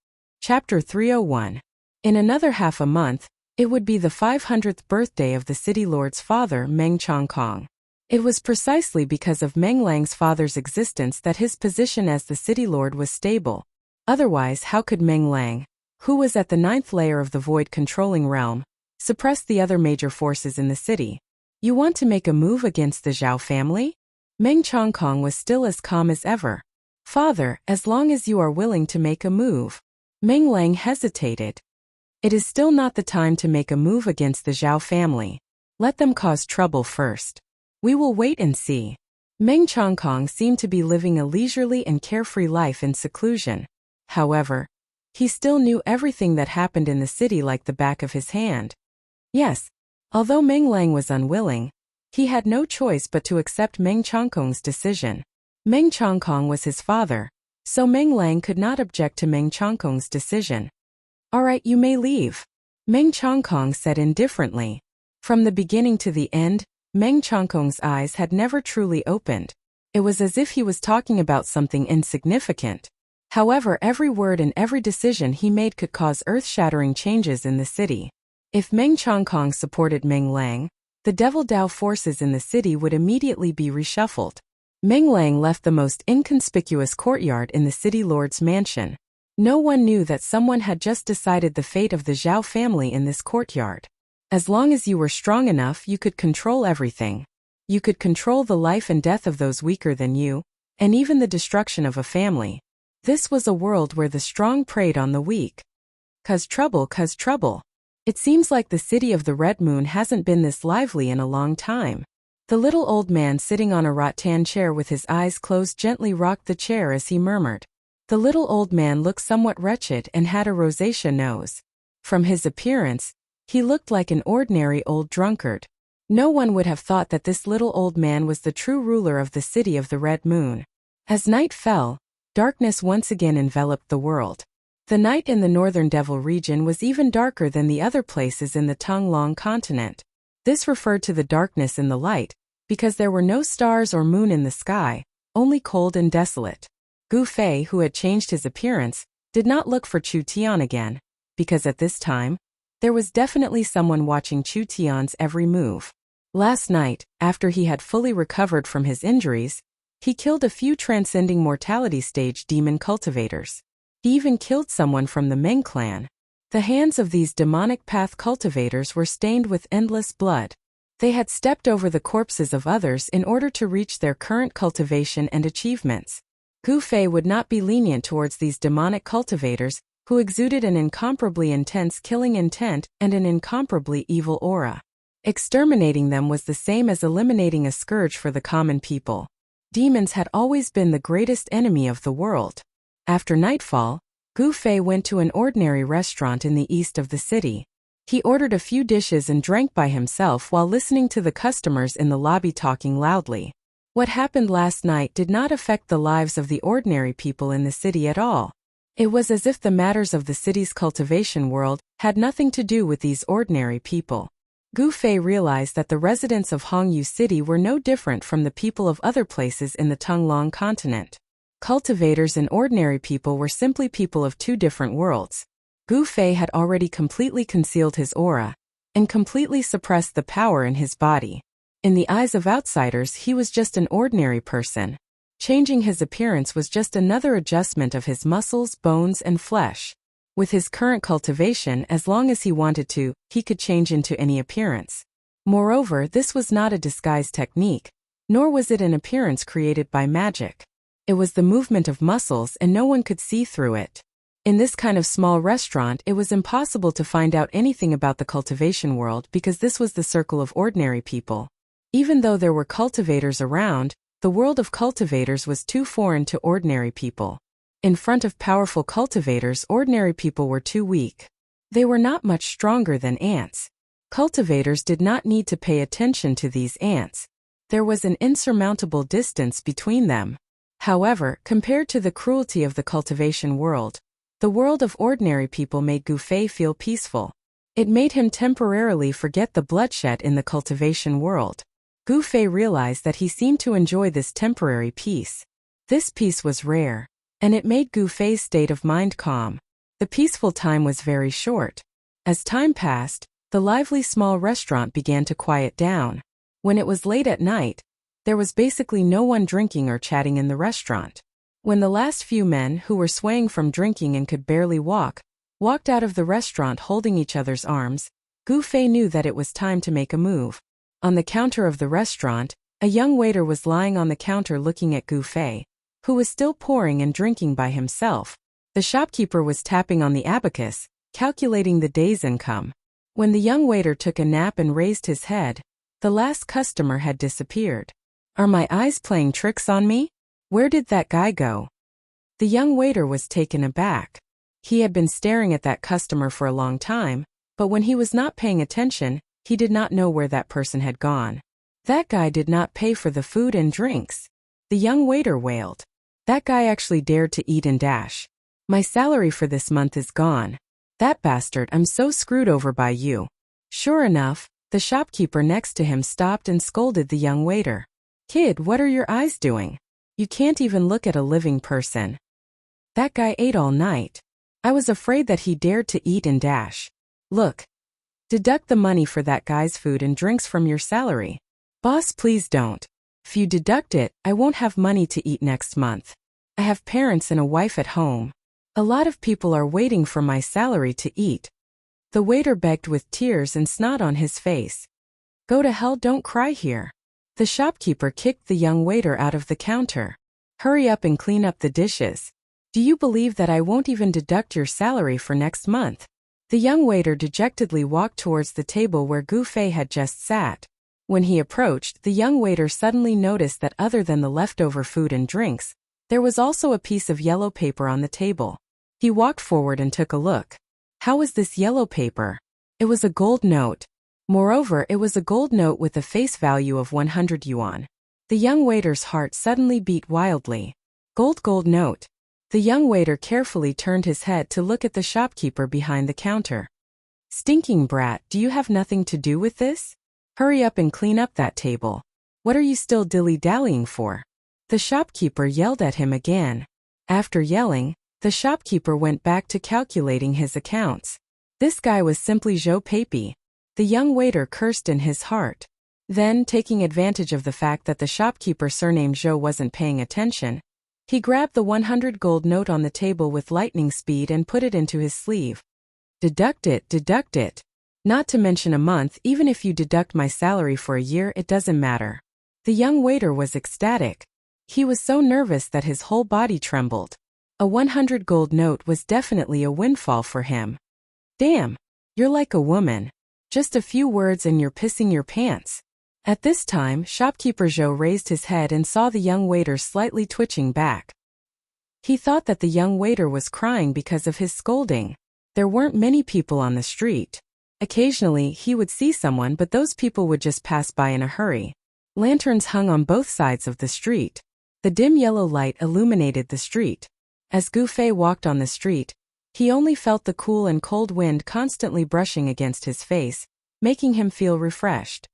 Chapter 301. In another half a month, it would be the 500th birthday of the city lord's father, Meng Chongkong. It was precisely because of Meng Lang's father's existence that his position as the city lord was stable. Otherwise, how could Meng Lang, who was at the ninth layer of the void controlling realm, suppress the other major forces in the city? You want to make a move against the Zhao family? Meng Chongkong was still as calm as ever. Father, as long as you are willing to make a move. Meng Lang hesitated. It is still not the time to make a move against the Zhao family. Let them cause trouble first. We will wait and see. Meng Chongkong seemed to be living a leisurely and carefree life in seclusion. However, he still knew everything that happened in the city like the back of his hand. Yes, although Meng Lang was unwilling, he had no choice but to accept Meng Chongkong's decision. Meng Chongkong was his father, so Meng Lang could not object to Meng Chongkong's decision. All right, you may leave, Meng Chongkong said indifferently. From the beginning to the end, Meng Chongkong's eyes had never truly opened. It was as if he was talking about something insignificant. However, every word and every decision he made could cause earth-shattering changes in the city. If Meng Chongkong supported Meng Lang, the Devil Dao forces in the city would immediately be reshuffled. Meng Lang left the most inconspicuous courtyard in the city lord's mansion. No one knew that someone had just decided the fate of the Zhao family in this courtyard. As long as you were strong enough, you could control everything. You could control the life and death of those weaker than you, and even the destruction of a family. This was a world where the strong preyed on the weak. Cause trouble. It seems like the city of the Red Moon hasn't been this lively in a long time. The little old man sitting on a rattan chair with his eyes closed gently rocked the chair as he murmured. The little old man looked somewhat wretched and had a rosacea nose. From his appearance, he looked like an ordinary old drunkard. No one would have thought that this little old man was the true ruler of the city of the Red Moon. As night fell, darkness once again enveloped the world. The night in the northern Devil region was even darker than the other places in the Tonglong continent. This referred to the darkness in the light, because there were no stars or moon in the sky, only cold and desolate. Gu Fei, who had changed his appearance, did not look for Chu Tian again, because at this time, there was definitely someone watching Chu Tian's every move. Last night, after he had fully recovered from his injuries, he killed a few transcending mortality stage demon cultivators. He even killed someone from the Meng clan. The hands of these demonic path cultivators were stained with endless blood. They had stepped over the corpses of others in order to reach their current cultivation and achievements. Gu Fei would not be lenient towards these demonic cultivators, who exuded an incomparably intense killing intent and an incomparably evil aura. Exterminating them was the same as eliminating a scourge for the common people. Demons had always been the greatest enemy of the world. After nightfall, Gu Fei went to an ordinary restaurant in the east of the city. He ordered a few dishes and drank by himself while listening to the customers in the lobby talking loudly. What happened last night did not affect the lives of the ordinary people in the city at all. It was as if the matters of the city's cultivation world had nothing to do with these ordinary people. Gu Fei realized that the residents of Hongyu City were no different from the people of other places in the Tonglong continent. Cultivators and ordinary people were simply people of two different worlds. Gu Fei had already completely concealed his aura and completely suppressed the power in his body. In the eyes of outsiders, he was just an ordinary person. Changing his appearance was just another adjustment of his muscles, bones, and flesh. With his current cultivation, as long as he wanted to, he could change into any appearance. Moreover, this was not a disguise technique, nor was it an appearance created by magic. It was the movement of muscles and no one could see through it. In this kind of small restaurant, it was impossible to find out anything about the cultivation world because this was the circle of ordinary people. Even though there were cultivators around, the world of cultivators was too foreign to ordinary people. In front of powerful cultivators, ordinary people were too weak. They were not much stronger than ants. Cultivators did not need to pay attention to these ants. There was an insurmountable distance between them. However, compared to the cruelty of the cultivation world, the world of ordinary people made Gu Fei feel peaceful. It made him temporarily forget the bloodshed in the cultivation world. Gu Fei realized that he seemed to enjoy this temporary peace. This peace was rare, and it made Gu Fei's state of mind calm. The peaceful time was very short. As time passed, the lively small restaurant began to quiet down. When it was late at night, there was basically no one drinking or chatting in the restaurant. When the last few men, who were swaying from drinking and could barely walk, walked out of the restaurant holding each other's arms, Gu Fei knew that it was time to make a move. On the counter of the restaurant, a young waiter was lying on the counter looking at Gu Fei, who was still pouring and drinking by himself. The shopkeeper was tapping on the abacus, calculating the day's income. When the young waiter took a nap and raised his head, the last customer had disappeared. Are my eyes playing tricks on me? Where did that guy go? The young waiter was taken aback. He had been staring at that customer for a long time, but when he was not paying attention, he did not know where that person had gone. That guy did not pay for the food and drinks. The young waiter wailed. That guy actually dared to eat and dash. My salary for this month is gone. That bastard, I'm so screwed over by you. Sure enough, the shopkeeper next to him stopped and scolded the young waiter. Kid, what are your eyes doing? You can't even look at a living person. That guy ate all night. I was afraid that he dared to eat and dash. Look. Deduct the money for that guy's food and drinks from your salary. Boss, please don't. If you deduct it, I won't have money to eat next month. I have parents and a wife at home. A lot of people are waiting for my salary to eat. The waiter begged with tears and snot on his face. Go to hell, don't cry here. The shopkeeper kicked the young waiter out of the counter. Hurry up and clean up the dishes. Do you believe that I won't even deduct your salary for next month? The young waiter dejectedly walked towards the table where Gu Fei had just sat. When he approached, the young waiter suddenly noticed that other than the leftover food and drinks, there was also a piece of yellow paper on the table. He walked forward and took a look. How was this yellow paper? It was a gold note. Moreover, it was a gold note with a face value of 100 yuan. The young waiter's heart suddenly beat wildly. Gold note. The young waiter carefully turned his head to look at the shopkeeper behind the counter. Stinking brat, do you have nothing to do with this? Hurry up and clean up that table. What are you still dilly-dallying for? The shopkeeper yelled at him again. After yelling, the shopkeeper went back to calculating his accounts. This guy was simply Zhou Peipi. The young waiter cursed in his heart. Then, taking advantage of the fact that the shopkeeper surnamed Zhou wasn't paying attention, he grabbed the 100 gold note on the table with lightning speed and put it into his sleeve. Deduct it. Not to mention a month, even if you deduct my salary for a year, it doesn't matter. The young waiter was ecstatic. He was so nervous that his whole body trembled. A 100 gold note was definitely a windfall for him. Damn, you're like a woman. Just a few words and you're pissing your pants. At this time, shopkeeper Zhou raised his head and saw the young waiter slightly twitching back. He thought that the young waiter was crying because of his scolding. There weren't many people on the street. Occasionally, he would see someone, but those people would just pass by in a hurry. Lanterns hung on both sides of the street. The dim yellow light illuminated the street. As Gu Fei walked on the street, he only felt the cool and cold wind constantly brushing against his face, making him feel refreshed.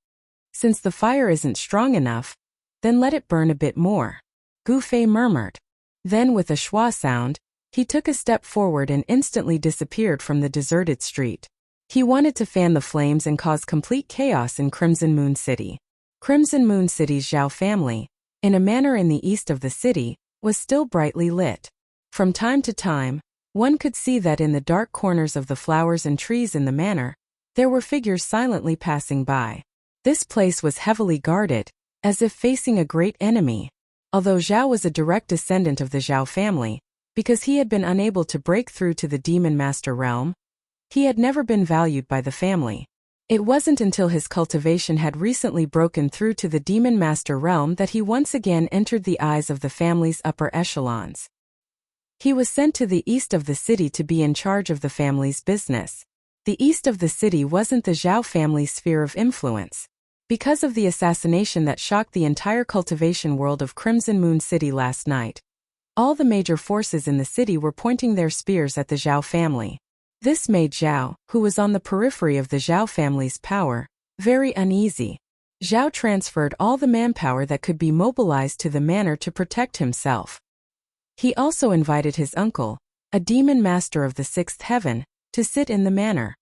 Since the fire isn't strong enough, then let it burn a bit more, Gu Fei murmured. Then with a schwa sound, he took a step forward and instantly disappeared from the deserted street. He wanted to fan the flames and cause complete chaos in Crimson Moon City. Crimson Moon City's Zhao family, in a manor in the east of the city, was still brightly lit. From time to time, one could see that in the dark corners of the flowers and trees in the manor, there were figures silently passing by. This place was heavily guarded, as if facing a great enemy. Although Zhao was a direct descendant of the Zhao family, because he had been unable to break through to the Demon Master realm, he had never been valued by the family. It wasn't until his cultivation had recently broken through to the Demon Master realm that he once again entered the eyes of the family's upper echelons. He was sent to the east of the city to be in charge of the family's business. The east of the city wasn't the Zhao family's sphere of influence. Because of the assassination that shocked the entire cultivation world of Crimson Moon City last night, all the major forces in the city were pointing their spears at the Zhao family. This made Zhao, who was on the periphery of the Zhao family's power, very uneasy. Zhao transferred all the manpower that could be mobilized to the manor to protect himself. He also invited his uncle, a demon master of the sixth heaven, to sit in the manor.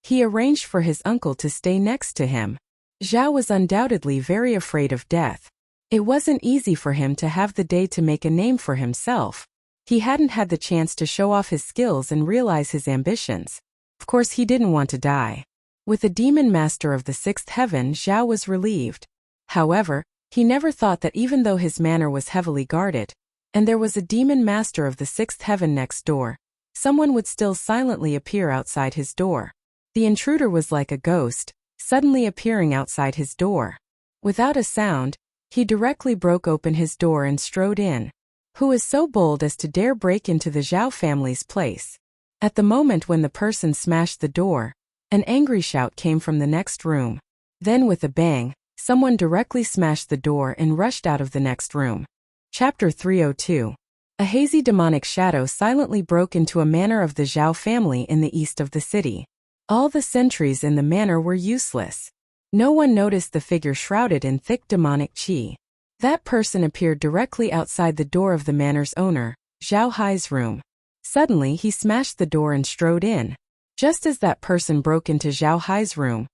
He arranged for his uncle to stay next to him. Zhao was undoubtedly very afraid of death. It wasn't easy for him to have the day to make a name for himself. He hadn't had the chance to show off his skills and realize his ambitions. Of course, he didn't want to die. With the demon master of the sixth heaven, Zhao was relieved. However, he never thought that even though his manor was heavily guarded, and there was a demon master of the sixth heaven next door, someone would still silently appear outside his door. The intruder was like a ghost, suddenly appearing outside his door. Without a sound, he directly broke open his door and strode in. Who is so bold as to dare break into the Zhao family's place? At the moment when the person smashed the door, an angry shout came from the next room. Then with a bang, someone directly smashed the door and rushed out of the next room. Chapter 302. A hazy demonic shadow silently broke into a manor of the Zhao family in the east of the city. All the sentries in the manor were useless. No one noticed the figure shrouded in thick demonic qi. That person appeared directly outside the door of the manor's owner, Zhao Hai's room. Suddenly he smashed the door and strode in. Just as that person broke into Zhao Hai's room,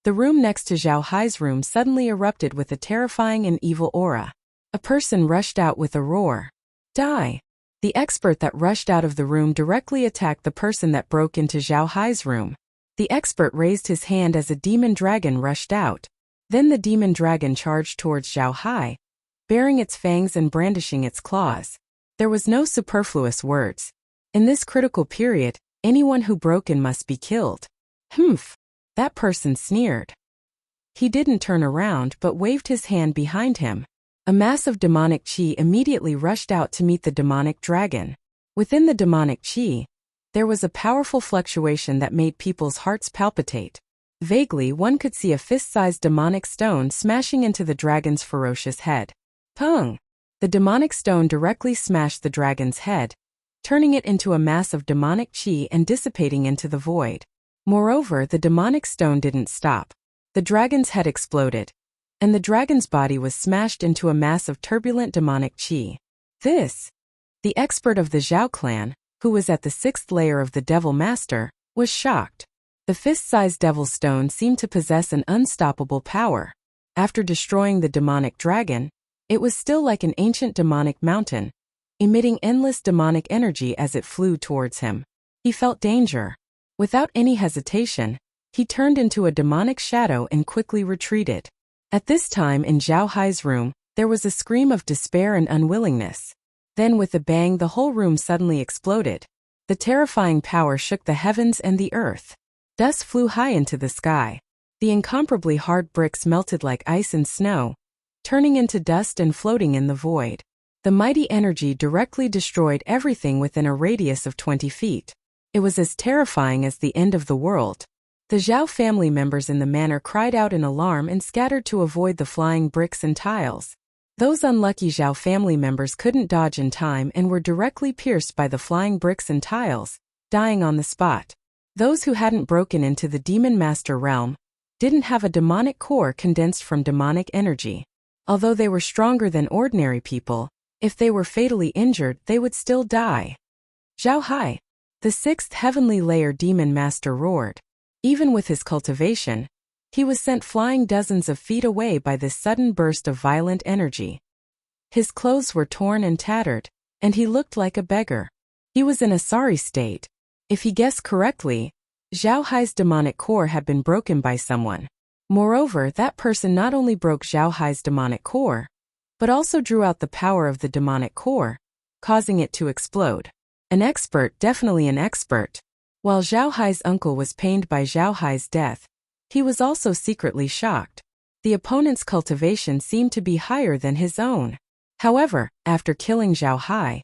the room next to Zhao Hai's room suddenly erupted with a terrifying and evil aura. A person rushed out with a roar. Die! The expert that rushed out of the room directly attacked the person that broke into Zhao Hai's room. The expert raised his hand as a demon dragon rushed out. Then the demon dragon charged towards Zhao Hai, baring its fangs and brandishing its claws. There was no superfluous words. In this critical period, anyone who broke in must be killed. Humph! That person sneered. He didn't turn around but waved his hand behind him. A mass of demonic qi immediately rushed out to meet the demonic dragon. Within the demonic qi, there was a powerful fluctuation that made people's hearts palpitate. Vaguely, one could see a fist-sized demonic stone smashing into the dragon's ferocious head. Pung! The demonic stone directly smashed the dragon's head, turning it into a mass of demonic qi and dissipating into the void. Moreover, the demonic stone didn't stop. The dragon's head exploded, and the dragon's body was smashed into a mass of turbulent demonic qi. The expert of the Zhao clan, who was at the sixth layer of the Devil Master, was shocked. The fist-sized devil stone seemed to possess an unstoppable power. After destroying the demonic dragon, it was still like an ancient demonic mountain, emitting endless demonic energy as it flew towards him. He felt danger. Without any hesitation, he turned into a demonic shadow and quickly retreated. At this time in Zhao Hai's room, there was a scream of despair and unwillingness. Then with a bang, the whole room suddenly exploded. The terrifying power shook the heavens and the earth. Dust flew high into the sky. The incomparably hard bricks melted like ice and snow, turning into dust and floating in the void. The mighty energy directly destroyed everything within a radius of 20 feet. It was as terrifying as the end of the world. The Zhao family members in the manor cried out in alarm and scattered to avoid the flying bricks and tiles. Those unlucky Zhao family members couldn't dodge in time and were directly pierced by the flying bricks and tiles, dying on the spot. Those who hadn't broken into the Demon Master realm didn't have a demonic core condensed from demonic energy. Although they were stronger than ordinary people, if they were fatally injured, they would still die. Zhao Hai, the sixth heavenly layer Demon Master, roared. Even with his cultivation, he was sent flying dozens of feet away by this sudden burst of violent energy. His clothes were torn and tattered, and he looked like a beggar. He was in a sorry state. If he guessed correctly, Zhao Hai's demonic core had been broken by someone. Moreover, that person not only broke Zhao Hai's demonic core, but also drew out the power of the demonic core, causing it to explode. An expert, definitely an expert. While Zhao Hai's uncle was pained by Zhao Hai's death, he was also secretly shocked. The opponent's cultivation seemed to be higher than his own. However, after killing Zhao Hai,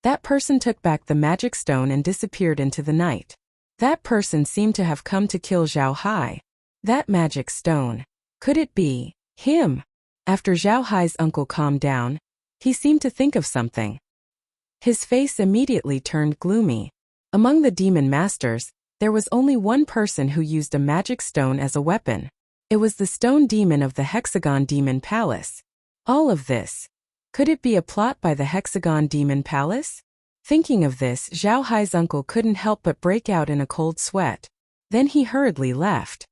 that person took back the magic stone and disappeared into the night. That person seemed to have come to kill Zhao Hai. That magic stone. Could it be him? After Zhao Hai's uncle calmed down, he seemed to think of something. His face immediately turned gloomy. Among the demon masters, there was only one person who used a magic stone as a weapon. It was the stone demon of the Hexagon Demon Palace. All of this. Could it be a plot by the Hexagon Demon Palace? Thinking of this, Zhao Hai's uncle couldn't help but break out in a cold sweat. Then he hurriedly left.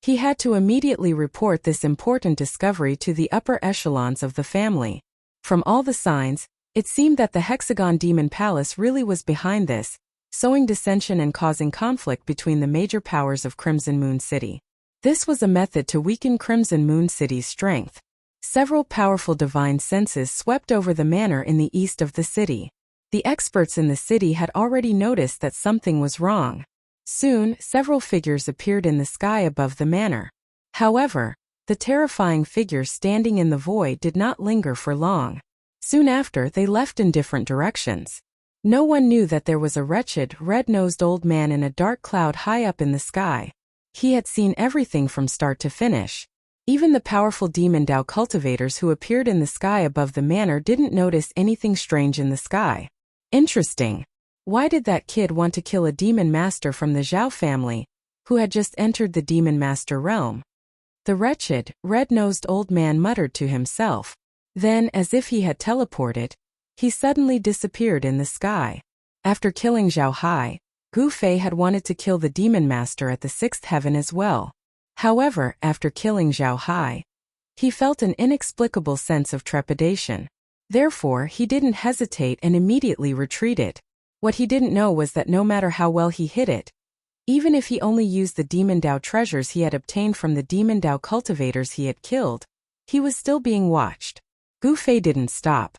He had to immediately report this important discovery to the upper echelons of the family. From all the signs, it seemed that the Hexagon Demon Palace really was behind this, sowing dissension and causing conflict between the major powers of Crimson Moon City. This was a method to weaken Crimson Moon City's strength. Several powerful divine senses swept over the manor in the east of the city. The experts in the city had already noticed that something was wrong. Soon, several figures appeared in the sky above the manor. However, the terrifying figures standing in the void did not linger for long. Soon after, they left in different directions. No one knew that there was a wretched, red-nosed old man in a dark cloud high up in the sky. He had seen everything from start to finish. Even the powerful demon Dao cultivators who appeared in the sky above the manor didn't notice anything strange in the sky. Interesting. Why did that kid want to kill a demon master from the Zhao family, who had just entered the demon master realm? The wretched, red-nosed old man muttered to himself. Then, as if he had teleported, he suddenly disappeared in the sky. After killing Zhao Hai, Gu Fei had wanted to kill the demon master at the sixth heaven as well. However, after killing Zhao Hai, he felt an inexplicable sense of trepidation. Therefore, he didn't hesitate and immediately retreated. What he didn't know was that no matter how well he hid it, even if he only used the demon Dao treasures he had obtained from the demon Dao cultivators he had killed, he was still being watched. Gu Fei didn't stop.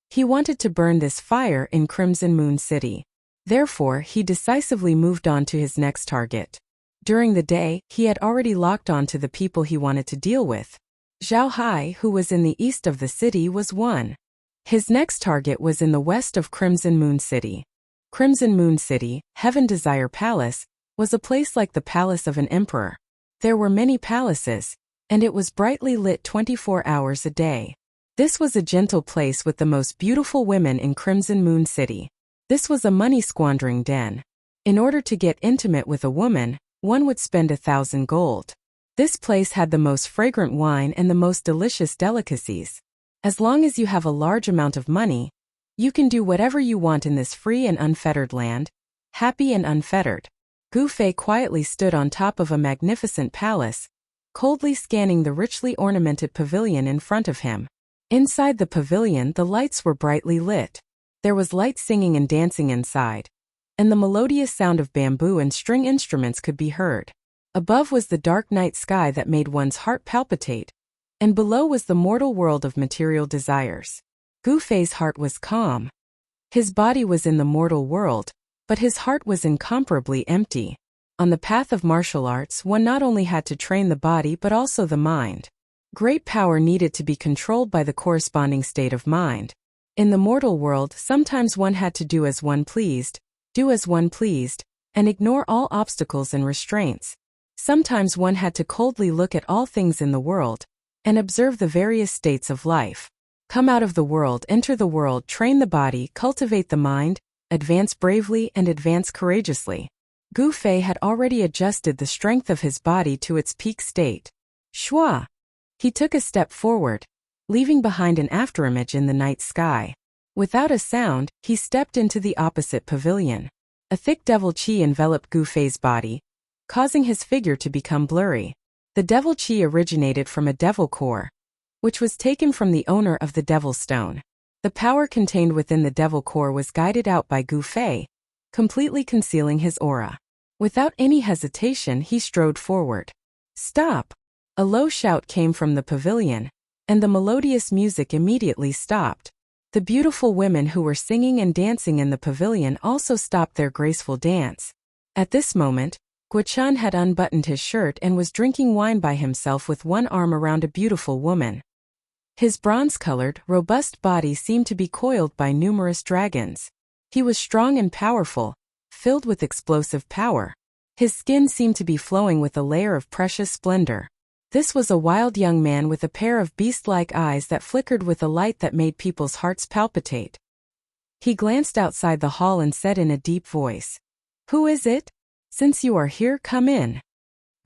He wanted to burn this fire in Crimson Moon City. Therefore, he decisively moved on to his next target. During the day, he had already locked on to the people he wanted to deal with. Zhao Hai, who was in the east of the city, was one. His next target was in the west of Crimson Moon City. Crimson Moon City, Heaven Desire Palace, was a place like the palace of an emperor. There were many palaces, and it was brightly lit 24 hours a day. This was a gentle place with the most beautiful women in Crimson Moon City. This was a money-squandering den. In order to get intimate with a woman, one would spend 1,000 gold. This place had the most fragrant wine and the most delicious delicacies. As long as you have a large amount of money, you can do whatever you want in this free and unfettered land, happy and unfettered. Gu Fei quietly stood on top of a magnificent palace, coldly scanning the richly ornamented pavilion in front of him. Inside the pavilion, the lights were brightly lit. There was light singing and dancing inside, and the melodious sound of bamboo and string instruments could be heard. Above was the dark night sky that made one's heart palpitate, and below was the mortal world of material desires. Gu Fei's heart was calm. His body was in the mortal world, but his heart was incomparably empty. On the path of martial arts, one not only had to train the body but also the mind. Great power needed to be controlled by the corresponding state of mind. In the mortal world, sometimes one had to do as one pleased, and ignore all obstacles and restraints. Sometimes one had to coldly look at all things in the world, and observe the various states of life. Come out of the world, enter the world, train the body, cultivate the mind, advance bravely and advance courageously. Gu Fei had already adjusted the strength of his body to its peak state. Shua! He took a step forward, leaving behind an afterimage in the night sky. Without a sound, he stepped into the opposite pavilion. A thick devil chi enveloped Gu Fei's body, causing his figure to become blurry. The devil chi originated from a devil core, which was taken from the owner of the devil stone. The power contained within the devil core was guided out by Gu Fei, completely concealing his aura. Without any hesitation, he strode forward. Stop! A low shout came from the pavilion, and the melodious music immediately stopped. The beautiful women who were singing and dancing in the pavilion also stopped their graceful dance. At this moment, Guo-chan had unbuttoned his shirt and was drinking wine by himself with one arm around a beautiful woman. His bronze-colored, robust body seemed to be coiled by numerous dragons. He was strong and powerful, filled with explosive power. His skin seemed to be flowing with a layer of precious splendor. This was a wild young man with a pair of beast-like eyes that flickered with a light that made people's hearts palpitate. He glanced outside the hall and said in a deep voice, "Who is it? Since you are here, come in."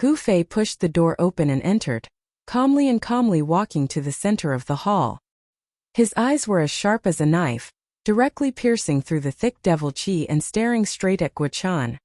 Gu Fei pushed the door open and entered, calmly walking to the center of the hall. His eyes were as sharp as a knife, directly piercing through the thick devil chi and staring straight at Guo-chan.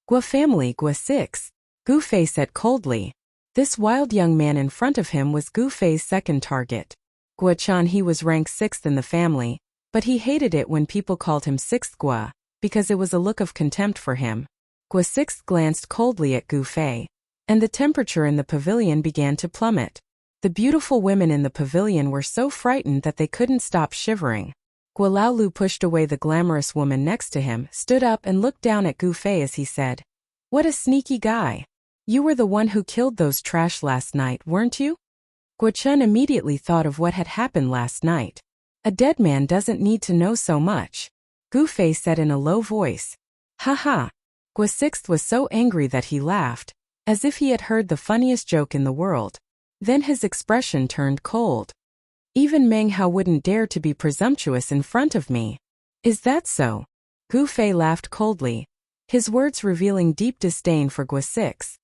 "Guo family, Guo 6, Gu Fei said coldly. This wild young man in front of him was Gu Fei's second target. Guo he was ranked 6th in the family, but he hated it when people called him 6th Gua, because it was a look of contempt for him. Gua 6th glanced coldly at Gu Fei, and the temperature in the pavilion began to plummet. The beautiful women in the pavilion were so frightened that they couldn't stop shivering. Gua Laolu pushed away the glamorous woman next to him, stood up and looked down at Gu Fei as he said, "What a sneaky guy. You were the one who killed those trash last night, weren't you?" Guo immediately thought of what had happened last night. A dead man doesn't need to know so much. Gu Fei said in a low voice. "Ha ha." Gua 6th was so angry that he laughed, as if he had heard the funniest joke in the world. Then his expression turned cold. "Even Meng Hao wouldn't dare to be presumptuous in front of me. Is that so?" Gu Fei laughed coldly, his words revealing deep disdain for Gua 6th.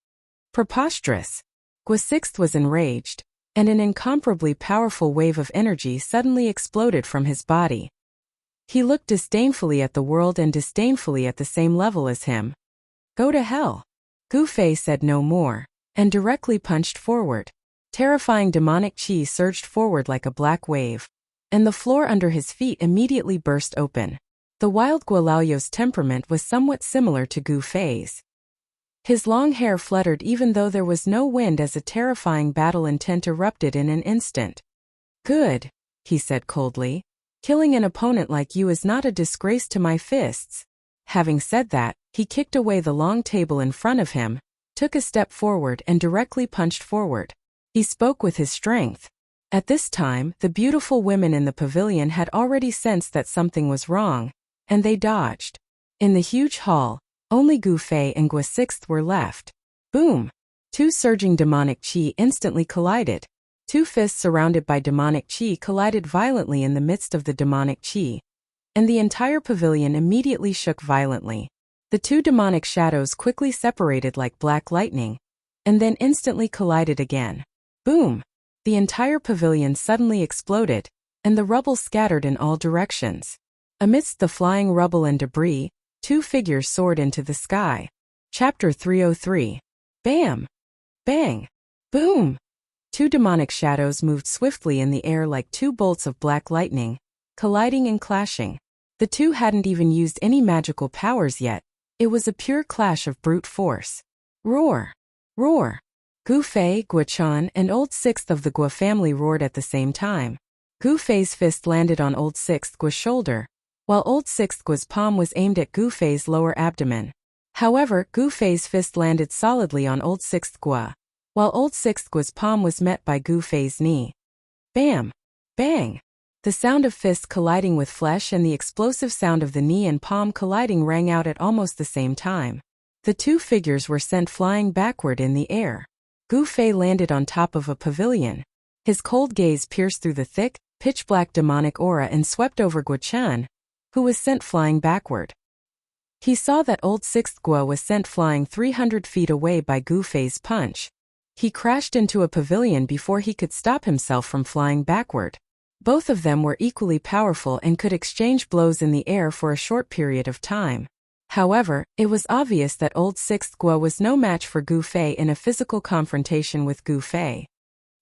Preposterous. Gua 6th was enraged, and an incomparably powerful wave of energy suddenly exploded from his body. He looked disdainfully at the world and disdainfully at the same level as him. "Go to hell." Gu Fei said no more, and directly punched forward. Terrifying demonic qi surged forward like a black wave, and the floor under his feet immediately burst open. The wild Gualao's temperament was somewhat similar to Gu Fei's. His long hair fluttered even though there was no wind as a terrifying battle intent erupted in an instant. "Good," he said coldly. "Killing an opponent like you is not a disgrace to my fists." Having said that, he kicked away the long table in front of him, took a step forward and directly punched forward. He spoke with his strength. At this time, the beautiful women in the pavilion had already sensed that something was wrong, and they dodged. In the huge hall, only Gu Fei and Gua 6th were left. Boom! Two surging demonic qi instantly collided. Two fists surrounded by demonic qi collided violently in the midst of the demonic qi, and the entire pavilion immediately shook violently. The two demonic shadows quickly separated like black lightning, and then instantly collided again. Boom! The entire pavilion suddenly exploded, and the rubble scattered in all directions. Amidst the flying rubble and debris, two figures soared into the sky. Chapter 303. Bam! Bang! Boom! Two demonic shadows moved swiftly in the air like two bolts of black lightning, colliding and clashing. The two hadn't even used any magical powers yet. It was a pure clash of brute force. Roar! Roar! Gu Fei, Guo and Old 6th of the Gua family roared at the same time. Gu Fei's fist landed on Old 6th Gua's shoulder, while Old 6th Gua's palm was aimed at Gu Fei's lower abdomen. However, Gu Fei's fist landed solidly on Old 6th Gua, while Old 6th Gua's palm was met by Gu Fei's knee. Bam! Bang! The sound of fists colliding with flesh and the explosive sound of the knee and palm colliding rang out at almost the same time. The two figures were sent flying backward in the air. Gu Fei landed on top of a pavilion. His cold gaze pierced through the thick, pitch-black demonic aura and swept over Guo, who was sent flying backward. He saw that Old 6th Gua was sent flying 300 feet away by Gu Fei's punch. He crashed into a pavilion before he could stop himself from flying backward. Both of them were equally powerful and could exchange blows in the air for a short period of time. However, it was obvious that Old 6th Gua was no match for Gu Fei in a physical confrontation with Gu Fei.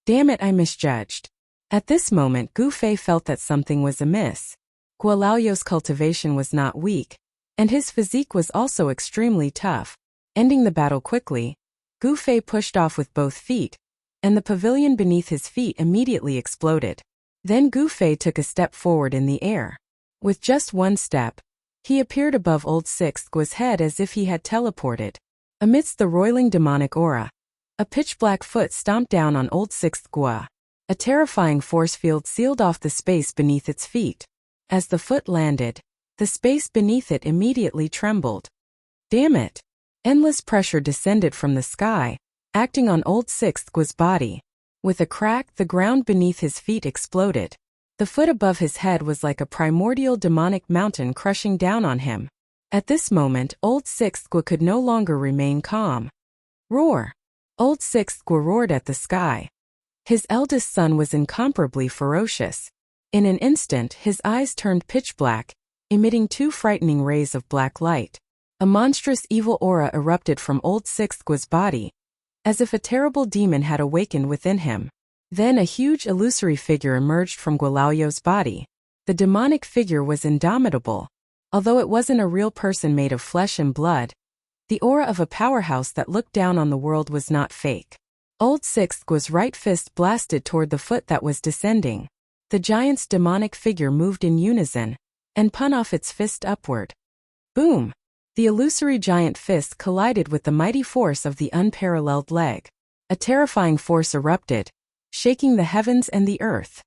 Damn it, I misjudged. At this moment Gu Fei felt that something was amiss. Gualao's cultivation was not weak, and his physique was also extremely tough. Ending the battle quickly, Gu Fei pushed off with both feet, and the pavilion beneath his feet immediately exploded. Then Gu Fei took a step forward in the air. With just one step, he appeared above Old 6th Gua's head as if he had teleported. Amidst the roiling demonic aura, a pitch-black foot stomped down on Old 6th Gua. A terrifying force field sealed off the space beneath its feet. As the foot landed, the space beneath it immediately trembled. Damn it! Endless pressure descended from the sky, acting on Old 6th Gua's body. With a crack, the ground beneath his feet exploded. The foot above his head was like a primordial demonic mountain crushing down on him. At this moment, Old 6th Gua could no longer remain calm. Roar! Old 6th Gua roared at the sky. His eldest son was incomparably ferocious. In an instant, his eyes turned pitch black, emitting two frightening rays of black light. A monstrous evil aura erupted from Old 6th Gua's body. as if a terrible demon had awakened within him. Then a huge illusory figure emerged from Gualao's body. The demonic figure was indomitable. Although it wasn't a real person made of flesh and blood, the aura of a powerhouse that looked down on the world was not fake. Old Sixth Gua's right fist blasted toward the foot that was descending. The giant's demonic figure moved in unison and spun off its fist upward. Boom! The illusory giant fist collided with the mighty force of the unparalleled leg. A terrifying force erupted, shaking the heavens and the earth.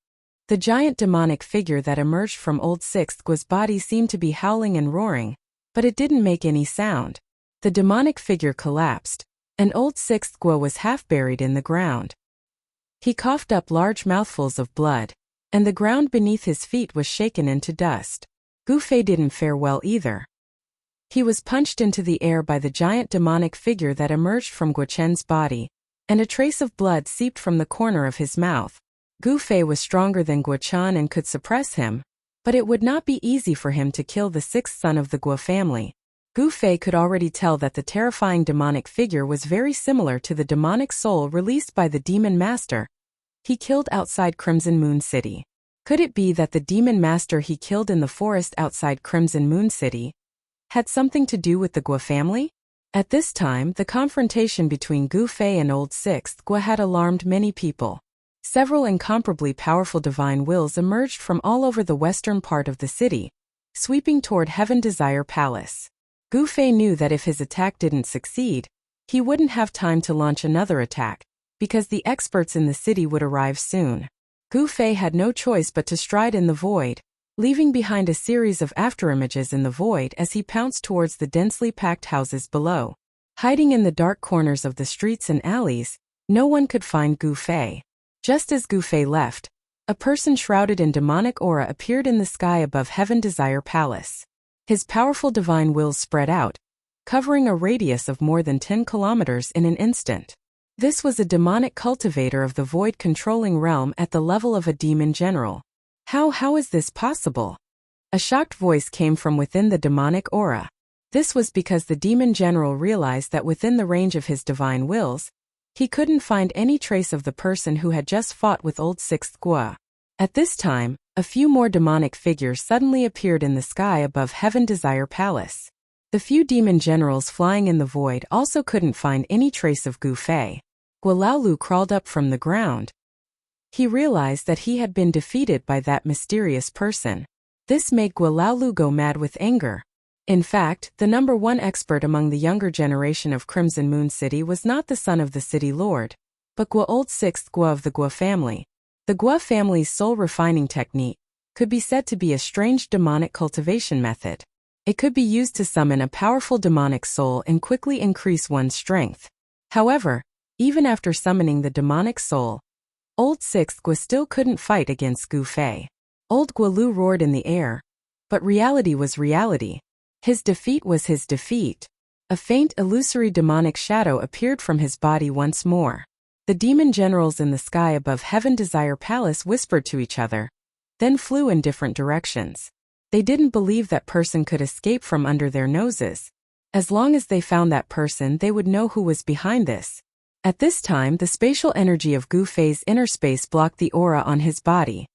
The giant demonic figure that emerged from Old Sixth Gua's body seemed to be howling and roaring, but it didn't make any sound. The demonic figure collapsed, and Old Sixth Gua was half buried in the ground. He coughed up large mouthfuls of blood, and the ground beneath his feet was shaken into dust. Gu Fei didn't fare well either. He was punched into the air by the giant demonic figure that emerged from Gua Chen's body, and a trace of blood seeped from the corner of his mouth. Gu Fei was stronger than Gua Chen and could suppress him, but it would not be easy for him to kill the sixth son of the Gua family. Gu Fei could already tell that the terrifying demonic figure was very similar to the demonic soul released by the demon master he killed outside Crimson Moon City. Could it be that the demon master he killed in the forest outside Crimson Moon City had something to do with the Gua family? At this time, the confrontation between Gu Fei and Old Sixth Gua had alarmed many people. Several incomparably powerful divine wills emerged from all over the western part of the city, sweeping toward Heaven Desire Palace. Gu Fei knew that if his attack didn't succeed, he wouldn't have time to launch another attack, because the experts in the city would arrive soon. Gu Fei had no choice but to stride in the void, leaving behind a series of afterimages in the void as he pounced towards the densely packed houses below. Hiding in the dark corners of the streets and alleys, no one could find Gu Fei. Just as Gu Fei left, a person shrouded in demonic aura appeared in the sky above Heaven Desire Palace. His powerful divine wills spread out, covering a radius of more than 10 kilometers in an instant. This was a demonic cultivator of the void controlling realm at the level of a demon general. How is this possible? A shocked voice came from within the demonic aura. This was because the demon general realized that within the range of his divine wills, he couldn't find any trace of the person who had just fought with Old Sixth Gua. At this time, a few more demonic figures suddenly appeared in the sky above Heaven Desire Palace. The few demon generals flying in the void also couldn't find any trace of Gu Fei. Gualaolu crawled up from the ground. He realized that he had been defeated by that mysterious person. This made Gualaolu go mad with anger. In fact, the number one expert among the younger generation of Crimson Moon City was not the son of the city lord, but Gua Old Sixth Gua of the Gua family. The Gua family's soul refining technique could be said to be a strange demonic cultivation method. It could be used to summon a powerful demonic soul and quickly increase one's strength. However, even after summoning the demonic soul, Old Sixth Gua still couldn't fight against Gu Fei. Old Gualu roared in the air, but reality was reality. His defeat was his defeat. A faint illusory demonic shadow appeared from his body once more. The demon generals in the sky above Heaven Desire Palace whispered to each other, then flew in different directions. They didn't believe that person could escape from under their noses. As long as they found that person, they would know who was behind this. At this time, the spatial energy of Gu Fei's inner space blocked the aura on his body.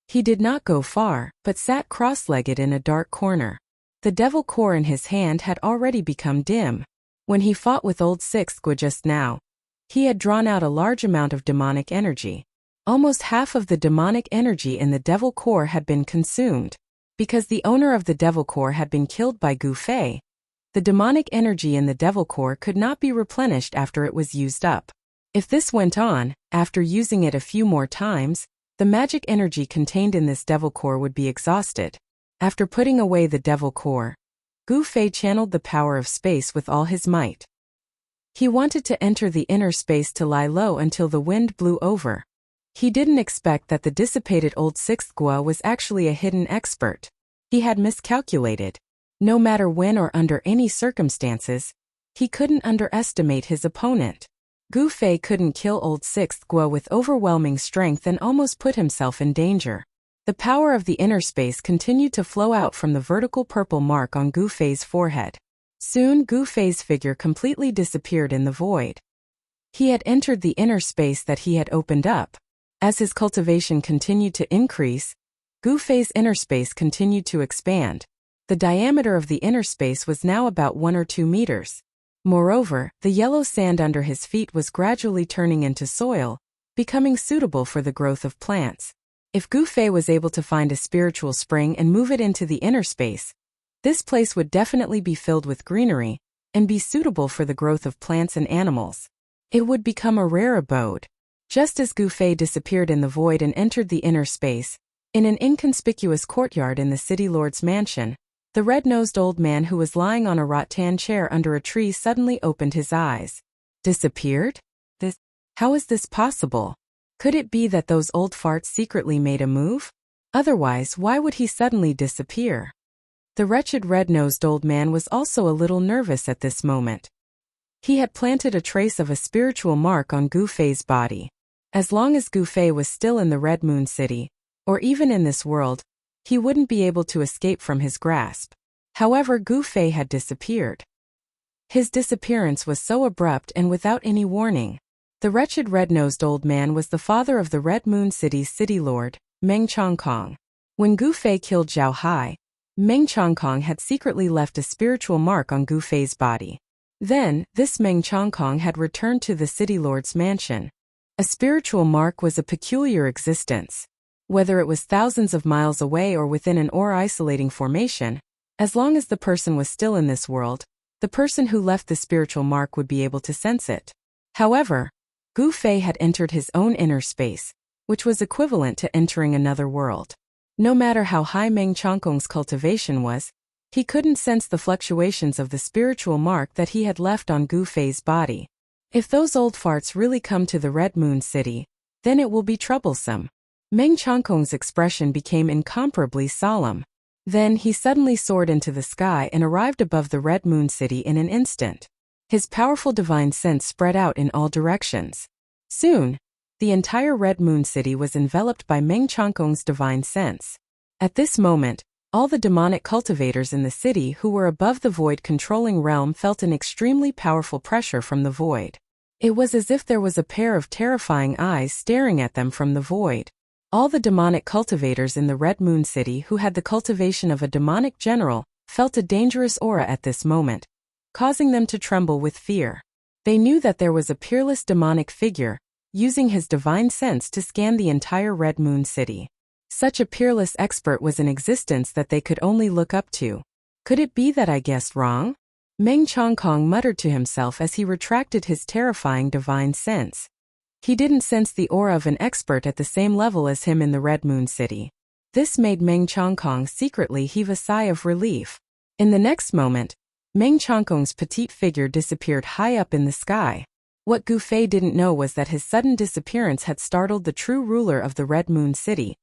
He did not go far, but sat cross-legged in a dark corner. The devil core in his hand had already become dim. When he fought with Old Sixth Gua just now, he had drawn out a large amount of demonic energy. Almost half of the demonic energy in the devil core had been consumed. Because the owner of the devil core had been killed by Gu Fei, the demonic energy in the devil core could not be replenished after it was used up. If this went on, after using it a few more times, the magic energy contained in this devil core would be exhausted. After putting away the devil core, Gu Fei channeled the power of space with all his might. He wanted to enter the inner space to lie low until the wind blew over. He didn't expect that the dissipated Old Sixth Gua was actually a hidden expert. He had miscalculated. No matter when or under any circumstances, he couldn't underestimate his opponent. Gu Fei couldn't kill Old Sixth Gua with overwhelming strength and almost put himself in danger. The power of the inner space continued to flow out from the vertical purple mark on Gu Fei's forehead. Soon Gu Fei's figure completely disappeared in the void. He had entered the inner space that he had opened up. As his cultivation continued to increase, Gu Fei's inner space continued to expand. The diameter of the inner space was now about 1 or 2 meters. Moreover, the yellow sand under his feet was gradually turning into soil, becoming suitable for the growth of plants. If Gu Fei was able to find a spiritual spring and move it into the inner space, this place would definitely be filled with greenery and be suitable for the growth of plants and animals. It would become a rare abode. Just as Gu Fei disappeared in the void and entered the inner space, in an inconspicuous courtyard in the city lord's mansion, the red-nosed old man who was lying on a rattan chair under a tree suddenly opened his eyes. Disappeared? How is this possible? Could it be that those old farts secretly made a move? Otherwise, why would he suddenly disappear? The wretched red-nosed old man was also a little nervous at this moment. He had planted a trace of a spiritual mark on Gu Fei's body. As long as Gu Fei was still in the Red Moon City, or even in this world, he wouldn't be able to escape from his grasp. However, Gu Fei had disappeared. His disappearance was so abrupt and without any warning. The wretched red-nosed old man was the father of the Red Moon City's city lord, Meng Chongkong. When Gu Fei killed Zhao Hai, Meng Chongkong had secretly left a spiritual mark on Gu Fei's body. Then, this Meng Chongkong had returned to the city lord's mansion. A spiritual mark was a peculiar existence. Whether it was thousands of miles away or within an isolating formation, as long as the person was still in this world, the person who left the spiritual mark would be able to sense it. However, Gu Fei had entered his own inner space, which was equivalent to entering another world. No matter how high Meng Chongkong's cultivation was, he couldn't sense the fluctuations of the spiritual mark that he had left on Gu Fei's body. If those old farts really come to the Red Moon City, then it will be troublesome. Meng Chongkong's expression became incomparably solemn. Then he suddenly soared into the sky and arrived above the Red Moon City in an instant. His powerful divine sense spread out in all directions. Soon, the entire Red Moon City was enveloped by Meng Chongkong's divine sense. At this moment, all the demonic cultivators in the city who were above the void-controlling realm felt an extremely powerful pressure from the void. It was as if there was a pair of terrifying eyes staring at them from the void. All the demonic cultivators in the Red Moon City who had the cultivation of a demonic general felt a dangerous aura at this moment, causing them to tremble with fear. They knew that there was a peerless demonic figure, using his divine sense to scan the entire Red Moon City. Such a peerless expert was in existence that they could only look up to. Could it be that I guessed wrong? Meng Chongkong muttered to himself as he retracted his terrifying divine sense. He didn't sense the aura of an expert at the same level as him in the Red Moon City. This made Meng Chongkong secretly heave a sigh of relief. In the next moment, Meng Chongkong's petite figure disappeared high up in the sky. What Gu Fei didn't know was that his sudden disappearance had startled the true ruler of the Red Moon City,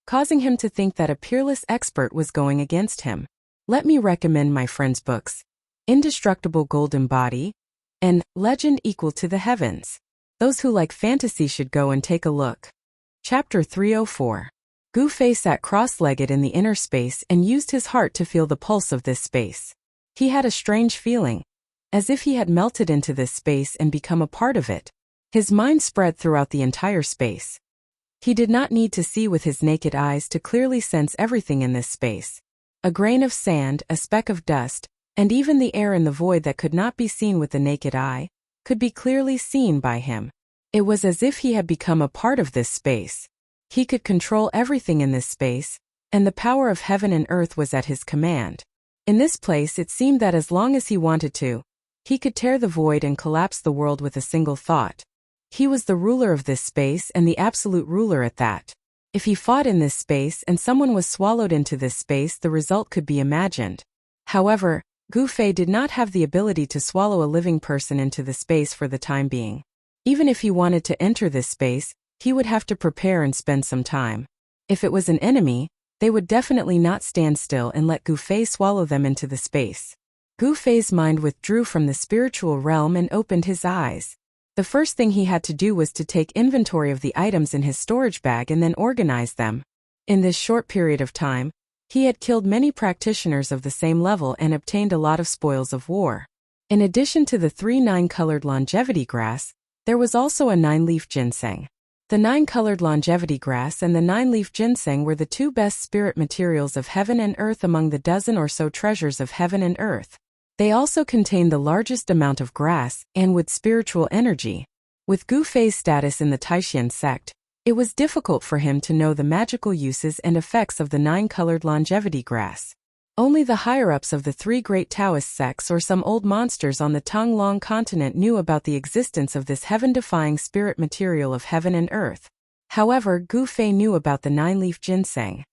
causing him to think that a peerless expert was going against him. Let me recommend my friend's books, Indestructible Golden Body, and Legend Equal to the Heavens. Those who like fantasy should go and take a look. Chapter 304. Gu Fei sat cross-legged in the inner space and used his heart to feel the pulse of this space. He had a strange feeling, as if he had melted into this space and become a part of it. His mind spread throughout the entire space. He did not need to see with his naked eyes to clearly sense everything in this space. A grain of sand, a speck of dust, and even the air in the void that could not be seen with the naked eye, could be clearly seen by him. It was as if he had become a part of this space. He could control everything in this space, and the power of heaven and earth was at his command. In this place it seemed that as long as he wanted to, he could tear the void and collapse the world with a single thought. He was the ruler of this space and the absolute ruler at that. If he fought in this space and someone was swallowed into this space, the result could be imagined. However, Gu Fei did not have the ability to swallow a living person into the space for the time being. Even if he wanted to enter this space, he would have to prepare and spend some time. If it was an enemy, they would definitely not stand still and let Gu Fei swallow them into the space. Gu Fei's mind withdrew from the spiritual realm and opened his eyes. The first thing he had to do was to take inventory of the items in his storage bag and then organize them. In this short period of time, he had killed many practitioners of the same level and obtained a lot of spoils of war. In addition to the 3 9-colored longevity grass, There was also a 9-leaf ginseng. The 9-colored longevity grass and the 9-leaf ginseng were the two best spirit materials of heaven and earth among the dozen or so treasures of heaven and earth. They also contained the largest amount of grass and with spiritual energy. With Gu Fei's status in the Taishan sect, it was difficult for him to know the magical uses and effects of the 9-colored longevity grass. Only the higher-ups of the 3 great Taoist sects or some old monsters on the Tonglong continent knew about the existence of this heaven-defying spirit material of heaven and earth. However, Gu Fei knew about the 9-leaf ginseng.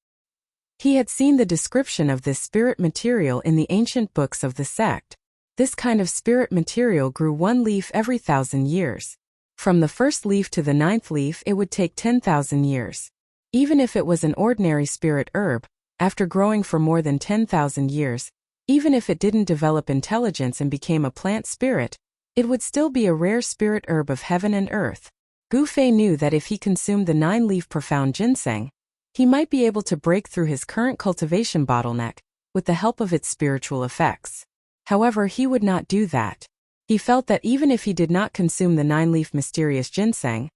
He had seen the description of this spirit material in the ancient books of the sect. This kind of spirit material grew 1 leaf every 1,000 years. From the first leaf to the 9th leaf it would take 10,000 years. Even if it was an ordinary spirit herb, after growing for more than 10,000 years, even if it didn't develop intelligence and became a plant spirit, it would still be a rare spirit herb of heaven and earth. Gu Fei knew that if he consumed the 9-leaf profound ginseng, he might be able to break through his current cultivation bottleneck with the help of its spiritual effects. However, he would not do that. He felt that even if he did not consume the 9-leaf mysterious ginseng,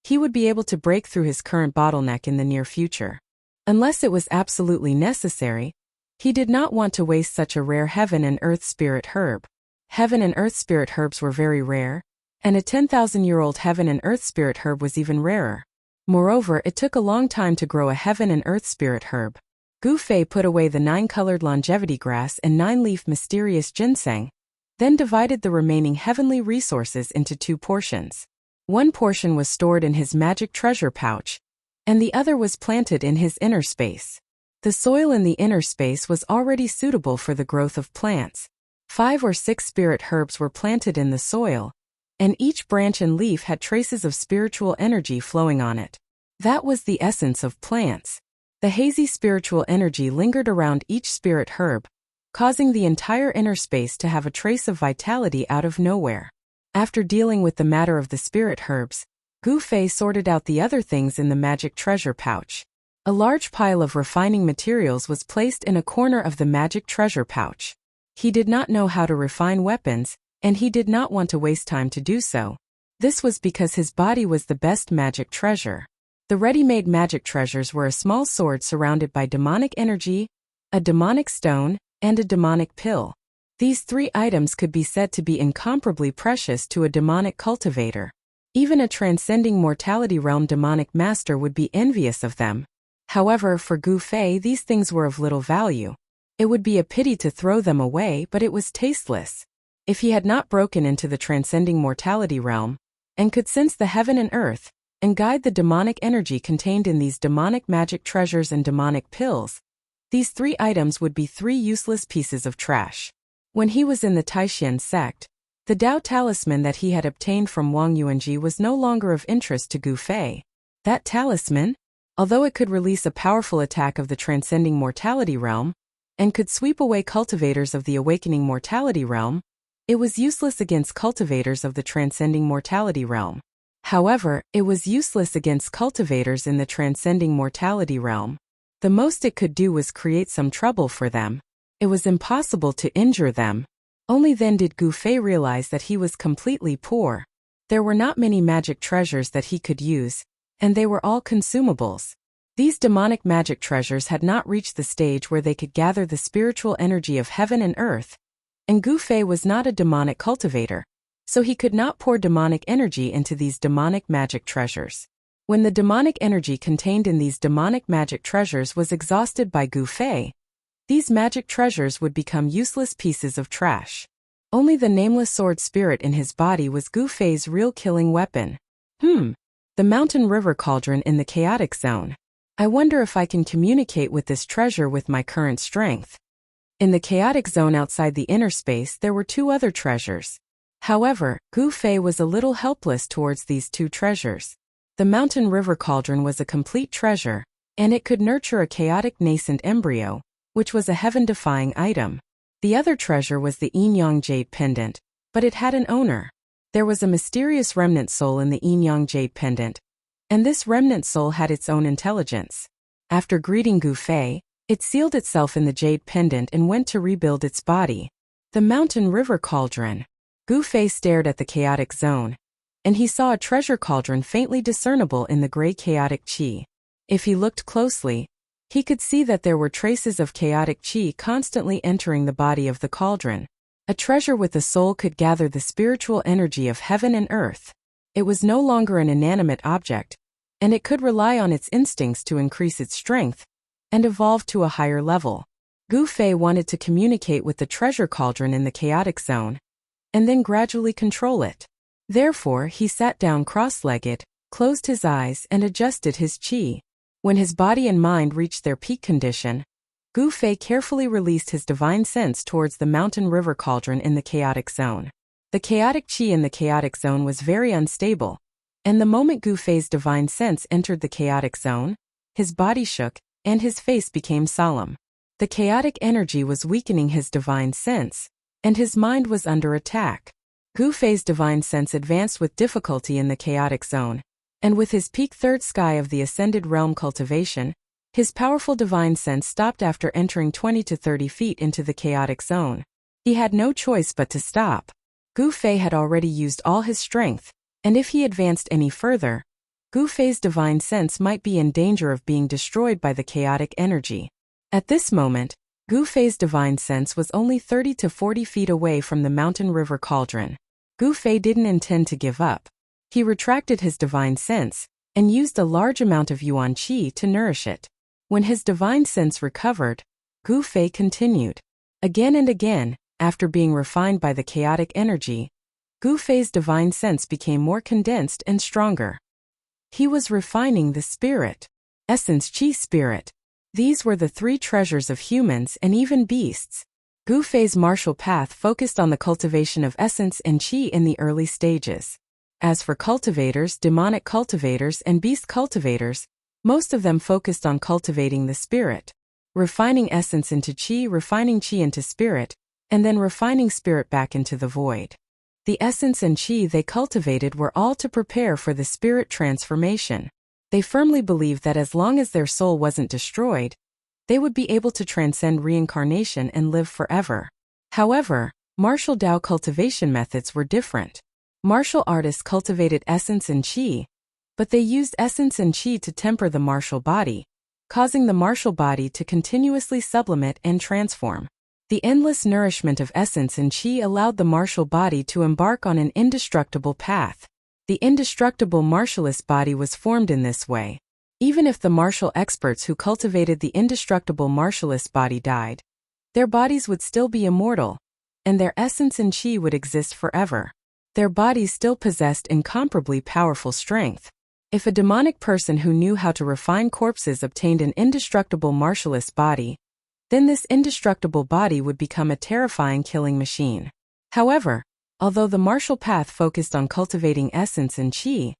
he would be able to break through his current bottleneck in the near future. Unless it was absolutely necessary, he did not want to waste such a rare heaven and earth spirit herb. Heaven and earth spirit herbs were very rare, and a 10,000-year-old heaven and earth spirit herb was even rarer. Moreover, it took a long time to grow a heaven and earth spirit herb. Gu Fei put away the 9-colored longevity grass and 9-leaf mysterious ginseng, then divided the remaining heavenly resources into 2 portions. One portion was stored in his magic treasure pouch, and the other was planted in his inner space. The soil in the inner space was already suitable for the growth of plants. 5 or 6 spirit herbs were planted in the soil, and each branch and leaf had traces of spiritual energy flowing on it. That was the essence of plants. The hazy spiritual energy lingered around each spirit herb, causing the entire inner space to have a trace of vitality out of nowhere. After dealing with the matter of the spirit herbs, Gu Fei sorted out the other things in the magic treasure pouch. A large pile of refining materials was placed in a corner of the magic treasure pouch. He did not know how to refine weapons, and he did not want to waste time to do so. This was because his body was the best magic treasure. The ready-made magic treasures were a small sword surrounded by demonic energy, a demonic stone, and a demonic pill. These 3 items could be said to be incomparably precious to a demonic cultivator. Even a transcending mortality realm demonic master would be envious of them. However, for Gu Fei these things were of little value. It would be a pity to throw them away, but it was tasteless. If he had not broken into the transcending mortality realm, and could sense the heaven and earth, and guide the demonic energy contained in these demonic magic treasures and demonic pills, these 3 items would be 3 useless pieces of trash. When he was in the Taishan sect, the Dao talisman that he had obtained from Wang Yuanji was no longer of interest to Gu Fei. That talisman, although it could release a powerful attack of the transcending mortality realm, and could sweep away cultivators of the awakening mortality realm, it was useless against cultivators of the transcending mortality realm. However, it was useless against cultivators in the transcending mortality realm. The most it could do was create some trouble for them. It was impossible to injure them. Only then did Gu Fei realize that he was completely poor. There were not many magic treasures that he could use, and they were all consumables. These demonic magic treasures had not reached the stage where they could gather the spiritual energy of heaven and earth, and Gu Fei was not a demonic cultivator, so he could not pour demonic energy into these demonic magic treasures. When the demonic energy contained in these demonic magic treasures was exhausted by Gu Fei, these magic treasures would become useless pieces of trash. Only the nameless sword spirit in his body was Gu Fei's real killing weapon. The mountain river cauldron in the chaotic zone. I wonder if I can communicate with this treasure with my current strength. In the chaotic zone outside the inner space there were 2 other treasures. However, Gu Fei was a little helpless towards these 2 treasures. The mountain river cauldron was a complete treasure, and it could nurture a chaotic nascent embryo, which was a heaven-defying item. The other treasure was the yin-yang jade pendant, but it had an owner. There was a mysterious remnant soul in the yin-yang jade pendant, and this remnant soul had its own intelligence. After greeting Gu Fei, it sealed itself in the jade pendant and went to rebuild its body. The mountain river cauldron. Gu Fei stared at the chaotic zone, and he saw a treasure cauldron faintly discernible in the gray chaotic chi. If he looked closely, he could see that there were traces of chaotic chi constantly entering the body of the cauldron. A treasure with a soul could gather the spiritual energy of heaven and earth. It was no longer an inanimate object, and it could rely on its instincts to increase its strength and evolve to a higher level. Gu Fei wanted to communicate with the treasure cauldron in the chaotic zone, and then gradually control it. Therefore, he sat down cross-legged, closed his eyes, and adjusted his qi. When his body and mind reached their peak condition, Gu Fei carefully released his divine sense towards the mountain river cauldron in the chaotic zone. The chaotic qi in the chaotic zone was very unstable, and the moment Gu Fei's divine sense entered the chaotic zone, his body shook, and his face became solemn. The chaotic energy was weakening his divine sense, and his mind was under attack. Gu Fei's divine sense advanced with difficulty in the chaotic zone, and with his peak third sky of the ascended realm cultivation, his powerful divine sense stopped after entering 20 to 30 feet into the chaotic zone. He had no choice but to stop. Gu Fei had already used all his strength, and if he advanced any further, Gu Fei's divine sense might be in danger of being destroyed by the chaotic energy. At this moment, Gu Fei's divine sense was only 30 to 40 feet away from the mountain river cauldron. Gu Fei didn't intend to give up. He retracted his divine sense and used a large amount of yuan qi to nourish it. When his divine sense recovered, Gu Fei continued. Again and again, after being refined by the chaotic energy, Gu Fei's divine sense became more condensed and stronger. He was refining the spirit, essence qi spirit. These were the three treasures of humans and even beasts. Gu Fei's martial path focused on the cultivation of essence and qi in the early stages. As for cultivators, demonic cultivators, and beast cultivators, most of them focused on cultivating the spirit, refining essence into qi, refining qi into spirit, and then refining spirit back into the void. The essence and qi they cultivated were all to prepare for the spirit transformation. They firmly believed that as long as their soul wasn't destroyed, they would be able to transcend reincarnation and live forever. However, martial Dao cultivation methods were different. Martial artists cultivated essence and qi, but they used essence and qi to temper the martial body, causing the martial body to continuously sublimate and transform. The endless nourishment of essence and qi allowed the martial body to embark on an indestructible path. The indestructible martialist body was formed in this way. Even if the martial experts who cultivated the indestructible martialist body died, their bodies would still be immortal, and their essence and qi would exist forever. Their bodies still possessed incomparably powerful strength. If a demonic person who knew how to refine corpses obtained an indestructible martialist body, then this indestructible body would become a terrifying killing machine. However, although the martial path focused on cultivating essence and qi,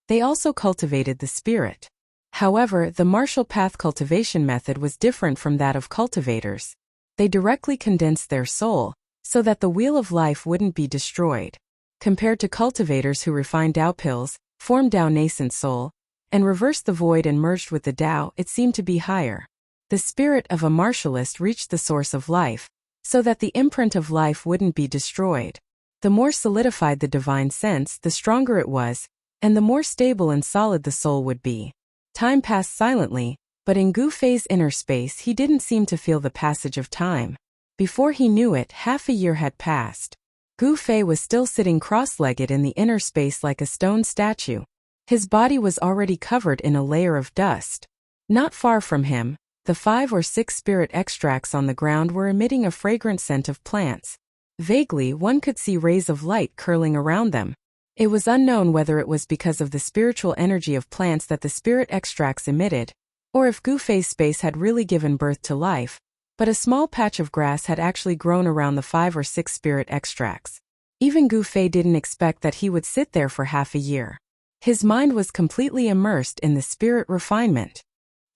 they also cultivated the spirit. However, the martial path cultivation method was different from that of cultivators. They directly condensed their soul, so that the wheel of life wouldn't be destroyed. Compared to cultivators who refined Dao pills, formed Dao nascent soul, and reversed the void and merged with the Dao, it seemed to be higher. The spirit of a martialist reached the source of life, so that the imprint of life wouldn't be destroyed. The more solidified the divine sense, the stronger it was, and the more stable and solid the soul would be. Time passed silently, but in Gu Fei's inner space he didn't seem to feel the passage of time. Before he knew it, half a year had passed. Gu Fei was still sitting cross-legged in the inner space like a stone statue. His body was already covered in a layer of dust. Not far from him, the 5 or 6 spirit extracts on the ground were emitting a fragrant scent of plants. Vaguely, one could see rays of light curling around them. It was unknown whether it was because of the spiritual energy of plants that the spirit extracts emitted, or if Gu Fei's space had really given birth to life, but a small patch of grass had actually grown around the 5 or 6 spirit extracts. Even Gu Fei didn't expect that he would sit there for half a year. His mind was completely immersed in the spirit refinement.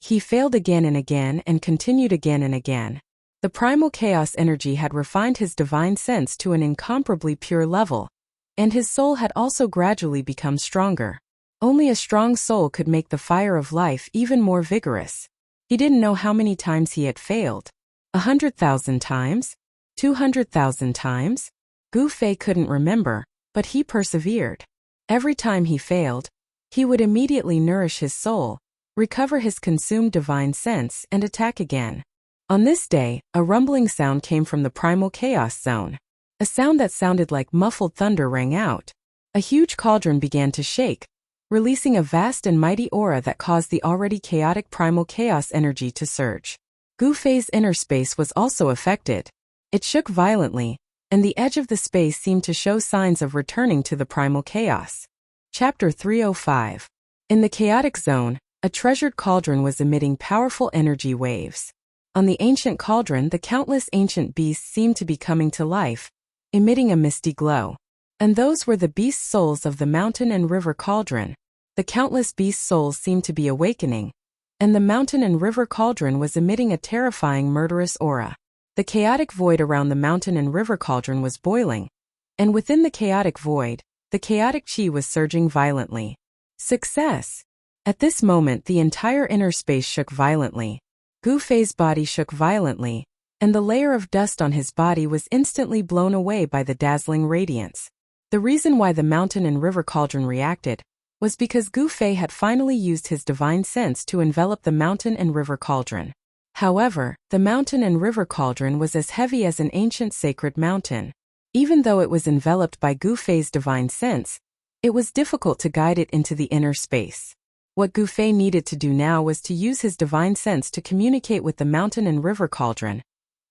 He failed again and continued again and again. The primal chaos energy had refined his divine sense to an incomparably pure level, and his soul had also gradually become stronger. Only a strong soul could make the fire of life even more vigorous. He didn't know how many times he had failed. 100,000 times? 200,000 times? Gu Fei couldn't remember, but he persevered. Every time he failed, he would immediately nourish his soul, recover his consumed divine sense, and attack again. On this day, a rumbling sound came from the primal chaos zone. A sound that sounded like muffled thunder rang out. A huge cauldron began to shake, releasing a vast and mighty aura that caused the already chaotic primal chaos energy to surge. Gu Fei's inner space was also affected. It shook violently, and the edge of the space seemed to show signs of returning to the primal chaos. Chapter 305. In the chaotic zone, a treasured cauldron was emitting powerful energy waves. On the ancient cauldron, the countless ancient beasts seemed to be coming to life, emitting a misty glow. And those were the beast souls of the mountain and river cauldron. The countless beast souls seemed to be awakening, and the mountain and river cauldron was emitting a terrifying murderous aura. The chaotic void around the mountain and river cauldron was boiling, and within the chaotic void, the chaotic chi was surging violently. Success! At this moment, the entire inner space shook violently. Gu Fei's body shook violently, and the layer of dust on his body was instantly blown away by the dazzling radiance. The reason why the mountain and river cauldron reacted was because Gu Fei had finally used his divine sense to envelop the mountain and river cauldron. However, the mountain and river cauldron was as heavy as an ancient sacred mountain. Even though it was enveloped by Gu Fei's divine sense, it was difficult to guide it into the inner space. What Gu Fei needed to do now was to use his divine sense to communicate with the mountain and river cauldron,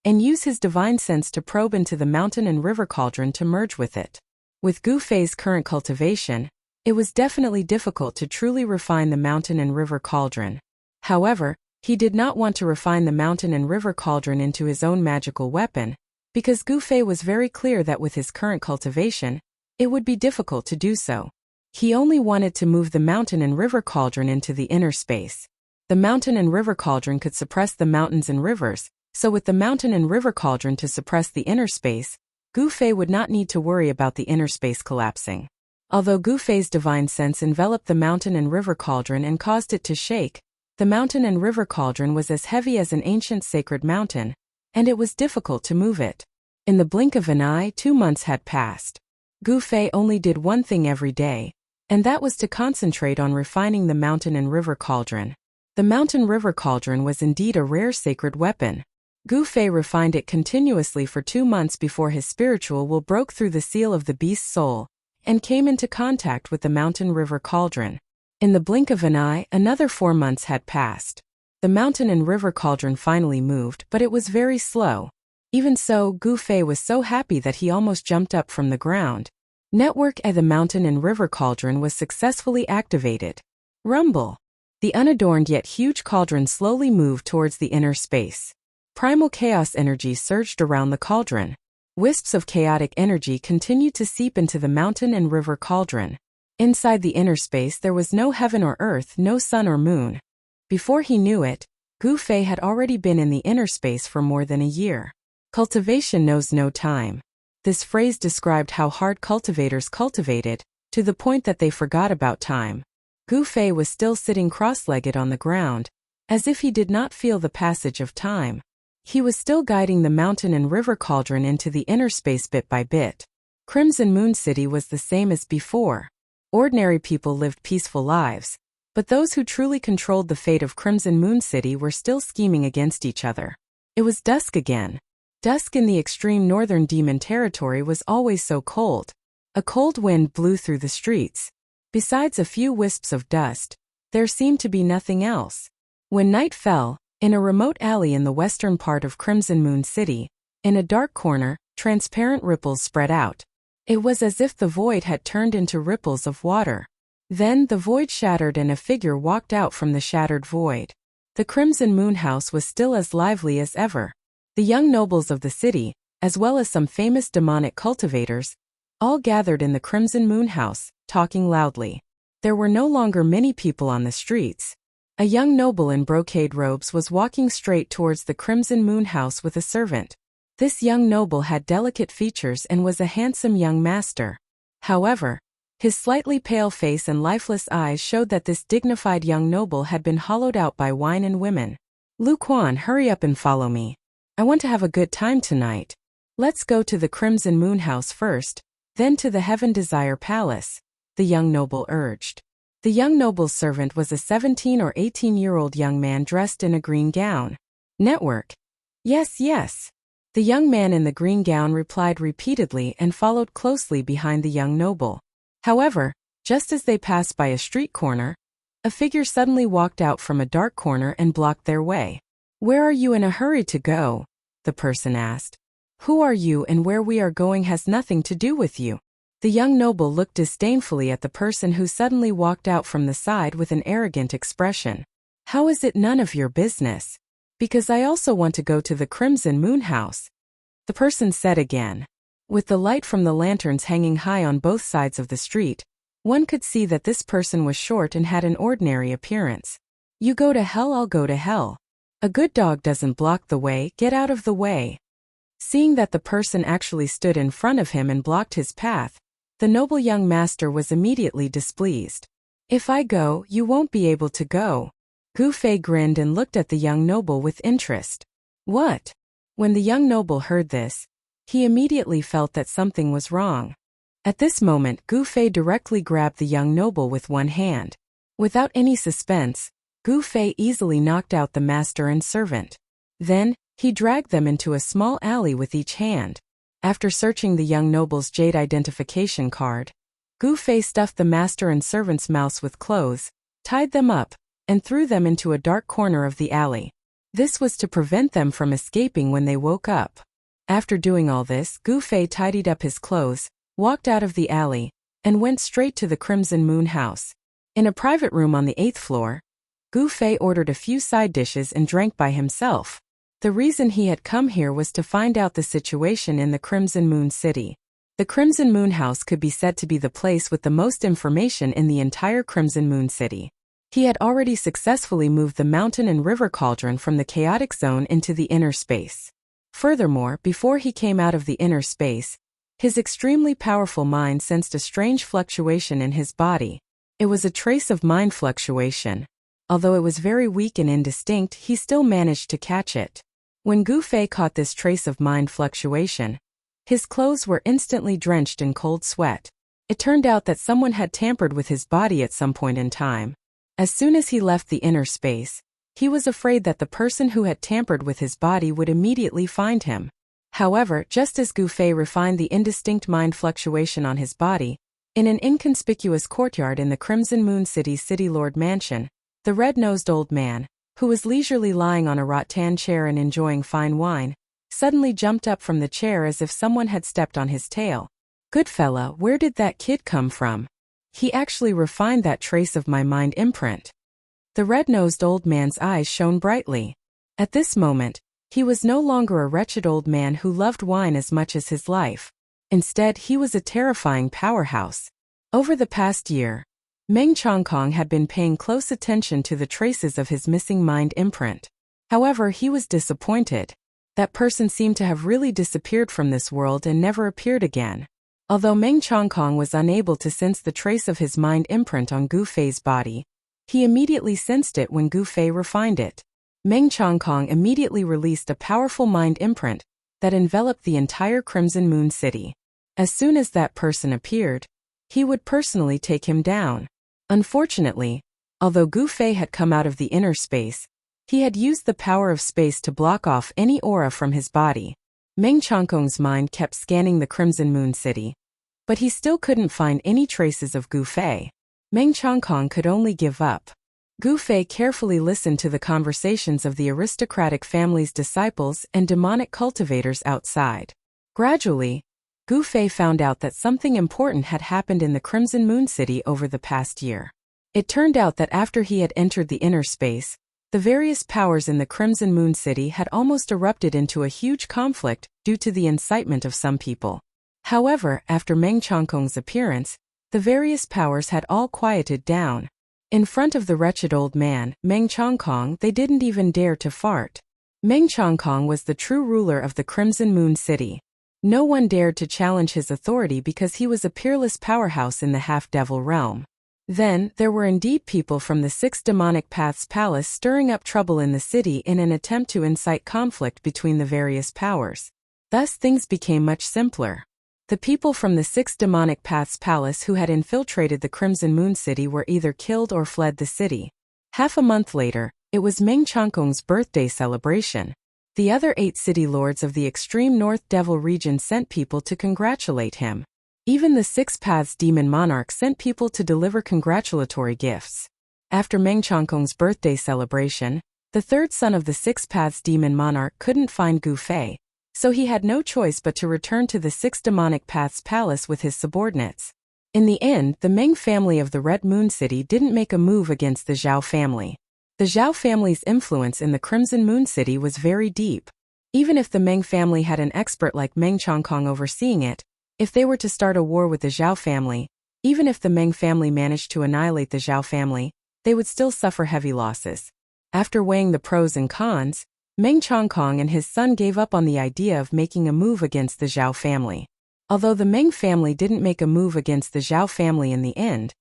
and use his divine sense to probe into the mountain and river cauldron to merge with it. With Gu Fei's current cultivation, it was definitely difficult to truly refine the mountain and river cauldron. However, he did not want to refine the mountain and river cauldron into his own magical weapon, because Gu Fei was very clear that with his current cultivation, it would be difficult to do so. He only wanted to move the mountain and river cauldron into the inner space. The mountain and river cauldron could suppress the mountains and rivers, so with the mountain and river cauldron to suppress the inner space, Gu Fei would not need to worry about the inner space collapsing. Although Gu Fei's divine sense enveloped the mountain and river cauldron and caused it to shake, the mountain and river cauldron was as heavy as an ancient sacred mountain, and it was difficult to move it. In the blink of an eye, 2 months had passed. Gu Fei only did one thing every day, and that was to concentrate on refining the mountain and river cauldron. The mountain river cauldron was indeed a rare sacred weapon. Gu Fei refined it continuously for 2 months before his spiritual will broke through the seal of the beast's soul, and came into contact with the mountain river cauldron. In the blink of an eye, another 4 months had passed. The mountain and river cauldron finally moved, but it was very slow. Even so, Gu Fei was so happy that he almost jumped up from the ground. Network at the mountain and river cauldron was successfully activated. Rumble. The unadorned yet huge cauldron slowly moved towards the inner space. Primal chaos energy surged around the cauldron. Wisps of chaotic energy continued to seep into the mountain and river cauldron. Inside the inner space there was no heaven or earth, no sun or moon. Before he knew it, Gu Fei had already been in the inner space for more than a year. Cultivation knows no time. This phrase described how hard cultivators cultivated, to the point that they forgot about time. Gu Fei was still sitting cross-legged on the ground, as if he did not feel the passage of time. He was still guiding the mountain and river cauldron into the inner space bit by bit. Crimson Moon City was the same as before. Ordinary people lived peaceful lives, but those who truly controlled the fate of Crimson Moon City were still scheming against each other. It was dusk again. Dusk in the extreme northern demon territory was always so cold. A cold wind blew through the streets. Besides a few wisps of dust, there seemed to be nothing else. When night fell, in a remote alley in the western part of Crimson Moon City, in a dark corner, transparent ripples spread out. It was as if the void had turned into ripples of water. Then the void shattered and a figure walked out from the shattered void. The Crimson Moon House was still as lively as ever. The young nobles of the city, as well as some famous demonic cultivators, all gathered in the Crimson Moon House, talking loudly. There were no longer many people on the streets. A young noble in brocade robes was walking straight towards the Crimson Moon House with a servant. This young noble had delicate features and was a handsome young master. However, his slightly pale face and lifeless eyes showed that this dignified young noble had been hollowed out by wine and women. "Lu Quan, hurry up and follow me. I want to have a good time tonight. Let's go to the Crimson Moon House first, then to the Heaven Desire Palace." the young noble urged. The young noble's servant was a 17 or 18-year-old young man dressed in a green gown. Network. Yes, yes. The young man in the green gown replied repeatedly and followed closely behind the young noble. However, just as they passed by a street corner, a figure suddenly walked out from a dark corner and blocked their way. Where are you in a hurry to go? The person asked. Who are you, and where we are going has nothing to do with you. The young noble looked disdainfully at the person who suddenly walked out from the side with an arrogant expression. How is it none of your business? Because I also want to go to the Crimson Moon House, the person said again. With the light from the lanterns hanging high on both sides of the street, one could see that this person was short and had an ordinary appearance. You go to hell, I'll go to hell. A good dog doesn't block the way, get out of the way. Seeing that the person actually stood in front of him and blocked his path, the noble young master was immediately displeased. If I go, you won't be able to go. Gu Fei grinned and looked at the young noble with interest. What? When the young noble heard this, he immediately felt that something was wrong. At this moment, Gu Fei directly grabbed the young noble with one hand. Without any suspense, Gu Fei easily knocked out the master and servant. Then, he dragged them into a small alley with each hand. After searching the young noble's jade identification card, Gu Fei stuffed the master and servant's mouths with clothes, tied them up, and threw them into a dark corner of the alley. This was to prevent them from escaping when they woke up. After doing all this, Gu Fei tidied up his clothes, walked out of the alley, and went straight to the Crimson Moon House. In a private room on the 8th floor, Gu Fei ordered a few side dishes and drank by himself. The reason he had come here was to find out the situation in the Crimson Moon City. The Crimson Moon House could be said to be the place with the most information in the entire Crimson Moon City. He had already successfully moved the mountain and river cauldron from the chaotic zone into the inner space. Furthermore, before he came out of the inner space, his extremely powerful mind sensed a strange fluctuation in his body. It was a trace of mind fluctuation. Although it was very weak and indistinct, he still managed to catch it. When Gu Fei caught this trace of mind fluctuation, his clothes were instantly drenched in cold sweat. It turned out that someone had tampered with his body at some point in time. As soon as he left the inner space, he was afraid that the person who had tampered with his body would immediately find him. However, just as Gu Fei refined the indistinct mind fluctuation on his body, in an inconspicuous courtyard in the Crimson Moon City's City Lord Mansion, the red-nosed old man, who was leisurely lying on a rattan chair and enjoying fine wine, suddenly jumped up from the chair as if someone had stepped on his tail. Good fella, where did that kid come from? He actually refined that trace of my mind imprint. The red-nosed old man's eyes shone brightly. At this moment, he was no longer a wretched old man who loved wine as much as his life. Instead, he was a terrifying powerhouse. Over the past year, Meng Chongkong had been paying close attention to the traces of his missing mind imprint. However, he was disappointed. That person seemed to have really disappeared from this world and never appeared again. Although Meng Chongkong was unable to sense the trace of his mind imprint on Gu Fei's body, he immediately sensed it when Gu Fei refined it. Meng Chongkong immediately released a powerful mind imprint that enveloped the entire Crimson Moon City. As soon as that person appeared, he would personally take him down. Unfortunately, although Gu Fei had come out of the inner space, he had used the power of space to block off any aura from his body. Meng Chongkong's mind kept scanning the Crimson Moon City, but he still couldn't find any traces of Gu Fei. Meng Chongkong could only give up. Gu Fei carefully listened to the conversations of the aristocratic family's disciples and demonic cultivators outside. Gradually, Gu Fei found out that something important had happened in the Crimson Moon City over the past year. It turned out that after he had entered the inner space, the various powers in the Crimson Moon City had almost erupted into a huge conflict due to the incitement of some people. However, after Meng Chongkong's appearance, the various powers had all quieted down. In front of the wretched old man, Meng Chongkong, they didn't even dare to fart. Meng Chongkong was the true ruler of the Crimson Moon City. No one dared to challenge his authority because he was a peerless powerhouse in the half-devil realm. Then, there were indeed people from the Six Demonic Paths Palace stirring up trouble in the city in an attempt to incite conflict between the various powers. Thus things became much simpler. The people from the 6 Demonic Paths Palace who had infiltrated the Crimson Moon City were either killed or fled the city. Half a month later, it was Meng Changkong's birthday celebration. The other 8 city lords of the extreme North Devil region sent people to congratulate him. Even the 6 Paths Demon Monarch sent people to deliver congratulatory gifts. After Meng Changkong's birthday celebration, the third son of the 6 Paths Demon Monarch couldn't find Gu Fei, so he had no choice but to return to the 6 Demonic Paths Palace with his subordinates. In the end, the Meng family of the Red Moon City didn't make a move against the Zhao family. The Zhao family's influence in the Crimson Moon City was very deep. Even if the Meng family had an expert like Meng Changkong overseeing it, if they were to start a war with the Zhao family, even if the Meng family managed to annihilate the Zhao family, they would still suffer heavy losses. After weighing the pros and cons, Meng Changkong and his son gave up on the idea of making a move against the Zhao family. Although the Meng family didn't make a move against the Zhao family in the end,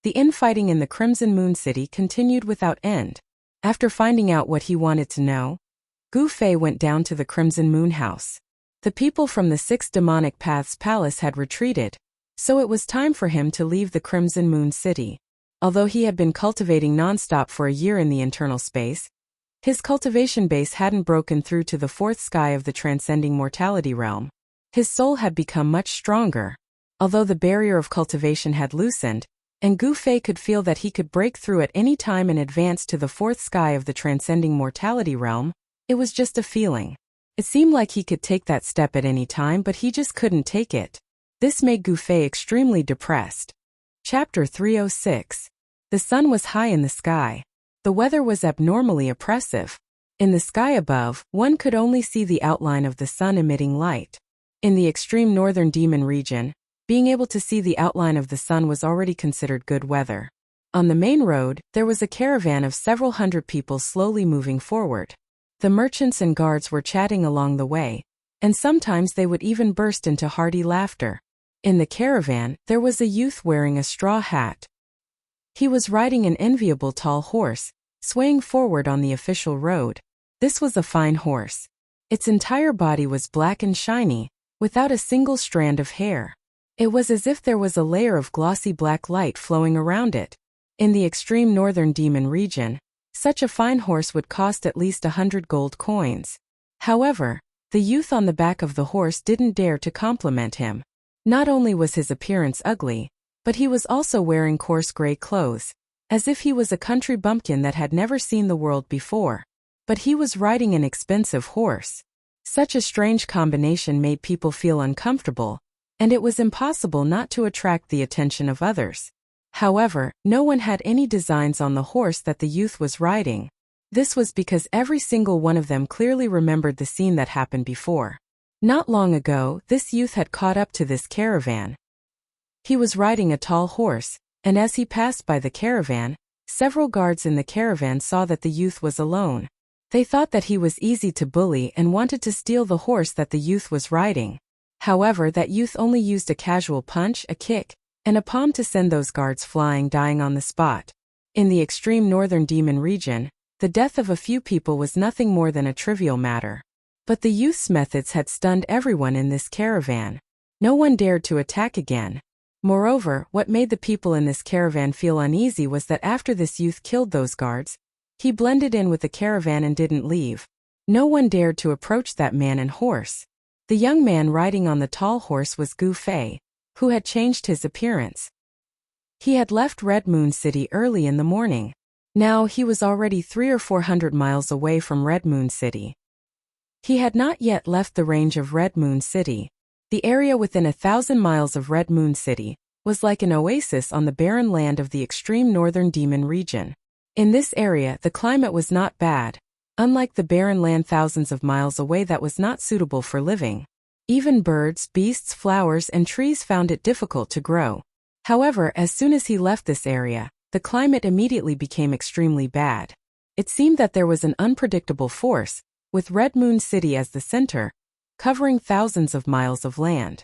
the infighting in the Crimson Moon City continued without end. After finding out what he wanted to know, Gu Fei went down to the Crimson Moon House. The people from the 6 Demonic Paths Palace had retreated, so it was time for him to leave the Crimson Moon City. Although he had been cultivating non-stop for a year in the internal space, his cultivation base hadn't broken through to the 4th sky of the transcending mortality realm. His soul had become much stronger. Although the barrier of cultivation had loosened, and Gu Fei could feel that he could break through at any time and advance to the 4th sky of the transcending mortality realm, it was just a feeling. It seemed like he could take that step at any time, but he just couldn't take it. This made Gu Fei extremely depressed. Chapter 306. The sun was high in the sky. The weather was abnormally oppressive. In the sky above, one could only see the outline of the sun emitting light. In the extreme northern demon region, being able to see the outline of the sun was already considered good weather. On the main road, there was a caravan of several hundred people slowly moving forward. The merchants and guards were chatting along the way, and sometimes they would even burst into hearty laughter. In the caravan, there was a youth wearing a straw hat. He was riding an enviable tall horse, swaying forward on the official road. This was a fine horse. Its entire body was black and shiny, without a single strand of hair. It was as if there was a layer of glossy black light flowing around it. In the extreme northern demon region, such a fine horse would cost at least 100 gold coins. However, the youth on the back of the horse didn't dare to compliment him. Not only was his appearance ugly, but he was also wearing coarse gray clothes, as if he was a country bumpkin that had never seen the world before. But he was riding an expensive horse. Such a strange combination made people feel uncomfortable, and it was impossible not to attract the attention of others. However, no one had any designs on the horse that the youth was riding. This was because every single one of them clearly remembered the scene that happened before. Not long ago, this youth had caught up to this caravan. He was riding a tall horse, and as he passed by the caravan, several guards in the caravan saw that the youth was alone. They thought that he was easy to bully and wanted to steal the horse that the youth was riding. However, that youth only used a casual punch, a kick, and a palm to send those guards flying, dying on the spot. In the extreme northern demon region, the death of a few people was nothing more than a trivial matter. But the youth's methods had stunned everyone in this caravan. No one dared to attack again. Moreover, what made the people in this caravan feel uneasy was that after this youth killed those guards, he blended in with the caravan and didn't leave. No one dared to approach that man and horse. The young man riding on the tall horse was Gu Fei, who had changed his appearance. He had left Red Moon City early in the morning. Now he was already 300 or 400 miles away from Red Moon City. He had not yet left the range of Red Moon City. The area within 1,000 miles of Red Moon City was like an oasis on the barren land of the extreme northern demon region. In this area, the climate was not bad, unlike the barren land thousands of miles away that was not suitable for living. Even birds, beasts, flowers, and trees found it difficult to grow. However, as soon as he left this area, the climate immediately became extremely bad. It seemed that there was an unpredictable force, with Red Moon City as the center, covering thousands of miles of land.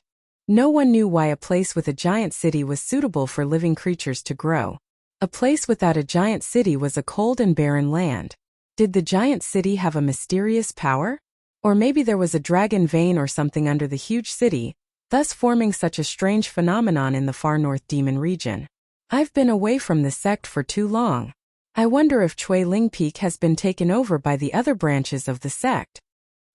No one knew why a place with a giant city was suitable for living creatures to grow. A place without a giant city was a cold and barren land. Did the giant city have a mysterious power? Or maybe there was a dragon vein or something under the huge city, thus forming such a strange phenomenon in the far north demon region. I've been away from the sect for too long. I wonder if Chui Ling Peak has been taken over by the other branches of the sect.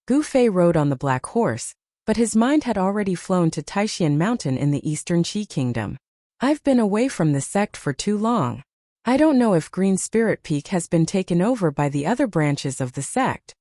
Gu Fei rode on the black horse, but his mind had already flown to Taixian Mountain in the eastern Qi Kingdom. I've been away from the sect for too long. I don't know if Green Spirit Peak has been taken over by the other branches of the sect.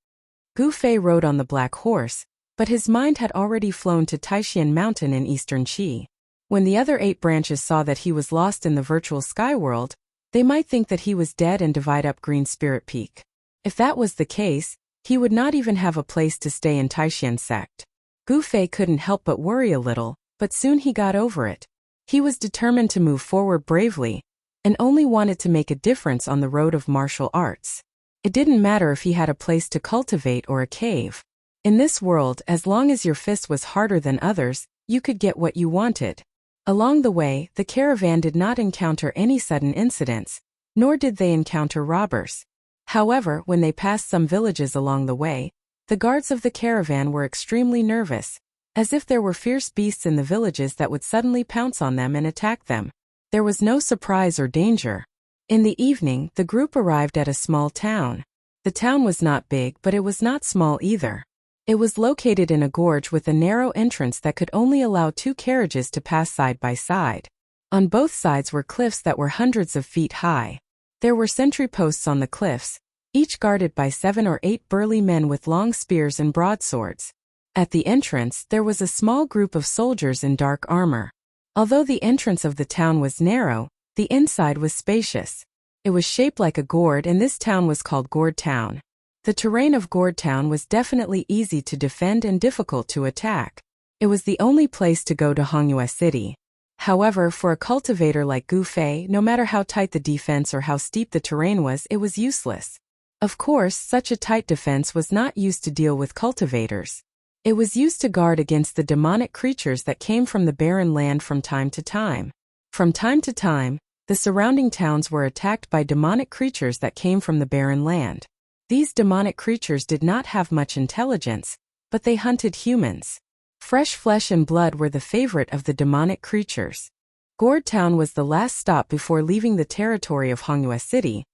Gu Fei rode on the black horse, but his mind had already flown to Taixian Mountain in eastern Qi. When the other 8 branches saw that he was lost in the virtual sky world, they might think that he was dead and divide up Green Spirit Peak. If that was the case, he would not even have a place to stay in Taixian sect. Gu Fei couldn't help but worry a little, but soon he got over it. He was determined to move forward bravely, and only wanted to make a difference on the road of martial arts. It didn't matter if he had a place to cultivate or a cave. In this world, as long as your fist was harder than others, you could get what you wanted. Along the way, the caravan did not encounter any sudden incidents, nor did they encounter robbers. However, when they passed some villages along the way, the guards of the caravan were extremely nervous, as if there were fierce beasts in the villages that would suddenly pounce on them and attack them. There was no surprise or danger. In the evening, the group arrived at a small town. The town was not big, but it was not small either. It was located in a gorge with a narrow entrance that could only allow 2 carriages to pass side by side. On both sides were cliffs that were hundreds of feet high. There were sentry posts on the cliffs, each guarded by 7 or 8 burly men with long spears and broadswords. At the entrance, there was a small group of soldiers in dark armor. Although the entrance of the town was narrow, the inside was spacious. It was shaped like a gourd, and this town was called Gourd Town. The terrain of Gourd Town was definitely easy to defend and difficult to attack. It was the only place to go to Hongyue City. However, for a cultivator like Gu Fei, no matter how tight the defense or how steep the terrain was, it was useless. Of course, such a tight defense was not used to deal with cultivators. It was used to guard against the demonic creatures that came from the barren land from time to time. From time to time, the surrounding towns were attacked by demonic creatures that came from the barren land. These demonic creatures did not have much intelligence, but they hunted humans. Fresh flesh and blood were the favorite of the demonic creatures. Gourd Town was the last stop before leaving the territory of Hongyue City,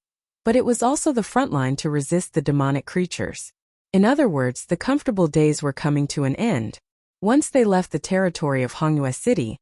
but it was also the front line to resist the demonic creatures. In other words, the comfortable days were coming to an end. Once they left the territory of Hongyue City,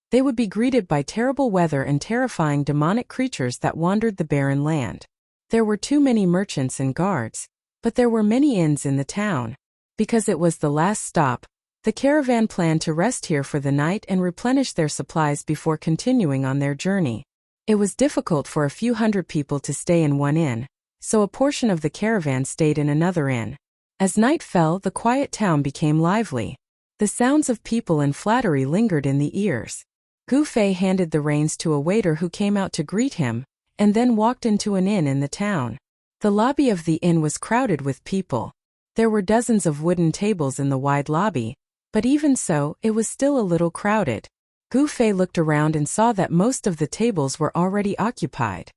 they would be greeted by terrible weather and terrifying demonic creatures that wandered the barren land. There were too many merchants and guards, but there were many inns in the town. Because it was the last stop, the caravan planned to rest here for the night and replenish their supplies before continuing on their journey. It was difficult for a few hundred people to stay in one inn, so a portion of the caravan stayed in another inn. As night fell, the quiet town became lively. The sounds of people and flattery lingered in the ears. Gu Fei handed the reins to a waiter who came out to greet him, and then walked into an inn in the town. The lobby of the inn was crowded with people. There were dozens of wooden tables in the wide lobby, but even so, it was still a little crowded. Gu Fei looked around and saw that most of the tables were already occupied.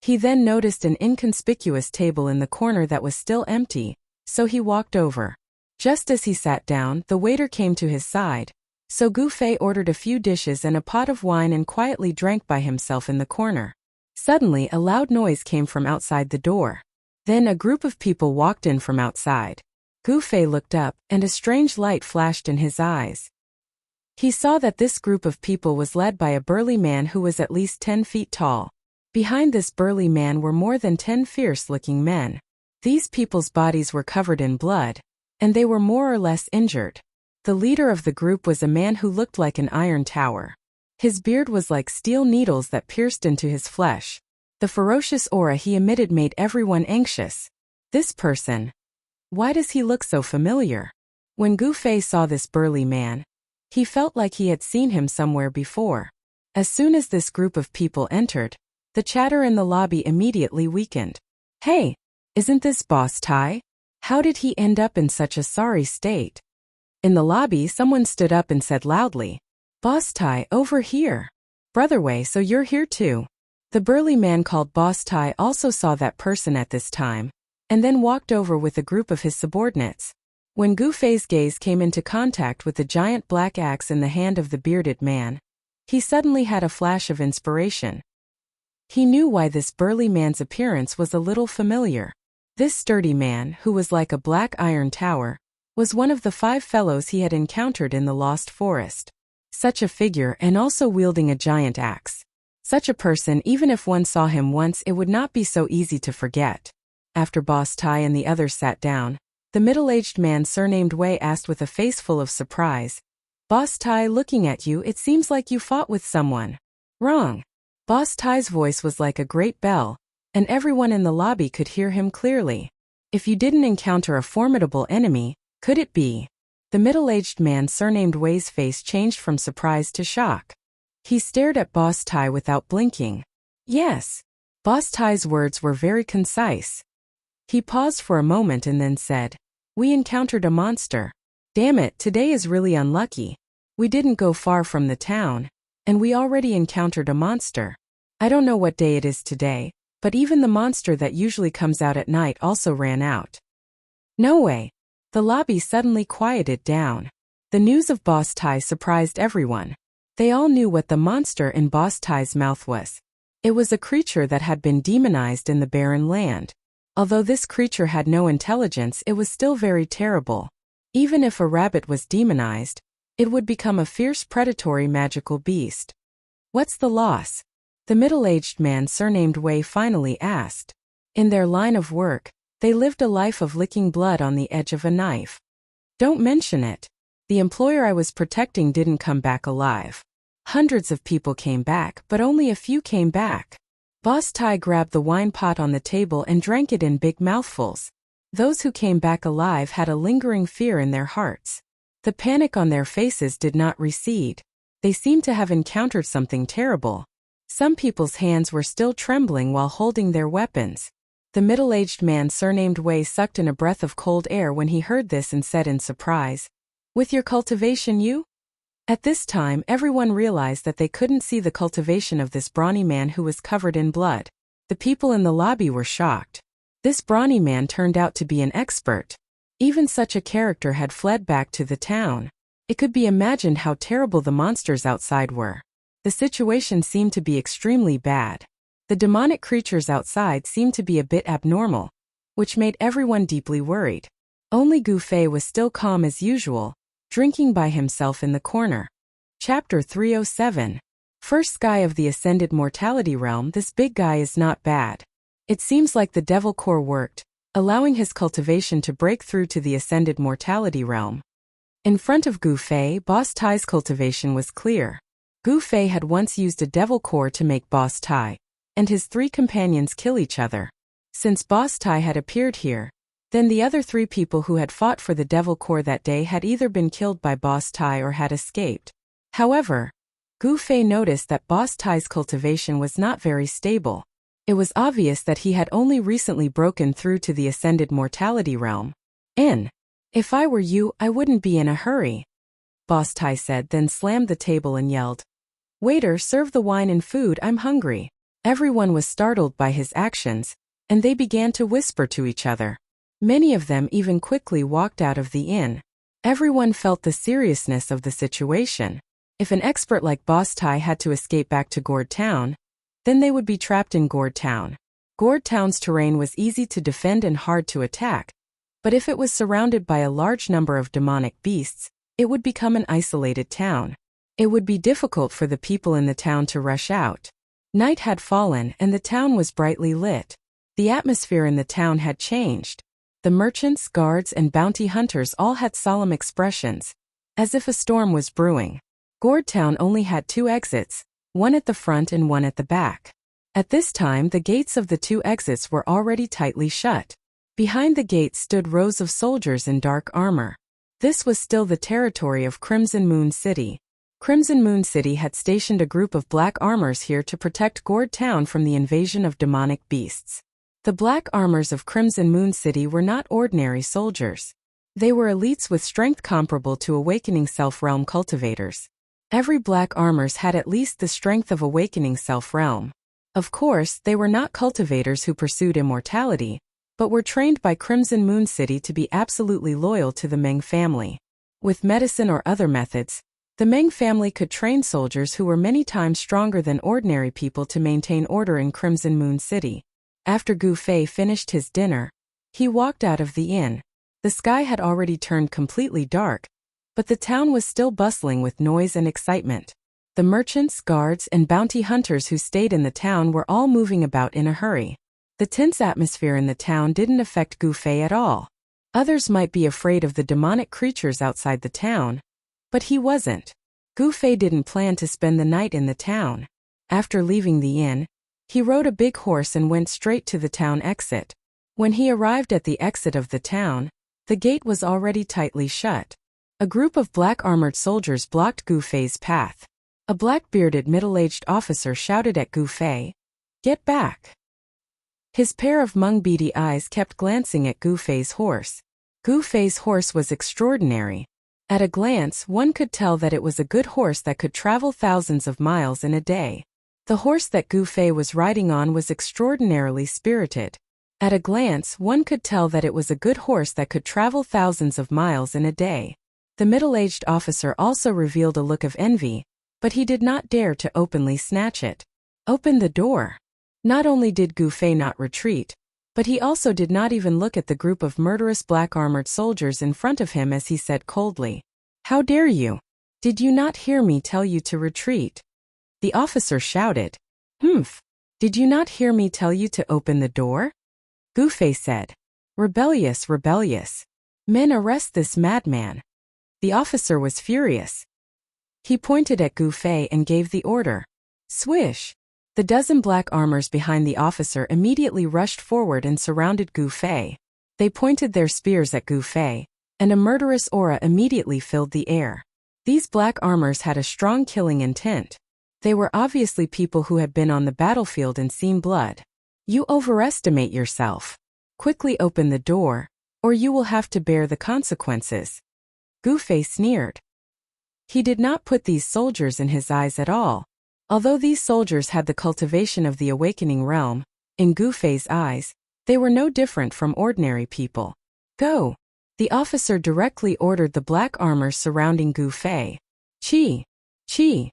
He then noticed an inconspicuous table in the corner that was still empty, so he walked over. Just as he sat down, the waiter came to his side, so Gu Fei ordered a few dishes and a pot of wine and quietly drank by himself in the corner. Suddenly, a loud noise came from outside the door. Then a group of people walked in from outside. Gu Fei looked up, and a strange light flashed in his eyes. He saw that this group of people was led by a burly man who was at least 10 feet tall. Behind this burly man were more than 10 fierce-looking men. These people's bodies were covered in blood, and they were more or less injured. The leader of the group was a man who looked like an iron tower. His beard was like steel needles that pierced into his flesh. The ferocious aura he emitted made everyone anxious. This person. Why does he look so familiar? When Gu Fei saw this burly man, he felt like he had seen him somewhere before. As soon as this group of people entered, the chatter in the lobby immediately weakened. Hey! Isn't this Boss Tai? How did he end up in such a sorry state? In the lobby, someone stood up and said loudly, Boss Tai, over here. Brother Wei, so you're here too. The burly man called Boss Tai also saw that person at this time, and then walked over with a group of his subordinates. When Gu Fei's gaze came into contact with the giant black axe in the hand of the bearded man, he suddenly had a flash of inspiration. He knew why this burly man's appearance was a little familiar. This sturdy man, who was like a black iron tower, was one of the 5 fellows he had encountered in the Lost Forest. Such a figure, and also wielding a giant axe. Such a person, even if one saw him once, it would not be so easy to forget. After Boss Tai and the others sat down, the middle-aged man surnamed Wei asked with a face full of surprise, "Boss Tai, looking at you, it seems like you fought with someone." "Wrong." Boss Tai's voice was like a great bell, and everyone in the lobby could hear him clearly. "If you didn't encounter a formidable enemy, could it be?" The middle-aged man surnamed Wei's face changed from surprise to shock. He stared at Boss Tai without blinking. "Yes." Boss Tai's words were very concise. He paused for a moment and then said, "We encountered a monster. Damn it, today is really unlucky. We didn't go far from the town, and we already encountered a monster. I don't know what day it is today, but even the monster that usually comes out at night also ran out." "No way." The lobby suddenly quieted down. The news of Boss Tai surprised everyone. They all knew what the monster in Boss Tai's mouth was. It was a creature that had been demonized in the barren land. Although this creature had no intelligence, it was still very terrible. Even if a rabbit was demonized, it would become a fierce predatory magical beast. "What's the loss?" the middle-aged man surnamed Wei finally asked. In their line of work, they lived a life of licking blood on the edge of a knife. "Don't mention it. The employer I was protecting didn't come back alive. Hundreds of people came back, but only a few came back." Boss Tai grabbed the wine pot on the table and drank it in big mouthfuls. Those who came back alive had a lingering fear in their hearts. The panic on their faces did not recede. They seemed to have encountered something terrible. Some people's hands were still trembling while holding their weapons. The middle-aged man surnamed Wei sucked in a breath of cold air when he heard this and said in surprise, "With your cultivation you?" At this time, everyone realized that they couldn't see the cultivation of this brawny man who was covered in blood. The people in the lobby were shocked. This brawny man turned out to be an expert. Even such a character had fled back to the town. It could be imagined how terrible the monsters outside were. The situation seemed to be extremely bad. The demonic creatures outside seemed to be a bit abnormal, which made everyone deeply worried. Only Gu Fei was still calm as usual, drinking by himself in the corner. Chapter 307. First Sky of the Ascended Mortality Realm. This big guy is not bad. It seems like the devil core worked, allowing his cultivation to break through to the Ascended Mortality Realm. In front of Gu Fei, Boss Tai's cultivation was clear. Gu Fei had once used a devil core to make Boss Tai and his 3 companions kill each other. Since Boss Tai had appeared here, then the other 3 people who had fought for the devil core that day had either been killed by Boss Tai or had escaped. However, Gu Fei noticed that Boss Tai's cultivation was not very stable. It was obvious that he had only recently broken through to the Ascended Mortality Realm. If I were you, I wouldn't be in a hurry," Boss Tai said, then slammed the table and yelled, "Waiter, serve the wine and food, I'm hungry." Everyone was startled by his actions, and they began to whisper to each other. Many of them even quickly walked out of the inn. Everyone felt the seriousness of the situation. If an expert like Boss Tai had to escape back to Gourd Town, then they would be trapped in Gourd Town. Gourd Town's terrain was easy to defend and hard to attack, but if it was surrounded by a large number of demonic beasts, it would become an isolated town. It would be difficult for the people in the town to rush out. Night had fallen and the town was brightly lit. The atmosphere in the town had changed. The merchants, guards, and bounty hunters all had solemn expressions, as if a storm was brewing. Gourd Town only had 2 exits, one at the front and one at the back. At this time, the gates of the 2 exits were already tightly shut. Behind the gates stood rows of soldiers in dark armor. This was still the territory of Crimson Moon City. Crimson Moon City had stationed a group of black armors here to protect Gourd Town from the invasion of demonic beasts. The black armors of Crimson Moon City were not ordinary soldiers. They were elites with strength comparable to Awakening Self-Realm cultivators. Every black armors had at least the strength of Awakening Self-Realm. Of course, they were not cultivators who pursued immortality, but were trained by Crimson Moon City to be absolutely loyal to the Meng family. With medicine or other methods, the Meng family could train soldiers who were many times stronger than ordinary people to maintain order in Crimson Moon City. After Gu Fei finished his dinner, he walked out of the inn. The sky had already turned completely dark, but the town was still bustling with noise and excitement. The merchants, guards, and bounty hunters who stayed in the town were all moving about in a hurry. The tense atmosphere in the town didn't affect Gu Fei at all. Others might be afraid of the demonic creatures outside the town, but he wasn't. Gu Fei didn't plan to spend the night in the town. After leaving the inn, he rode a big horse and went straight to the town exit. When he arrived at the exit of the town, the gate was already tightly shut. A group of black-armored soldiers blocked Gu Fei's path. A black-bearded middle-aged officer shouted at Gu Fei, "Get back!" His pair of beady eyes kept glancing at Gu Fei's horse. Gu Fei's horse was extraordinary. At a glance, one could tell that it was a good horse that could travel thousands of miles in a day. The horse that Gu Fei was riding on was extraordinarily spirited. At a glance, one could tell that it was a good horse that could travel thousands of miles in a day. The middle-aged officer also revealed a look of envy, but he did not dare to openly snatch it. Open the door. Not only did Gu Fei not retreat, but he also did not even look at the group of murderous black-armored soldiers in front of him as he said coldly, "How dare you? Did you not hear me tell you to retreat?" The officer shouted, "Humph! Did you not hear me tell you to open the door?" Gu Fei said, "Rebellious, rebellious. Men, arrest this madman." The officer was furious. He pointed at Gu Fei and gave the order. Swish! The dozen black armors behind the officer immediately rushed forward and surrounded Gu Fei. They pointed their spears at Gu Fei, and a murderous aura immediately filled the air. These black armors had a strong killing intent. They were obviously people who had been on the battlefield and seen blood. "You overestimate yourself. Quickly open the door, or you will have to bear the consequences." Gu Fei sneered. He did not put these soldiers in his eyes at all. Although these soldiers had the cultivation of the awakening realm, in Gu Fei's eyes, they were no different from ordinary people. "Go!" The officer directly ordered the black armor surrounding Gu Fei. Chi! Chi!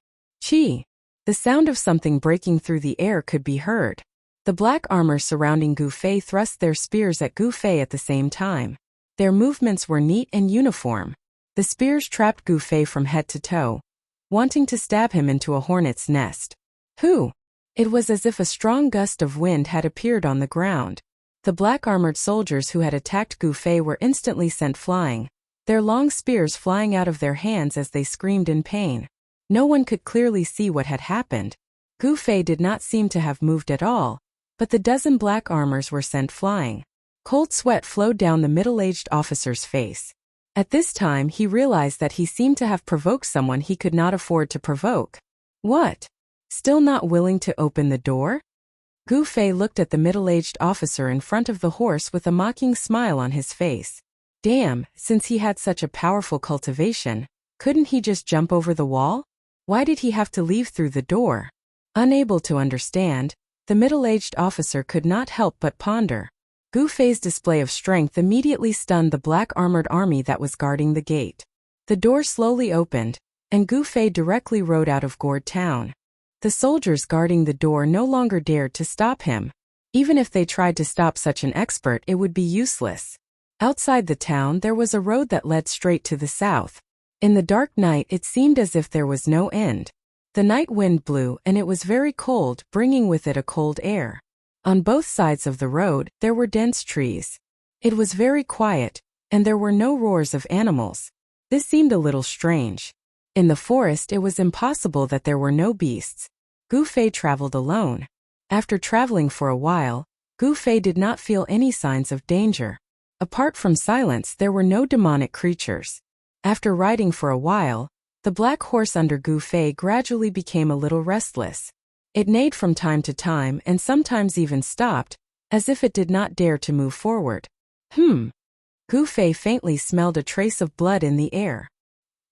Chi! The sound of something breaking through the air could be heard. The black armor surrounding Gu Fei thrust their spears at Gu Fei at the same time. Their movements were neat and uniform. The spears trapped Gu Fei from head to toe, wanting to stab him into a hornet's nest. Who? It was as if a strong gust of wind had appeared on the ground. The black-armored soldiers who had attacked Gu Fei were instantly sent flying, their long spears flying out of their hands as they screamed in pain. No one could clearly see what had happened. Gu Fei did not seem to have moved at all, but the dozen black armors were sent flying. Cold sweat flowed down the middle-aged officer's face. At this time he realized that he seemed to have provoked someone he could not afford to provoke. What? Still not willing to open the door? Gu Fei looked at the middle-aged officer in front of the horse with a mocking smile on his face. Damn, since he had such a powerful cultivation, couldn't he just jump over the wall? Why did he have to leave through the door? Unable to understand, the middle-aged officer could not help but ponder. Gu Fei's display of strength immediately stunned the black-armored army that was guarding the gate. The door slowly opened, and Gu Fei directly rode out of Gourd Town. The soldiers guarding the door no longer dared to stop him. Even if they tried to stop such an expert, it would be useless. Outside the town there was a road that led straight to the south. In the dark night it seemed as if there was no end. The night wind blew and it was very cold, bringing with it a cold air. On both sides of the road there were dense trees. It was very quiet, and there were no roars of animals. This seemed a little strange. In the forest it was impossible that there were no beasts. Gu Fei traveled alone. After traveling for a while, Gu Fei did not feel any signs of danger. Apart from silence there were no demonic creatures. After riding for a while, the black horse under Gu Fei gradually became a little restless. It neighed from time to time and sometimes even stopped, as if it did not dare to move forward. Gu Fei faintly smelled a trace of blood in the air.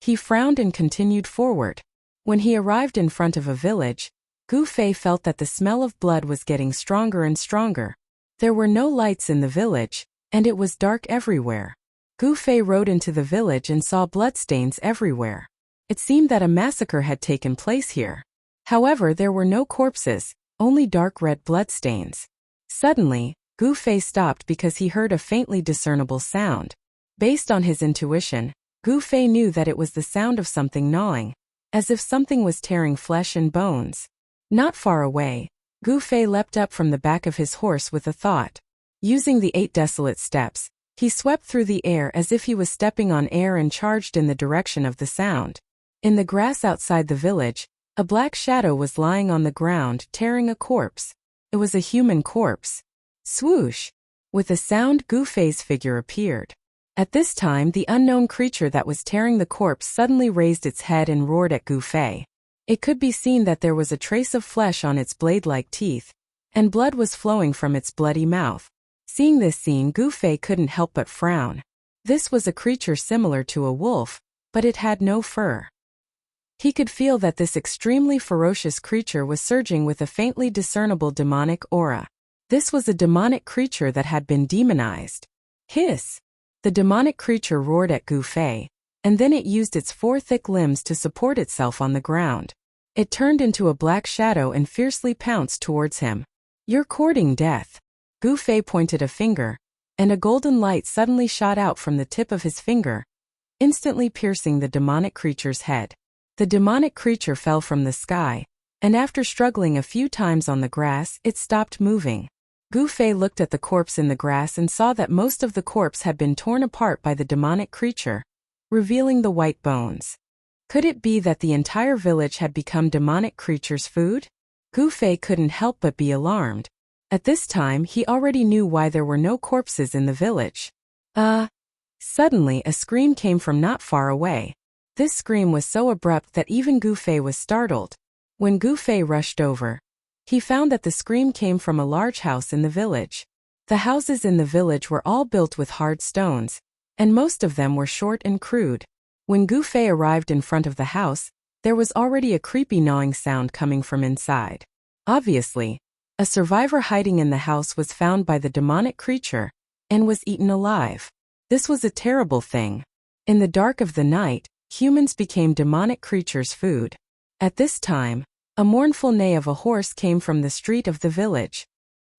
He frowned and continued forward. When he arrived in front of a village, Gu Fei felt that the smell of blood was getting stronger and stronger. There were no lights in the village, and it was dark everywhere. Gu Fei rode into the village and saw bloodstains everywhere. It seemed that a massacre had taken place here. However, there were no corpses, only dark red bloodstains. Suddenly, Gu Fei stopped because he heard a faintly discernible sound. Based on his intuition, Gu Fei knew that it was the sound of something gnawing, as if something was tearing flesh and bones. Not far away, Gu Fei leapt up from the back of his horse with a thought. Using the 8 desolate steps, he swept through the air as if he was stepping on air and charged in the direction of the sound. In the grass outside the village, a black shadow was lying on the ground tearing a corpse. It was a human corpse. Swoosh! With a sound, Gu Fei's figure appeared. At this time, the unknown creature that was tearing the corpse suddenly raised its head and roared at Gu Fei. It could be seen that there was a trace of flesh on its blade-like teeth, and blood was flowing from its bloody mouth. Seeing this scene, Gu Fei couldn't help but frown. This was a creature similar to a wolf, but it had no fur. He could feel that this extremely ferocious creature was surging with a faintly discernible demonic aura. This was a demonic creature that had been demonized. Hiss! The demonic creature roared at Gu Fei, and then it used its 4 thick limbs to support itself on the ground. It turned into a black shadow and fiercely pounced towards him. "You're courting death." Gu Fei pointed a finger, and a golden light suddenly shot out from the tip of his finger, instantly piercing the demonic creature's head. The demonic creature fell from the sky, and after struggling a few times on the grass, it stopped moving. Gu Fei looked at the corpse in the grass and saw that most of the corpse had been torn apart by the demonic creature, revealing the white bones. Could it be that the entire village had become demonic creature's food? Gu Fei couldn't help but be alarmed. At this time, he already knew why there were no corpses in the village. Suddenly a scream came from not far away. This scream was so abrupt that even Gu Fei was startled. When Gu Fei rushed over, he found that the scream came from a large house in the village. The houses in the village were all built with hard stones, and most of them were short and crude. When Gu Fei arrived in front of the house, there was already a creepy gnawing sound coming from inside. Obviously, a survivor hiding in the house was found by the demonic creature and was eaten alive. This was a terrible thing. In the dark of the night, humans became demonic creatures' food. At this time, a mournful neigh of a horse came from the street of the village.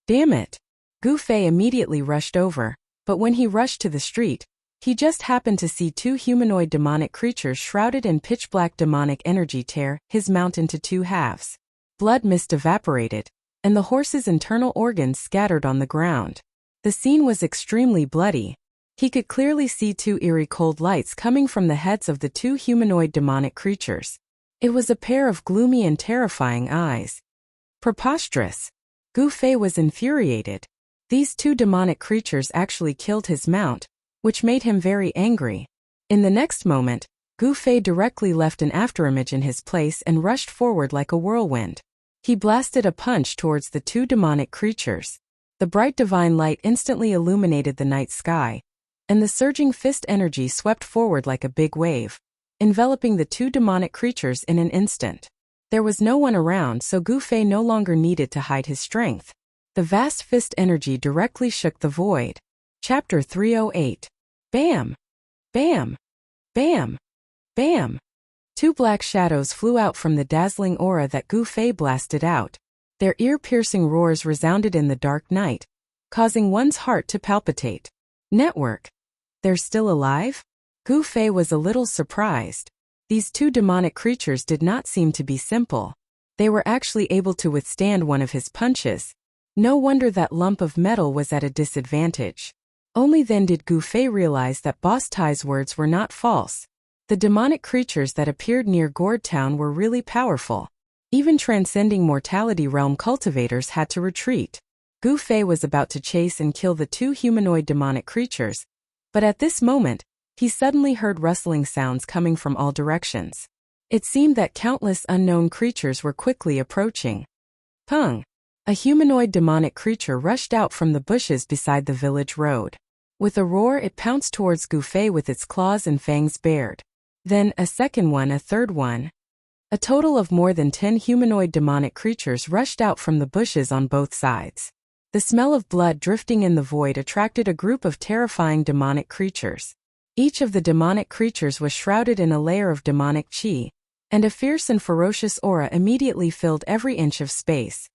Damn it! Gu Fei immediately rushed over, but when he rushed to the street, he just happened to see 2 humanoid demonic creatures shrouded in pitch-black demonic energy tear his mount into 2 halves. Blood mist evaporated, and the horse's internal organs scattered on the ground. The scene was extremely bloody. He could clearly see 2 eerie cold lights coming from the heads of the 2 humanoid demonic creatures. It was a pair of gloomy and terrifying eyes. Preposterous! Gu Fei was infuriated. These 2 demonic creatures actually killed his mount, which made him very angry. In the next moment, Gu Fei directly left an afterimage in his place and rushed forward like a whirlwind. He blasted a punch towards the 2 demonic creatures. The bright divine light instantly illuminated the night sky, and the surging fist energy swept forward like a big wave, enveloping the 2 demonic creatures in an instant. There was no one around, so Gu Fei no longer needed to hide his strength. The vast fist energy directly shook the void. Chapter 308. Bam! Bam! Bam! Bam! 2 black shadows flew out from the dazzling aura that Gu Fei blasted out. Their ear-piercing roars resounded in the dark night, causing one's heart to palpitate. Network. They're still alive? Gu Fei was a little surprised. These 2 demonic creatures did not seem to be simple. They were actually able to withstand one of his punches. No wonder that lump of metal was at a disadvantage. Only then did Gu Fei realize that Boss Tai's words were not false. The demonic creatures that appeared near Gourd Town were really powerful. Even transcending mortality realm cultivators had to retreat. Gu Fei was about to chase and kill the 2 humanoid demonic creatures, but at this moment, he suddenly heard rustling sounds coming from all directions. It seemed that countless unknown creatures were quickly approaching. Pung! A humanoid demonic creature rushed out from the bushes beside the village road. With a roar, it pounced towards Gu Fei with its claws and fangs bared. Then, a second one, a third one. A total of more than 10 humanoid demonic creatures rushed out from the bushes on both sides. The smell of blood drifting in the void attracted a group of terrifying demonic creatures. Each of the demonic creatures was shrouded in a layer of demonic chi, and a fierce and ferocious aura immediately filled every inch of space.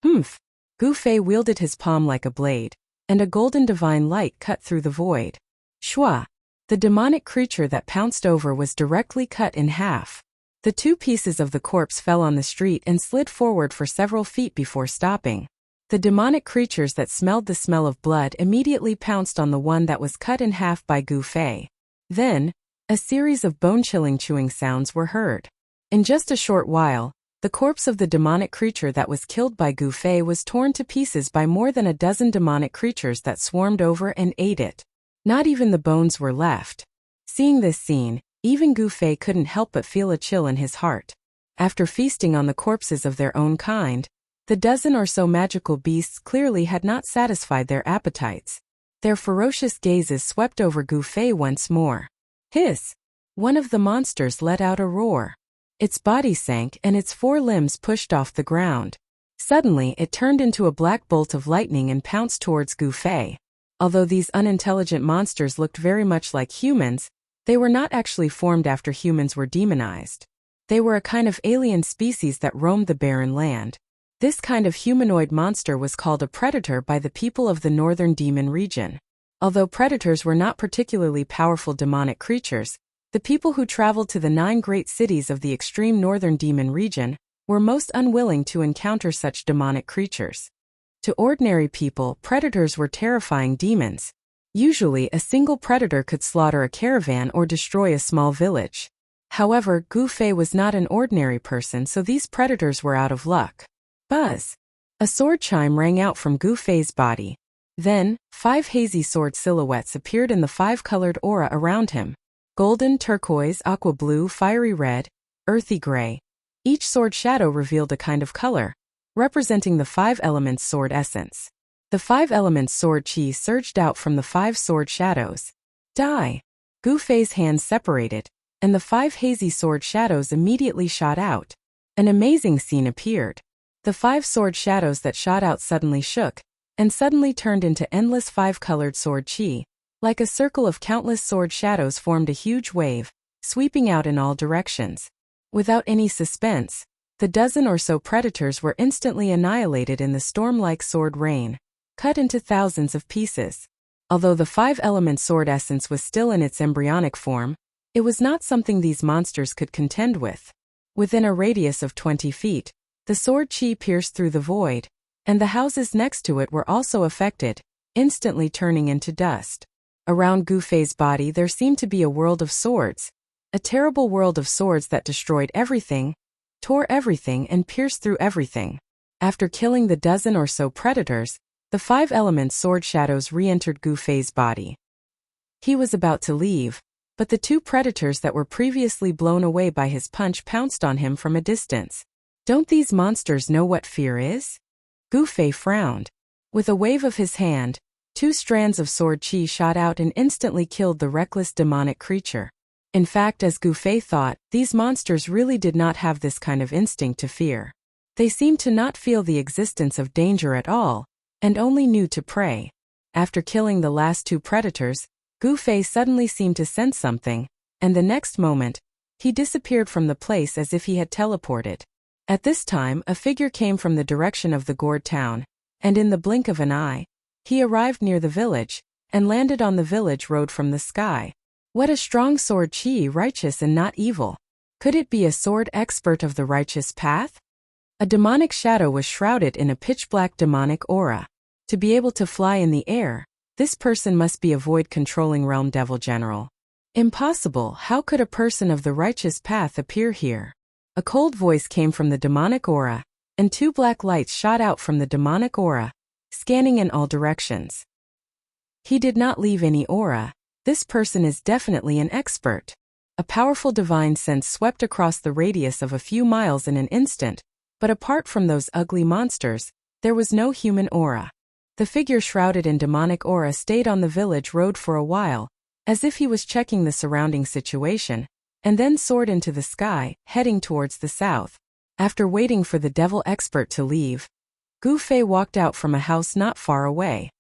Humph! Gu Fei wielded his palm like a blade, and a golden divine light cut through the void. Shua! The demonic creature that pounced over was directly cut in half. The two pieces of the corpse fell on the street and slid forward for several feet before stopping. The demonic creatures that smelled the smell of blood immediately pounced on the one that was cut in half by Gu Fei. Then, a series of bone-chilling chewing sounds were heard. In just a short while, the corpse of the demonic creature that was killed by Gu Fei was torn to pieces by more than a dozen demonic creatures that swarmed over and ate it. Not even the bones were left. Seeing this scene, even Gu Fei couldn't help but feel a chill in his heart. After feasting on the corpses of their own kind, the dozen or so magical beasts clearly had not satisfied their appetites. Their ferocious gazes swept over Gu Fei once more. Hiss! One of the monsters let out a roar. Its body sank and its four limbs pushed off the ground. Suddenly it turned into a black bolt of lightning and pounced towards Gu Fei. Although these unintelligent monsters looked very much like humans, they were not actually formed after humans were demonized. They were a kind of alien species that roamed the barren land. This kind of humanoid monster was called a predator by the people of the northern demon region. Although predators were not particularly powerful demonic creatures, the people who traveled to the 9 great cities of the extreme northern demon region were most unwilling to encounter such demonic creatures. To ordinary people, predators were terrifying demons. Usually, a single predator could slaughter a caravan or destroy a small village. However, Gu Fei was not an ordinary person, so these predators were out of luck. Buzz! A sword chime rang out from Gu Fei's body. Then, 5 hazy sword silhouettes appeared in the 5-colored aura around him. Golden, turquoise, aqua blue, fiery red, earthy gray. Each sword shadow revealed a kind of color, representing the 5 elements sword essence. The 5 elements sword chi surged out from the 5 sword shadows. Die! Gu Fei's hands separated, and the 5 hazy sword shadows immediately shot out. An amazing scene appeared. The 5 sword shadows that shot out suddenly shook, and suddenly turned into endless 5-colored sword chi. Like a circle of countless sword shadows formed a huge wave, sweeping out in all directions. Without any suspense, the dozen or so predators were instantly annihilated in the storm-like sword rain, cut into thousands of pieces. Although the 5-element sword essence was still in its embryonic form, it was not something these monsters could contend with. Within a radius of 20 feet, the sword chi pierced through the void, and the houses next to it were also affected, instantly turning into dust. Around Gu Fei's body there seemed to be a world of swords, a terrible world of swords that destroyed everything, tore everything and pierced through everything. After killing the dozen or so predators, the 5-element sword shadows re-entered Gu Fei's body. He was about to leave, but the 2 predators that were previously blown away by his punch pounced on him from a distance. Don't these monsters know what fear is? Gu Fei frowned. With a wave of his hand, 2 strands of sword chi shot out and instantly killed the reckless demonic creature. In fact, as Gu Fei thought, these monsters really did not have this kind of instinct to fear. They seemed to not feel the existence of danger at all, and only knew to prey. After killing the last 2 predators, Gu Fei suddenly seemed to sense something, and the next moment, he disappeared from the place as if he had teleported. At this time, a figure came from the direction of the gourd town, and in the blink of an eye, he arrived near the village, and landed on the village road from the sky. What a strong sword chi, righteous and not evil. Could it be a sword expert of the righteous path? A demonic shadow was shrouded in a pitch-black demonic aura. To be able to fly in the air, this person must be a void-controlling realm devil general. Impossible, how could a person of the righteous path appear here? A cold voice came from the demonic aura, and 2 black lights shot out from the demonic aura, scanning in all directions. He did not leave any aura. This person is definitely an expert. A powerful divine sense swept across the radius of a few miles in an instant, but apart from those ugly monsters, there was no human aura. The figure shrouded in demonic aura stayed on the village road for a while, as if he was checking the surrounding situation, and then soared into the sky, heading towards the south. After waiting for the devil expert to leave, Gu Fei walked out from a house not far away.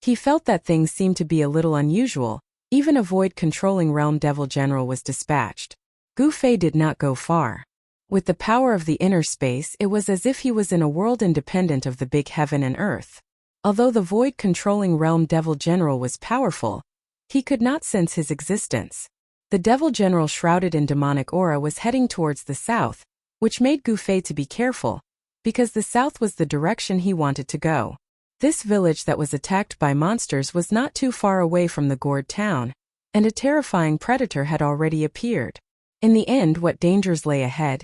He felt that things seemed to be a little unusual. Even a void-controlling realm devil general was dispatched. Gu Fei did not go far. With the power of the inner space, it was as if he was in a world independent of the big heaven and earth. Although the void-controlling realm devil general was powerful, he could not sense his existence. The devil general shrouded in demonic aura was heading towards the south, which made Gu Fei to be careful, because the south was the direction he wanted to go. This village that was attacked by monsters was not too far away from the gourd town, and a terrifying predator had already appeared. In the end, what dangers lay ahead,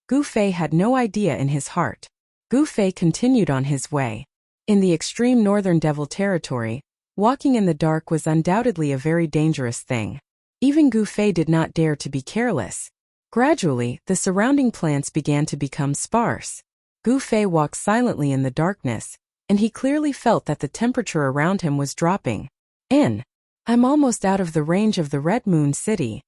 Gu Fei had no idea in his heart. Gu Fei continued on his way. In the extreme northern devil territory, walking in the dark was undoubtedly a very dangerous thing. Even Gu Fei did not dare to be careless. Gradually, the surrounding plants began to become sparse. Gu Fei walked silently in the darkness, and he clearly felt that the temperature around him was dropping. I'm almost out of the range of the Red Moon City.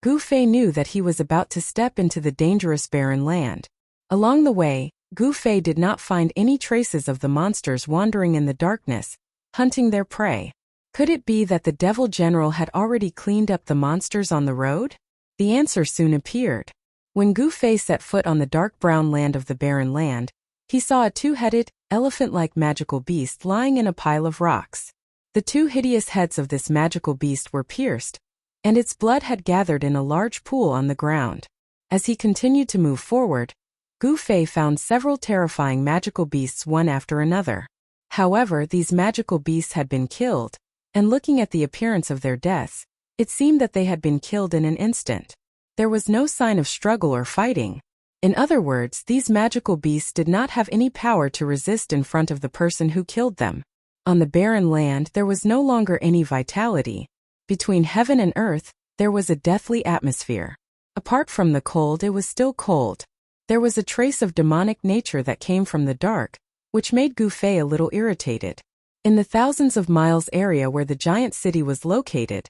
Gu Fei knew that he was about to step into the dangerous barren land. Along the way, Gu Fei did not find any traces of the monsters wandering in the darkness, hunting their prey. Could it be that the devil general had already cleaned up the monsters on the road? The answer soon appeared. When Gu Fei set foot on the dark brown land of the barren land, he saw a two-headed, elephant-like magical beast lying in a pile of rocks. The two hideous heads of this magical beast were pierced, and its blood had gathered in a large pool on the ground. As he continued to move forward, Gu Fei found several terrifying magical beasts one after another. However, these magical beasts had been killed, and looking at the appearance of their deaths, it seemed that they had been killed in an instant. There was no sign of struggle or fighting. In other words, these magical beasts did not have any power to resist in front of the person who killed them. On the barren land, there was no longer any vitality. Between heaven and earth, there was a deathly atmosphere. Apart from the cold, it was still cold. There was a trace of demonic nature that came from the dark, which made Gu Fei a little irritated. In the thousands of miles area where the giant city was located,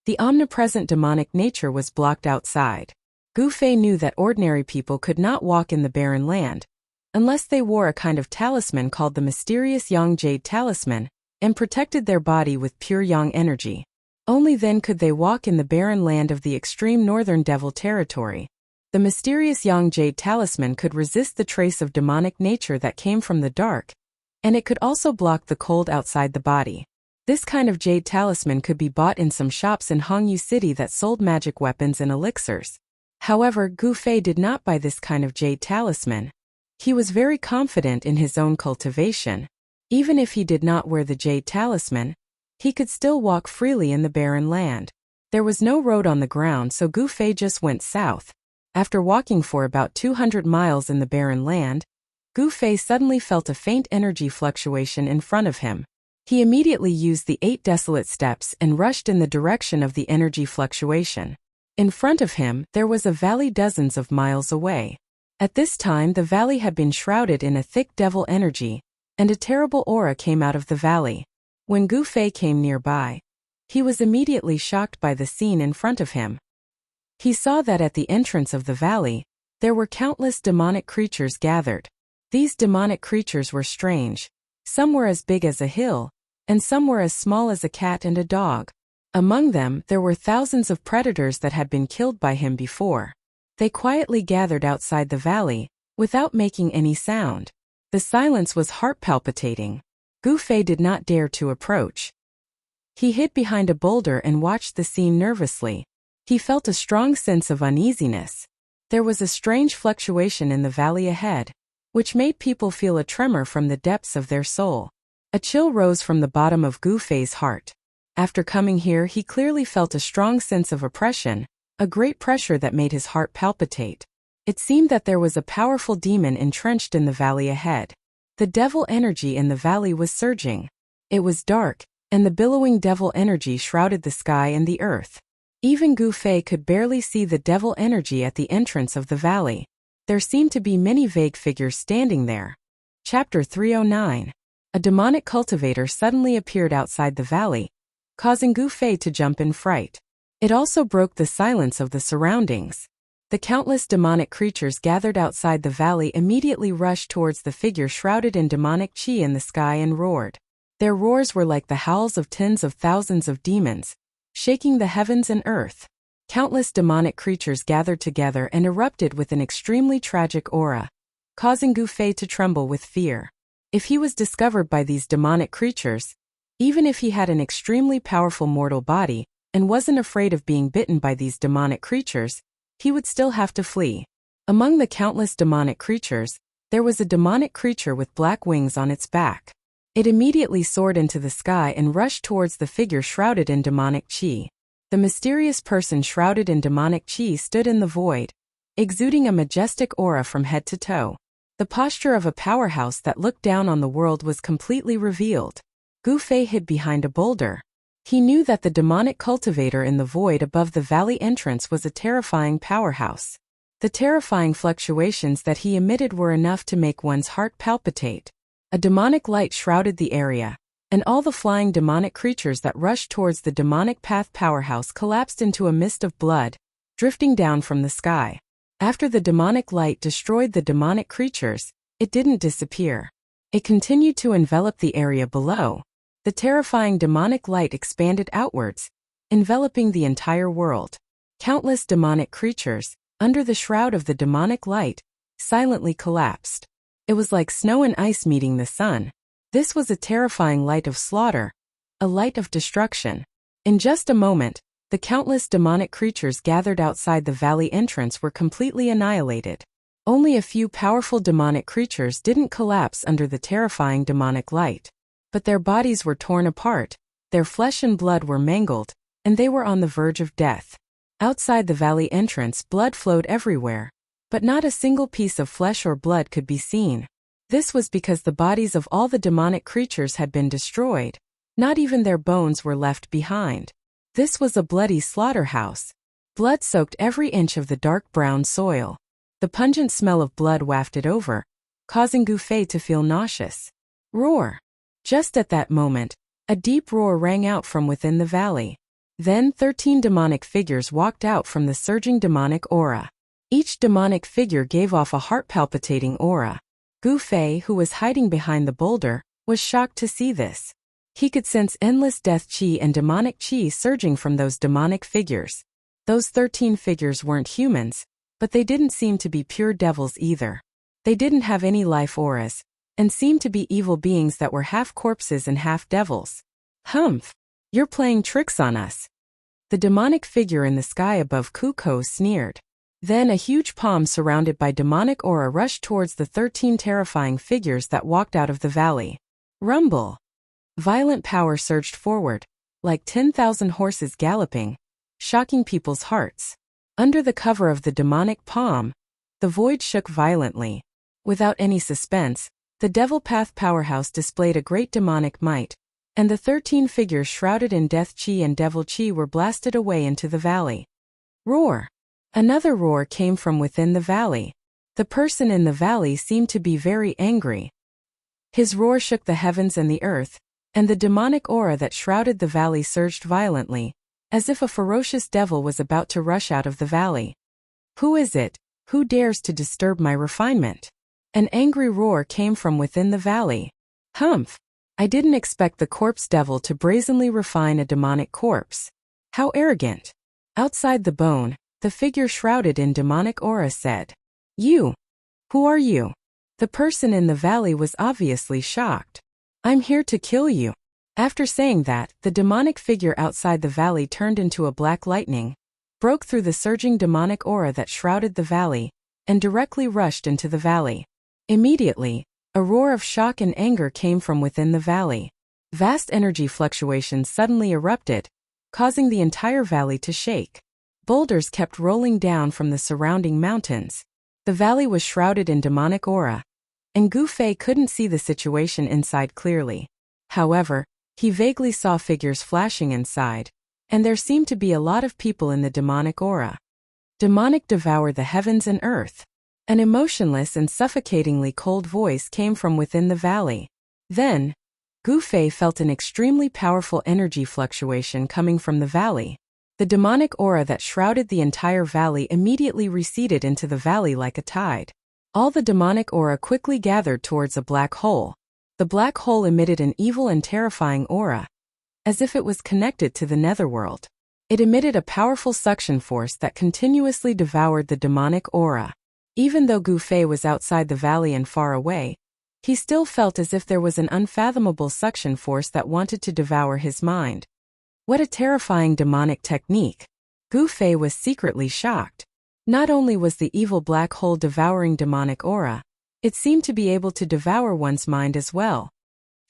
the omnipresent demonic nature was blocked outside. Gu Fei knew that ordinary people could not walk in the barren land, unless they wore a kind of talisman called the mysterious Yang Jade Talisman, and protected their body with pure Yang energy. Only then could they walk in the barren land of the extreme northern devil territory. The mysterious Yang Jade Talisman could resist the trace of demonic nature that came from the dark, and it could also block the cold outside the body. This kind of jade talisman could be bought in some shops in Hongyu City that sold magic weapons and elixirs. However, Gu Fei did not buy this kind of jade talisman. He was very confident in his own cultivation. Even if he did not wear the jade talisman, he could still walk freely in the barren land. There was no road on the ground, so Gu Fei just went south. After walking for about 200 miles in the barren land, Gu Fei suddenly felt a faint energy fluctuation in front of him. He immediately used the 8 desolate steps and rushed in the direction of the energy fluctuation. In front of him, there was a valley dozens of miles away. At this time, the valley had been shrouded in a thick devil energy, and a terrible aura came out of the valley. When Gu Fei came nearby, he was immediately shocked by the scene in front of him. He saw that at the entrance of the valley, there were countless demonic creatures gathered. These demonic creatures were strange. Some were as big as a hill, and some were as small as a cat and a dog. Among them, there were thousands of predators that had been killed by him before. They quietly gathered outside the valley, without making any sound. The silence was heart-palpitating. Gu Fei did not dare to approach. He hid behind a boulder and watched the scene nervously. He felt a strong sense of uneasiness. There was a strange fluctuation in the valley ahead, which made people feel a tremor from the depths of their soul. A chill rose from the bottom of Gu Fei's heart. After coming here, he clearly felt a strong sense of oppression, a great pressure that made his heart palpitate. It seemed that there was a powerful demon entrenched in the valley ahead. The devil energy in the valley was surging. It was dark, and the billowing devil energy shrouded the sky and the earth. Even Gu Fei could barely see the devil energy at the entrance of the valley. There seemed to be many vague figures standing there. Chapter 309. A demonic cultivator suddenly appeared outside the valley, causing Gu Fei to jump in fright. It also broke the silence of the surroundings. The countless demonic creatures gathered outside the valley immediately rushed towards the figure shrouded in demonic chi in the sky and roared. Their roars were like the howls of tens of thousands of demons, shaking the heavens and earth. Countless demonic creatures gathered together and erupted with an extremely tragic aura, causing Gu Fei to tremble with fear. If he was discovered by these demonic creatures, even if he had an extremely powerful mortal body and wasn't afraid of being bitten by these demonic creatures, he would still have to flee. Among the countless demonic creatures, there was a demonic creature with black wings on its back. It immediately soared into the sky and rushed towards the figure shrouded in demonic chi. The mysterious person shrouded in demonic chi stood in the void, exuding a majestic aura from head to toe. The posture of a powerhouse that looked down on the world was completely revealed. Gu Fei hid behind a boulder. He knew that the demonic cultivator in the void above the valley entrance was a terrifying powerhouse. The terrifying fluctuations that he emitted were enough to make one's heart palpitate. A demonic light shrouded the area, and all the flying demonic creatures that rushed towards the demonic path powerhouse collapsed into a mist of blood, drifting down from the sky. After the demonic light destroyed the demonic creatures, it didn't disappear. It continued to envelop the area below. The terrifying demonic light expanded outwards, enveloping the entire world. Countless demonic creatures, under the shroud of the demonic light, silently collapsed. It was like snow and ice meeting the sun. This was a terrifying light of slaughter, a light of destruction. In just a moment, the countless demonic creatures gathered outside the valley entrance were completely annihilated. Only a few powerful demonic creatures didn't collapse under the terrifying demonic light. But their bodies were torn apart, their flesh and blood were mangled, and they were on the verge of death. Outside the valley entrance, blood flowed everywhere, but not a single piece of flesh or blood could be seen. This was because the bodies of all the demonic creatures had been destroyed. Not even their bones were left behind. This was a bloody slaughterhouse. Blood soaked every inch of the dark brown soil. The pungent smell of blood wafted over, causing Gu Fei to feel nauseous. Roar! Just at that moment, a deep roar rang out from within the valley. Then 13 demonic figures walked out from the surging demonic aura. Each demonic figure gave off a heart-palpitating aura. Gu Fei, who was hiding behind the boulder, was shocked to see this. He could sense endless death chi and demonic chi surging from those demonic figures. Those 13 figures weren't humans, but they didn't seem to be pure devils either. They didn't have any life auras, and seemed to be evil beings that were half corpses and half devils. Humph! You're playing tricks on us. The demonic figure in the sky above Kuko sneered. Then a huge palm surrounded by demonic aura rushed towards the 13 terrifying figures that walked out of the valley. Rumble! Violent power surged forward, like 10,000 horses galloping, shocking people's hearts. Under the cover of the demonic palm, the void shook violently. Without any suspense, the Devil Path powerhouse displayed a great demonic might, and the 13 figures shrouded in death chi and devil chi were blasted away into the valley. Roar! Another roar came from within the valley. The person in the valley seemed to be very angry. His roar shook the heavens and the earth, and the demonic aura that shrouded the valley surged violently, as if a ferocious devil was about to rush out of the valley. Who is it? Who dares to disturb my refinement? An angry roar came from within the valley. Humph! I didn't expect the corpse devil to brazenly refine a demonic corpse. How arrogant! Outside the bone, the figure shrouded in demonic aura said, "You! Who are you?" The person in the valley was obviously shocked. "I'm here to kill you." After saying that, the demonic figure outside the valley turned into a black lightning, broke through the surging demonic aura that shrouded the valley, and directly rushed into the valley. Immediately, a roar of shock and anger came from within the valley. Vast energy fluctuations suddenly erupted, causing the entire valley to shake. Boulders kept rolling down from the surrounding mountains. The valley was shrouded in demonic aura, and Gu Fei couldn't see the situation inside clearly. However, he vaguely saw figures flashing inside, and there seemed to be a lot of people in the demonic aura. Demonic devoured the heavens and earth. An emotionless and suffocatingly cold voice came from within the valley. Then, Gu Fei felt an extremely powerful energy fluctuation coming from the valley. The demonic aura that shrouded the entire valley immediately receded into the valley like a tide. All the demonic aura quickly gathered towards a black hole. The black hole emitted an evil and terrifying aura, as if it was connected to the netherworld. It emitted a powerful suction force that continuously devoured the demonic aura. Even though Gu Fei was outside the valley and far away, he still felt as if there was an unfathomable suction force that wanted to devour his mind. What a terrifying demonic technique! Gu Fei was secretly shocked. Not only was the evil black hole devouring demonic aura, it seemed to be able to devour one's mind as well.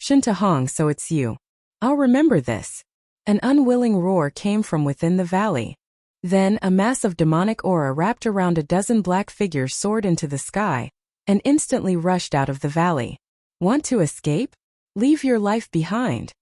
Shintahong, so it's you. I'll remember this. An unwilling roar came from within the valley. Then a mass of demonic aura wrapped around a dozen black figures soared into the sky, and instantly rushed out of the valley. Want to escape? Leave your life behind.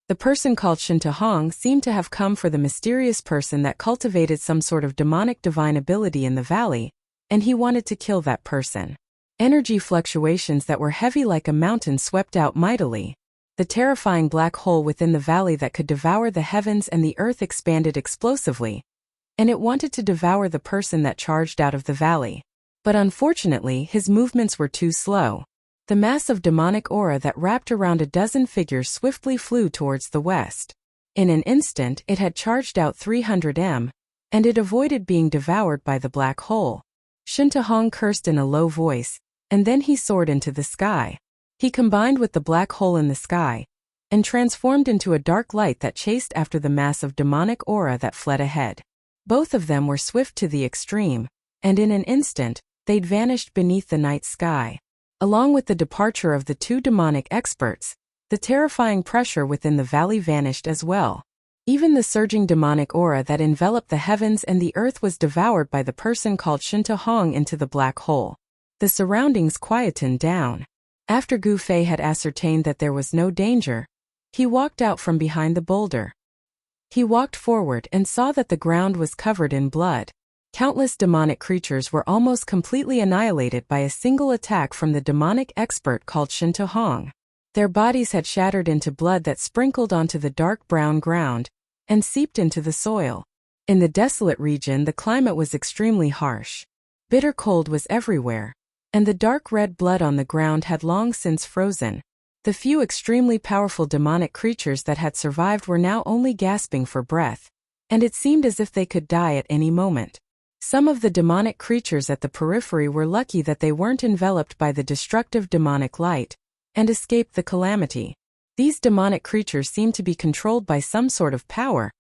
The person called Shintahong seemed to have come for the mysterious person that cultivated some sort of demonic divine ability in the valley, and he wanted to kill that person. Energy fluctuations that were heavy like a mountain swept out mightily. The terrifying black hole within the valley that could devour the heavens and the earth expanded explosively, and it wanted to devour the person that charged out of the valley. But unfortunately, his movements were too slow. The mass of demonic aura that wrapped around a dozen figures swiftly flew towards the west. In an instant, it had charged out 300 m, and it avoided being devoured by the black hole. Shintahong cursed in a low voice, and then he soared into the sky. He combined with the black hole in the sky, and transformed into a dark light that chased after the mass of demonic aura that fled ahead. Both of them were swift to the extreme, and in an instant, they'd vanished beneath the night sky. Along with the departure of the two demonic experts, the terrifying pressure within the valley vanished as well. Even the surging demonic aura that enveloped the heavens and the earth was devoured by the person called Shintahong into the black hole. The surroundings quietened down. After Gu Fei had ascertained that there was no danger, he walked out from behind the boulder. He walked forward and saw that the ground was covered in blood. Countless demonic creatures were almost completely annihilated by a single attack from the demonic expert called Shintahong. Their bodies had shattered into blood that sprinkled onto the dark brown ground and seeped into the soil. In the desolate region, the climate was extremely harsh. Bitter cold was everywhere, and the dark red blood on the ground had long since frozen. The few extremely powerful demonic creatures that had survived were now only gasping for breath, and it seemed as if they could die at any moment. Some of the demonic creatures at the periphery were lucky that they weren't enveloped by the destructive demonic light and escaped the calamity. These demonic creatures seemed to be controlled by some sort of power,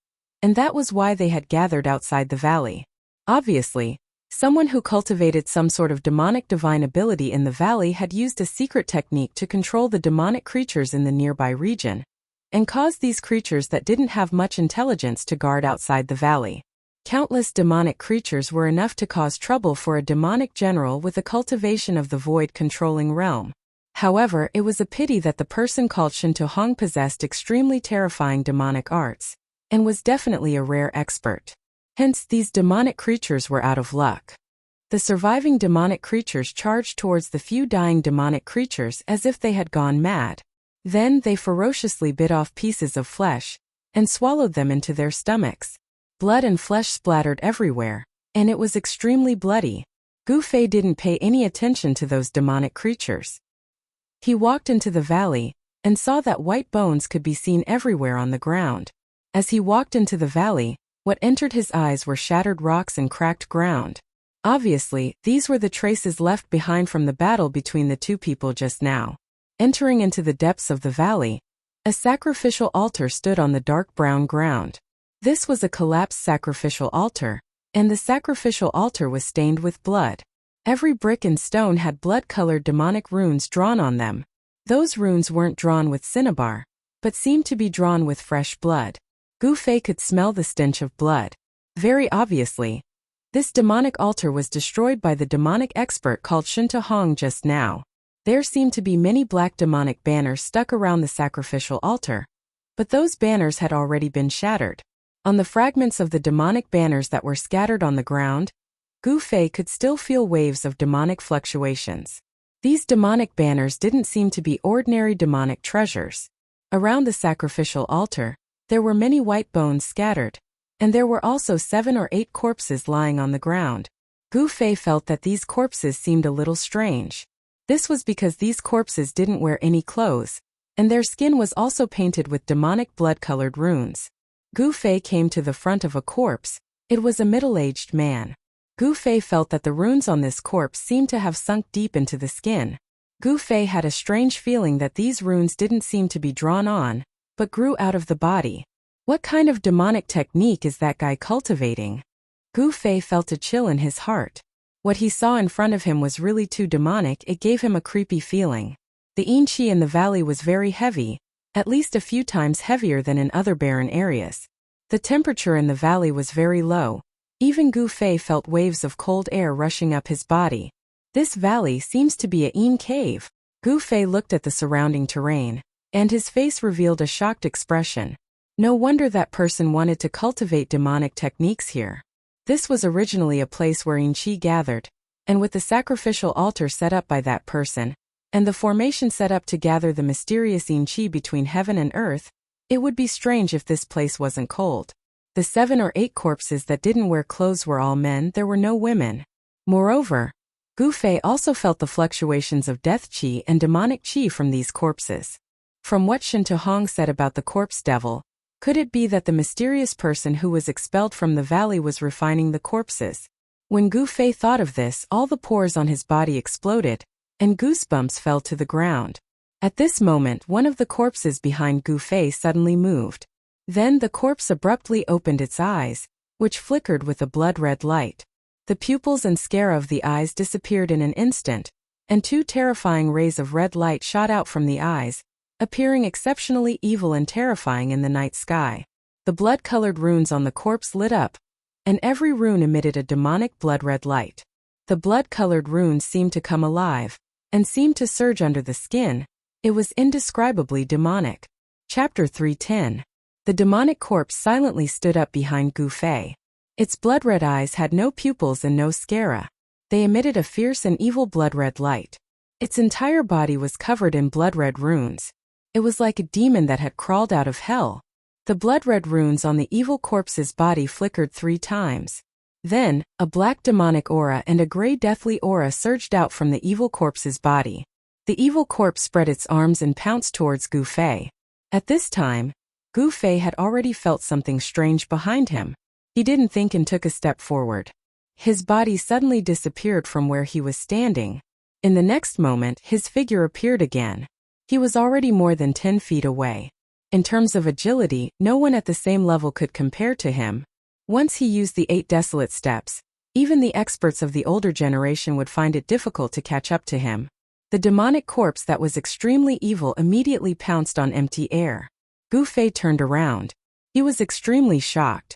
and that was why they had gathered outside the valley. Obviously, someone who cultivated some sort of demonic divine ability in the valley had used a secret technique to control the demonic creatures in the nearby region, and caused these creatures that didn't have much intelligence to guard outside the valley. Countless demonic creatures were enough to cause trouble for a demonic general with a cultivation of the void-controlling realm. However, it was a pity that the person called Shintahong possessed extremely terrifying demonic arts, and was definitely a rare expert. Hence, these demonic creatures were out of luck. The surviving demonic creatures charged towards the few dying demonic creatures as if they had gone mad. Then they ferociously bit off pieces of flesh and swallowed them into their stomachs. Blood and flesh splattered everywhere, and it was extremely bloody. Gu Fei didn't pay any attention to those demonic creatures. He walked into the valley and saw that white bones could be seen everywhere on the ground. As he walked into the valley, what entered his eyes were shattered rocks and cracked ground. Obviously, these were the traces left behind from the battle between the two people just now. Entering into the depths of the valley, a sacrificial altar stood on the dark brown ground. This was a collapsed sacrificial altar, and the sacrificial altar was stained with blood. Every brick and stone had blood-colored demonic runes drawn on them. Those runes weren't drawn with cinnabar, but seemed to be drawn with fresh blood. Gu Fei could smell the stench of blood. Very obviously, this demonic altar was destroyed by the demonic expert called Shintahong just now. There seemed to be many black demonic banners stuck around the sacrificial altar, but those banners had already been shattered. On the fragments of the demonic banners that were scattered on the ground, Gu Fei could still feel waves of demonic fluctuations. These demonic banners didn't seem to be ordinary demonic treasures. Around the sacrificial altar, there were many white bones scattered, And there were also 7 or 8 corpses lying on the ground. Gu Fei felt that these corpses seemed a little strange. This was because these corpses didn't wear any clothes, and their skin was also painted with demonic blood-colored runes. Gu Fei came to the front of a corpse. It was a middle-aged man. Gu Fei felt that the runes on this corpse seemed to have sunk deep into the skin. Gu Fei had a strange feeling that these runes didn't seem to be drawn on, but grew out of the body. What kind of demonic technique is that guy cultivating? Gu Fei felt a chill in his heart. What he saw in front of him was really too demonic. It gave him a creepy feeling. The yin qi in the valley was very heavy, at least a few times heavier than in other barren areas. The temperature in the valley was very low. Even Gu Fei felt waves of cold air rushing up his body. This valley seems to be a yin cave. Gu Fei looked at the surrounding terrain, and his face revealed a shocked expression. No wonder that person wanted to cultivate demonic techniques here. This was originally a place where yin qi gathered, and with the sacrificial altar set up by that person, and the formation set up to gather the mysterious yin qi between heaven and earth, it would be strange if this place wasn't cold. The 7 or 8 corpses that didn't wear clothes were all men. There were no women. Moreover, Gu Fei also felt the fluctuations of death qi and demonic qi from these corpses. From what Shen Tuhong said about the corpse devil, could it be that the mysterious person who was expelled from the valley was refining the corpses? When Gu Fei thought of this, all the pores on his body exploded, and goosebumps fell to the ground. At this moment, one of the corpses behind Gu Fei suddenly moved. Then the corpse abruptly opened its eyes, which flickered with a blood-red light. The pupils and sclera of the eyes disappeared in an instant, and 2 terrifying rays of red light shot out from the eyes, appearing exceptionally evil and terrifying in the night sky. The blood-colored runes on the corpse lit up, and every rune emitted a demonic blood-red light. The blood-colored runes seemed to come alive, and seemed to surge under the skin. It was indescribably demonic. Chapter 310. The demonic corpse silently stood up behind Gu Fei. Its blood-red eyes had no pupils and no sclera. They emitted a fierce and evil blood-red light. Its entire body was covered in blood-red runes. It was like a demon that had crawled out of hell. The blood-red runes on the evil corpse's body flickered 3 times. Then, a black demonic aura and a gray deathly aura surged out from the evil corpse's body. The evil corpse spread its arms and pounced towards Gu Fei. At this time, Gu Fei had already felt something strange behind him. He didn't think and took a step forward. His body suddenly disappeared from where he was standing. In the next moment, his figure appeared again. He was already more than 10 feet away. In terms of agility, no one at the same level could compare to him. Once he used the 8 desolate steps, even the experts of the older generation would find it difficult to catch up to him. The demonic corpse that was extremely evil immediately pounced on empty air. Gu Fei turned around. He was extremely shocked.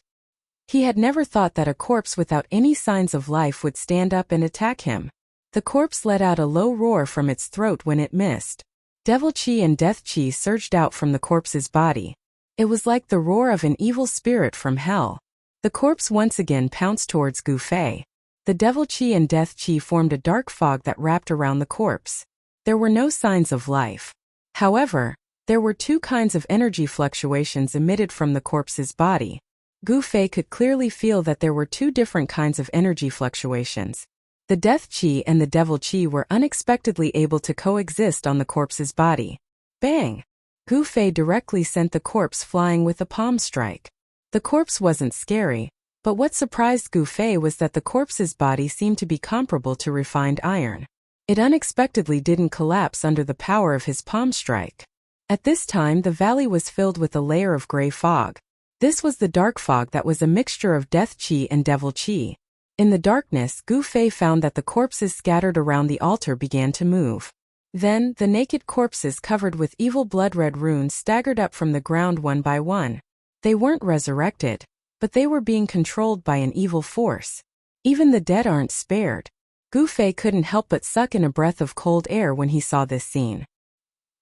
He had never thought that a corpse without any signs of life would stand up and attack him. The corpse let out a low roar from its throat when it missed. Devil qi and death qi surged out from the corpse's body. It was like the roar of an evil spirit from hell. The corpse once again pounced towards Gu Fei. The devil qi and death qi formed a dark fog that wrapped around the corpse. There were no signs of life. However, there were 2 kinds of energy fluctuations emitted from the corpse's body. Gu Fei could clearly feel that there were 2 different kinds of energy fluctuations. The death qi and the devil qi were unexpectedly able to coexist on the corpse's body. Bang! Gu Fei directly sent the corpse flying with a palm strike. The corpse wasn't scary, but what surprised Gu Fei was that the corpse's body seemed to be comparable to refined iron. It unexpectedly didn't collapse under the power of his palm strike. At this time, the valley was filled with a layer of gray fog. This was the dark fog that was a mixture of death qi and devil qi. In the darkness, Gu Fei found that the corpses scattered around the altar began to move. Then, the naked corpses covered with evil blood-red runes staggered up from the ground one by one. They weren't resurrected, but they were being controlled by an evil force. Even the dead aren't spared. Gu Fei couldn't help but suck in a breath of cold air when he saw this scene.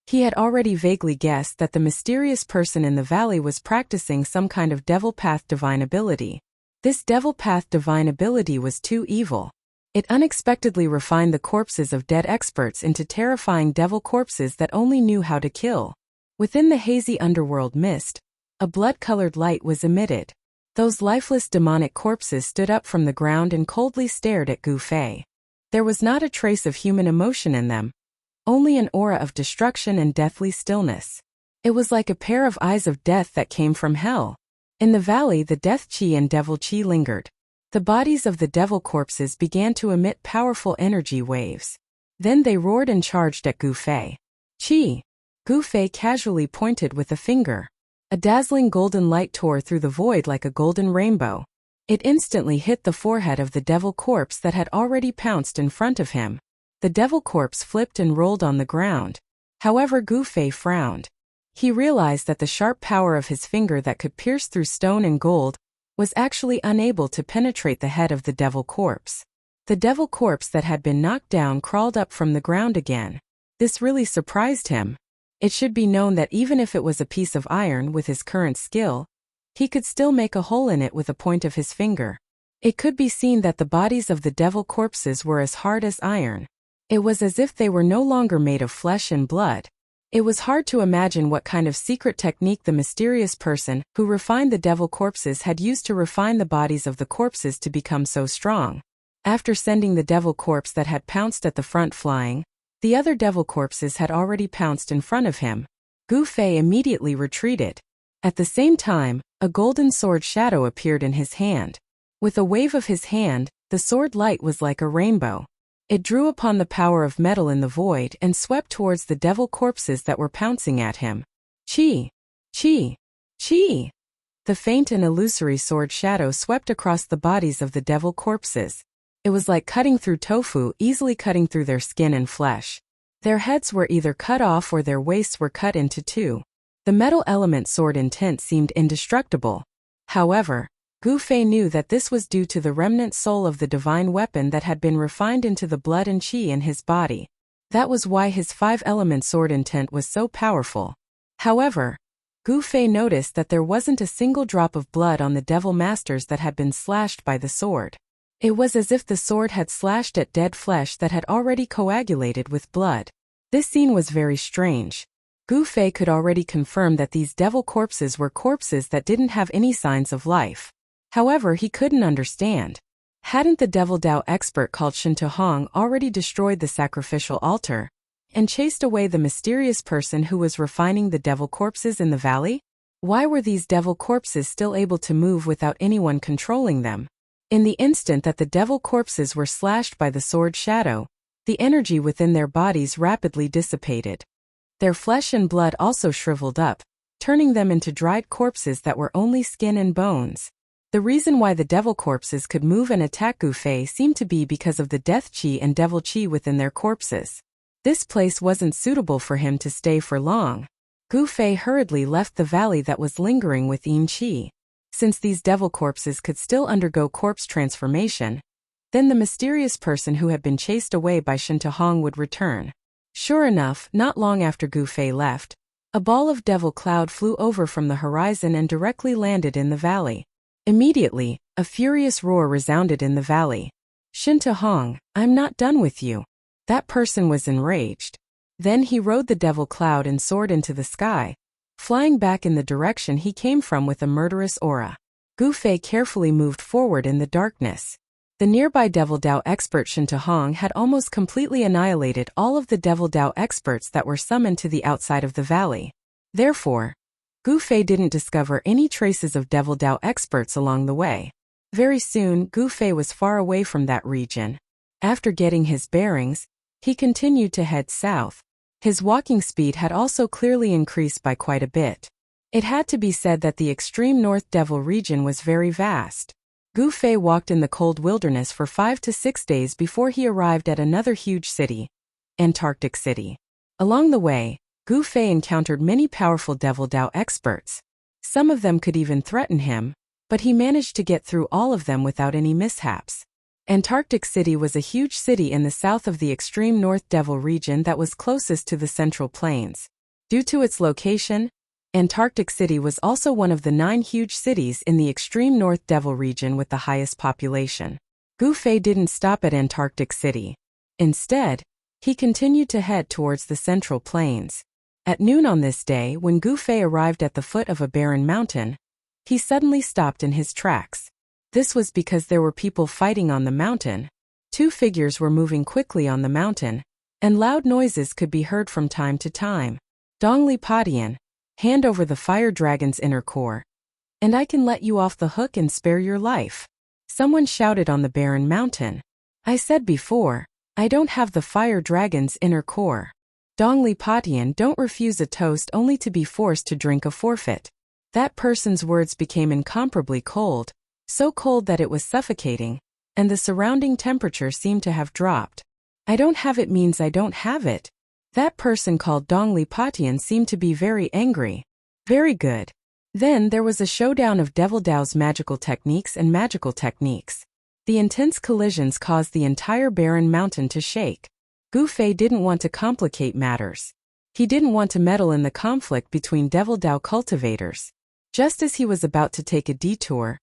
He had already vaguely guessed that the mysterious person in the valley was practicing some kind of devil path divine ability. This devil path divine ability was too evil. It unexpectedly refined the corpses of dead experts into terrifying devil corpses that only knew how to kill. Within the hazy underworld mist, a blood-colored light was emitted. Those lifeless demonic corpses stood up from the ground and coldly stared at Gu Fei. There was not a trace of human emotion in them, only an aura of destruction and deathly stillness. It was like a pair of eyes of death that came from hell. In the valley, the death chi and devil chi lingered. The bodies of the devil corpses began to emit powerful energy waves. Then they roared and charged at Gu Fei. Chi! Gu Fei casually pointed with a finger. A dazzling golden light tore through the void like a golden rainbow. It instantly hit the forehead of the devil corpse that had already pounced in front of him. The devil corpse flipped and rolled on the ground. However, Gu Fei frowned. He realized that the sharp power of his finger that could pierce through stone and gold was actually unable to penetrate the head of the devil corpse. The devil corpse that had been knocked down crawled up from the ground again. This really surprised him. It should be known that even if it was a piece of iron with his current skill, he could still make a hole in it with a point of his finger. It could be seen that the bodies of the devil corpses were as hard as iron. It was as if they were no longer made of flesh and blood. It was hard to imagine what kind of secret technique the mysterious person who refined the devil corpses had used to refine the bodies of the corpses to become so strong. After sending the devil corpse that had pounced at the front flying, the other devil corpses had already pounced in front of him. Gu Fei immediately retreated. At the same time, a golden sword shadow appeared in his hand. With a wave of his hand, the sword light was like a rainbow. It drew upon the power of metal in the void and swept towards the devil corpses that were pouncing at him. Chi! Chi! Chi! The faint and illusory sword shadow swept across the bodies of the devil corpses. It was like cutting through tofu, easily cutting through their skin and flesh. Their heads were either cut off or their waists were cut into two. The metal element sword intent seemed indestructible. However, Gu Fei knew that this was due to the remnant soul of the divine weapon that had been refined into the blood and chi in his body. That was why his five-element sword intent was so powerful. However, Gu Fei noticed that there wasn't a single drop of blood on the devil masters that had been slashed by the sword. It was as if the sword had slashed at dead flesh that had already coagulated with blood. This scene was very strange. Gu Fei could already confirm that these devil corpses were corpses that didn't have any signs of life. However, he couldn't understand. Hadn't the devil Dao expert called Shen Tuhong already destroyed the sacrificial altar and chased away the mysterious person who was refining the devil corpses in the valley? Why were these devil corpses still able to move without anyone controlling them? In the instant that the devil corpses were slashed by the sword shadow, the energy within their bodies rapidly dissipated. Their flesh and blood also shriveled up, turning them into dried corpses that were only skin and bones. The reason why the devil corpses could move and attack Gu Fei seemed to be because of the death chi and devil chi within their corpses. This place wasn't suitable for him to stay for long. Gu Fei hurriedly left the valley that was lingering with Yin Chi. Since these devil corpses could still undergo corpse transformation, then the mysterious person who had been chased away by Shen Tuhong would return. Sure enough, not long after Gu Fei left, a ball of devil cloud flew over from the horizon and directly landed in the valley. Immediately, a furious roar resounded in the valley. Shen Tuhong, I'm not done with you. That person was enraged. Then he rode the devil cloud and soared into the sky, flying back in the direction he came from with a murderous aura. Gu Fei carefully moved forward in the darkness. The nearby Devil Dao expert Shen Tuhong had almost completely annihilated all of the Devil Dao experts that were summoned to the outside of the valley. Therefore, Gu Fei didn't discover any traces of Devil Dao experts along the way. Very soon, Gu Fei was far away from that region. After getting his bearings, he continued to head south. His walking speed had also clearly increased by quite a bit. It had to be said that the extreme North Devil region was very vast. Gu Fei walked in the cold wilderness for 5 to 6 days before he arrived at another huge city, Antarctic City. Along the way, Gu Fei encountered many powerful Devil Dao experts. Some of them could even threaten him, but he managed to get through all of them without any mishaps. Antarctic City was a huge city in the south of the extreme North Devil region that was closest to the Central Plains. Due to its location, Antarctic City was also one of the 9 huge cities in the extreme North Devil region with the highest population. Gu Fei didn't stop at Antarctic City. Instead, he continued to head towards the Central Plains. At noon on this day, when Gu Fei arrived at the foot of a barren mountain, He suddenly stopped in his tracks. This was because there were people fighting on the mountain. Two figures were moving quickly on the mountain, and loud noises could be heard from time to time. Dongli Padian, hand over the fire dragon's inner core, and I can let you off the hook and spare your life. Someone shouted on the barren mountain. I said before, I don't have the fire dragon's inner core. Dongli Padian, don't refuse a toast only to be forced to drink a forfeit. That person's words became incomparably cold, so cold that it was suffocating, and the surrounding temperature seemed to have dropped. I don't have it means I don't have it. That person called Dongli Padian seemed to be very angry. Very good. Then there was a showdown of Devil Dao's magical techniques and magical techniques. The intense collisions caused the entire barren mountain to shake. Gu Fei didn't want to complicate matters. He didn't want to meddle in the conflict between Devil Dao cultivators. Just as he was about to take a detour,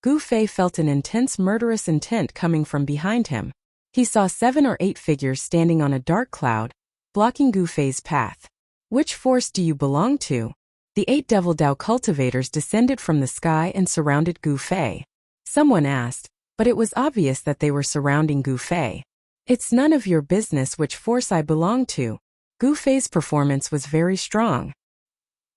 Gu Fei felt an intense murderous intent coming from behind him. He saw 7 or 8 figures standing on a dark cloud, blocking Gu Fei's path. Which force do you belong to? The 8 Devil Dao cultivators descended from the sky and surrounded Gu Fei. Someone asked, but it was obvious that they were surrounding Gu Fei. It's none of your business which force I belong to. Gu Fei's performance was very strong.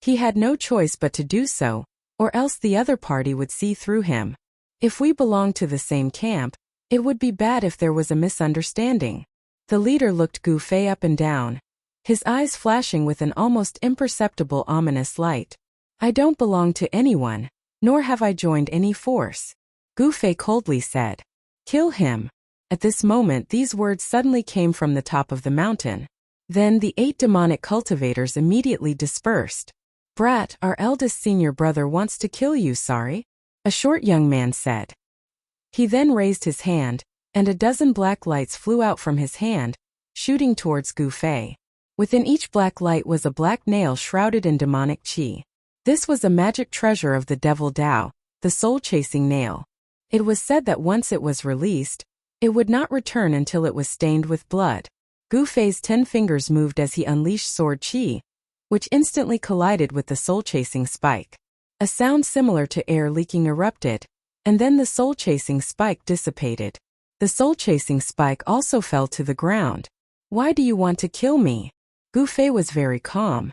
He had no choice but to do so, or else the other party would see through him. If we belong to the same camp, it would be bad if there was a misunderstanding. The leader looked Gu Fei up and down, his eyes flashing with an almost imperceptible ominous light. I don't belong to anyone, nor have I joined any force. Gu Fei coldly said. Kill him. At this moment these words suddenly came from the top of the mountain. Then the 8 demonic cultivators immediately dispersed. Brat, our eldest senior brother wants to kill you, sorry? A short young man said. He then raised his hand, and a dozen black lights flew out from his hand, shooting towards Gu Fei. Within each black light was a black nail shrouded in demonic qi. This was a magic treasure of the Devil Dao, the soul-chasing nail. It was said that once it was released, it would not return until it was stained with blood. Gu Fei's 10 fingers moved as he unleashed sword qi, which instantly collided with the soul-chasing spike. A sound similar to air leaking erupted, and then the soul-chasing spike dissipated. The soul-chasing spike also fell to the ground. Why do you want to kill me? Gu Fei was very calm.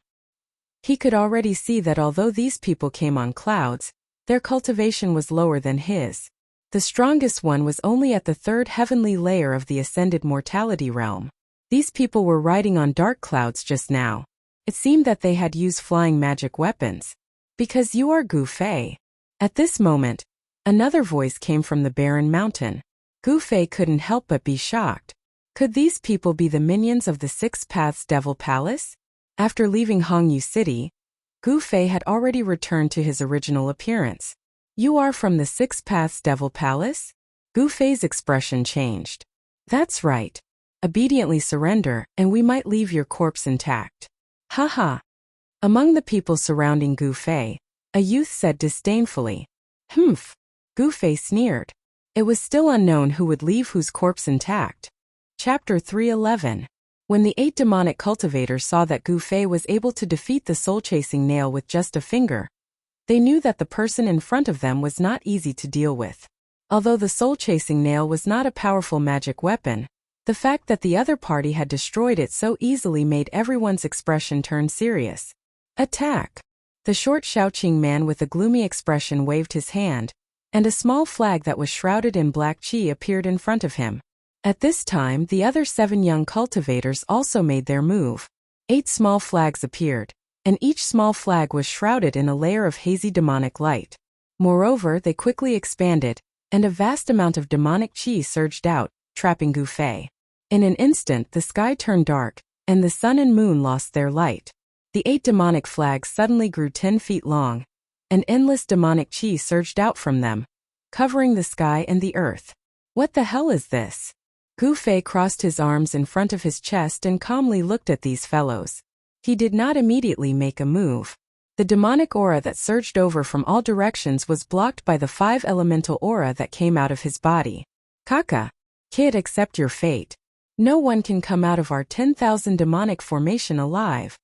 He could already see that although these people came on clouds, their cultivation was lower than his. The strongest one was only at the 3rd heavenly layer of the ascended mortality realm. These people were riding on dark clouds just now. It seemed that they had used flying magic weapons. Because you are Gu Fei. At this moment, another voice came from the barren mountain. Gu Fei couldn't help but be shocked. Could these people be the minions of the 6 Paths Devil Palace? After leaving Hongyu City, Gu Fei had already returned to his original appearance. You are from the 6 Paths Devil Palace? Gu Fei's expression changed. That's right. Obediently surrender, and we might leave your corpse intact. Haha. Among the people surrounding Gu Fei, a youth said disdainfully. Humph. Gu Fei sneered. It was still unknown who would leave whose corpse intact. Chapter 311. When the 8 demonic cultivators saw that Gu Fei was able to defeat the soul-chasing nail with just a finger, they knew that the person in front of them was not easy to deal with. Although the soul-chasing nail was not a powerful magic weapon, the fact that the other party had destroyed it so easily made everyone's expression turn serious. Attack! The short Shaoqing man with a gloomy expression waved his hand, and a small flag that was shrouded in black qi appeared in front of him. At this time the other 7 young cultivators also made their move. 8 small flags appeared, and each small flag was shrouded in a layer of hazy demonic light. Moreover, they quickly expanded, and a vast amount of demonic qi surged out, trapping Gu Fei. In an instant the sky turned dark, and the sun and moon lost their light. The 8 demonic flags suddenly grew 10 feet long, and endless demonic qi surged out from them, covering the sky and the earth. What the hell is this? Gu Fei crossed his arms in front of his chest and calmly looked at these fellows. He did not immediately make a move. The demonic aura that surged over from all directions was blocked by the 5 elemental aura that came out of his body. Kaka, kid, accept your fate. No one can come out of our 10,000 demonic formation alive.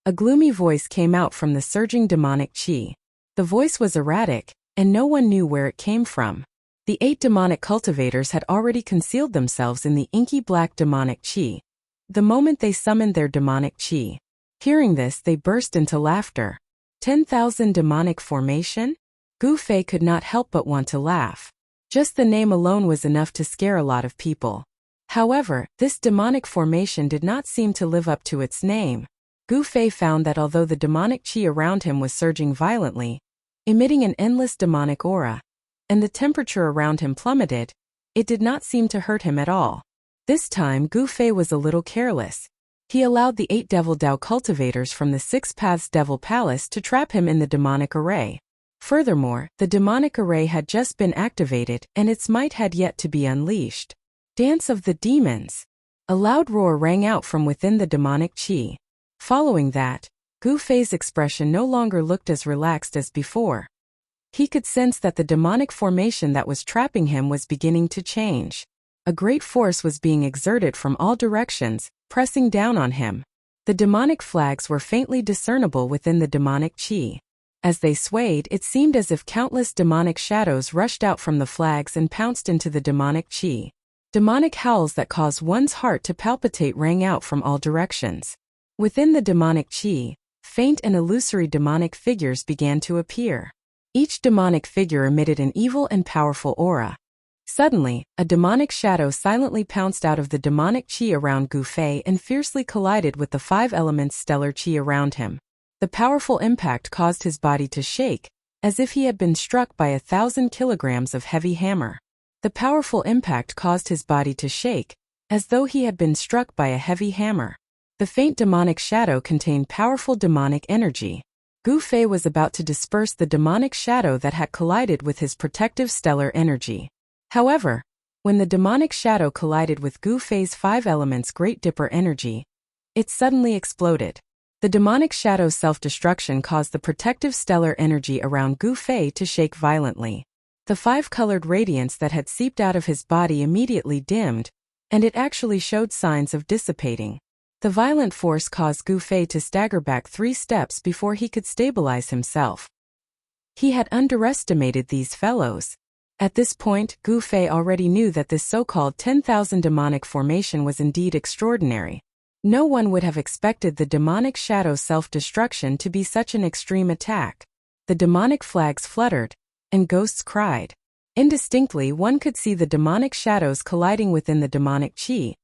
A gloomy voice came out from the surging demonic qi. The voice was erratic, and no one knew where it came from. The 8 demonic cultivators had already concealed themselves in the inky black demonic chi. The moment they summoned their demonic chi. Hearing this, they burst into laughter. 10,000 demonic formation? Gu Fei could not help but want to laugh. Just the name alone was enough to scare a lot of people. However, this demonic formation did not seem to live up to its name. Gu Fei found that although the demonic chi around him was surging violently, emitting an endless demonic aura, and the temperature around him plummeted, it did not seem to hurt him at all. This time Gu Fei was a little careless. He allowed the 8 Devil Dao cultivators from the 6 Paths Devil Palace to trap him in the demonic array. Furthermore, the demonic array had just been activated and its might had yet to be unleashed. Dance of the Demons! A loud roar rang out from within the demonic chi. Following that, Gu Fei's expression no longer looked as relaxed as before. He could sense that the demonic formation that was trapping him was beginning to change. A great force was being exerted from all directions, pressing down on him. The demonic flags were faintly discernible within the demonic chi. As they swayed, it seemed as if countless demonic shadows rushed out from the flags and pounced into the demonic chi. Demonic howls that caused one's heart to palpitate rang out from all directions. Within the demonic chi, faint and illusory demonic figures began to appear. Each demonic figure emitted an evil and powerful aura. Suddenly, a demonic shadow silently pounced out of the demonic chi around Gu Fei and fiercely collided with the 5 elements stellar chi around him. The powerful impact caused his body to shake, as if he had been struck by 1,000 kilograms of heavy hammer. The powerful impact caused his body to shake, as though he had been struck by a heavy hammer. The faint demonic shadow contained powerful demonic energy. Gu Fei was about to disperse the demonic shadow that had collided with his protective stellar energy. However, when the demonic shadow collided with Gu Fei's 5 elements Great Dipper energy, it suddenly exploded. The demonic shadow's self-destruction caused the protective stellar energy around Gu Fei to shake violently. The 5-colored radiance that had seeped out of his body immediately dimmed, and it actually showed signs of dissipating. The violent force caused Gu Fei to stagger back 3 steps before he could stabilize himself. He had underestimated these fellows. At this point, Gu Fei already knew that this so-called 10,000 demonic formation was indeed extraordinary. No one would have expected the demonic shadow self-destruction to be such an extreme attack. The demonic flags fluttered, and ghosts cried. Indistinctly, one could see the demonic shadows colliding within the demonic chi,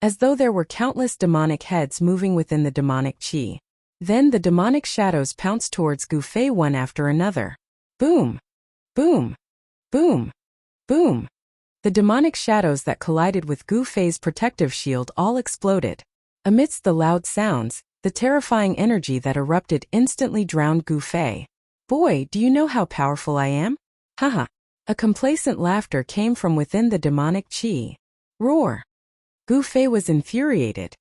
as though there were countless demonic heads moving within the demonic chi. Then the demonic shadows pounced towards Gu Fei one after another. Boom! Boom! Boom! Boom! The demonic shadows that collided with Gu Fei's protective shield all exploded. Amidst the loud sounds, the terrifying energy that erupted instantly drowned Gu Fei. Boy, do you know how powerful I am? Haha! A complacent laughter came from within the demonic chi. Roar! Gu Fei was infuriated.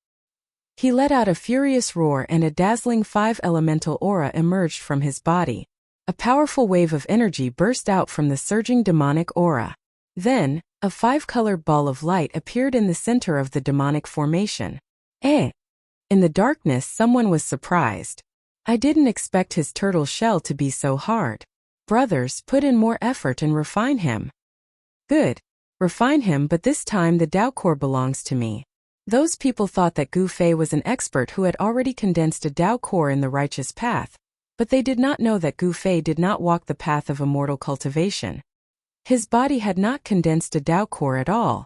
He let out a furious roar and a dazzling 5-elemental aura emerged from his body. A powerful wave of energy burst out from the surging demonic aura. Then, a 5-colored ball of light appeared in the center of the demonic formation. In the darkness, someone was surprised. I didn't expect his turtle shell to be so hard. Brothers, put in more effort and refine him. Good. Refine him, but this time the Dao core belongs to me. Those people thought that Gu Fei was an expert who had already condensed a Dao core in the righteous path, but they did not know that Gu Fei did not walk the path of immortal cultivation. His body had not condensed a Dao core at all.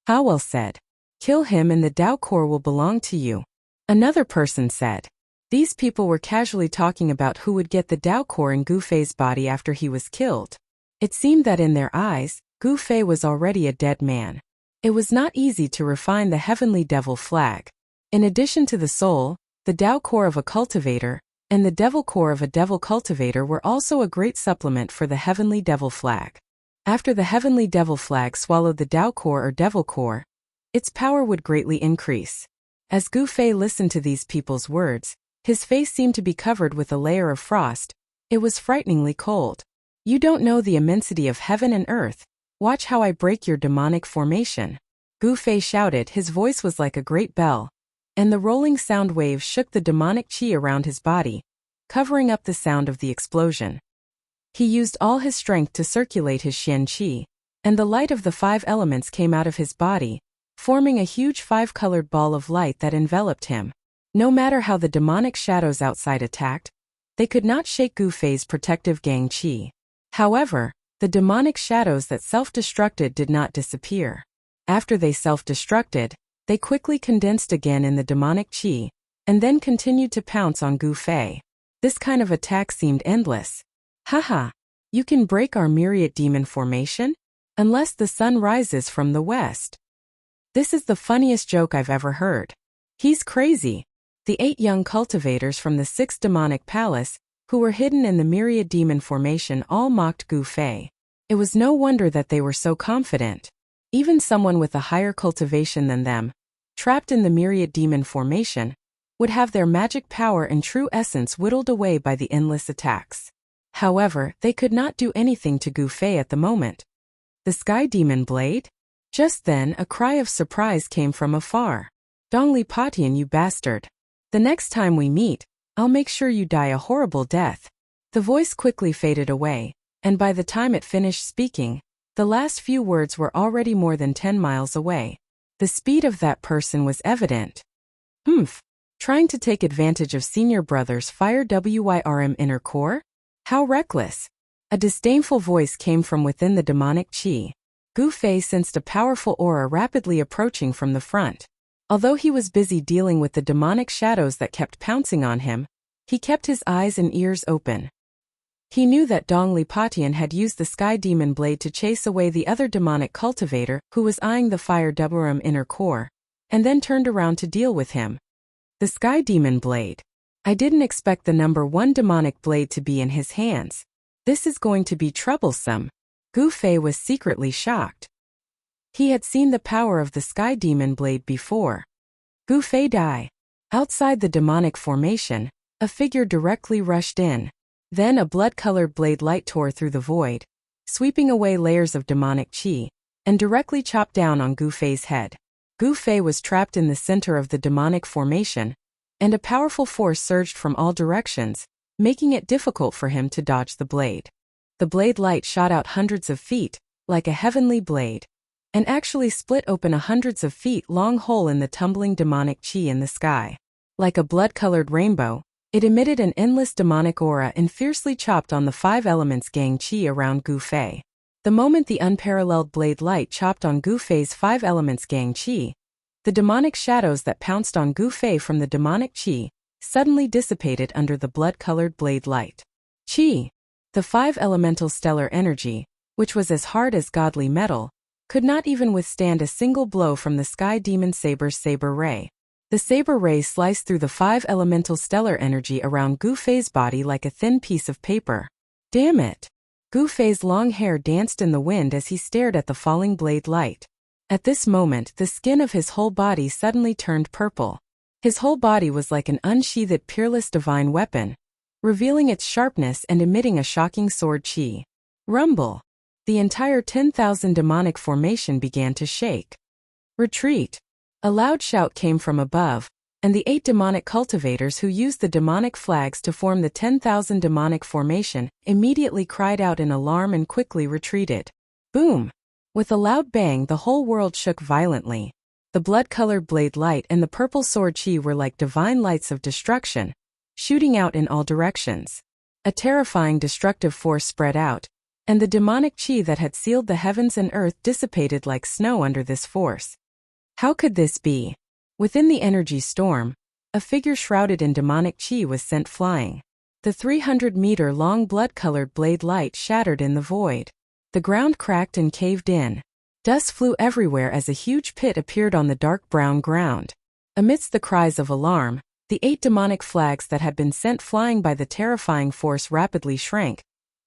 Howell said, "Kill him and the Dao core will belong to you." Another person said. These people were casually talking about who would get the Dao core in Gu Fei's body after he was killed. It seemed that in their eyes, Gu Fei was already a dead man. It was not easy to refine the heavenly devil flag. In addition to the soul, the Dao core of a cultivator, and the devil core of a devil cultivator were also a great supplement for the heavenly devil flag. After the heavenly devil flag swallowed the Dao core or devil core, its power would greatly increase. As Gu Fei listened to these people's words, his face seemed to be covered with a layer of frost. It was frighteningly cold. You don't know the immensity of heaven and earth. Watch how I break your demonic formation. Gu Fei shouted. His voice was like a great bell, and the rolling sound waves shook the demonic chi around his body, covering up the sound of the explosion. He used all his strength to circulate his Xian Qi, and the light of the 5 elements came out of his body, forming a huge 5-colored ball of light that enveloped him. No matter how the demonic shadows outside attacked, they could not shake Gu Fei's protective Gang Qi. However, the demonic shadows that self-destructed did not disappear. After they self-destructed, they quickly condensed again in the demonic Qi, and then continued to pounce on Gu Fei. This kind of attack seemed endless. Haha, you can break our myriad demon formation? Unless the sun rises from the west. This is the funniest joke I've ever heard. He's crazy. The 8 young cultivators from the 6th demonic palace, who were hidden in the myriad demon formation, all mocked Gu Fei. It was no wonder that they were so confident. Even someone with a higher cultivation than them, trapped in the myriad demon formation, would have their magic power and true essence whittled away by the endless attacks. However, they could not do anything to Gu Fei at the moment. The Sky Demon Blade? Just then, a cry of surprise came from afar. Dongli Patian, you bastard. The next time we meet, I'll make sure you die a horrible death. The voice quickly faded away, and by the time it finished speaking, the last few words were already more than 10 miles away. The speed of that person was evident. Trying to take advantage of senior brother's fire WYRM inner core? How reckless. A disdainful voice came from within the demonic Qi. Gu Fei sensed a powerful aura rapidly approaching from the front. Although he was busy dealing with the demonic shadows that kept pouncing on him, he kept his eyes and ears open. He knew that Dongli Patian had used the Sky Demon Blade to chase away the other demonic cultivator who was eyeing the fire WRM inner core, and then turned around to deal with him. The Sky Demon Blade. I didn't expect the number 1 demonic blade to be in his hands. This is going to be troublesome. Gu Fei was secretly shocked. He had seen the power of the Sky Demon Blade before. Gu Fei die. Outside the demonic formation, a figure directly rushed in. Then a blood-colored blade light tore through the void, sweeping away layers of demonic Qi, and directly chopped down on Gu Fei's head. Gu Fei was trapped in the center of the demonic formation, and a powerful force surged from all directions, making it difficult for him to dodge the blade. The blade light shot out hundreds of feet, like a heavenly blade, and actually split open a hundreds of feet long hole in the tumbling demonic Qi in the sky. Like a blood-colored rainbow, it emitted an endless demonic aura and fiercely chopped on the 5 elements Gang Qi around Gu Fei. The moment the unparalleled blade light chopped on Gu Fei's 5 elements Gang Qi, the demonic shadows that pounced on Gu Fei from the demonic Qi suddenly dissipated under the blood-colored blade light. Qi, the 5 elemental stellar energy, which was as hard as godly metal, could not even withstand a single blow from the Sky Demon Saber's saber ray. The saber ray sliced through the 5 elemental stellar energy around Gu Fei's body like a thin piece of paper. Damn it! Gu Fei's long hair danced in the wind as he stared at the falling blade light. At this moment, the skin of his whole body suddenly turned purple. His whole body was like an unsheathed peerless divine weapon, revealing its sharpness and emitting a shocking sword Qi. Rumble! The entire 10,000 demonic formation began to shake. Retreat! A loud shout came from above, and the 8 demonic cultivators who used the demonic flags to form the 10,000 demonic formation immediately cried out in alarm and quickly retreated. Boom! With a loud bang, the whole world shook violently. The blood-colored blade light and the purple sword Qi were like divine lights of destruction, shooting out in all directions. A terrifying destructive force spread out, and the demonic Qi that had sealed the heavens and earth dissipated like snow under this force. How could this be? Within the energy storm, a figure shrouded in demonic Qi was sent flying. The 300-meter-long blood-colored blade light shattered in the void. The ground cracked and caved in. Dust flew everywhere as a huge pit appeared on the dark brown ground. Amidst the cries of alarm, the 8 demonic flags that had been sent flying by the terrifying force rapidly shrank,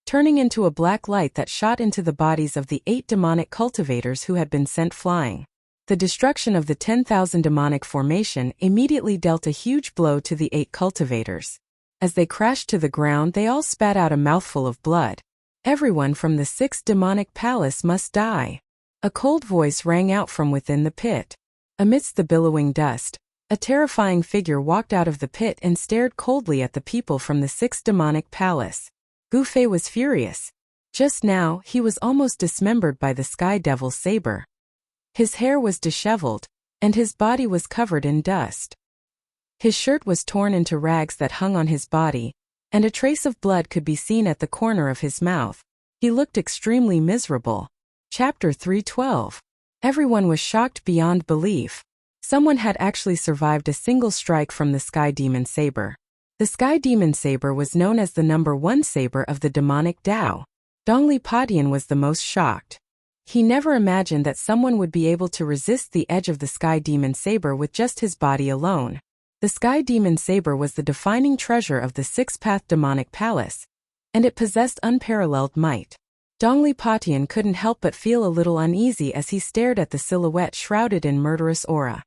turning into a black light that shot into the bodies of the 8 demonic cultivators who had been sent flying. The destruction of the 10,000 demonic formation immediately dealt a huge blow to the 8 cultivators. As they crashed to the ground, they all spat out a mouthful of blood. Everyone from the 6th demonic palace must die. A cold voice rang out from within the pit. Amidst the billowing dust, a terrifying figure walked out of the pit and stared coldly at the people from the 6th demonic palace. Gu Fei was furious. Just now, he was almost dismembered by the Sky Devil's saber. His hair was disheveled, and his body was covered in dust. His shirt was torn into rags that hung on his body, and a trace of blood could be seen at the corner of his mouth. He looked extremely miserable. Chapter 312. Everyone was shocked beyond belief. Someone had actually survived a single strike from the Sky Demon Saber. The Sky Demon Saber was known as the #1 saber of the demonic Tao. Dongli Padian was the most shocked. He never imagined that someone would be able to resist the edge of the Sky Demon Saber with just his body alone. The Sky Demon Saber was the defining treasure of the Six-Path Demonic Palace, and it possessed unparalleled might. Dongli Padian couldn't help but feel a little uneasy as he stared at the silhouette shrouded in murderous aura.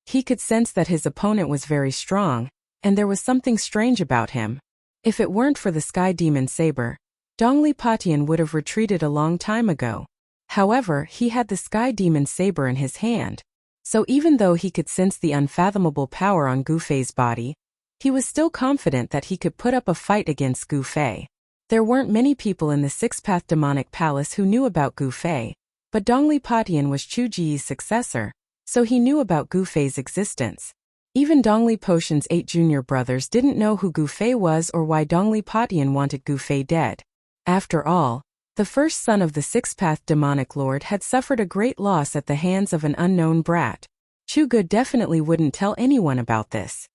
He could sense that his opponent was very strong, and there was something strange about him. If it weren't for the Sky Demon Saber, Dongli Padian would have retreated a long time ago. However, he had the Sky Demon Saber in his hand, so even though he could sense the unfathomable power on Gu Fei's body, he was still confident that he could put up a fight against Gu Fei. There weren't many people in the Six-Path Demonic Palace who knew about Gu Fei, but Dongli Padian was Chu Ji's successor, so he knew about Gu Fei's existence. Even Dongli Potion's 8 junior brothers didn't know who Gu Fei was or why Dongli Padian wanted Gu Fei dead. After all, the first son of the Six-Path Demonic Lord had suffered a great loss at the hands of an unknown brat. Chu Ge definitely wouldn't tell anyone about this.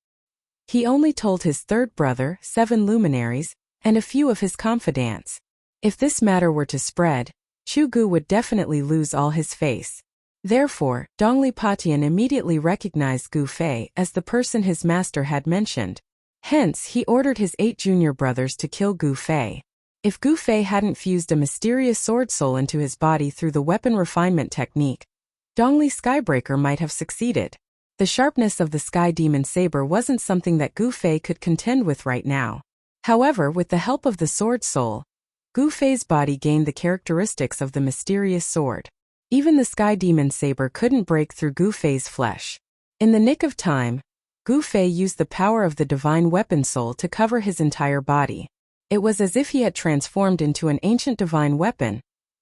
He only told his third brother, 7 luminaries, and a few of his confidants. If this matter were to spread, Chu Ge would definitely lose all his face. Therefore, Dongli Padian immediately recognized Gu Fei as the person his master had mentioned. Hence, he ordered his 8 junior brothers to kill Gu Fei. If Gu Fei hadn't fused a mysterious sword soul into his body through the weapon refinement technique, Dongli Skybreaker might have succeeded. The sharpness of the Sky Demon Saber wasn't something that Gu Fei could contend with right now. However, with the help of the sword soul, Gu Fei's body gained the characteristics of the mysterious sword. Even the Sky Demon Saber couldn't break through Gu Fei's flesh. In the nick of time, Gu Fei used the power of the divine weapon soul to cover his entire body. It was as if he had transformed into an ancient divine weapon,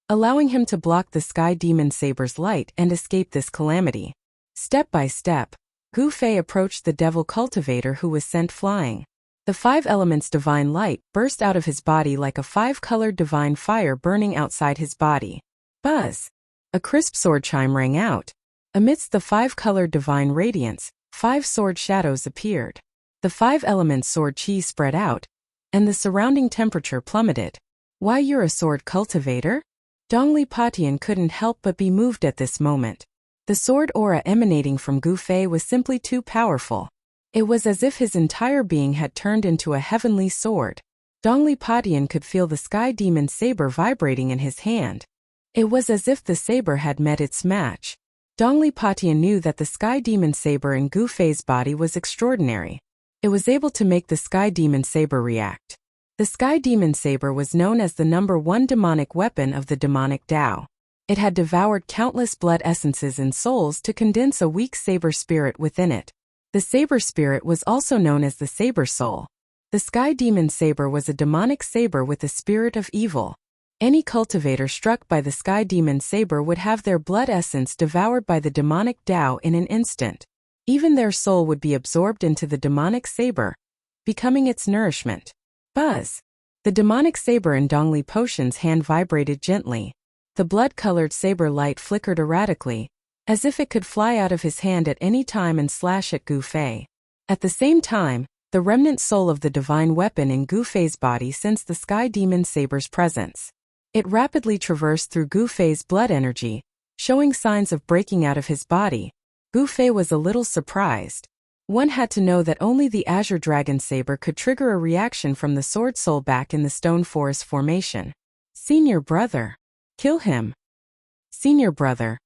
allowing him to block the Sky Demon Saber's light and escape this calamity. Step by step, Gu Fei approached the devil cultivator who was sent flying. The 5 elements divine light burst out of his body like a 5-colored divine fire burning outside his body. Buzz! A crisp sword chime rang out. Amidst the 5-colored divine radiance, 5 sword shadows appeared. The 5 elements sword chi spread out, and the surrounding temperature plummeted. Why, you're a sword cultivator? Dongli Padian couldn't help but be moved at this moment. The sword aura emanating from Gu Fei was simply too powerful. It was as if his entire being had turned into a heavenly sword. Dongli Padian could feel the Sky Demon Saber vibrating in his hand. It was as if the saber had met its match. Dongli Padian knew that the Sky Demon Saber in Gu Fei's body was extraordinary. It was able to make the Sky Demon Saber react. The Sky Demon Saber was known as the #1 demonic weapon of the demonic Tao. It had devoured countless blood essences and souls to condense a weak saber spirit within it. The saber spirit was also known as the saber soul. The Sky Demon Saber was a demonic saber with a spirit of evil. Any cultivator struck by the Sky Demon Saber would have their blood essence devoured by the demonic Tao in an instant. Even their soul would be absorbed into the demonic saber, becoming its nourishment. Buzz! The demonic saber in Dongli Potion's hand vibrated gently. The blood-colored saber light flickered erratically, as if it could fly out of his hand at any time and slash at Gu Fei. At the same time, the remnant soul of the divine weapon in Gu Fei's body sensed the Sky Demon Saber's presence. It rapidly traversed through Gu Fei's blood energy, showing signs of breaking out of his body. Gu Fei was a little surprised. One had to know that only the Azure Dragon Saber could trigger a reaction from the Sword Soul back in the Stone Forest formation. Senior brother. Kill him. Senior brother.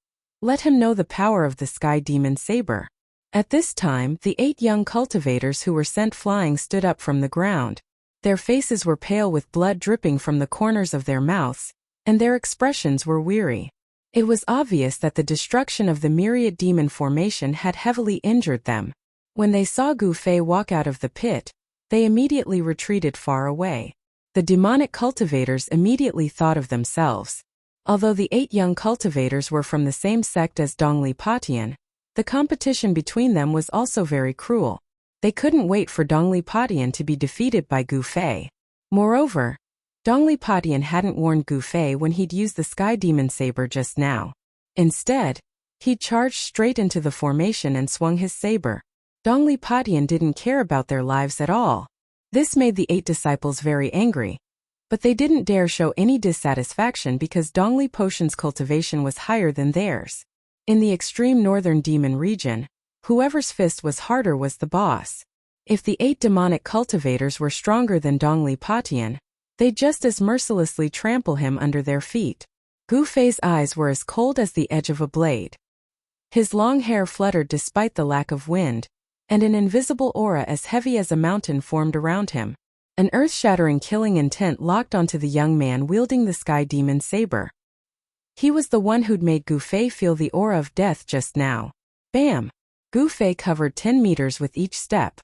Let him know the power of the Sky Demon Saber. At this time, the 8 young cultivators who were sent flying stood up from the ground. Their faces were pale with blood dripping from the corners of their mouths, and their expressions were weary. It was obvious that the destruction of the myriad demon formation had heavily injured them. When they saw Gu Fei walk out of the pit, they immediately retreated far away. The The demonic cultivators immediately thought of themselves. Although the 8 young cultivators were from the same sect as Dongli Patian, the competition between them was also very cruel. They couldn't wait for Dongli Patian to be defeated by Gu Fei. Moreover, Dongli Patian hadn't warned Gu Fei when he'd used the Sky Demon Saber just now. Instead, he charged straight into the formation and swung his saber. Dongli Patian didn't care about their lives at all. This made the 8 disciples very angry. But they didn't dare show any dissatisfaction because Dongli Potion's cultivation was higher than theirs. In the extreme northern demon region, whoever's fist was harder was the boss. If the 8 demonic cultivators were stronger than Dongli Patian, they'd just as mercilessly trample him under their feet. Gu Fei's eyes were as cold as the edge of a blade. His long hair fluttered despite the lack of wind, and an invisible aura as heavy as a mountain formed around him. An earth-shattering killing intent locked onto the young man wielding the Sky Demon Saber. He was the one who'd made Gu Fei feel the aura of death just now. Bam! Gu Fei covered 10 meters with each step.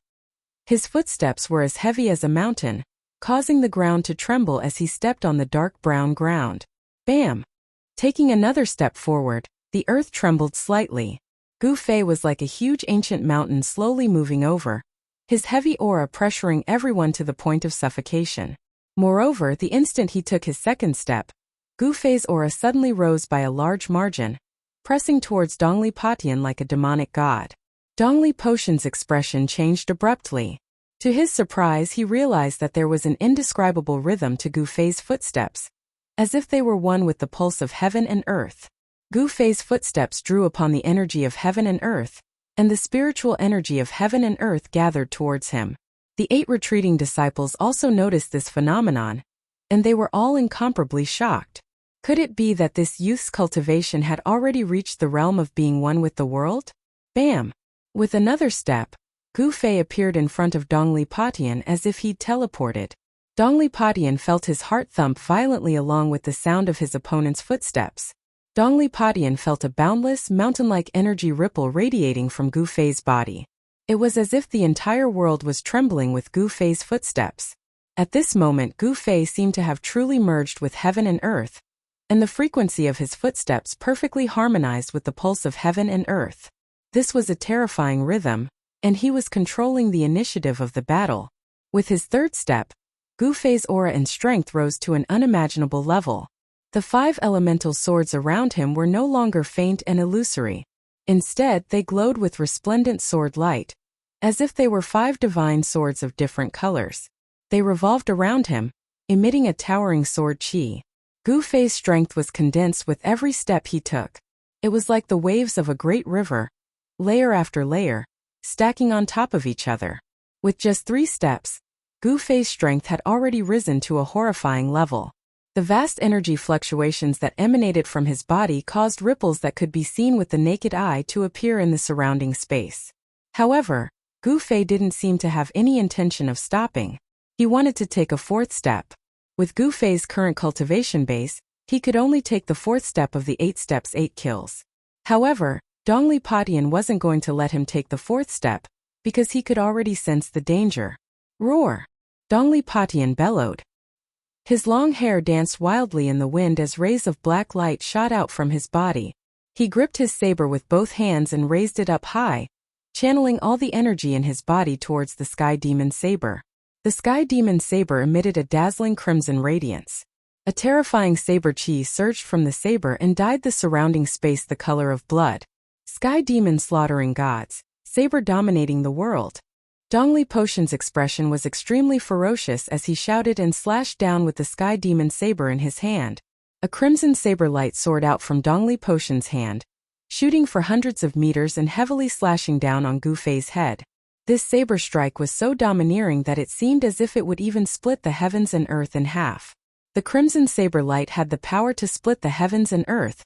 His footsteps were as heavy as a mountain, causing the ground to tremble as he stepped on the dark brown ground. Bam! Taking another step forward, the earth trembled slightly. Gu Fei was like a huge ancient mountain slowly moving over, his heavy aura pressuring everyone to the point of suffocation. Moreover, the instant he took his second step, Gu Fei's aura suddenly rose by a large margin, pressing towards Dongli Patian like a demonic god. Dongli Potion's expression changed abruptly. To his surprise, he realized that there was an indescribable rhythm to Gu Fei's footsteps, as if they were one with the pulse of heaven and earth. Gu Fei's footsteps drew upon the energy of heaven and earth, and the spiritual energy of heaven and earth gathered towards him. The 8 retreating disciples also noticed this phenomenon, and they were all incomparably shocked. Could it be that this youth's cultivation had already reached the realm of being one with the world? Bam! With another step, Gu Fei appeared in front of Dongli Patian as if he'd teleported. Dongli Patian felt his heart thump violently along with the sound of his opponent's footsteps. Dongli Patian felt a boundless, mountain-like energy ripple radiating from Gu Fei's body. It was as if the entire world was trembling with Gu Fei's footsteps. At this moment, Gu Fei seemed to have truly merged with heaven and earth, and the frequency of his footsteps perfectly harmonized with the pulse of heaven and earth. This was a terrifying rhythm, and he was controlling the initiative of the battle. With his third step, Gu Fei's aura and strength rose to an unimaginable level. The 5 elemental swords around him were no longer faint and illusory. Instead, they glowed with resplendent sword light, as if they were 5 divine swords of different colors. They revolved around him, emitting a towering sword chi. Gu Fei's strength was condensed with every step he took. It was like the waves of a great river, layer after layer, stacking on top of each other. With just 3 steps, Gu Fei's strength had already risen to a horrifying level. The vast energy fluctuations that emanated from his body caused ripples that could be seen with the naked eye to appear in the surrounding space. However, Gu Fei didn't seem to have any intention of stopping. He wanted to take a 4th step. With Gu Fei's current cultivation base, he could only take the 4th step of the 8 steps 8 kills. However, Dongli Patian wasn't going to let him take the 4th step, because he could already sense the danger. Roar! Dongli Patian bellowed. His long hair danced wildly in the wind as rays of black light shot out from his body. He gripped his saber with both hands and raised it up high, channeling all the energy in his body towards the Sky Demon Saber. The Sky Demon Saber emitted a dazzling crimson radiance. A terrifying saber chi surged from the saber and dyed the surrounding space the color of blood. Sky Demon slaughtering gods, saber dominating the world. Dongli Potion's expression was extremely ferocious as he shouted and slashed down with the Sky Demon Saber in his hand. A crimson saber light soared out from Dongli Potion's hand, shooting for hundreds of meters and heavily slashing down on Gu Fei's head. This saber strike was so domineering that it seemed as if it would even split the heavens and earth in half. The crimson saber light had the power to split the heavens and earth,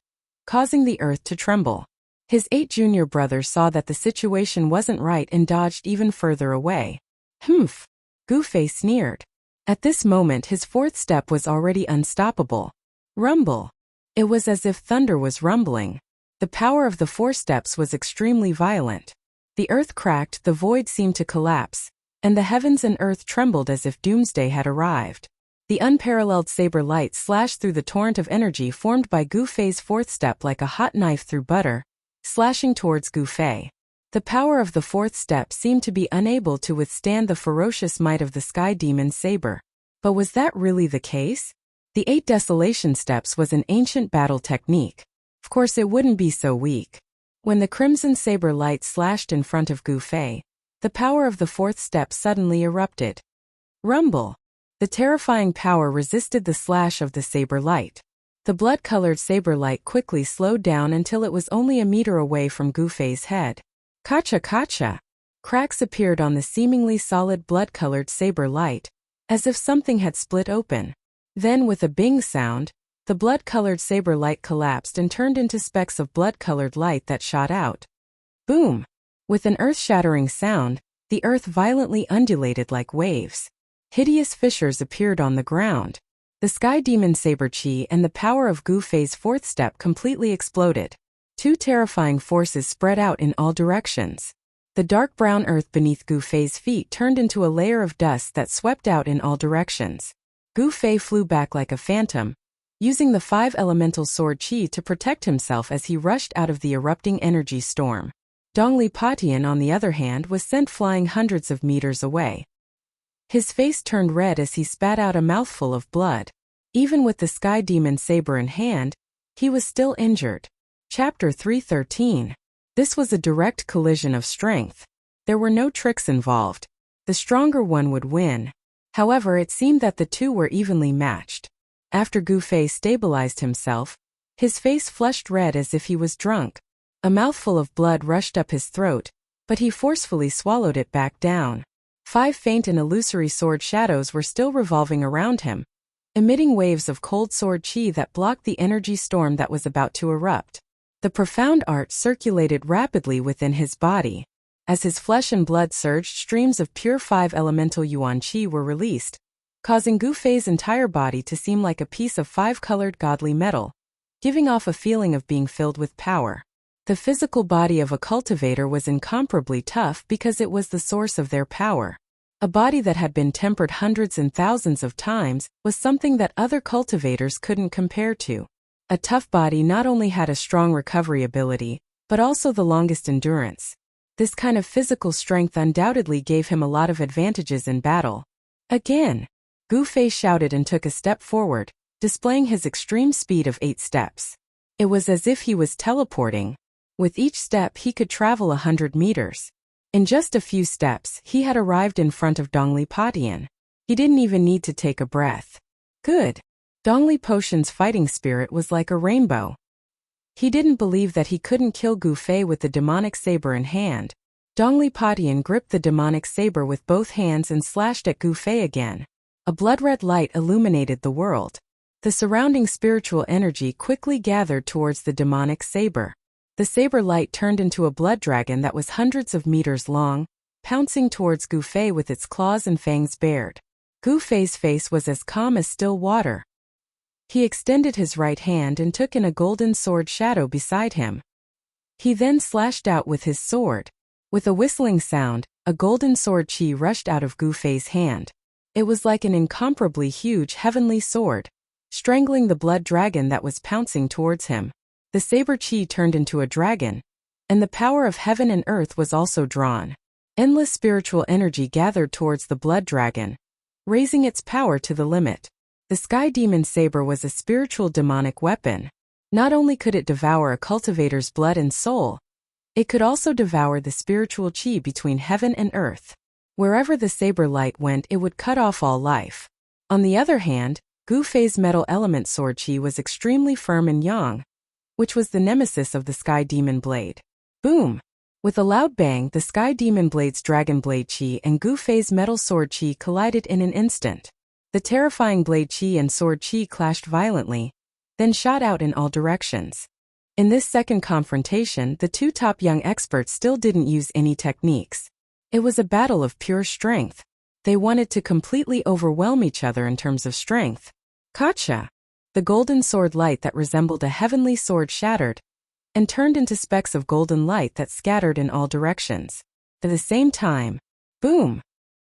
causing the earth to tremble. His 8 junior brothers saw that the situation wasn't right and dodged even further away. Humph! Gu Fei sneered. At this moment his 4th step was already unstoppable. Rumble! It was as if thunder was rumbling. The power of the 4 steps was extremely violent. The earth cracked, the void seemed to collapse, and the heavens and earth trembled as if doomsday had arrived. The unparalleled saber light slashed through the torrent of energy formed by Gu Fei's fourth step like a hot knife through butter, slashing towards Gu Fei. The power of the fourth step seemed to be unable to withstand the ferocious might of the Sky Demon's saber. But was that really the case? The 8 Desolation Steps was an ancient battle technique. Of course it wouldn't be so weak. When the crimson saber light slashed in front of Gu Fei, the power of the fourth step suddenly erupted. Rumble! The terrifying power resisted the slash of the saber light. The blood-colored saber light quickly slowed down until it was only a meter away from Gu Fei's head. Kacha kacha! Cracks appeared on the seemingly solid blood-colored saber light, as if something had split open. Then with a bing sound, the blood-colored saber light collapsed and turned into specks of blood-colored light that shot out. Boom! With an earth-shattering sound, the earth violently undulated like waves. Hideous fissures appeared on the ground. The Sky Demon Saber Chi and the power of Gu Fei's fourth step completely exploded. 2 terrifying forces spread out in all directions. The dark brown earth beneath Gu Fei's feet turned into a layer of dust that swept out in all directions. Gu Fei flew back like a phantom, using the 5 elemental sword Chi to protect himself as he rushed out of the erupting energy storm. Dongli Patian, on the other hand, was sent flying hundreds of meters away. His face turned red as he spat out a mouthful of blood. Even with the Sky Demon saber in hand, he was still injured. Chapter 313. This was a direct collision of strength. There were no tricks involved. The stronger one would win. However, it seemed that the two were evenly matched. After Gu Fei stabilized himself, his face flushed red as if he was drunk. A mouthful of blood rushed up his throat, but he forcefully swallowed it back down. 5 faint and illusory sword shadows were still revolving around him, emitting waves of cold sword chi that blocked the energy storm that was about to erupt. The profound art circulated rapidly within his body. As his flesh and blood surged, streams of pure 5 elemental yuan chi were released, causing Gu Fei's entire body to seem like a piece of 5-colored godly metal, giving off a feeling of being filled with power. The physical body of a cultivator was incomparably tough because it was the source of their power. A body that had been tempered hundreds and thousands of times was something that other cultivators couldn't compare to. A tough body not only had a strong recovery ability, but also the longest endurance. This kind of physical strength undoubtedly gave him a lot of advantages in battle. Again, Gu Fei shouted and took a step forward, displaying his extreme speed of 8 steps. It was as if he was teleporting. With each step he could travel 100 meters. In just a few steps, he had arrived in front of Dongli Patian. He didn't even need to take a breath. Good. Dongli Patian's fighting spirit was like a rainbow. He didn't believe that he couldn't kill Gu Fei with the demonic saber in hand. Dongli Patian gripped the demonic saber with both hands and slashed at Gu Fei again. A blood-red light illuminated the world. The surrounding spiritual energy quickly gathered towards the demonic saber. The saber light turned into a blood dragon that was hundreds of meters long, pouncing towards Gu Fei with its claws and fangs bared. Gu Fei's face was as calm as still water. He extended his right hand and took in a golden sword shadow beside him. He then slashed out with his sword. With a whistling sound, a golden sword chi rushed out of Gu Fei's hand. It was like an incomparably huge heavenly sword, strangling the blood dragon that was pouncing towards him. The saber chi turned into a dragon, and the power of heaven and earth was also drawn. Endless spiritual energy gathered towards the blood dragon, raising its power to the limit. The Sky Demon Saber was a spiritual demonic weapon. Not only could it devour a cultivator's blood and soul, it could also devour the spiritual chi between heaven and earth. Wherever the saber light went, it would cut off all life. On the other hand, Gu Fei's metal element sword chi was extremely firm and yang, which was the nemesis of the Sky Demon Blade. Boom! With a loud bang, the Sky Demon Blade's Dragon Blade Chi and Gu Fei's metal sword Chi collided in an instant. The terrifying Blade Chi and sword Chi clashed violently, then shot out in all directions. In this second confrontation, the 2 top young experts still didn't use any techniques. It was a battle of pure strength. They wanted to completely overwhelm each other in terms of strength. Gotcha! The golden sword light that resembled a heavenly sword shattered and turned into specks of golden light that scattered in all directions. At the same time, boom!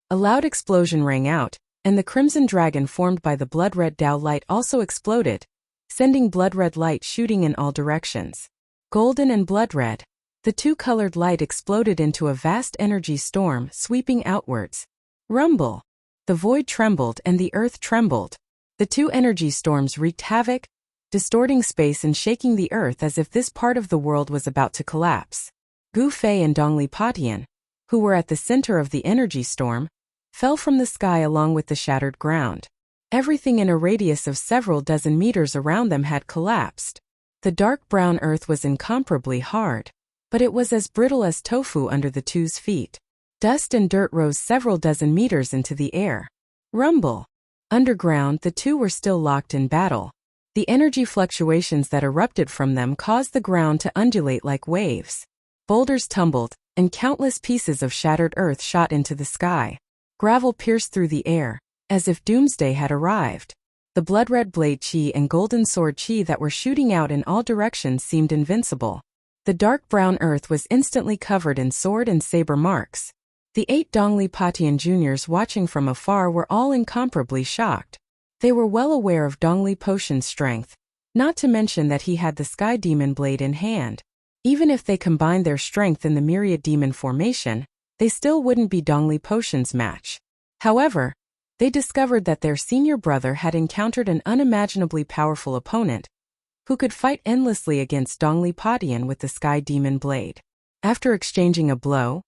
A loud explosion rang out, and the crimson dragon formed by the blood-red Tao light also exploded, sending blood-red light shooting in all directions. Golden and blood-red. The two-colored light exploded into a vast energy storm, sweeping outwards. Rumble. The void trembled and the earth trembled. The two energy storms wreaked havoc, distorting space and shaking the earth as if this part of the world was about to collapse. Gu Fei and Dongli Patian, who were at the center of the energy storm, fell from the sky along with the shattered ground. Everything in a radius of several dozen meters around them had collapsed. The dark brown earth was incomparably hard, but it was as brittle as tofu under the two's feet. Dust and dirt rose several dozen meters into the air. Rumble. Underground, the two were still locked in battle. The energy fluctuations that erupted from them caused the ground to undulate like waves. Boulders tumbled, and countless pieces of shattered earth shot into the sky. Gravel pierced through the air, as if doomsday had arrived. The blood-red blade chi and golden sword chi that were shooting out in all directions seemed invincible. The dark brown earth was instantly covered in sword and saber marks. The 8 Dongli Patian juniors watching from afar were all incomparably shocked. They were well aware of Dongli Potion's strength, not to mention that he had the Sky Demon blade in hand. Even if they combined their strength in the Myriad Demon formation, they still wouldn't be Dongli Potion's match. However, they discovered that their senior brother had encountered an unimaginably powerful opponent, who could fight endlessly against Dongli Patian with the Sky Demon blade. After exchanging a blow,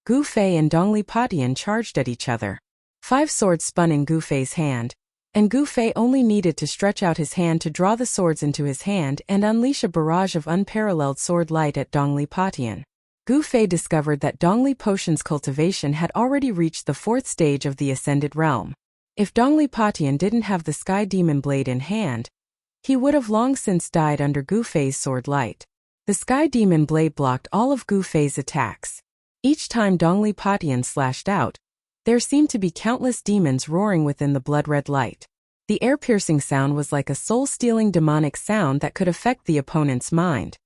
Gu Fei and Dongli Patian charged at each other. 5 swords spun in Gu Fei's hand, and Gu Fei only needed to stretch out his hand to draw the swords into his hand and unleash a barrage of unparalleled sword light at Dongli Patian. Gu Fei discovered that Dongli Potion's cultivation had already reached the 4th stage of the Ascended Realm. If Dongli Patian didn't have the Sky Demon blade in hand, he would have long since died under Gu Fei's sword light. The Sky Demon blade blocked all of Gu Fei's attacks. Each time Dongli Patian slashed out, there seemed to be countless demons roaring within the blood-red light. The air-piercing sound was like a soul-stealing demonic sound that could affect the opponent's mind.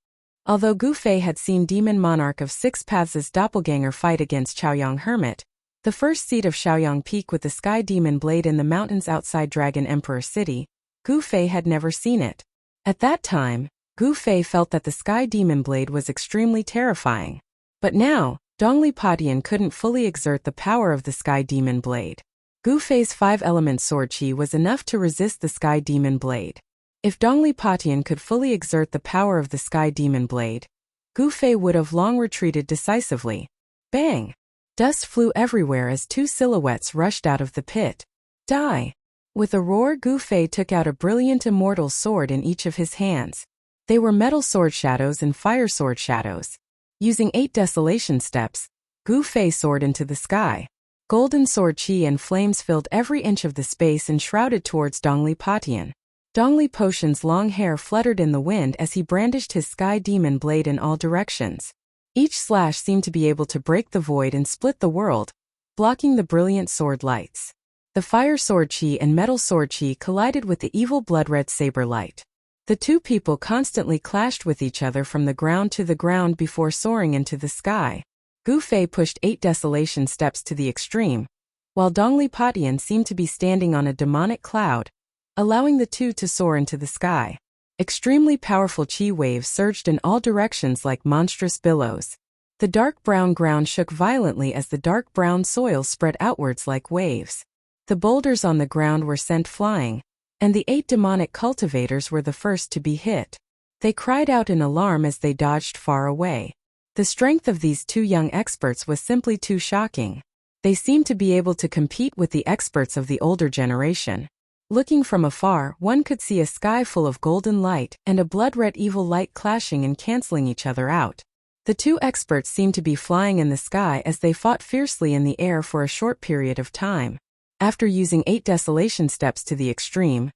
Although Gu Fei had seen Demon Monarch of 6 Paths' doppelganger fight against Chaoyang Hermit, the first seat of Shaoyang Peak with the Sky Demon blade in the mountains outside Dragon Emperor City, Gu Fei had never seen it. At that time, Gu Fei felt that the Sky Demon blade was extremely terrifying. But now, Dongli Patian couldn't fully exert the power of the Sky Demon blade. Gu Fei's 5-element sword chi was enough to resist the Sky Demon blade. If Dongli Patian could fully exert the power of the Sky Demon blade, Gu Fei would have long retreated decisively. Bang! Dust flew everywhere as 2 silhouettes rushed out of the pit. Die! With a roar, Gu Fei took out a brilliant immortal sword in each of his hands. They were metal sword shadows and fire sword shadows. Using 8 desolation steps, Gu Fei soared into the sky. Golden sword chi and flames filled every inch of the space and shrouded towards Dongli Patian. Dongli Potion's long hair fluttered in the wind as he brandished his Sky Demon blade in all directions. Each slash seemed to be able to break the void and split the world, blocking the brilliant sword lights. The fire sword chi and metal sword chi collided with the evil blood-red saber light. The two people constantly clashed with each other from the ground to the ground before soaring into the sky. Gu Fei pushed 8 desolation steps to the extreme, while Dongli Patian seemed to be standing on a demonic cloud, allowing the two to soar into the sky. Extremely powerful chi waves surged in all directions like monstrous billows. The dark brown ground shook violently as the dark brown soil spread outwards like waves. The boulders on the ground were sent flying, and the 8 demonic cultivators were the first to be hit. They cried out in alarm as they dodged far away. The strength of these 2 young experts was simply too shocking. They seemed to be able to compete with the experts of the older generation. Looking from afar, one could see a sky full of golden light and a blood-red evil light clashing and canceling each other out. The 2 experts seemed to be flying in the sky as they fought fiercely in the air for a short period of time. After using 8 desolation steps to the extreme,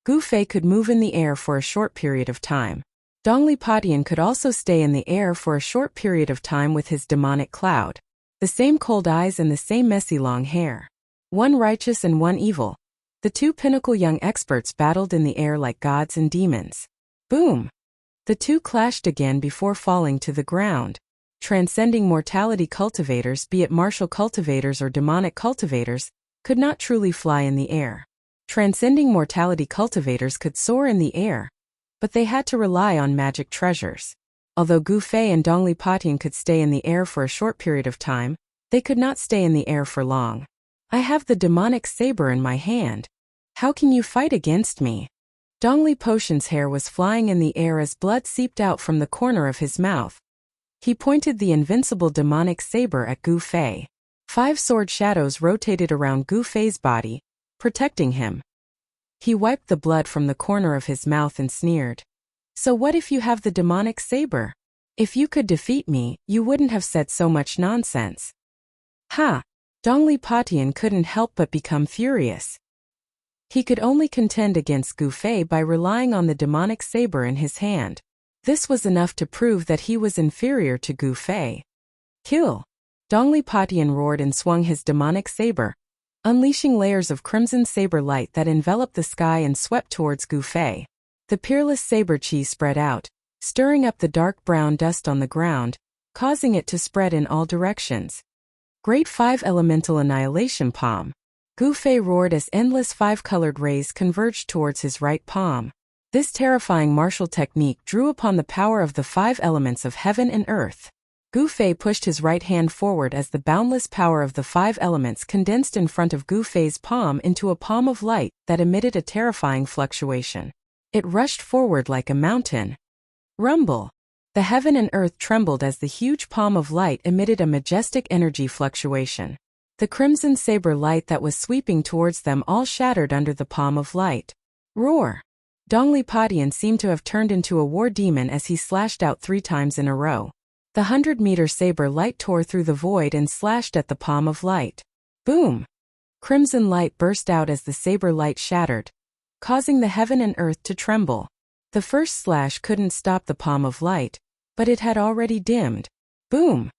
Gu Fei could move in the air for a short period of time. Dongli Patian could also stay in the air for a short period of time with his demonic cloud. The same cold eyes and the same messy long hair. One righteous and one evil. The 2 pinnacle young experts battled in the air like gods and demons. Boom! The 2 clashed again before falling to the ground. Transcending mortality cultivators, be it martial cultivators or demonic cultivators, could not truly fly in the air. Transcending mortality cultivators could soar in the air, but they had to rely on magic treasures. Although Gu Fei and Dongli Patian could stay in the air for a short period of time, they could not stay in the air for long. I have the demonic saber in my hand. How can you fight against me? Dongli Patian's hair was flying in the air as blood seeped out from the corner of his mouth. He pointed the invincible demonic saber at Gu Fei. 5 sword shadows rotated around Gu Fei's body, protecting him. He wiped the blood from the corner of his mouth and sneered. So what if you have the demonic saber? If you could defeat me, you wouldn't have said so much nonsense. Ha! Dongli Patian couldn't help but become furious. He could only contend against Gu Fei by relying on the demonic saber in his hand. This was enough to prove that he was inferior to Gu Fei. Kill! Dongli Patian roared and swung his demonic saber, unleashing layers of crimson saber light that enveloped the sky and swept towards Gu Fei. The peerless saber chi spread out, stirring up the dark brown dust on the ground, causing it to spread in all directions. Great 5 elemental annihilation palm. Gu Fei roared as endless 5-colored rays converged towards his right palm. This terrifying martial technique drew upon the power of the 5 elements of heaven and earth. Gu Fei pushed his right hand forward as the boundless power of the 5 elements condensed in front of Gu Fei's palm into a palm of light that emitted a terrifying fluctuation. It rushed forward like a mountain. Rumble! The heaven and earth trembled as the huge palm of light emitted a majestic energy fluctuation. The crimson saber light that was sweeping towards them all shattered under the palm of light. Roar! Dongli Patian seemed to have turned into a war demon as he slashed out 3 times in a row. The 100-meter saber light tore through the void and slashed at the palm of light. Boom! Crimson light burst out as the saber light shattered, causing the heaven and earth to tremble. The first slash couldn't stop the palm of light, but it had already dimmed. Boom!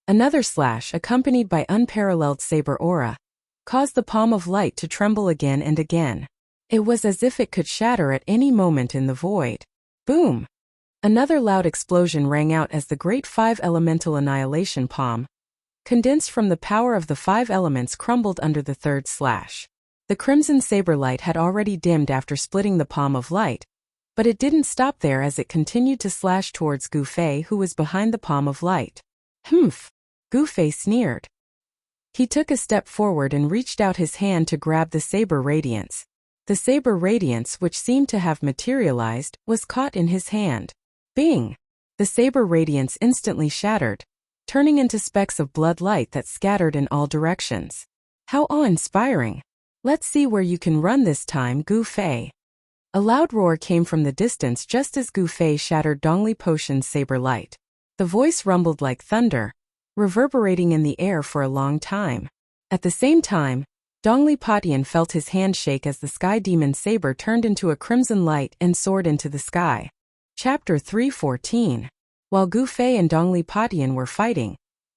Another slash, accompanied by unparalleled saber aura, caused the palm of light to tremble again and again. It was as if it could shatter at any moment in the void. Boom! Another loud explosion rang out as the great 5 elemental annihilation palm, condensed from the power of the 5 elements, crumbled under the third slash. The crimson saber light had already dimmed after splitting the palm of light, but it didn't stop there as it continued to slash towards Gu Fei, who was behind the palm of light. Humph! Gu Fei sneered. He took a step forward and reached out his hand to grab the saber radiance. The saber radiance, which seemed to have materialized, was caught in his hand. Bing! The saber radiance instantly shattered, turning into specks of blood light that scattered in all directions. How awe-inspiring! Let's see where you can run this time, Gu Fei. A loud roar came from the distance just as Gu Fei shattered Dongli Patian's saber light. The voice rumbled like thunder, reverberating in the air for a long time. At the same time, Dongli Patian felt his hand shake as the sky demon saber turned into a crimson light and soared into the sky. Chapter 3:14. While Gu Fei and Dongli Patian were fighting,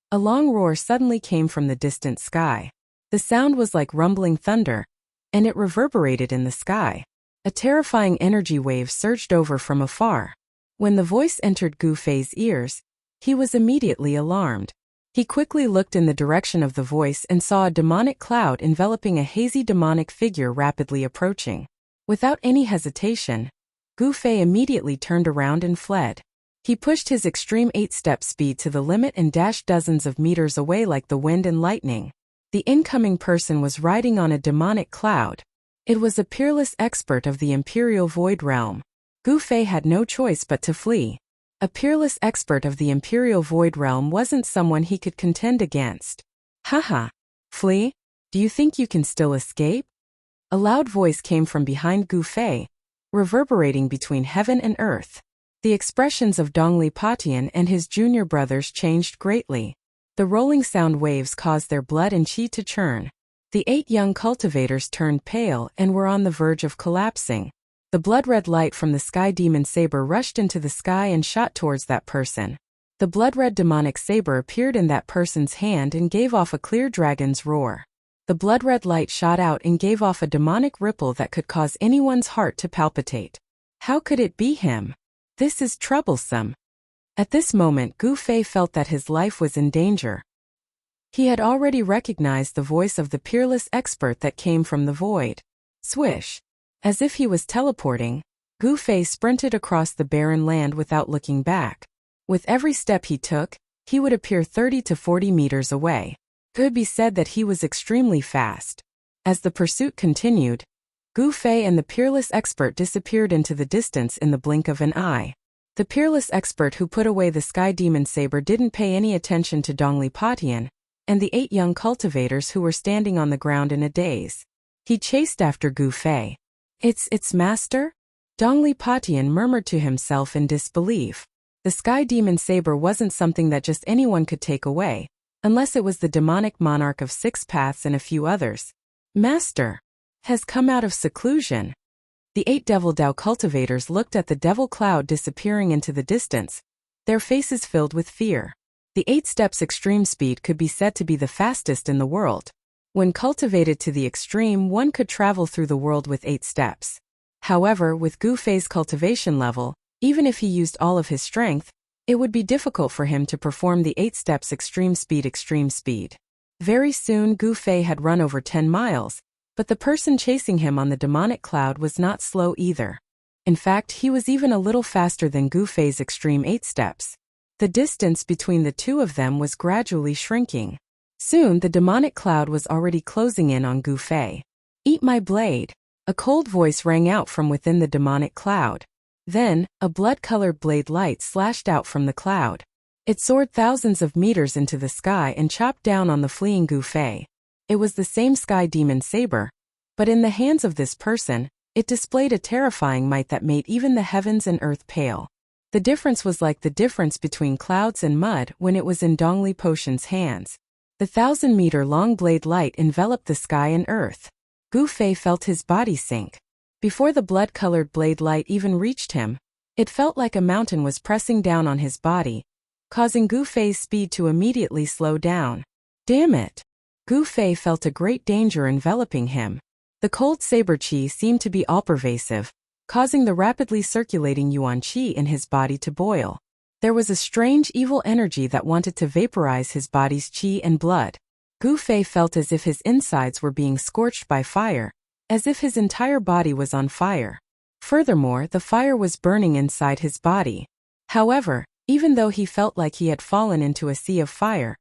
a long roar suddenly came from the distant sky. The sound was like rumbling thunder, and it reverberated in the sky. A terrifying energy wave surged over from afar. When the voice entered Gu Fei's ears, he was immediately alarmed. He quickly looked in the direction of the voice and saw a demonic cloud enveloping a hazy demonic figure rapidly approaching. Without any hesitation, Gu Fei immediately turned around and fled. He pushed his extreme 8-step speed to the limit and dashed dozens of meters away like the wind and lightning. The incoming person was riding on a demonic cloud. It was a peerless expert of the Imperial Void Realm. Gu Fei had no choice but to flee. A peerless expert of the Imperial Void Realm wasn't someone he could contend against. Haha! Flee? Do you think you can still escape? A loud voice came from behind Gu Fei, reverberating between heaven and earth. The expressions of Dongli Patian and his junior brothers changed greatly. The rolling sound waves caused their blood and chi to churn. The 8 young cultivators turned pale and were on the verge of collapsing. The blood-red light from the sky demon saber rushed into the sky and shot towards that person. The blood-red demonic saber appeared in that person's hand and gave off a clear dragon's roar. The blood-red light shot out and gave off a demonic ripple that could cause anyone's heart to palpitate. How could it be him? This is troublesome. At this moment, Gu Fei felt that his life was in danger. He had already recognized the voice of the peerless expert that came from the void. Swish! As if he was teleporting, Gu Fei sprinted across the barren land without looking back. With every step he took, he would appear 30 to 40 meters away. Could be said that he was extremely fast. As the pursuit continued, Gu Fei and the peerless expert disappeared into the distance in the blink of an eye. The peerless expert who put away the sky demon saber didn't pay any attention to Dongli Patian and the 8 young cultivators who were standing on the ground in a daze. He chased after Gu Fei. It's master? Dongli Patian murmured to himself in disbelief. The sky demon saber wasn't something that just anyone could take away, unless it was the demonic monarch of 6 paths and a few others. Master has come out of seclusion. The 8 Devil Dao cultivators looked at the devil cloud disappearing into the distance, their faces filled with fear. The 8 steps extreme speed could be said to be the fastest in the world. When cultivated to the extreme, one could travel through the world with 8 steps. However, with Gu Fei's cultivation level, even if he used all of his strength, it would be difficult for him to perform the 8 steps extreme speed. Very soon Gu Fei had run over 10 miles, but the person chasing him on the demonic cloud was not slow either. In fact, he was even a little faster than Gu Fei's extreme 8 steps. The distance between the two of them was gradually shrinking. Soon the demonic cloud was already closing in on Gu Fei. "Eat my blade." A cold voice rang out from within the demonic cloud. Then, a blood-colored blade light slashed out from the cloud. It soared thousands of meters into the sky and chopped down on the fleeing Gu Fei. It was the same sky demon saber, but in the hands of this person, it displayed a terrifying might that made even the heavens and earth pale. The difference was like the difference between clouds and mud when it was in Dongli Potion's hands. The 1,000-meter-long blade light enveloped the sky and earth. Gu Fei felt his body sink. Before the blood-colored blade light even reached him, it felt like a mountain was pressing down on his body, causing Gu Fei's speed to immediately slow down. Damn it! Gu Fei felt a great danger enveloping him. The cold saber qi seemed to be all-pervasive, causing the rapidly circulating yuan qi in his body to boil. There was a strange evil energy that wanted to vaporize his body's qi and blood. Gu Fei felt as if his insides were being scorched by fire, as if his entire body was on fire. Furthermore, the fire was burning inside his body. However, even though he felt like he had fallen into a sea of fire,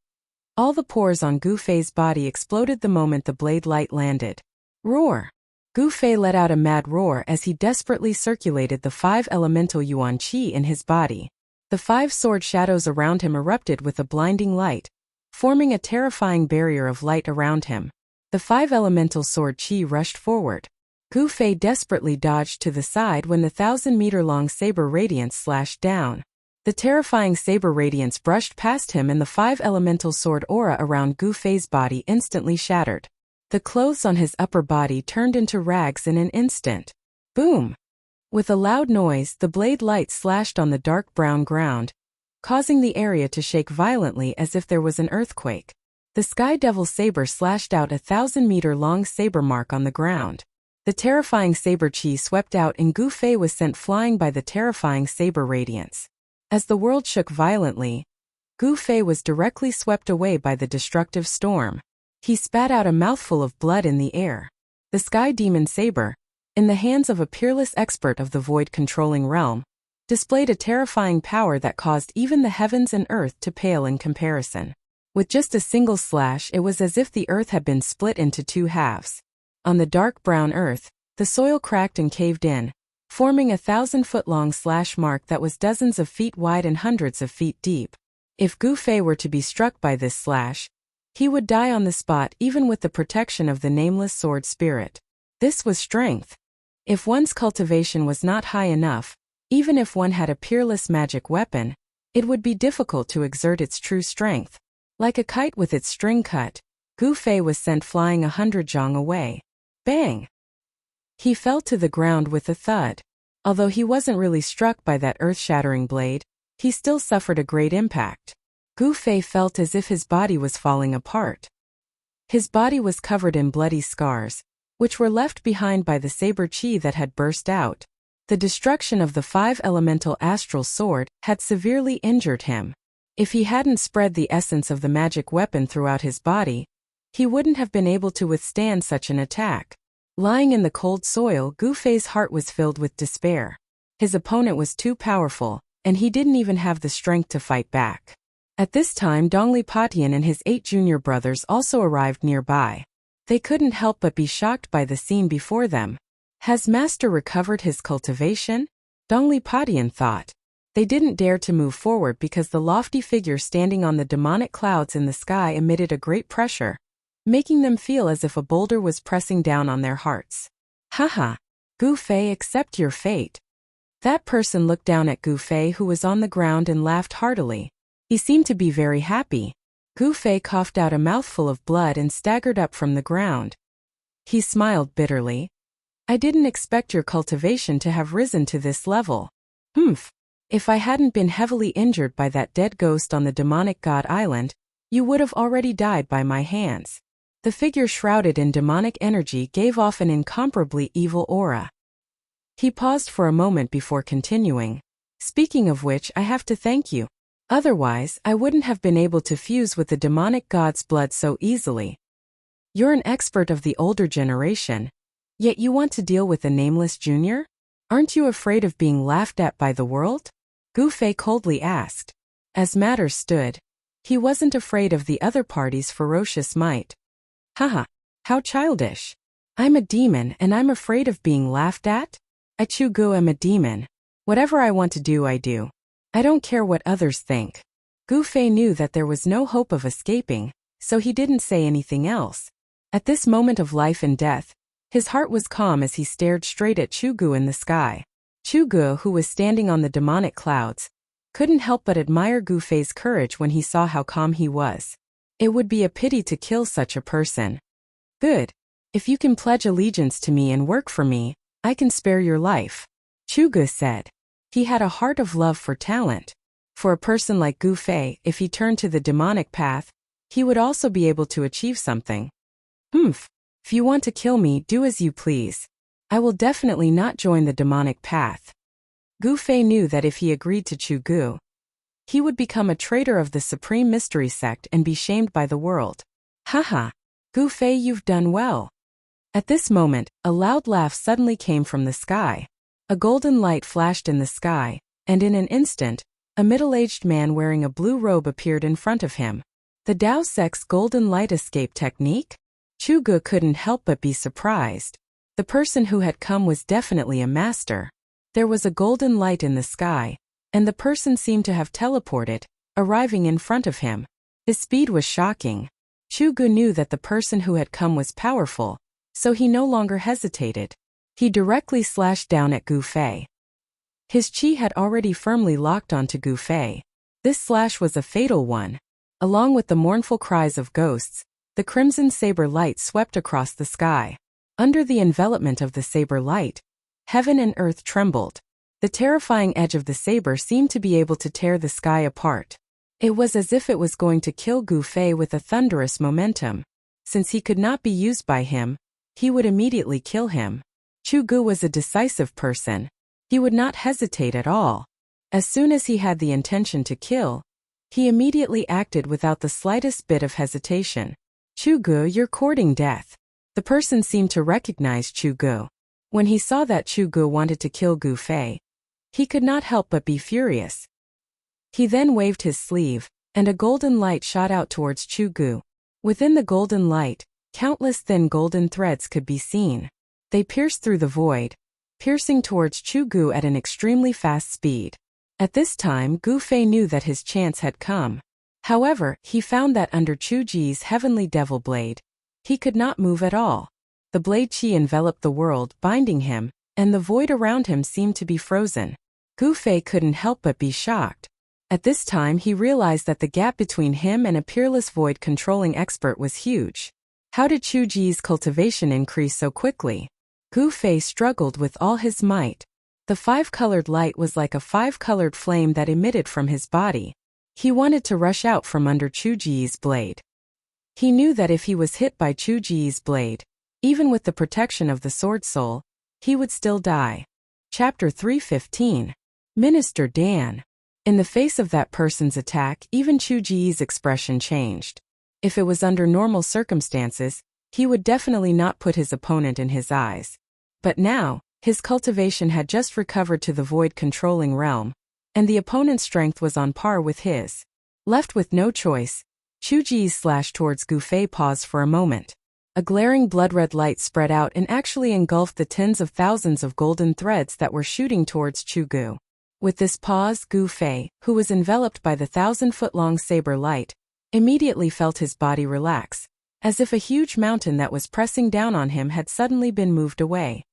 all the pores on Gu Fei's body exploded the moment the blade light landed. Roar! Gu Fei let out a mad roar as he desperately circulated the 5 elemental yuan qi in his body. The 5 sword shadows around him erupted with a blinding light, forming a terrifying barrier of light around him. The 5 elemental sword qi rushed forward. Gu Fei desperately dodged to the side when the 1,000-meter-long saber radiance slashed down. The terrifying saber radiance brushed past him and the 5 elemental sword aura around Gu Fei's body instantly shattered. The clothes on his upper body turned into rags in an instant. Boom! With a loud noise, the blade light slashed on the dark brown ground, causing the area to shake violently as if there was an earthquake. The Sky Devil saber slashed out a 1,000-meter-long saber mark on the ground. The terrifying saber qi swept out and Gu Fei was sent flying by the terrifying saber radiance. As the world shook violently, Gu Fei was directly swept away by the destructive storm. He spat out a mouthful of blood in the air. The Sky Demon Saber, in the hands of a peerless expert of the void-controlling realm, displayed a terrifying power that caused even the heavens and earth to pale in comparison. With just a single slash, it was as if the earth had been split into 2 halves. On the dark brown earth, the soil cracked and caved in, forming a 1,000-foot-long slash mark that was dozens of feet wide and hundreds of feet deep. If Gu Fei were to be struck by this slash, he would die on the spot even with the protection of the nameless sword spirit. This was strength. If one's cultivation was not high enough, even if one had a peerless magic weapon, it would be difficult to exert its true strength. Like a kite with its string cut, Gu Fei was sent flying 100 zhang away. Bang! He fell to the ground with a thud. Although he wasn't really struck by that earth-shattering blade, he still suffered a great impact. Gu Fei felt as if his body was falling apart. His body was covered in bloody scars, which were left behind by the saber qi that had burst out. The destruction of the 5 elemental astral sword had severely injured him. If he hadn't spread the essence of the magic weapon throughout his body, he wouldn't have been able to withstand such an attack. Lying in the cold soil, Gu Fei's heart was filled with despair. His opponent was too powerful, and he didn't even have the strength to fight back. At this time, Dongli Patian and his 8 junior brothers also arrived nearby. They couldn't help but be shocked by the scene before them. Has Master recovered his cultivation? Dongli Patian thought. They didn't dare to move forward because the lofty figure standing on the demonic clouds in the sky emitted a great pressure, making them feel as if a boulder was pressing down on their hearts. Haha, Gu Fei, accept your fate. That person looked down at Gu Fei, who was on the ground, and laughed heartily. He seemed to be very happy. Gu Fei coughed out a mouthful of blood and staggered up from the ground. He smiled bitterly. I didn't expect your cultivation to have risen to this level. If I hadn't been heavily injured by that dead ghost on the demonic god island, you would have already died by my hands. The figure shrouded in demonic energy gave off an incomparably evil aura. He paused for a moment before continuing. Speaking of which, I have to thank you. Otherwise, I wouldn't have been able to fuse with the demonic god's blood so easily. You're an expert of the older generation, yet you want to deal with a nameless junior? Aren't you afraid of being laughed at by the world? Gu Fei coldly asked. As matters stood, he wasn't afraid of the other party's ferocious might. Haha, how childish. I'm a demon and I'm afraid of being laughed at? I Chu-gu am a demon. Whatever I want to do, I do. I don't care what others think. Gu Fei knew that there was no hope of escaping, so he didn't say anything else. At this moment of life and death, his heart was calm as he stared straight at Chu-gu in the sky. Chu-gu, who was standing on the demonic clouds, couldn't help but admire Gu Fei's courage when he saw how calm he was. It would be a pity to kill such a person. Good. If you can pledge allegiance to me and work for me, I can spare your life, Chu-gu said. He had a heart of love for talent. For a person like Gu Fei, if he turned to the demonic path, he would also be able to achieve something. If you want to kill me, do as you please. I will definitely not join the demonic path. Gu Fei knew that if he agreed to Chu-gu, he would become a traitor of the Supreme Mystery Sect and be shamed by the world. Haha, Gu Fei, you've done well. At this moment, a loud laugh suddenly came from the sky. A golden light flashed in the sky, and in an instant, a middle-aged man wearing a blue robe appeared in front of him. The Dao Sect's golden light escape technique? Chu-gu couldn't help but be surprised. The person who had come was definitely a master. There was a golden light in the sky, and the person seemed to have teleported, arriving in front of him. His speed was shocking. Chu-gu knew that the person who had come was powerful, so he no longer hesitated. He directly slashed down at Gu Fei. His chi had already firmly locked onto Gu Fei. This slash was a fatal one. Along with the mournful cries of ghosts, the crimson saber light swept across the sky. Under the envelopment of the saber light, heaven and earth trembled. The terrifying edge of the saber seemed to be able to tear the sky apart. It was as if it was going to kill Gu Fei with a thunderous momentum. Since he could not be used by him, he would immediately kill him. Chu-gu was a decisive person. He would not hesitate at all. As soon as he had the intention to kill, he immediately acted without the slightest bit of hesitation. Chu-gu, you're courting death. The person seemed to recognize Chu-gu. When he saw that Chu-gu wanted to kill Gu Fei, he could not help but be furious. He then waved his sleeve, and a golden light shot out towards Chu-gu. Within the golden light, countless thin golden threads could be seen. They pierced through the void, piercing towards Chu-gu at an extremely fast speed. At this time, Gu Fei knew that his chance had come. However, he found that under Chu-ji's heavenly devil blade, he could not move at all. The blade chi enveloped the world, binding him, and the void around him seemed to be frozen. Gu Fei couldn't help but be shocked. At this time he realized that the gap between him and a peerless void-controlling expert was huge. How did Chu-ji's cultivation increase so quickly? Gu Fei struggled with all his might. The five-colored light was like a five-colored flame that emitted from his body. He wanted to rush out from under Chu-ji's blade. He knew that if he was hit by Chu-ji's blade, even with the protection of the Sword Soul, he would still die. Chapter 315. Minister Dan. In the face of that person's attack, even Chu Ji's expression changed. If it was under normal circumstances, he would definitely not put his opponent in his eyes. But now, his cultivation had just recovered to the void-controlling realm, and the opponent's strength was on par with his. Left with no choice, Chu Ji's slash towards Gu Fei paused for a moment. A glaring blood-red light spread out and actually engulfed the tens of thousands of golden threads that were shooting towards Chu Gu. With this pause, Gu Fei, who was enveloped by the 1,000-foot-long saber light, immediately felt his body relax, as if a huge mountain that was pressing down on him had suddenly been moved away.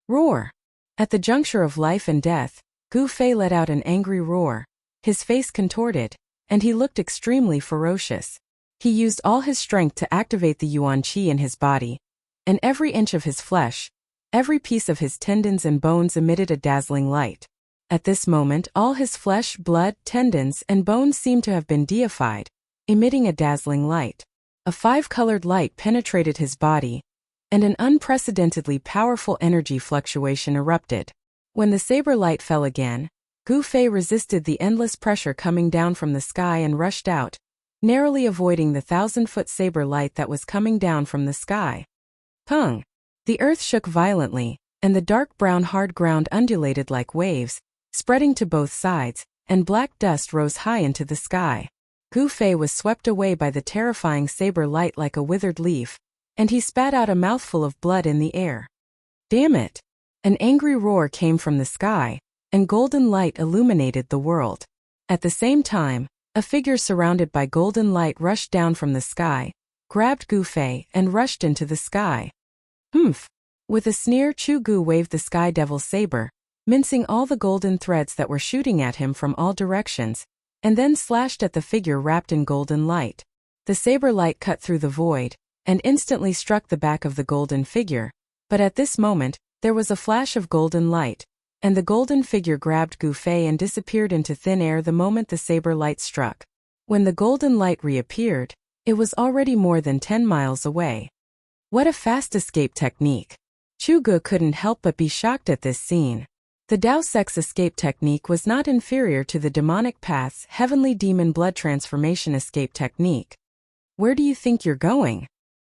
Roar! At the juncture of life and death, Gu Fei let out an angry roar. His face contorted, and he looked extremely ferocious. He used all his strength to activate the Yuan Qi in his body, and every inch of his flesh, every piece of his tendons and bones emitted a dazzling light. At this moment, all his flesh, blood, tendons, and bones seemed to have been deified, emitting a dazzling light. A 5-colored light penetrated his body, and an unprecedentedly powerful energy fluctuation erupted. When the saber light fell again, Gu Fei resisted the endless pressure coming down from the sky and rushed out, narrowly avoiding the 1,000-foot saber light that was coming down from the sky. Pung! The earth shook violently, and the dark brown hard ground undulated like waves, spreading to both sides, and black dust rose high into the sky. Gu Fei was swept away by the terrifying saber light like a withered leaf, and he spat out a mouthful of blood in the air. Damn it! An angry roar came from the sky, and golden light illuminated the world. At the same time, a figure surrounded by golden light rushed down from the sky, grabbed Gu Fei, and rushed into the sky. Humph! With a sneer, Chu Gu waved the Sky Devil's saber, mincing all the golden threads that were shooting at him from all directions, and then slashed at the figure wrapped in golden light. The saber light cut through the void, and instantly struck the back of the golden figure, but at this moment, there was a flash of golden light, and the golden figure grabbed Gu Fei and disappeared into thin air the moment the saber light struck. When the golden light reappeared, it was already more than 10 miles away. What a fast escape technique! Chu Gu couldn't help but be shocked at this scene. The Dao Sect's escape technique was not inferior to the demonic path's heavenly demon blood transformation escape technique. Where do you think you're going?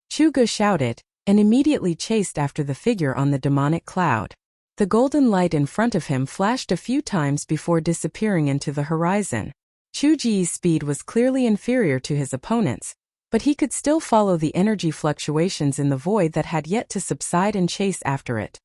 Chu Gu shouted, and immediately chased after the figure on the demonic cloud. The golden light in front of him flashed a few times before disappearing into the horizon. Chu Ji's speed was clearly inferior to his opponent's, but he could still follow the energy fluctuations in the void that had yet to subside and chase after it.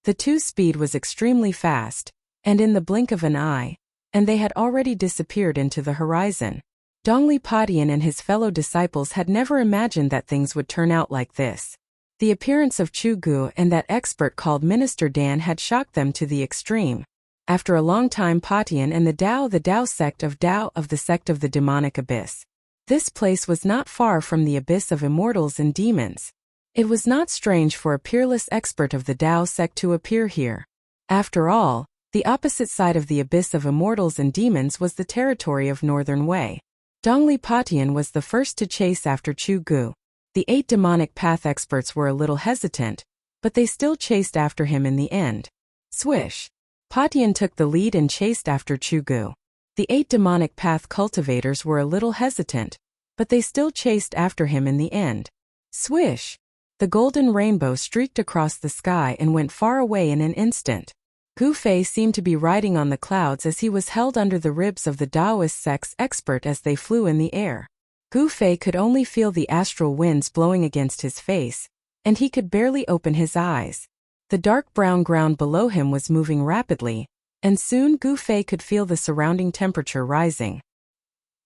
The two's speed was extremely fast, and in the blink of an eye, and they had already disappeared into the horizon. Dongli Padian and his fellow disciples had never imagined that things would turn out like this. The appearance of Chu Gu and that expert called Minister Dan had shocked them to the extreme. After a long time, Padian and the Dao sect of the sect of the demonic abyss. This place was not far from the abyss of immortals and demons. It was not strange for a peerless expert of the Dao sect to appear here. After all, the opposite side of the abyss of immortals and demons was the territory of Northern Wei. Dongli Padian was the first to chase after Chu Gu. The 8 demonic path experts were a little hesitant, but they still chased after him in the end. Swish! Padian took the lead and chased after Chu Gu. The 8 demonic path cultivators were a little hesitant, but they still chased after him in the end. Swish! The golden rainbow streaked across the sky and went far away in an instant. Gu Fei seemed to be riding on the clouds as he was held under the ribs of the Taoist sect's expert as they flew in the air. Gu Fei could only feel the astral winds blowing against his face, and he could barely open his eyes. The dark brown ground below him was moving rapidly, and soon Gu Fei could feel the surrounding temperature rising.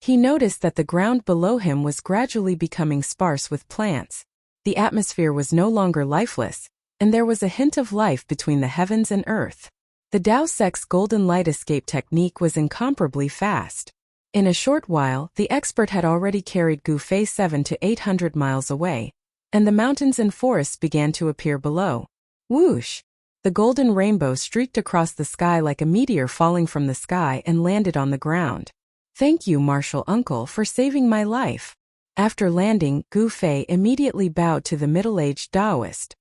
He noticed that the ground below him was gradually becoming sparse with plants. The atmosphere was no longer lifeless, and there was a hint of life between the heavens and earth. The Dao sect's golden light escape technique was incomparably fast. In a short while, the expert had already carried Gu Fei 700 to 800 miles away, and the mountains and forests began to appear below. Whoosh! The golden rainbow streaked across the sky like a meteor falling from the sky and landed on the ground. Thank you, Martial Uncle, for saving my life. After landing, Gu Fei immediately bowed to the middle-aged Taoist.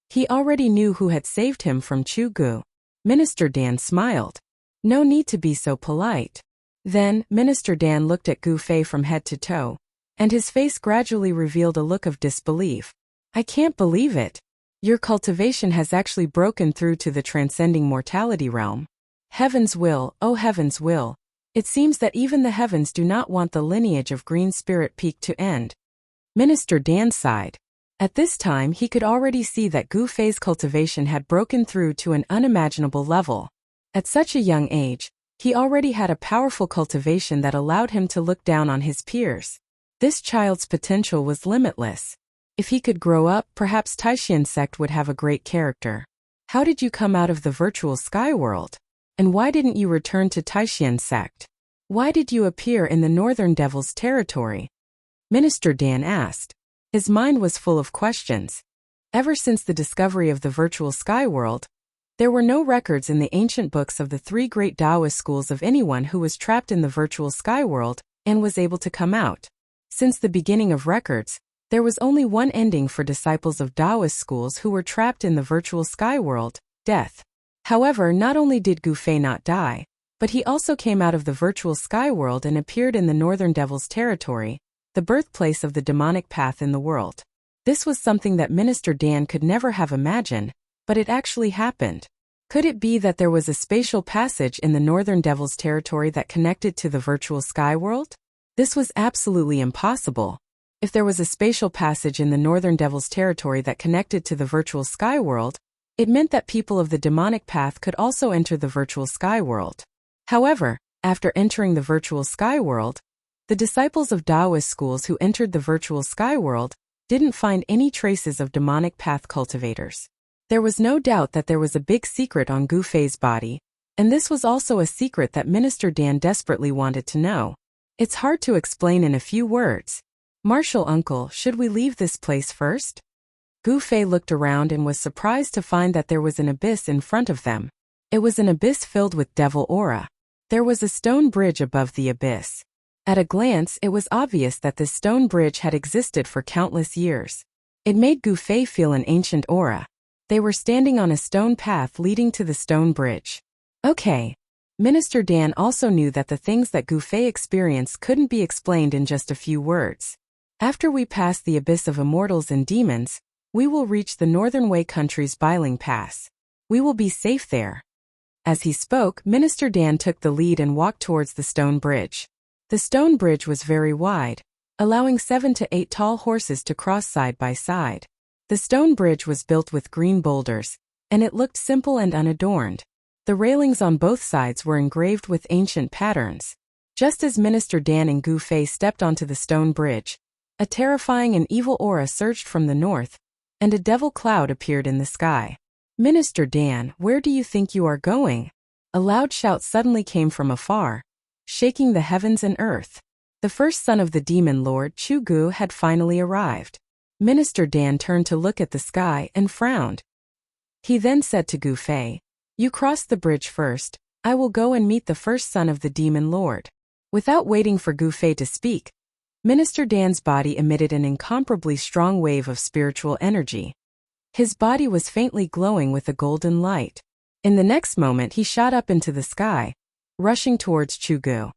He already knew who had saved him from Chu Gu. Minister Dan smiled. No need to be so polite. Then, Minister Dan looked at Gu Fei from head to toe, and his face gradually revealed a look of disbelief. I can't believe it. Your cultivation has actually broken through to the transcending mortality realm. Heaven's will, oh heaven's will. It seems that even the heavens do not want the lineage of Green Spirit Peak to end. Minister Dan sighed. At this time he could already see that Gu Fei's cultivation had broken through to an unimaginable level. At such a young age, he already had a powerful cultivation that allowed him to look down on his peers. This child's potential was limitless. If he could grow up, perhaps Taishan sect would have a great character. How did you come out of the virtual sky world? And why didn't you return to Taishan sect? Why did you appear in the Northern Devil's territory? Minister Dan asked. His mind was full of questions. Ever since the discovery of the virtual sky world, there were no records in the ancient books of the three great Taoist schools of anyone who was trapped in the virtual sky world and was able to come out. Since the beginning of records, there was only one ending for disciples of Taoist schools who were trapped in the virtual sky world, death. However, not only did Gu Fei not die, but he also came out of the virtual sky world and appeared in the Northern Devil's territory, the birthplace of the demonic path in the world. This was something that Minister Dan could never have imagined, but it actually happened. Could it be that there was a spatial passage in the Northern Devil's territory that connected to the virtual sky world? This was absolutely impossible. If there was a spatial passage in the Northern Devil's territory that connected to the virtual sky world, it meant that people of the demonic path could also enter the virtual sky world. However, after entering the virtual sky world, the disciples of Taoist schools who entered the virtual sky world didn't find any traces of demonic path cultivators. There was no doubt that there was a big secret on Gu Fei's body, and this was also a secret that Minister Dan desperately wanted to know. It's hard to explain in a few words. Martial uncle, should we leave this place first? Gu Fei looked around and was surprised to find that there was an abyss in front of them. It was an abyss filled with devil aura. There was a stone bridge above the abyss. At a glance, it was obvious that this stone bridge had existed for countless years. It made Gu Fei feel an ancient aura. They were standing on a stone path leading to the stone bridge. Okay. Minister Dan also knew that the things that Gu Fei experienced couldn't be explained in just a few words. After we pass the abyss of immortals and demons, we will reach the Northern Wei country's Biling Pass. We will be safe there. As he spoke, Minister Dan took the lead and walked towards the stone bridge. The stone bridge was very wide, allowing 7 to 8 tall horses to cross side by side. The stone bridge was built with green boulders, and it looked simple and unadorned. The railings on both sides were engraved with ancient patterns. Just as Minister Dan and Gu Fei stepped onto the stone bridge, a terrifying and evil aura surged from the north, and a devil cloud appeared in the sky. Minister Dan, where do you think you are going? A loud shout suddenly came from afar, shaking the heavens and earth. The first son of the demon lord, Chu Gu, had finally arrived. Minister Dan turned to look at the sky and frowned. He then said to Gu Fei, "You cross the bridge first, I will go and meet the first son of the demon lord." Without waiting for Gu Fei to speak, Minister Dan's body emitted an incomparably strong wave of spiritual energy. His body was faintly glowing with a golden light. In the next moment he shot up into the sky, rushing towards Chu Gu.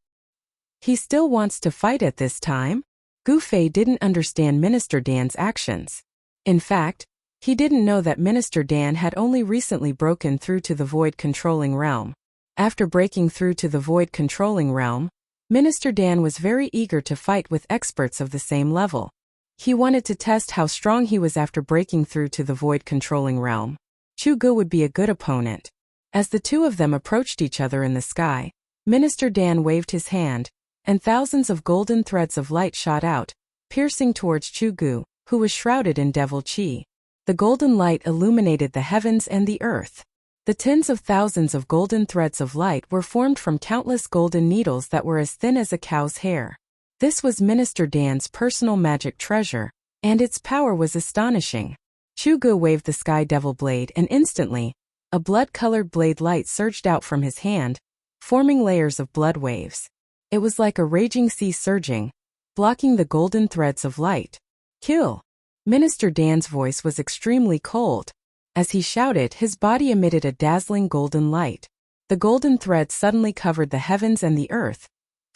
He still wants to fight at this time? Gu Fei didn't understand Minister Dan's actions. In fact, he didn't know that Minister Dan had only recently broken through to the void controlling realm. After breaking through to the void controlling realm, Minister Dan was very eager to fight with experts of the same level. He wanted to test how strong he was after breaking through to the void controlling realm. Chu Gu would be a good opponent. As the two of them approached each other in the sky, Minister Dan waved his hand, and thousands of golden threads of light shot out, piercing towards Chu Gu, who was shrouded in devil chi. The golden light illuminated the heavens and the earth. The tens of thousands of golden threads of light were formed from countless golden needles that were as thin as a cow's hair. This was Minister Dan's personal magic treasure, and its power was astonishing. Chu Gu waved the sky devil blade and instantly, a blood-colored blade light surged out from his hand, forming layers of blood waves. It was like a raging sea surging, blocking the golden threads of light. Kill! Minister Dan's voice was extremely cold. As he shouted, his body emitted a dazzling golden light. The golden threads suddenly covered the heavens and the earth,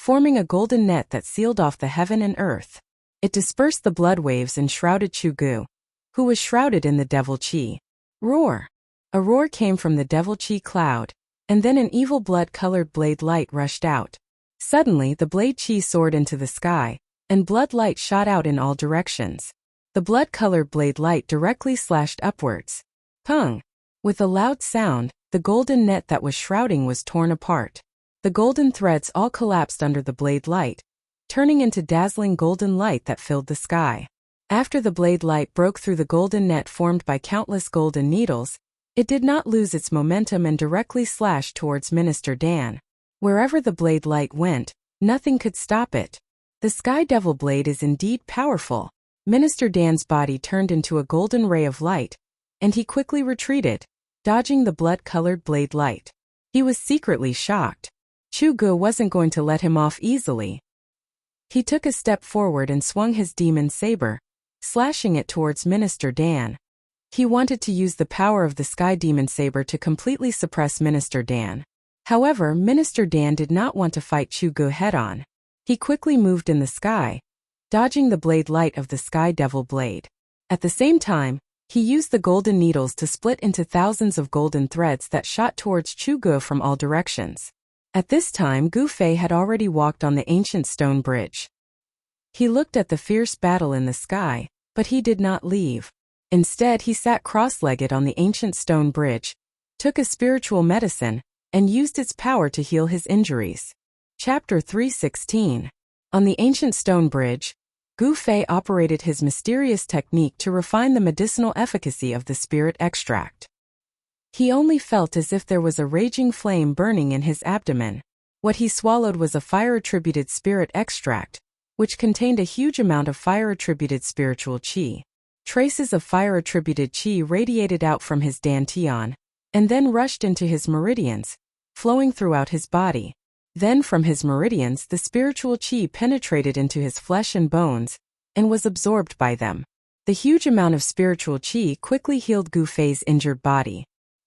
forming a golden net that sealed off the heaven and earth. It dispersed the blood waves and shrouded Chu-gu, who was shrouded in the devil chi. Roar! A roar came from the devil chi cloud, and then an evil blood-colored blade light rushed out. Suddenly the blade chi soared into the sky, and blood light shot out in all directions. The blood-colored blade light directly slashed upwards. Pung! With a loud sound, the golden net that was shrouding was torn apart. The golden threads all collapsed under the blade light, turning into dazzling golden light that filled the sky. After the blade light broke through the golden net formed by countless golden needles, it did not lose its momentum and directly slashed towards Minister Dan. Wherever the blade light went, nothing could stop it. The Sky Devil blade is indeed powerful. Minister Dan's body turned into a golden ray of light, and he quickly retreated, dodging the blood-colored blade light. He was secretly shocked. Chu-gu wasn't going to let him off easily. He took a step forward and swung his demon saber, slashing it towards Minister Dan. He wanted to use the power of the Sky Demon Saber to completely suppress Minister Dan. However, Minister Dan did not want to fight Chu-gu head-on. He quickly moved in the sky, dodging the blade light of the Sky Devil blade. At the same time, he used the golden needles to split into thousands of golden threads that shot towards Chu-gu from all directions. At this time, Gu Fei had already walked on the ancient stone bridge. He looked at the fierce battle in the sky, but he did not leave. Instead, he sat cross-legged on the ancient stone bridge, took a spiritual medicine, and used its power to heal his injuries. Chapter 316. On the ancient stone bridge, Gu Fei operated his mysterious technique to refine the medicinal efficacy of the spirit extract. He only felt as if there was a raging flame burning in his abdomen. What he swallowed was a fire-attributed spirit extract, which contained a huge amount of fire-attributed spiritual qi. Traces of fire-attributed qi radiated out from his dantian, and then rushed into his meridians, flowing throughout his body. Then from his meridians the spiritual qi penetrated into his flesh and bones, and was absorbed by them. The huge amount of spiritual qi quickly healed Gu Fei's injured body.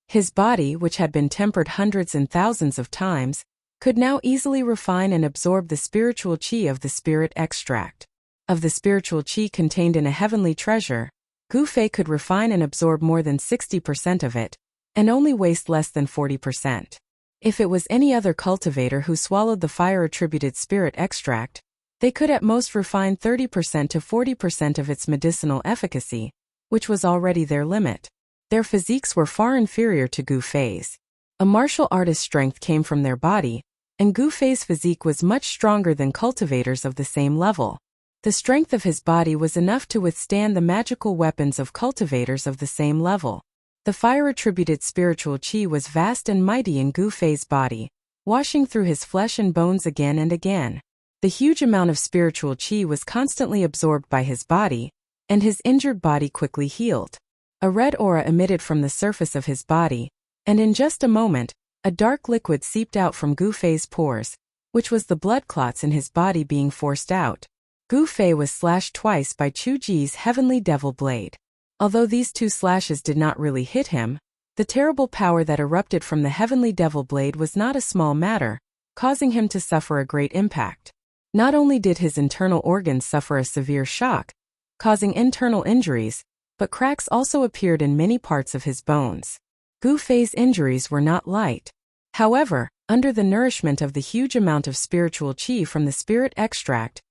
His body, which had been tempered hundreds and thousands of times, could now easily refine and absorb the spiritual qi of the spirit extract. Of the spiritual qi contained in a heavenly treasure, Gu Fei could refine and absorb more than 60% of it, and only waste less than 40%. If it was any other cultivator who swallowed the fire-attributed spirit extract, they could at most refine 30% to 40% of its medicinal efficacy, which was already their limit. Their physiques were far inferior to Gu Fei's. A martial artist's strength came from their body, and Gu Fei's physique was much stronger than cultivators of the same level. The strength of his body was enough to withstand the magical weapons of cultivators of the same level. The fire-attributed spiritual qi was vast and mighty in Gu Fei's body, washing through his flesh and bones again and again. The huge amount of spiritual qi was constantly absorbed by his body, and his injured body quickly healed. A red aura emitted from the surface of his body, and in just a moment, a dark liquid seeped out from Gu Fei's pores, which was the blood clots in his body being forced out. Gu Fei was slashed twice by Chu Ji's heavenly devil blade. Although these two slashes did not really hit him, the terrible power that erupted from the heavenly devil blade was not a small matter, causing him to suffer a great impact. Not only did his internal organs suffer a severe shock, causing internal injuries, but cracks also appeared in many parts of his bones. Gu Fei's injuries were not light. However, under the nourishment of the huge amount of spiritual qi from the spirit extract,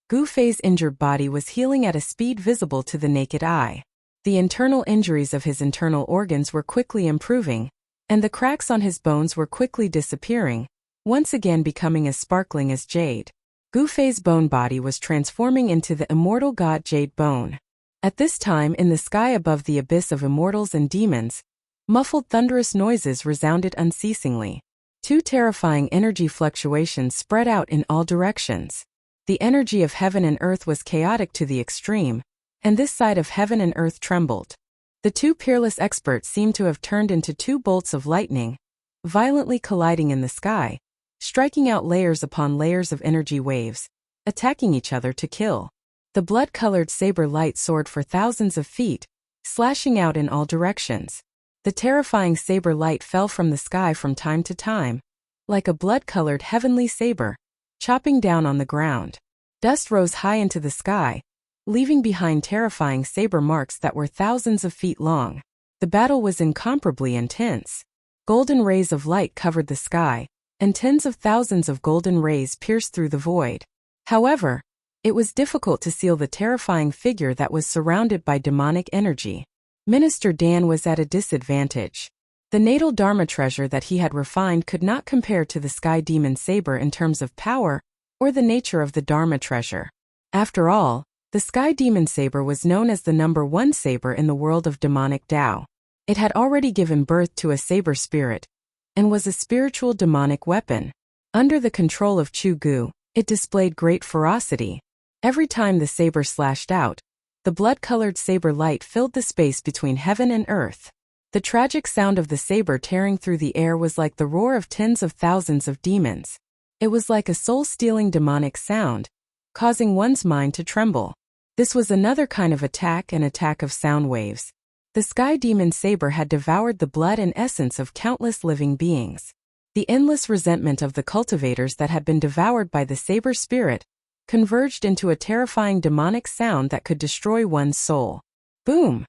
Gu Fei's injured body was healing at a speed visible to the naked eye. The internal injuries of his internal organs were quickly improving, and the cracks on his bones were quickly disappearing, once again becoming as sparkling as jade. Gu Fei's bone body was transforming into the immortal god Jade Bone. At this time, in the sky above the abyss of immortals and demons, muffled thunderous noises resounded unceasingly. Two terrifying energy fluctuations spread out in all directions. The energy of heaven and earth was chaotic to the extreme, and this side of heaven and earth trembled. The two peerless experts seemed to have turned into two bolts of lightning, violently colliding in the sky, striking out layers upon layers of energy waves, attacking each other to kill. The blood-colored saber light soared for thousands of feet, slashing out in all directions. The terrifying saber light fell from the sky from time to time, like a blood-colored heavenly saber, chopping down on the ground. Dust rose high into the sky, leaving behind terrifying saber marks that were thousands of feet long. The battle was incomparably intense. Golden rays of light covered the sky, and tens of thousands of golden rays pierced through the void. However, it was difficult to see the terrifying figure that was surrounded by demonic energy. Minister Dan was at a disadvantage. The natal Dharma treasure that he had refined could not compare to the sky demon saber in terms of power or the nature of the Dharma treasure. After all, the sky demon saber was known as the #1 saber in the world of demonic Tao. It had already given birth to a saber spirit and was a spiritual demonic weapon. Under the control of Chu Gu, it displayed great ferocity. Every time the saber slashed out, the blood-colored saber light filled the space between heaven and earth. The tragic sound of the saber tearing through the air was like the roar of tens of thousands of demons. It was like a soul-stealing demonic sound, causing one's mind to tremble. This was another kind of attack, an attack of sound waves. The sky demon saber had devoured the blood and essence of countless living beings. The endless resentment of the cultivators that had been devoured by the saber spirit converged into a terrifying demonic sound that could destroy one's soul. Boom!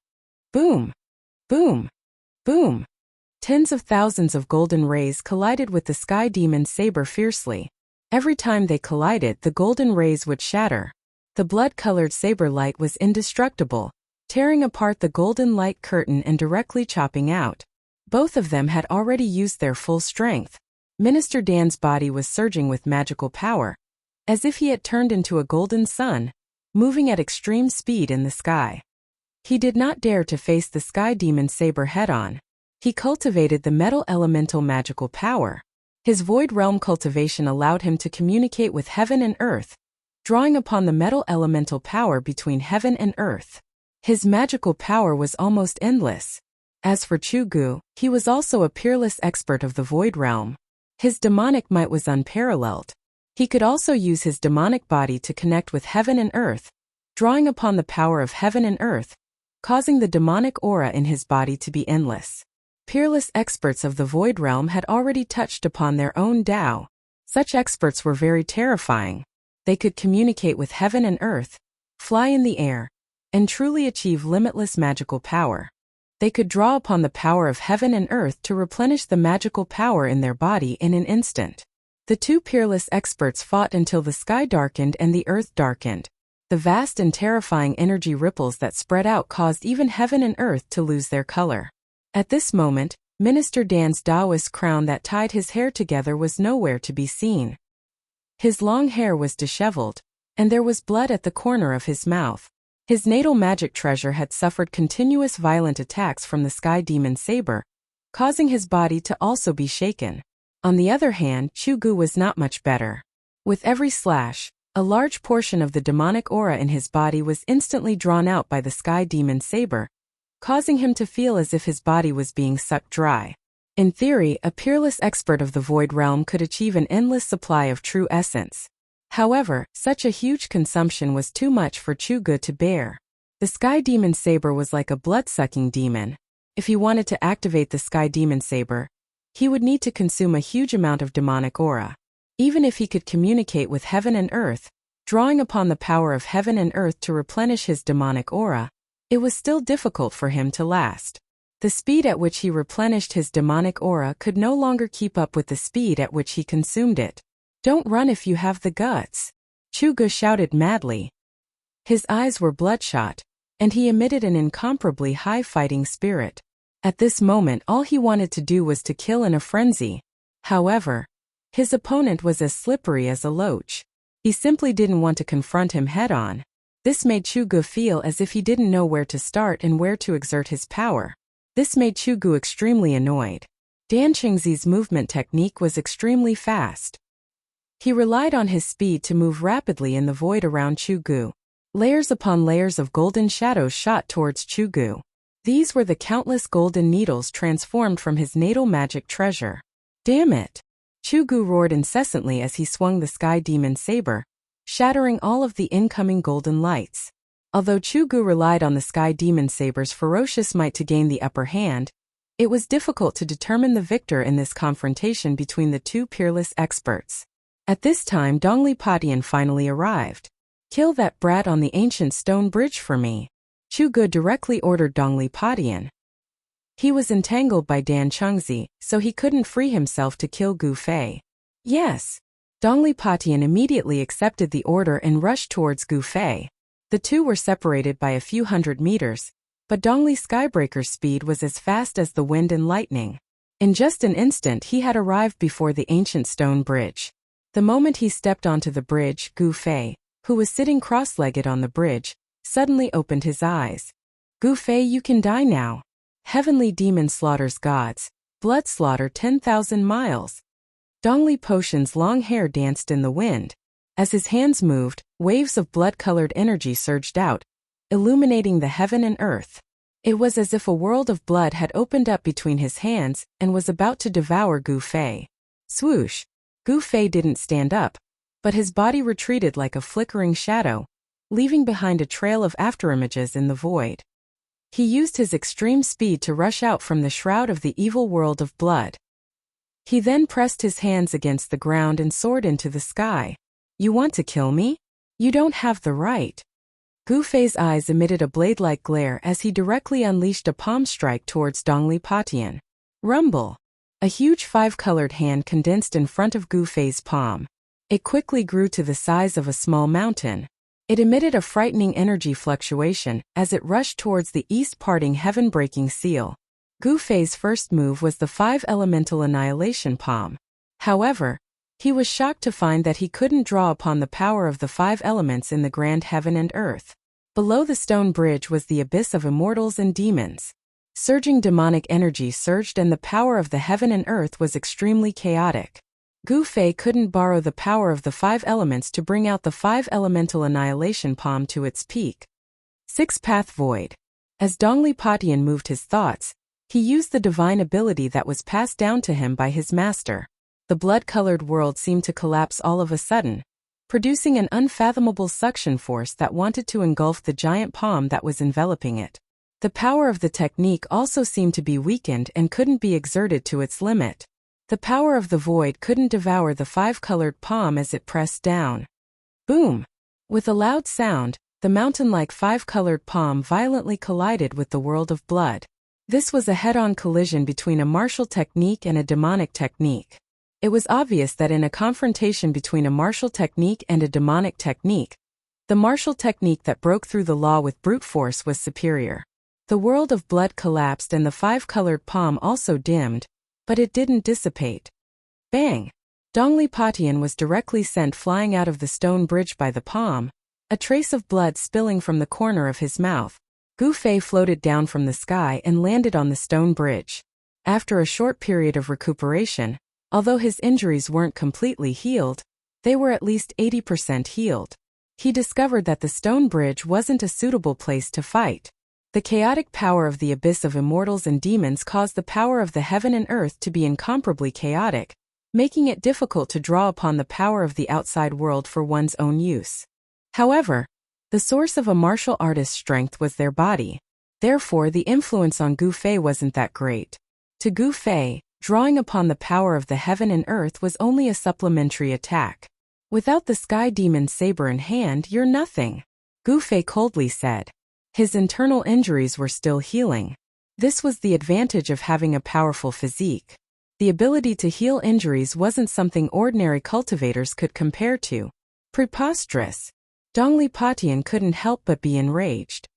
Boom! Boom! Boom! Tens of thousands of golden rays collided with the sky demon saber fiercely. Every time they collided, the golden rays would shatter. The blood-colored saber light was indestructible, tearing apart the golden light curtain and directly chopping out. Both of them had already used their full strength. Minister Dan's body was surging with magical power, as if he had turned into a golden sun, moving at extreme speed in the sky. He did not dare to face the sky demon saber head-on. He cultivated the metal elemental magical power. His void realm cultivation allowed him to communicate with heaven and earth, drawing upon the metal elemental power between heaven and earth. His magical power was almost endless. As for Chu Gu, he was also a peerless expert of the void realm. His demonic might was unparalleled. He could also use his demonic body to connect with heaven and earth, drawing upon the power of heaven and earth, causing the demonic aura in his body to be endless. Peerless experts of the void realm had already touched upon their own Tao. Such experts were very terrifying. They could communicate with heaven and earth, fly in the air, and truly achieve limitless magical power. They could draw upon the power of heaven and earth to replenish the magical power in their body in an instant. The two peerless experts fought until the sky darkened and the earth darkened. The vast and terrifying energy ripples that spread out caused even heaven and earth to lose their color. At this moment, Minister Dan's Taoist crown that tied his hair together was nowhere to be seen. His long hair was disheveled, and there was blood at the corner of his mouth. His natal magic treasure had suffered continuous violent attacks from the sky demon saber, causing his body to also be shaken. On the other hand, Chu Gu was not much better. With every slash, a large portion of the demonic aura in his body was instantly drawn out by the sky demon saber, causing him to feel as if his body was being sucked dry. In theory, a peerless expert of the void realm could achieve an endless supply of true essence. However, such a huge consumption was too much for Chu Gu to bear. The sky demon saber was like a blood-sucking demon. If he wanted to activate the sky demon saber, he would need to consume a huge amount of demonic aura. Even if he could communicate with heaven and earth, drawing upon the power of heaven and earth to replenish his demonic aura, it was still difficult for him to last. The speed at which he replenished his demonic aura could no longer keep up with the speed at which he consumed it. "Don't run if you have the guts," Chu Gu shouted madly. His eyes were bloodshot, and he emitted an incomparably high fighting spirit. At this moment, all he wanted to do was to kill in a frenzy. However, his opponent was as slippery as a loach. He simply didn't want to confront him head-on. This made Chu Gu feel as if he didn't know where to start and where to exert his power. This made Chu Gu extremely annoyed. Dan Qingzi's movement technique was extremely fast. He relied on his speed to move rapidly in the void around Chu Gu. Layers upon layers of golden shadows shot towards Chu Gu. These were the countless golden needles transformed from his natal magic treasure. "Damn it!" Chu Gu roared incessantly as he swung the sky demon saber, shattering all of the incoming golden lights. Although Chu Gu relied on the sky demon saber's ferocious might to gain the upper hand, it was difficult to determine the victor in this confrontation between the two peerless experts. At this time Dongli Patian finally arrived. "Kill that brat on the ancient stone bridge for me," Chu Ge directly ordered Dongli Patian. He was entangled by Dan Chengzi, so he couldn't free himself to kill Gu Fei. Yes. Dongli Patian immediately accepted the order and rushed towards Gu Fei. The two were separated by a few hundred meters, but Dongli Skybreaker's speed was as fast as the wind and lightning. In just an instant he had arrived before the ancient stone bridge. The moment he stepped onto the bridge, Gu Fei, who was sitting cross-legged on the bridge, suddenly opened his eyes. "Gu Fei, you can die now. Heavenly demon slaughters gods. Blood slaughter 10,000 miles." Dongli Patian's long hair danced in the wind. As his hands moved, waves of blood-colored energy surged out, illuminating the heaven and earth. It was as if a world of blood had opened up between his hands and was about to devour Gu Fei. Swoosh! Gu Fei didn't stand up, but his body retreated like a flickering shadow, leaving behind a trail of afterimages in the void. He used his extreme speed to rush out from the shroud of the evil world of blood. He then pressed his hands against the ground and soared into the sky. "You want to kill me? You don't have the right." Gu Fei's eyes emitted a blade-like glare as he directly unleashed a palm strike towards Dongli Patian. Rumble! A huge five-colored hand condensed in front of Gu Fei's palm. It quickly grew to the size of a small mountain. It emitted a frightening energy fluctuation as it rushed towards the east, parting heaven-breaking seal. Gu Fei's first move was the five-elemental annihilation palm. However, he was shocked to find that he couldn't draw upon the power of the five elements in the grand heaven and earth. Below the stone bridge was the abyss of immortals and demons. Surging demonic energy surged and the power of the heaven and earth was extremely chaotic. Gu Fei couldn't borrow the power of the five elements to bring out the five-elemental annihilation palm to its peak. Six-path void. As Dongli Patian moved his thoughts, he used the divine ability that was passed down to him by his master. The blood-colored world seemed to collapse all of a sudden, producing an unfathomable suction force that wanted to engulf the giant palm that was enveloping it. The power of the technique also seemed to be weakened and couldn't be exerted to its limit. The power of the void couldn't devour the five-colored palm as it pressed down. Boom! With a loud sound, the mountain-like five-colored palm violently collided with the world of blood. This was a head-on collision between a martial technique and a demonic technique. It was obvious that in a confrontation between a martial technique and a demonic technique, the martial technique that broke through the law with brute force was superior. The world of blood collapsed and the five-colored palm also dimmed, but it didn't dissipate. Bang! Dongli Patian was directly sent flying out of the stone bridge by the palm, a trace of blood spilling from the corner of his mouth. Gu Fei floated down from the sky and landed on the stone bridge. After a short period of recuperation, although his injuries weren't completely healed, they were at least 80% healed. He discovered that the stone bridge wasn't a suitable place to fight. The chaotic power of the abyss of immortals and demons caused the power of the heaven and earth to be incomparably chaotic, making it difficult to draw upon the power of the outside world for one's own use. However, the source of a martial artist's strength was their body. Therefore, the influence on Gu Fei wasn't that great. To Gu Fei, drawing upon the power of the heaven and earth was only a supplementary attack. "Without the sky demon's saber in hand, you're nothing," Gu Fei coldly said. His internal injuries were still healing. This was the advantage of having a powerful physique. The ability to heal injuries wasn't something ordinary cultivators could compare to. Preposterous. Dongli Patian couldn't help but be enraged.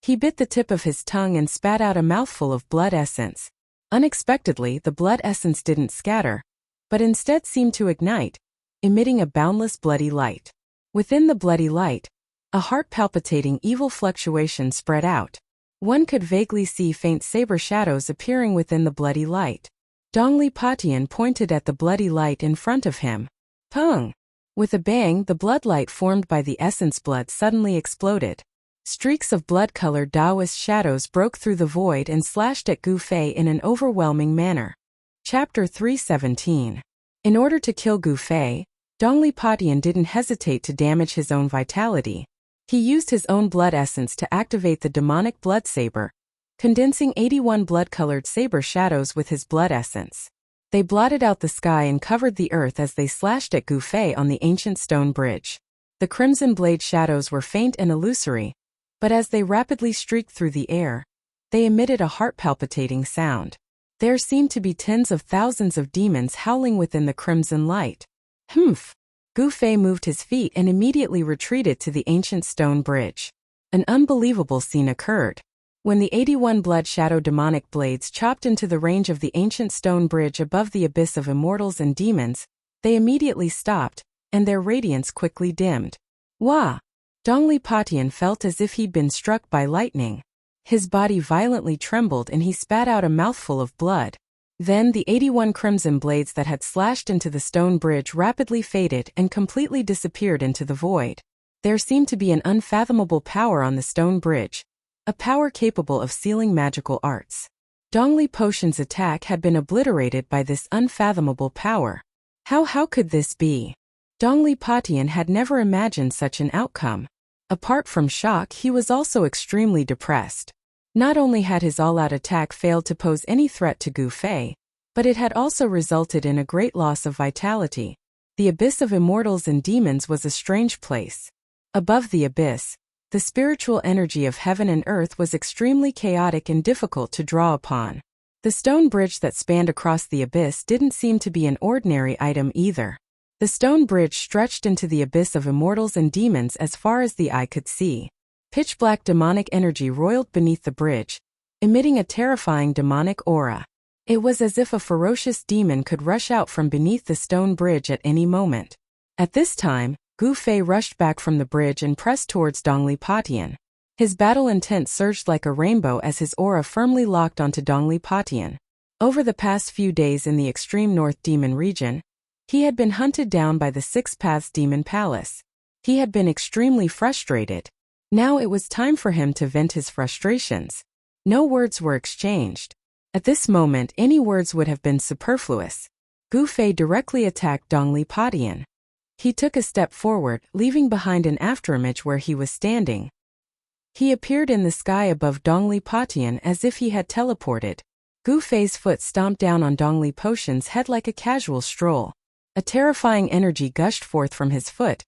He bit the tip of his tongue and spat out a mouthful of blood essence. Unexpectedly, the blood essence didn't scatter, but instead seemed to ignite, emitting a boundless bloody light. Within the bloody light, a heart-palpitating evil fluctuation spread out. One could vaguely see faint saber shadows appearing within the bloody light. Dongli Patian pointed at the bloody light in front of him. Pung! With a bang, the blood light formed by the essence blood suddenly exploded. Streaks of blood-colored Taoist shadows broke through the void and slashed at Gu Fei in an overwhelming manner. Chapter 317. In order to kill Gu Fei, Dongli Patian didn't hesitate to damage his own vitality. He used his own blood essence to activate the demonic blood saber, condensing 81 blood-colored saber shadows with his blood essence. They blotted out the sky and covered the earth as they slashed at Gu Fei on the ancient stone bridge. The crimson blade shadows were faint and illusory, but as they rapidly streaked through the air, they emitted a heart-palpitating sound. There seemed to be tens of thousands of demons howling within the crimson light. Humph! Gu Fei moved his feet and immediately retreated to the ancient stone bridge. An unbelievable scene occurred. When the 81 blood shadow demonic blades chopped into the range of the ancient stone bridge above the abyss of immortals and demons, they immediately stopped, and their radiance quickly dimmed. Wah! Dongli Patian felt as if he'd been struck by lightning. His body violently trembled and he spat out a mouthful of blood. Then the 81 crimson blades that had slashed into the stone bridge rapidly faded and completely disappeared into the void. There seemed to be an unfathomable power on the stone bridge, a power capable of sealing magical arts. Dongli Potion's attack had been obliterated by this unfathomable power. How could this be? Dongli Patian had never imagined such an outcome. Apart from shock, he was also extremely depressed. Not only had his all-out attack failed to pose any threat to Gu Fei, but it had also resulted in a great loss of vitality. The abyss of immortals and demons was a strange place. Above the abyss, the spiritual energy of heaven and earth was extremely chaotic and difficult to draw upon. The stone bridge that spanned across the abyss didn't seem to be an ordinary item either. The stone bridge stretched into the abyss of immortals and demons as far as the eye could see. Pitch-black demonic energy roiled beneath the bridge, emitting a terrifying demonic aura. It was as if a ferocious demon could rush out from beneath the stone bridge at any moment. At this time, Gu Fei rushed back from the bridge and pressed towards Dongli Patian. His battle intent surged like a rainbow as his aura firmly locked onto Dongli Patian. Over the past few days in the extreme north demon region, he had been hunted down by the Six Paths Demon Palace. He had been extremely frustrated. Now it was time for him to vent his frustrations. No words were exchanged. At this moment, any words would have been superfluous. Gu Fei directly attacked Dongli Patian. He took a step forward, leaving behind an afterimage where he was standing. He appeared in the sky above Dongli Patian as if he had teleported. Gu Fei's foot stomped down on Dongli Potion's head like a casual stroll. A terrifying energy gushed forth from his foot,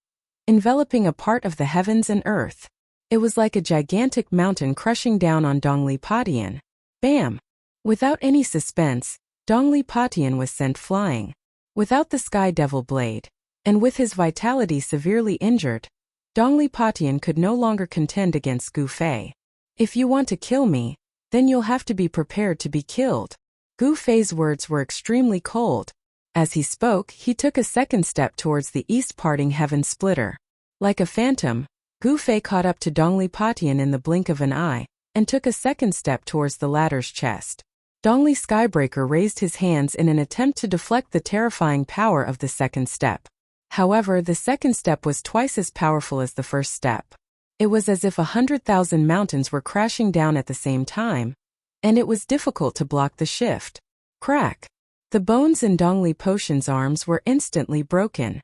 enveloping a part of the heavens and earth. It was like a gigantic mountain crushing down on Dongli Patian. Bam! Without any suspense, Dongli Patian was sent flying. Without the Sky Devil Blade, and with his vitality severely injured, Dongli Patian could no longer contend against Gu Fei. If you want to kill me, then you'll have to be prepared to be killed. Gu Fei's words were extremely cold. As he spoke, he took a second step towards the east parting heaven splitter. Like a phantom, Gu Fei caught up to Dongli Patian in the blink of an eye, and took a second step towards the latter's chest. Dongli Skybreaker raised his hands in an attempt to deflect the terrifying power of the second step. However, the second step was twice as powerful as the first step. It was as if 100,000 mountains were crashing down at the same time, and it was difficult to block the shift. Crack! The bones in Dongli Potion's arms were instantly broken.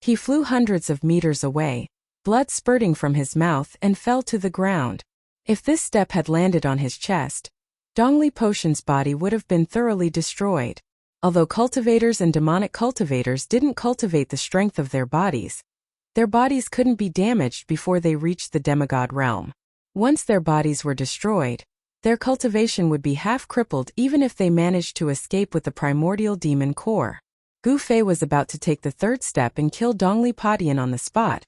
He flew hundreds of meters away, blood spurting from his mouth, and fell to the ground. If this step had landed on his chest, Dongli Potion's body would have been thoroughly destroyed. Although cultivators and demonic cultivators didn't cultivate the strength of their bodies couldn't be damaged before they reached the demigod realm. Once their bodies were destroyed, their cultivation would be half crippled even if they managed to escape with the primordial demon core. Gu Fei was about to take the third step and kill Dongli Patian on the spot,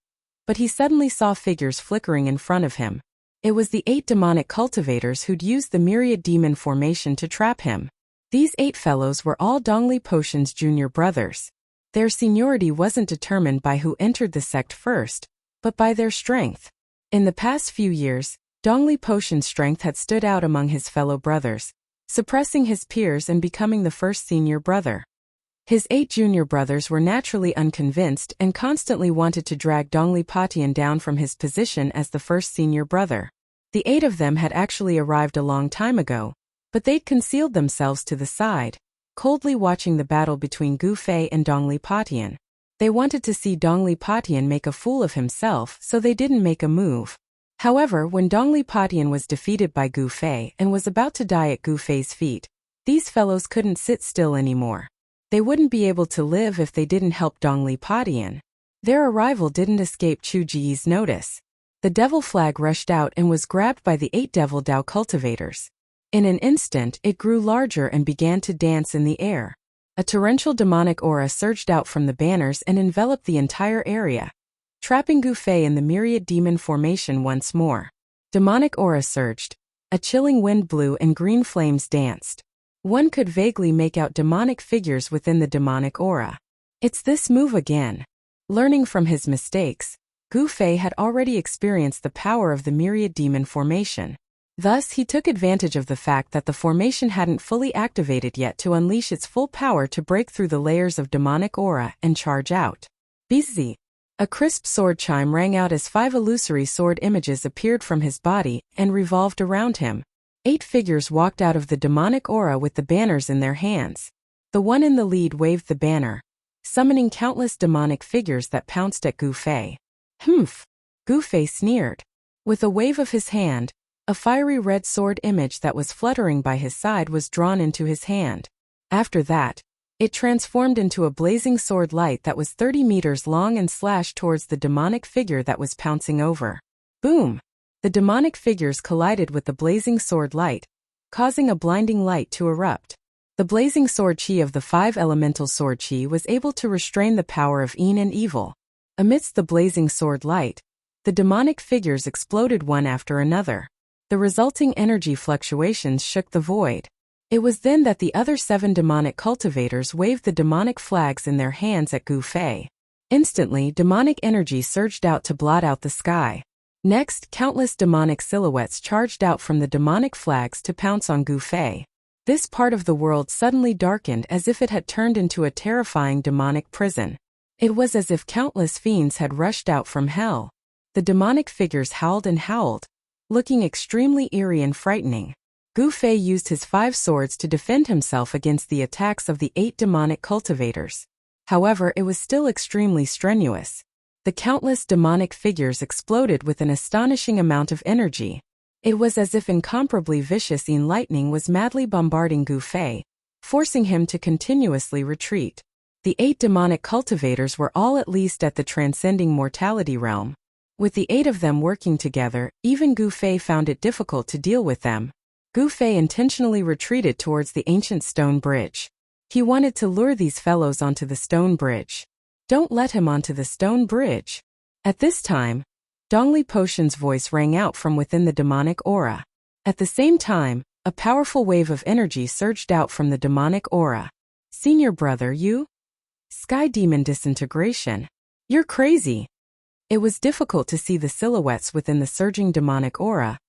but he suddenly saw figures flickering in front of him. It was the 8 demonic cultivators who'd used the myriad demon formation to trap him. These 8 fellows were all Dongli Potion's junior brothers. Their seniority wasn't determined by who entered the sect first, but by their strength. In the past few years, Dongli Potion's strength had stood out among his fellow brothers, suppressing his peers and becoming the first senior brother. His 8 junior brothers were naturally unconvinced and constantly wanted to drag Dongli Patian down from his position as the first senior brother. The 8 of them had actually arrived a long time ago, but they'd concealed themselves to the side, coldly watching the battle between Gu Fei and Dongli Patian. They wanted to see Dongli Patian make a fool of himself, so they didn't make a move. However, when Dongli Patian was defeated by Gu Fei and was about to die at Gu Fei's feet, These fellows couldn't sit still anymore. They wouldn't be able to live if they didn't help Dongli Padian. Their arrival didn't escape Chu Ji's notice. The devil flag rushed out and was grabbed by the 8 devil Dao cultivators. In an instant, it grew larger and began to dance in the air. A torrential demonic aura surged out from the banners and enveloped the entire area, trapping Gu Fei in the myriad demon formation once more. Demonic aura surged. A chilling wind blew and green flames danced. One could vaguely make out demonic figures within the demonic aura. It's this move again. Learning from his mistakes, Gu Fei had already experienced the power of the myriad demon formation. Thus, he took advantage of the fact that the formation hadn't fully activated yet to unleash its full power to break through the layers of demonic aura and charge out. Bzz! A crisp sword chime rang out as 5 illusory sword images appeared from his body and revolved around him. 8 figures walked out of the demonic aura with the banners in their hands. The one in the lead waved the banner, summoning countless demonic figures that pounced at Gu Fei. Humph! Gu Fei sneered. With a wave of his hand, a fiery red sword image that was fluttering by his side was drawn into his hand. After that, it transformed into a blazing sword light that was 30 meters long and slashed towards the demonic figure that was pouncing over. Boom! The demonic figures collided with the blazing sword light, causing a blinding light to erupt. The blazing sword chi of the 5 elemental sword chi was able to restrain the power of yin and evil. Amidst the blazing sword light, the demonic figures exploded one after another. The resulting energy fluctuations shook the void. It was then that the other 7 demonic cultivators waved the demonic flags in their hands at Gu Fei. Instantly, demonic energy surged out to blot out the sky. Next, countless demonic silhouettes charged out from the demonic flags to pounce on Gu Fei. This part of the world suddenly darkened as if it had turned into a terrifying demonic prison. It was as if countless fiends had rushed out from hell. The demonic figures howled and howled, looking extremely eerie and frightening. Gu Fei used his 5 swords to defend himself against the attacks of the 8 demonic cultivators. However, it was still extremely strenuous. The countless demonic figures exploded with an astonishing amount of energy. It was as if incomparably vicious yin lightning was madly bombarding Gu Fei, forcing him to continuously retreat. The 8 demonic cultivators were all at least at the transcending mortality realm. With the 8 of them working together, even Gu Fei found it difficult to deal with them. Gu Fei intentionally retreated towards the ancient stone bridge. He wanted to lure these fellows onto the stone bridge. Don't let him onto the stone bridge. At this time, Dongli Potion's voice rang out from within the demonic aura. At the same time, a powerful wave of energy surged out from the demonic aura. Senior brother, you? Sky Demon Disintegration. You're crazy. It was difficult to see the silhouettes within the surging demonic aura,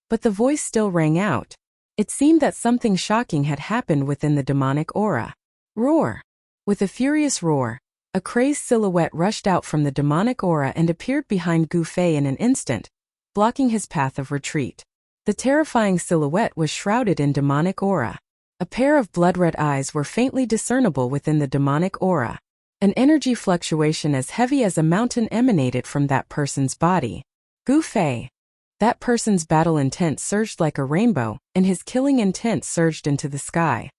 but the voice still rang out. It seemed that something shocking had happened within the demonic aura. Roar! With a furious roar, a crazed silhouette rushed out from the demonic aura and appeared behind Gu Fei in an instant, blocking his path of retreat. The terrifying silhouette was shrouded in demonic aura. A pair of blood-red eyes were faintly discernible within the demonic aura. An energy fluctuation as heavy as a mountain emanated from that person's body. Gu Fei. That person's battle intent surged like a rainbow, and his killing intent surged into the sky.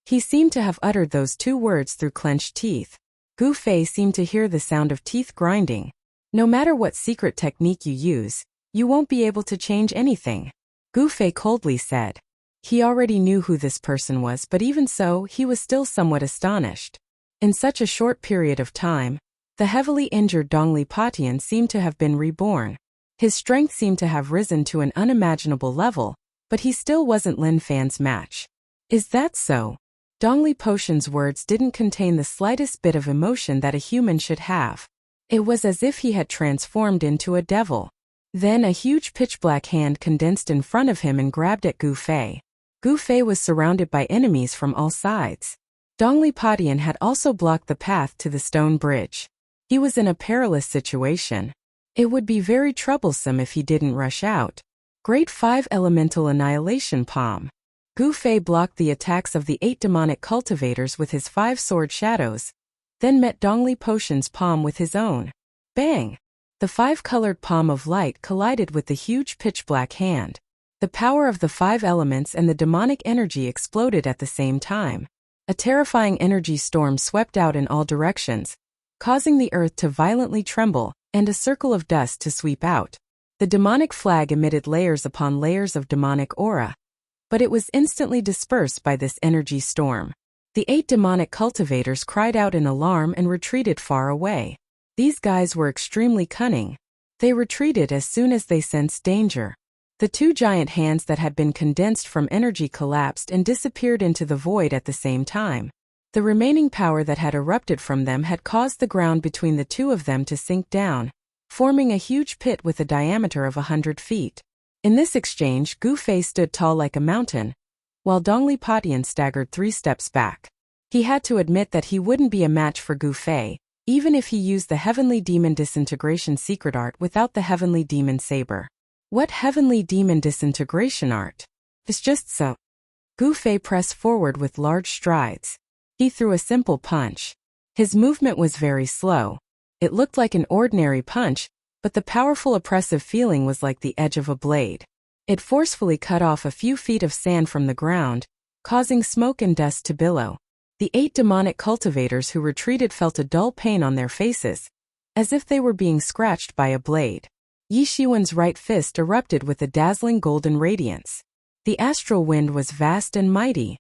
He seemed to have uttered those 2 words through clenched teeth. Gu Fei seemed to hear the sound of teeth grinding. No matter what secret technique you use, you won't be able to change anything, Gu Fei coldly said. He already knew who this person was, but even so, he was still somewhat astonished. In such a short period of time, the heavily injured Dongli Patian seemed to have been reborn. His strength seemed to have risen to an unimaginable level, but he still wasn't Lin Fan's match. Is that so? Dongli Potion's words didn't contain the slightest bit of emotion that a human should have. It was as if he had transformed into a devil. Then a huge pitch-black hand condensed in front of him and grabbed at Gu Fei. Gu Fei was surrounded by enemies from all sides. Dongli Patian had also blocked the path to the stone bridge. He was in a perilous situation. It would be very troublesome if he didn't rush out. Grade 5 Elemental Annihilation Palm. Gu Fei blocked the attacks of the 8 demonic cultivators with his 5 sword shadows, then met Dongli Potion's palm with his own. Bang! The 5-colored palm of light collided with the huge pitch-black hand. The power of the 5 elements and the demonic energy exploded at the same time. A terrifying energy storm swept out in all directions, causing the earth to violently tremble, and a circle of dust to sweep out. The demonic flag emitted layers upon layers of demonic aura, but it was instantly dispersed by this energy storm. The 8 demonic cultivators cried out in alarm and retreated far away. These guys were extremely cunning. They retreated as soon as they sensed danger. The 2 giant hands that had been condensed from energy collapsed and disappeared into the void at the same time. The remaining power that had erupted from them had caused the ground between the 2 of them to sink down, forming a huge pit with a diameter of 100 feet. In this exchange, Gu Fei stood tall like a mountain, while Dongli Patian staggered 3 steps back. He had to admit that he wouldn't be a match for Gu Fei, even if he used the Heavenly Demon Disintegration secret art without the Heavenly Demon Saber. What Heavenly Demon Disintegration art? It's just so. Gu Fei pressed forward with large strides. He threw a simple punch. His movement was very slow. It looked like an ordinary punch, but the powerful oppressive feeling was like the edge of a blade. It forcefully cut off a few feet of sand from the ground, causing smoke and dust to billow. The 8 demonic cultivators who retreated felt a dull pain on their faces, as if they were being scratched by a blade. Yi Shiwen's right fist erupted with a dazzling golden radiance. The astral wind was vast and mighty.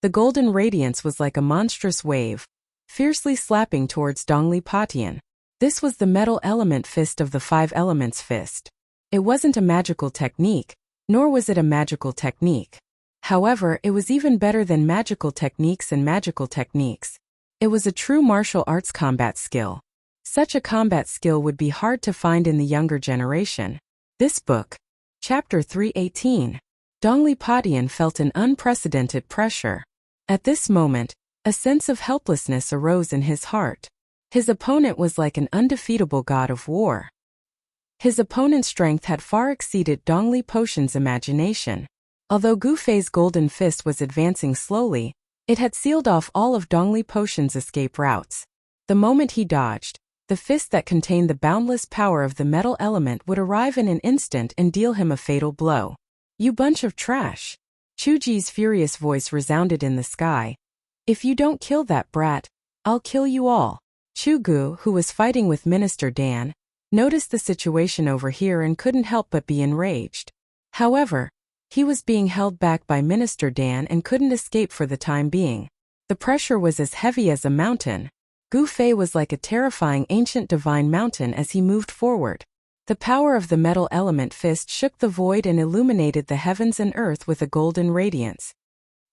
The golden radiance was like a monstrous wave, fiercely slapping towards Dongli Patian. This was the metal element fist of the 5 elements fist. It wasn't a magical technique, nor was it a magical technique. However, it was even better than magical techniques and magical techniques. It was a true martial arts combat skill. Such a combat skill would be hard to find in the younger generation. This book. Chapter 318. Dongli Patian felt an unprecedented pressure. At this moment, a sense of helplessness arose in his heart. His opponent was like an undefeatable god of war. His opponent's strength had far exceeded Dongli Patian's imagination. Although Gu Fei's golden fist was advancing slowly, it had sealed off all of Dongli Patian's escape routes. The moment he dodged, the fist that contained the boundless power of the metal element would arrive in an instant and deal him a fatal blow. "You bunch of trash." Chu Ji's furious voice resounded in the sky. "If you don't kill that brat, I'll kill you all." Chu Gu, who was fighting with Minister Dan, noticed the situation over here and couldn't help but be enraged. However, he was being held back by Minister Dan and couldn't escape for the time being. The pressure was as heavy as a mountain. Gu Fei was like a terrifying ancient divine mountain as he moved forward. The power of the metal element fist shook the void and illuminated the heavens and earth with a golden radiance.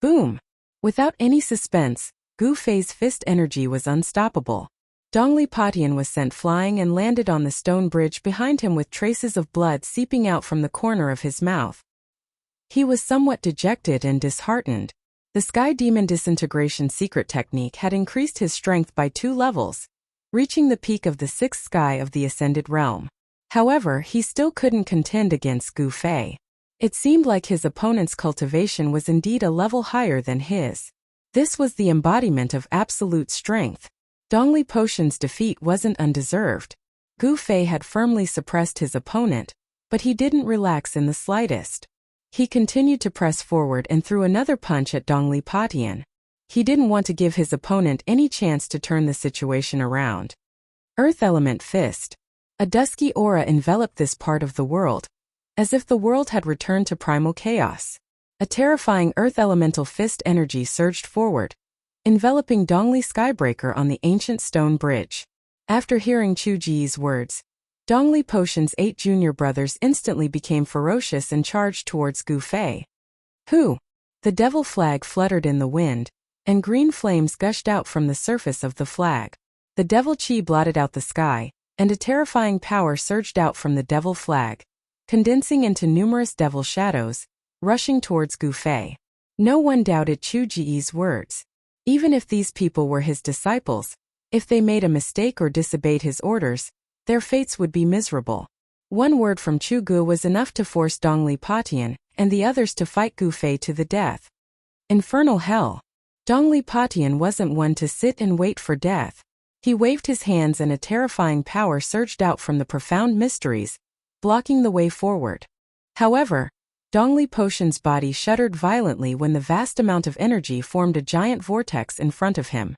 Boom! Without any suspense, Gu Fei's fist energy was unstoppable. Dongli Patian was sent flying and landed on the stone bridge behind him with traces of blood seeping out from the corner of his mouth. He was somewhat dejected and disheartened. The Sky Demon Disintegration secret technique had increased his strength by 2 levels, reaching the peak of the 6th sky of the Ascended Realm. However, he still couldn't contend against Gu Fei. It seemed like his opponent's cultivation was indeed a level higher than his. This was the embodiment of absolute strength. Dongli Patian's defeat wasn't undeserved. Gu Fei had firmly suppressed his opponent, but he didn't relax in the slightest. He continued to press forward and threw another punch at Dongli Patian. He didn't want to give his opponent any chance to turn the situation around. Earth Element Fist. A dusky aura enveloped this part of the world, as if the world had returned to primal chaos. A terrifying Earth Elemental Fist energy surged forward, enveloping Dongli Skybreaker on the ancient stone bridge. After hearing Chu Ji's words, Dongli Patian's 8 junior brothers instantly became ferocious and charged towards Gu Fei. Who? The devil flag fluttered in the wind, and green flames gushed out from the surface of the flag. The devil chi blotted out the sky, and a terrifying power surged out from the devil flag, condensing into numerous devil shadows, rushing towards Gu Fei. No one doubted Chu Ji's words. Even if these people were his disciples, if they made a mistake or disobeyed his orders, their fates would be miserable. One word from Chu Gu was enough to force Dongli Patian and the others to fight Gu Fei to the death. Infernal hell. Dongli Patian wasn't one to sit and wait for death. He waved his hands and a terrifying power surged out from the profound mysteries, blocking the way forward. However, Dongli Potion's body shuddered violently when the vast amount of energy formed a giant vortex in front of him.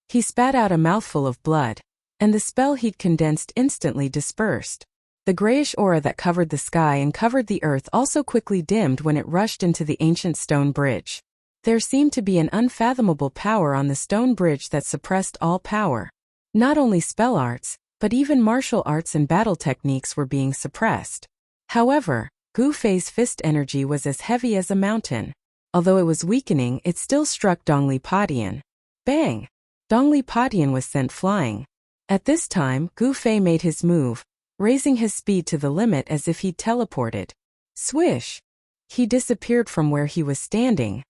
He spat out a mouthful of blood, and the spell he'd condensed instantly dispersed. The grayish aura that covered the sky and covered the earth also quickly dimmed when it rushed into the ancient stone bridge. There seemed to be an unfathomable power on the stone bridge that suppressed all power. Not only spell arts, but even martial arts and battle techniques were being suppressed. However, Gu Fei's fist energy was as heavy as a mountain. Although it was weakening, it still struck Dongli Potion. Bang! Dongli Potion was sent flying. At this time, Gu Fei made his move, raising his speed to the limit as if he'd teleported. Swish! He disappeared from where he was standing.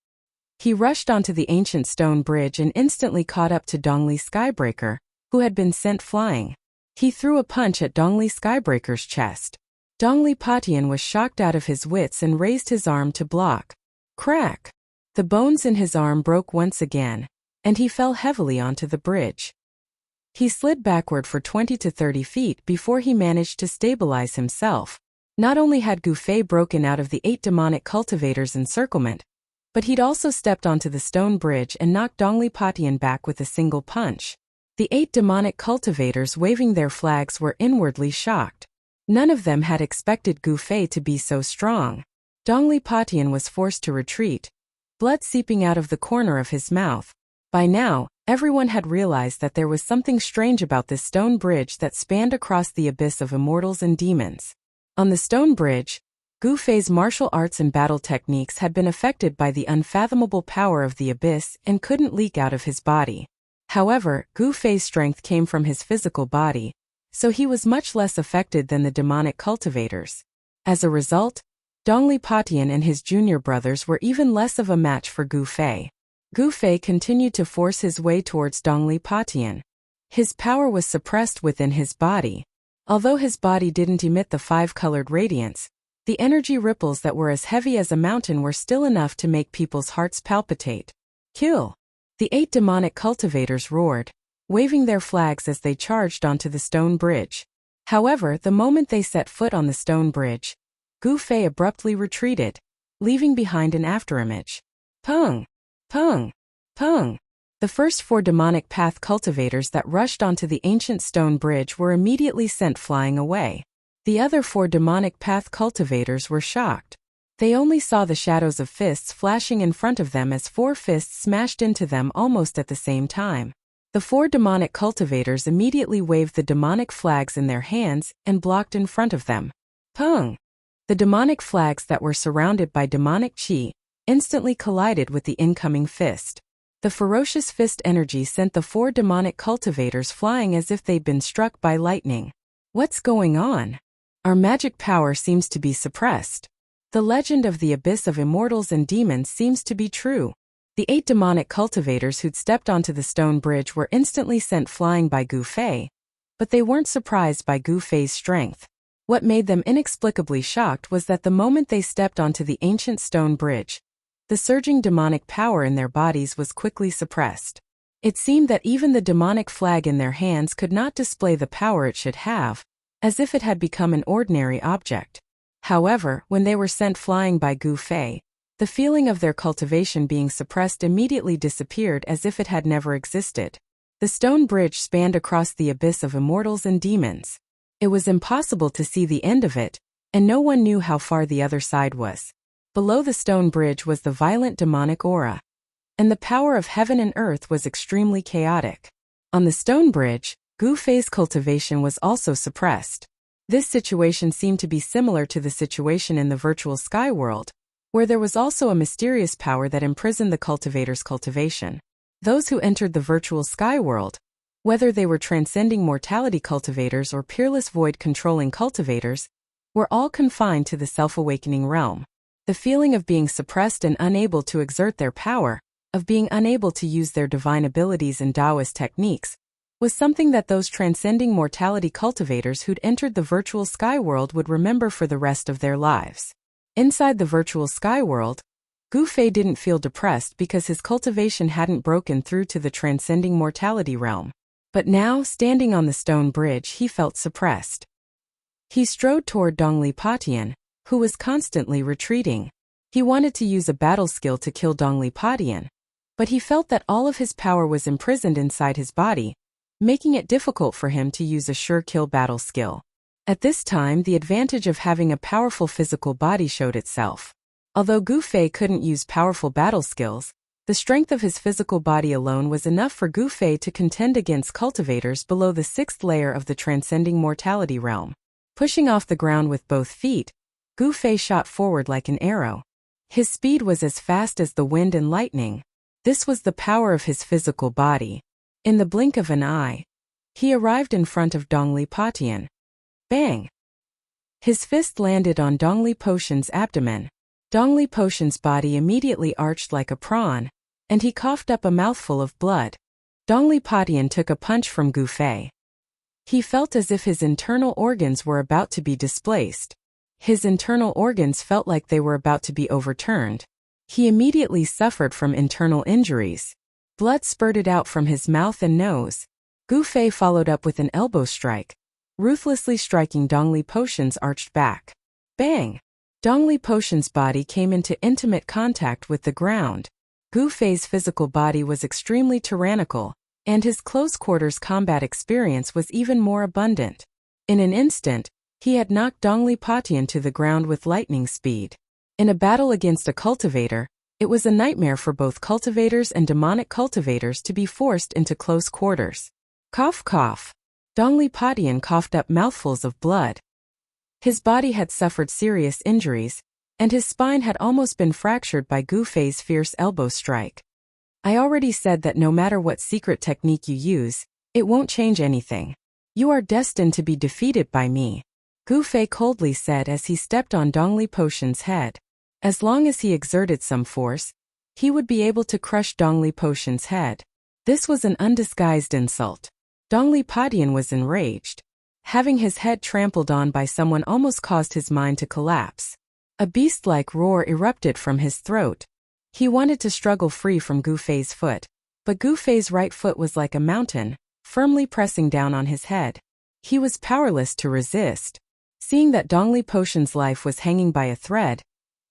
He rushed onto the ancient stone bridge and instantly caught up to Dongli Skybreaker, who had been sent flying. He threw a punch at Dongli Skybreaker's chest. Dongli Potion was shocked out of his wits and raised his arm to block. Crack! The bones in his arm broke once again, and he fell heavily onto the bridge. He slid backward for 20 to 30 feet before he managed to stabilize himself. Not only had Gu Fei broken out of the 8 demonic cultivators' encirclement, but he'd also stepped onto the stone bridge and knocked Dongli Potion back with a single punch. The 8 demonic cultivators waving their flags were inwardly shocked. None of them had expected Gu Fei to be so strong. Dongli Potion was forced to retreat, blood seeping out of the corner of his mouth. By now, everyone had realized that there was something strange about this stone bridge that spanned across the abyss of immortals and demons. On the stone bridge, Gu Fei's martial arts and battle techniques had been affected by the unfathomable power of the abyss and couldn't leak out of his body. However, Gu Fei's strength came from his physical body, so he was much less affected than the demonic cultivators. As a result, Dongli Potion and his junior brothers were even less of a match for Gu Fei. Gu Fei continued to force his way towards Dongli Potion. His power was suppressed within his body. Although his body didn't emit the 5-colored radiance, the energy ripples that were as heavy as a mountain were still enough to make people's hearts palpitate. Kill! The 8 demonic cultivators roared, waving their flags as they charged onto the stone bridge. However, the moment they set foot on the stone bridge, Gu Fei abruptly retreated, leaving behind an afterimage. Pung! Pung! Pung! The first 4 demonic path cultivators that rushed onto the ancient stone bridge were immediately sent flying away. The other 4 demonic path cultivators were shocked. They only saw the shadows of fists flashing in front of them as 4 fists smashed into them almost at the same time. The 4 demonic cultivators immediately waved the demonic flags in their hands and blocked in front of them. Pung! The demonic flags that were surrounded by demonic chi instantly collided with the incoming fist. The ferocious fist energy sent the 4 demonic cultivators flying as if they'd been struck by lightning. What's going on? Our magic power seems to be suppressed. The legend of the abyss of immortals and demons seems to be true. The 8 demonic cultivators who'd stepped onto the stone bridge were instantly sent flying by Gu Fei, but they weren't surprised by Gu Fei's strength. What made them inexplicably shocked was that the moment they stepped onto the ancient stone bridge, the surging demonic power in their bodies was quickly suppressed. It seemed that even the demonic flag in their hands could not display the power it should have, as if it had become an ordinary object. However, when they were sent flying by Gu Fei, the feeling of their cultivation being suppressed immediately disappeared as if it had never existed. The stone bridge spanned across the abyss of immortals and demons. It was impossible to see the end of it, and no one knew how far the other side was. Below the stone bridge was the violent demonic aura, and the power of heaven and earth was extremely chaotic. On the stone bridge, Gu Fei's cultivation was also suppressed. This situation seemed to be similar to the situation in the virtual sky world, where there was also a mysterious power that imprisoned the cultivator's cultivation. Those who entered the virtual sky world, whether they were transcending mortality cultivators or peerless void controlling cultivators, were all confined to the self-awakening realm. The feeling of being suppressed and unable to exert their power, of being unable to use their divine abilities and Taoist techniques, was something that those transcending mortality cultivators who'd entered the virtual sky world would remember for the rest of their lives. Inside the virtual sky world, Gu Fei didn't feel depressed because his cultivation hadn't broken through to the transcending mortality realm. But now, standing on the stone bridge, he felt suppressed. He strode toward Dongli Potion, who was constantly retreating. He wanted to use a battle skill to kill Dongli Padian, but he felt that all of his power was imprisoned inside his body, making it difficult for him to use a sure kill battle skill. At this time, the advantage of having a powerful physical body showed itself. Although Gu Fei couldn't use powerful battle skills, the strength of his physical body alone was enough for Gu Fei to contend against cultivators below the 6th layer of the transcending mortality realm. Pushing off the ground with both feet, Gu Fei shot forward like an arrow. His speed was as fast as the wind and lightning. This was the power of his physical body. In the blink of an eye, he arrived in front of Dongli Padian. Bang! His fist landed on Dongli Potion's abdomen. Dongli Potion's body immediately arched like a prawn, and he coughed up a mouthful of blood. Dongli Padian took a punch from Gu Fei. He felt as if his internal organs were about to be displaced. His internal organs felt like they were about to be overturned. He immediately suffered from internal injuries. Blood spurted out from his mouth and nose. Gu Fei followed up with an elbow strike, ruthlessly striking Dongli Potion's arched back. Bang! Dongli Potion's body came into intimate contact with the ground. Gu Fei's physical body was extremely tyrannical, and his close-quarters combat experience was even more abundant. In an instant, he had knocked Dongli Padian to the ground with lightning speed. In a battle against a cultivator, it was a nightmare for both cultivators and demonic cultivators to be forced into close quarters. Cough cough. Dongli Padian coughed up mouthfuls of blood. His body had suffered serious injuries, and his spine had almost been fractured by Gu Fei's fierce elbow strike. I already said that no matter what secret technique you use, it won't change anything. You are destined to be defeated by me, Gu Fei coldly said as he stepped on Dongli Potion's head. As long as he exerted some force, he would be able to crush Dongli Potion's head. This was an undisguised insult. Dongli Padian was enraged. Having his head trampled on by someone almost caused his mind to collapse. A beast-like roar erupted from his throat. He wanted to struggle free from Gu Fei's foot, but Gu Fei's right foot was like a mountain, firmly pressing down on his head. He was powerless to resist. Seeing that Dongli Potion's life was hanging by a thread,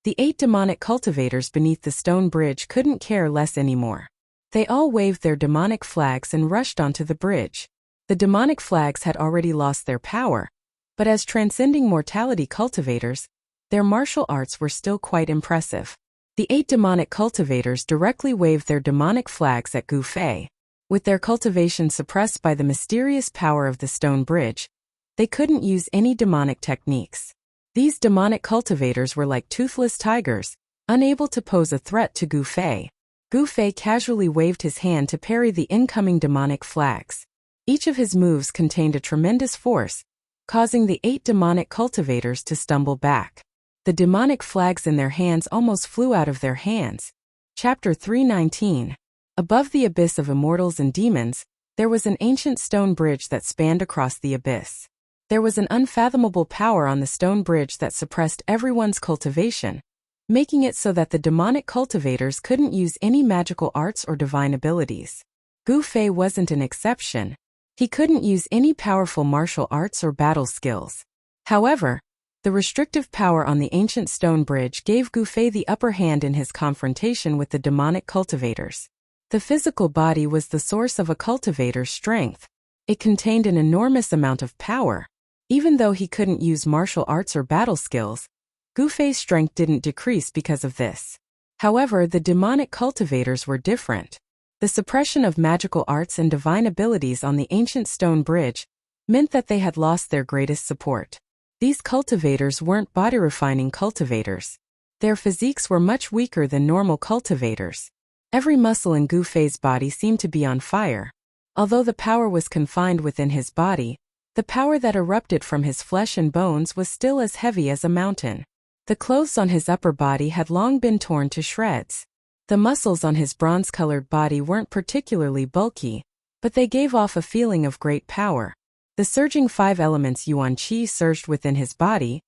the 8 demonic cultivators beneath the stone bridge couldn't care less anymore. They all waved their demonic flags and rushed onto the bridge. The demonic flags had already lost their power, but as transcending mortality cultivators, their martial arts were still quite impressive. The 8 demonic cultivators directly waved their demonic flags at Gu Fei. With their cultivation suppressed by the mysterious power of the stone bridge, they couldn't use any demonic techniques. These demonic cultivators were like toothless tigers, unable to pose a threat to Gu Fei. Gu Fei casually waved his hand to parry the incoming demonic flags. Each of his moves contained a tremendous force, causing the 8 demonic cultivators to stumble back. The demonic flags in their hands almost flew out of their hands. Chapter 319. Above the abyss of immortals and demons, there was an ancient stone bridge that spanned across the abyss. There was an unfathomable power on the stone bridge that suppressed everyone's cultivation, making it so that the demonic cultivators couldn't use any magical arts or divine abilities. Gu Fei wasn't an exception. He couldn't use any powerful martial arts or battle skills. However, the restrictive power on the ancient stone bridge gave Gu Fei the upper hand in his confrontation with the demonic cultivators. The physical body was the source of a cultivator's strength. It contained an enormous amount of power. Even though he couldn't use martial arts or battle skills, Gu Fei's strength didn't decrease because of this. However, the demonic cultivators were different. The suppression of magical arts and divine abilities on the ancient stone bridge meant that they had lost their greatest support. These cultivators weren't body-refining cultivators. Their physiques were much weaker than normal cultivators. Every muscle in Gu Fei's body seemed to be on fire. Although the power was confined within his body, the power that erupted from his flesh and bones was still as heavy as a mountain. The clothes on his upper body had long been torn to shreds. The muscles on his bronze-colored body weren't particularly bulky, but they gave off a feeling of great power. The surging 5 elements Yuan Qi surged within his body,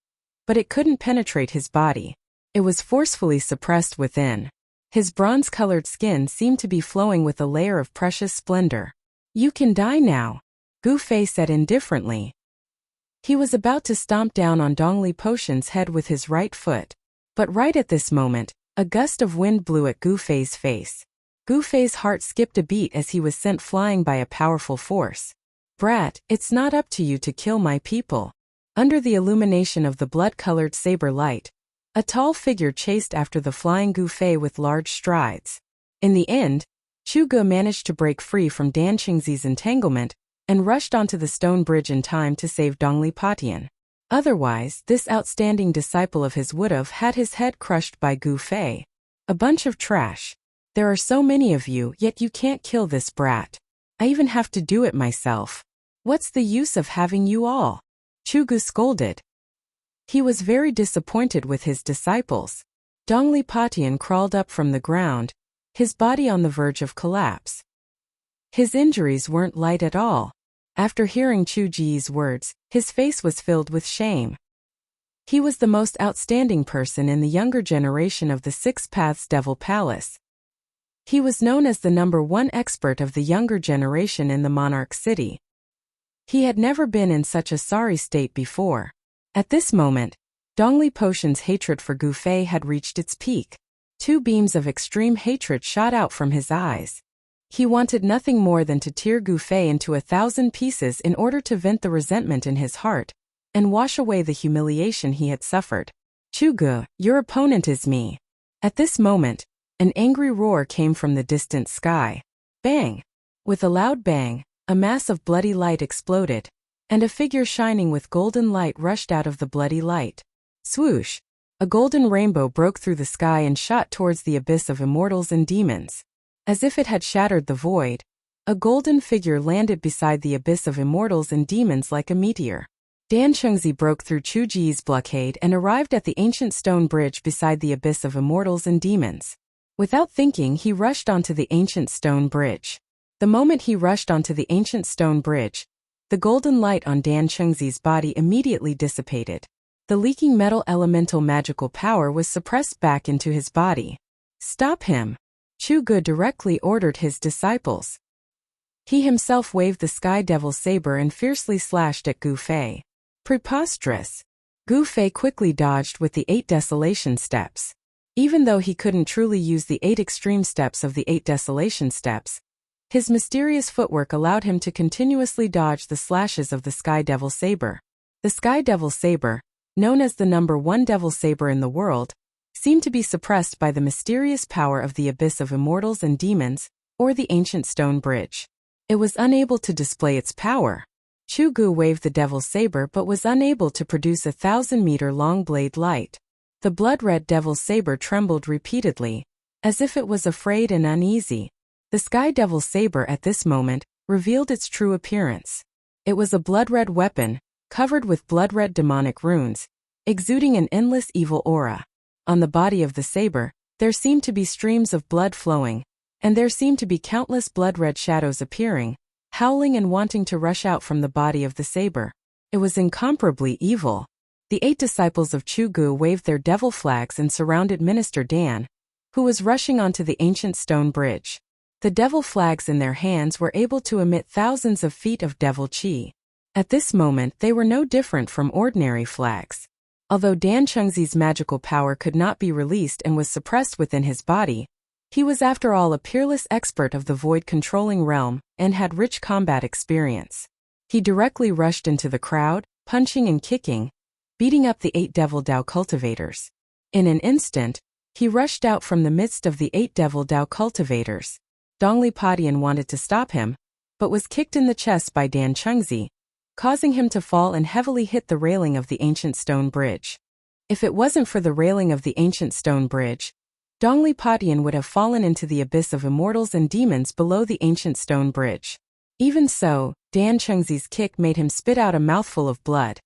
but it couldn't penetrate his body. It was forcefully suppressed within. His bronze-colored skin seemed to be flowing with a layer of precious splendor. "You can die now," Gu Fei said indifferently. He was about to stomp down on Dongli Potion's head with his right foot. But right at this moment, a gust of wind blew at Gu Fei's face. Gu Fei's heart skipped a beat as he was sent flying by a powerful force. "Brat, it's not up to you to kill my people." Under the illumination of the blood-colored saber light, a tall figure chased after the flying Gu Fei with large strides. In the end, Chu Ge managed to break free from Dan Qingzi's entanglement and rushed onto the stone bridge in time to save Dongli Patian. Otherwise, this outstanding disciple of his would have had his head crushed by Gu Fei. "A bunch of trash. There are so many of you, yet you can't kill this brat. I even have to do it myself. What's the use of having you all?" Chu Ge scolded. He was very disappointed with his disciples. Dongli Patian crawled up from the ground, his body on the verge of collapse. His injuries weren't light at all. After hearing Chu Ji's words, his face was filled with shame. He was the most outstanding person in the younger generation of the Six Paths Devil Palace. He was known as the #1 expert of the younger generation in the Monarch City. He had never been in such a sorry state before. At this moment, Dongli Potion's hatred for Gu Fei had reached its peak. Two beams of extreme hatred shot out from his eyes. He wanted nothing more than to tear Gu Fei into 1,000 pieces in order to vent the resentment in his heart and wash away the humiliation he had suffered. "Chu Ge, your opponent is me." At this moment, an angry roar came from the distant sky. Bang! With a loud bang, a mass of bloody light exploded, and a figure shining with golden light rushed out of the bloody light. Swoosh! A golden rainbow broke through the sky and shot towards the abyss of immortals and demons. As if it had shattered the void, a golden figure landed beside the abyss of immortals and demons like a meteor. Dan Qingzi broke through Chu Ji's blockade and arrived at the ancient stone bridge beside the abyss of immortals and demons. Without thinking, he rushed onto the ancient stone bridge. The moment he rushed onto the ancient stone bridge, the golden light on Dan Qingzi's body immediately dissipated. The leaking metal elemental magical power was suppressed back into his body. "Stop him!" Chu Ge directly ordered his disciples. He himself waved the Sky Devil saber and fiercely slashed at Gu Fei. Preposterous! Gu Fei quickly dodged with the 8 desolation steps. Even though he couldn't truly use the 8 extreme steps of the 8 desolation steps, his mysterious footwork allowed him to continuously dodge the slashes of the Sky Devil saber. The Sky Devil saber, known as the #1 devil saber in the world, seemed to be suppressed by the mysterious power of the abyss of immortals and demons, or the ancient stone bridge. It was unable to display its power. Chu Ge waved the devil saber but was unable to produce a 1,000-meter-long blade light. The blood-red devil saber trembled repeatedly, as if it was afraid and uneasy. The Sky Devil saber at this moment revealed its true appearance. It was a blood-red weapon, covered with blood-red demonic runes, exuding an endless evil aura. On the body of the saber, there seemed to be streams of blood flowing, and there seemed to be countless blood-red shadows appearing, howling and wanting to rush out from the body of the saber. It was incomparably evil. The 8 disciples of Chu Ge waved their devil flags and surrounded Minister Dan, who was rushing onto the ancient stone bridge. The devil flags in their hands were able to emit thousands of feet of devil chi. At this moment, they were no different from ordinary flags. Although Dan Qingzi's magical power could not be released and was suppressed within his body, he was after all a peerless expert of the void-controlling realm and had rich combat experience. He directly rushed into the crowd, punching and kicking, beating up the 8 Devil Dao cultivators. In an instant, he rushed out from the midst of the 8 Devil Dao cultivators. Dongli Patian wanted to stop him, but was kicked in the chest by Dan Qingzi, causing him to fall and heavily hit the railing of the ancient stone bridge. If it wasn't for the railing of the ancient stone bridge, Dongli Patian would have fallen into the abyss of immortals and demons below the ancient stone bridge. Even so, Dan Qingzi's kick made him spit out a mouthful of blood,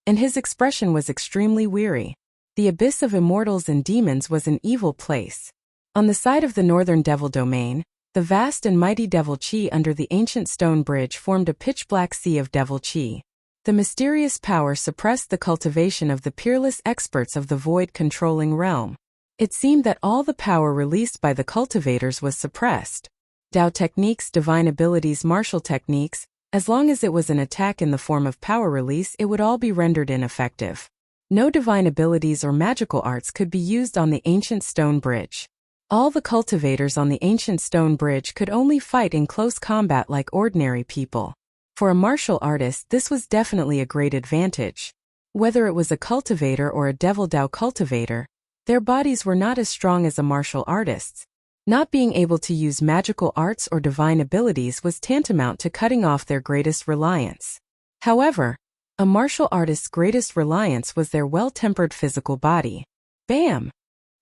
and his expression was extremely weary. The abyss of immortals and demons was an evil place. On the side of the northern devil domain, the vast and mighty devil chi under the ancient stone bridge formed a pitch-black sea of devil chi. The mysterious power suppressed the cultivation of the peerless experts of the void-controlling realm. It seemed that all the power released by the cultivators was suppressed. Dao techniques, divine abilities, martial techniques, As long as it was an attack in the form of power release, it would all be rendered ineffective. No divine abilities or magical arts could be used on the ancient stone bridge. All the cultivators on the ancient stone bridge could only fight in close combat like ordinary people. For a martial artist, this was definitely a great advantage. Whether it was a cultivator or a Devil Dao cultivator, their bodies were not as strong as a martial artist's. Not being able to use magical arts or divine abilities was tantamount to cutting off their greatest reliance. However, a martial artist's greatest reliance was their well-tempered physical body. Bam!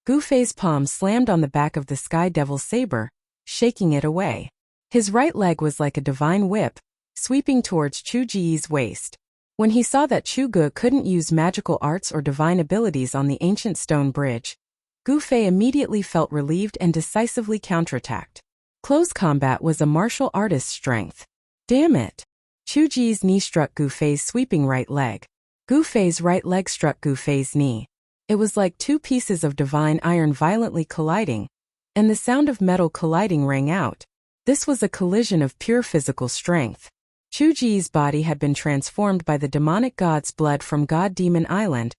Gu Fei's palm slammed on the back of the Sky Devil's saber, shaking it away. His right leg was like a divine whip, sweeping towards Chu Ji's waist. When he saw that Chu Gu couldn't use magical arts or divine abilities on the ancient stone bridge, Gu Fei immediately felt relieved and decisively counterattacked. Close combat was a martial artist's strength. Damn it! Chu Ji's knee struck Gu Fei's sweeping right leg. Gu Fei's right leg struck Gu Fei's knee. It was like two pieces of divine iron violently colliding, and the sound of metal colliding rang out. This was a collision of pure physical strength. Chu Ji's body had been transformed by the demonic god's blood from God Demon Island,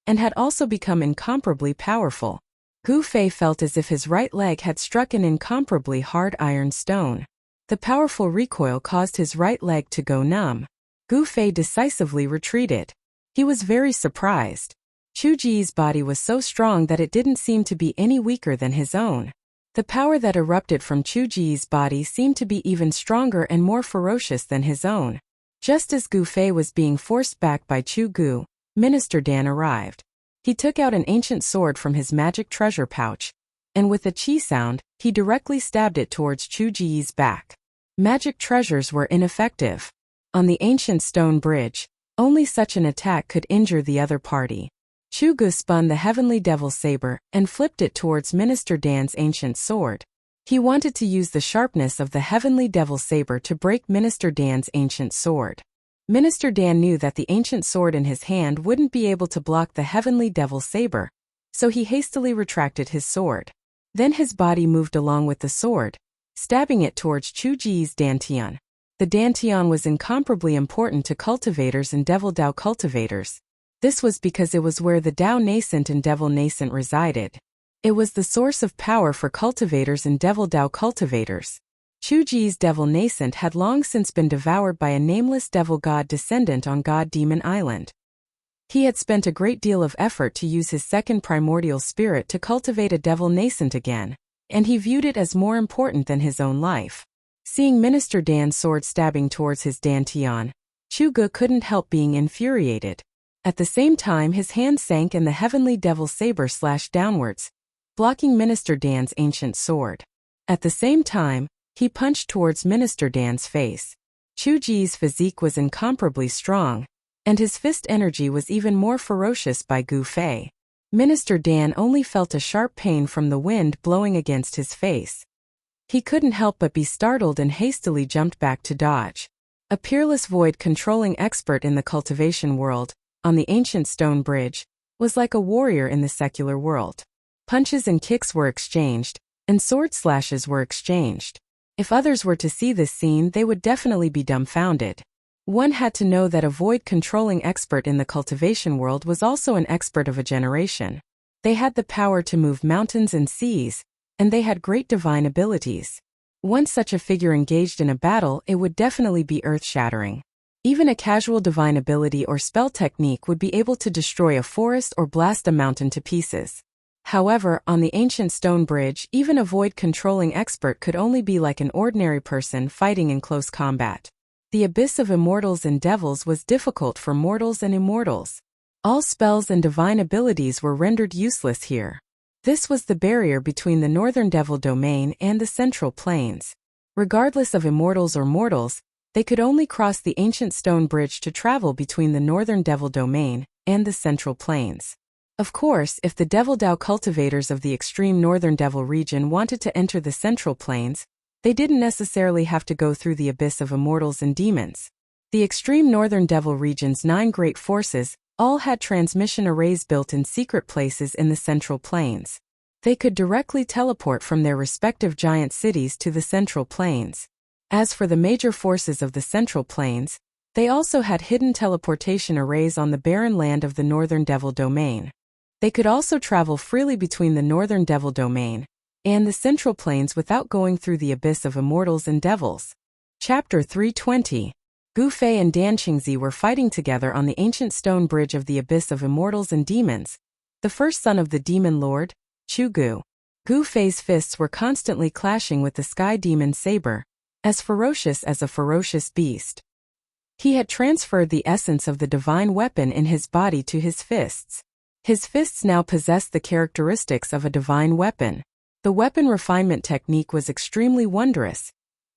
and had also become incomparably powerful. Gu Fei felt as if his right leg had struck an incomparably hard iron stone. The powerful recoil caused his right leg to go numb. Gu Fei decisively retreated. He was very surprised. Chu Ji's body was so strong that it didn't seem to be any weaker than his own. The power that erupted from Chu Ji's body seemed to be even stronger and more ferocious than his own. Just as Gu Fei was being forced back by Chu Gu, Minister Dan arrived. He took out an ancient sword from his magic treasure pouch, and with a chi sound, he directly stabbed it towards Chu Ji's back. Magic treasures were ineffective. On the ancient stone bridge, only such an attack could injure the other party. Chu Gu spun the heavenly devil saber and flipped it towards Minister Dan's ancient sword. He wanted to use the sharpness of the heavenly devil saber to break Minister Dan's ancient sword. Minister Dan knew that the ancient sword in his hand wouldn't be able to block the heavenly devil saber, so he hastily retracted his sword. Then his body moved along with the sword, stabbing it towards Chu Ji's dantian. The dantian was incomparably important to cultivators and Devil Dao cultivators. This was because it was where the Dao Nascent and Devil Nascent resided. It was the source of power for cultivators and Devil Dao cultivators. Chu Ji's Devil Nascent had long since been devoured by a nameless devil god descendant on God Demon Island. He had spent a great deal of effort to use his second primordial spirit to cultivate a Devil Nascent again, and he viewed it as more important than his own life. Seeing Minister Dan's sword stabbing towards his dantian, Chu Gu couldn't help being infuriated. At the same time, his hand sank and the heavenly devil saber slashed downwards, blocking Minister Dan's ancient sword. At the same time, he punched towards Minister Dan's face. Chu Ji's physique was incomparably strong, and his fist energy was even more ferocious by Gu Fei. Minister Dan only felt a sharp pain from the wind blowing against his face. He couldn't help but be startled and hastily jumped back to dodge. A peerless void-controlling expert in the cultivation world, on the ancient stone bridge, was like a warrior in the secular world. Punches and kicks were exchanged, and sword slashes were exchanged. If others were to see this scene, they would definitely be dumbfounded. One had to know that a void-controlling expert in the cultivation world was also an expert of a generation. They had the power to move mountains and seas, and they had great divine abilities. Once such a figure engaged in a battle, it would definitely be earth-shattering. Even a casual divine ability or spell technique would be able to destroy a forest or blast a mountain to pieces. However, on the ancient stone bridge, even a void-controlling expert could only be like an ordinary person fighting in close combat. The abyss of immortals and devils was difficult for mortals and immortals. All spells and divine abilities were rendered useless here. This was the barrier between the northern devil domain and the central plains. Regardless of immortals or mortals, they could only cross the ancient stone bridge to travel between the northern devil domain and the central plains. Of course, if the Devil Dao cultivators of the extreme northern devil region wanted to enter the central plains, they didn't necessarily have to go through the abyss of immortals and demons. The extreme northern devil region's 9 great forces all had transmission arrays built in secret places in the central plains. They could directly teleport from their respective giant cities to the central plains. As for the major forces of the Central Plains, they also had hidden teleportation arrays on the barren land of the Northern Devil Domain. They could also travel freely between the Northern Devil Domain and the Central Plains without going through the abyss of immortals and devils. Chapter 320. Gu Fei and Dan Qingzi were fighting together on the ancient stone bridge of the abyss of immortals and demons, the first son of the demon lord, Chu Gu. Gu Fei's fists were constantly clashing with the sky demon saber, as ferocious as a ferocious beast. He had transferred the essence of the divine weapon in his body to his fists. His fists now possessed the characteristics of a divine weapon. The weapon refinement technique was extremely wondrous,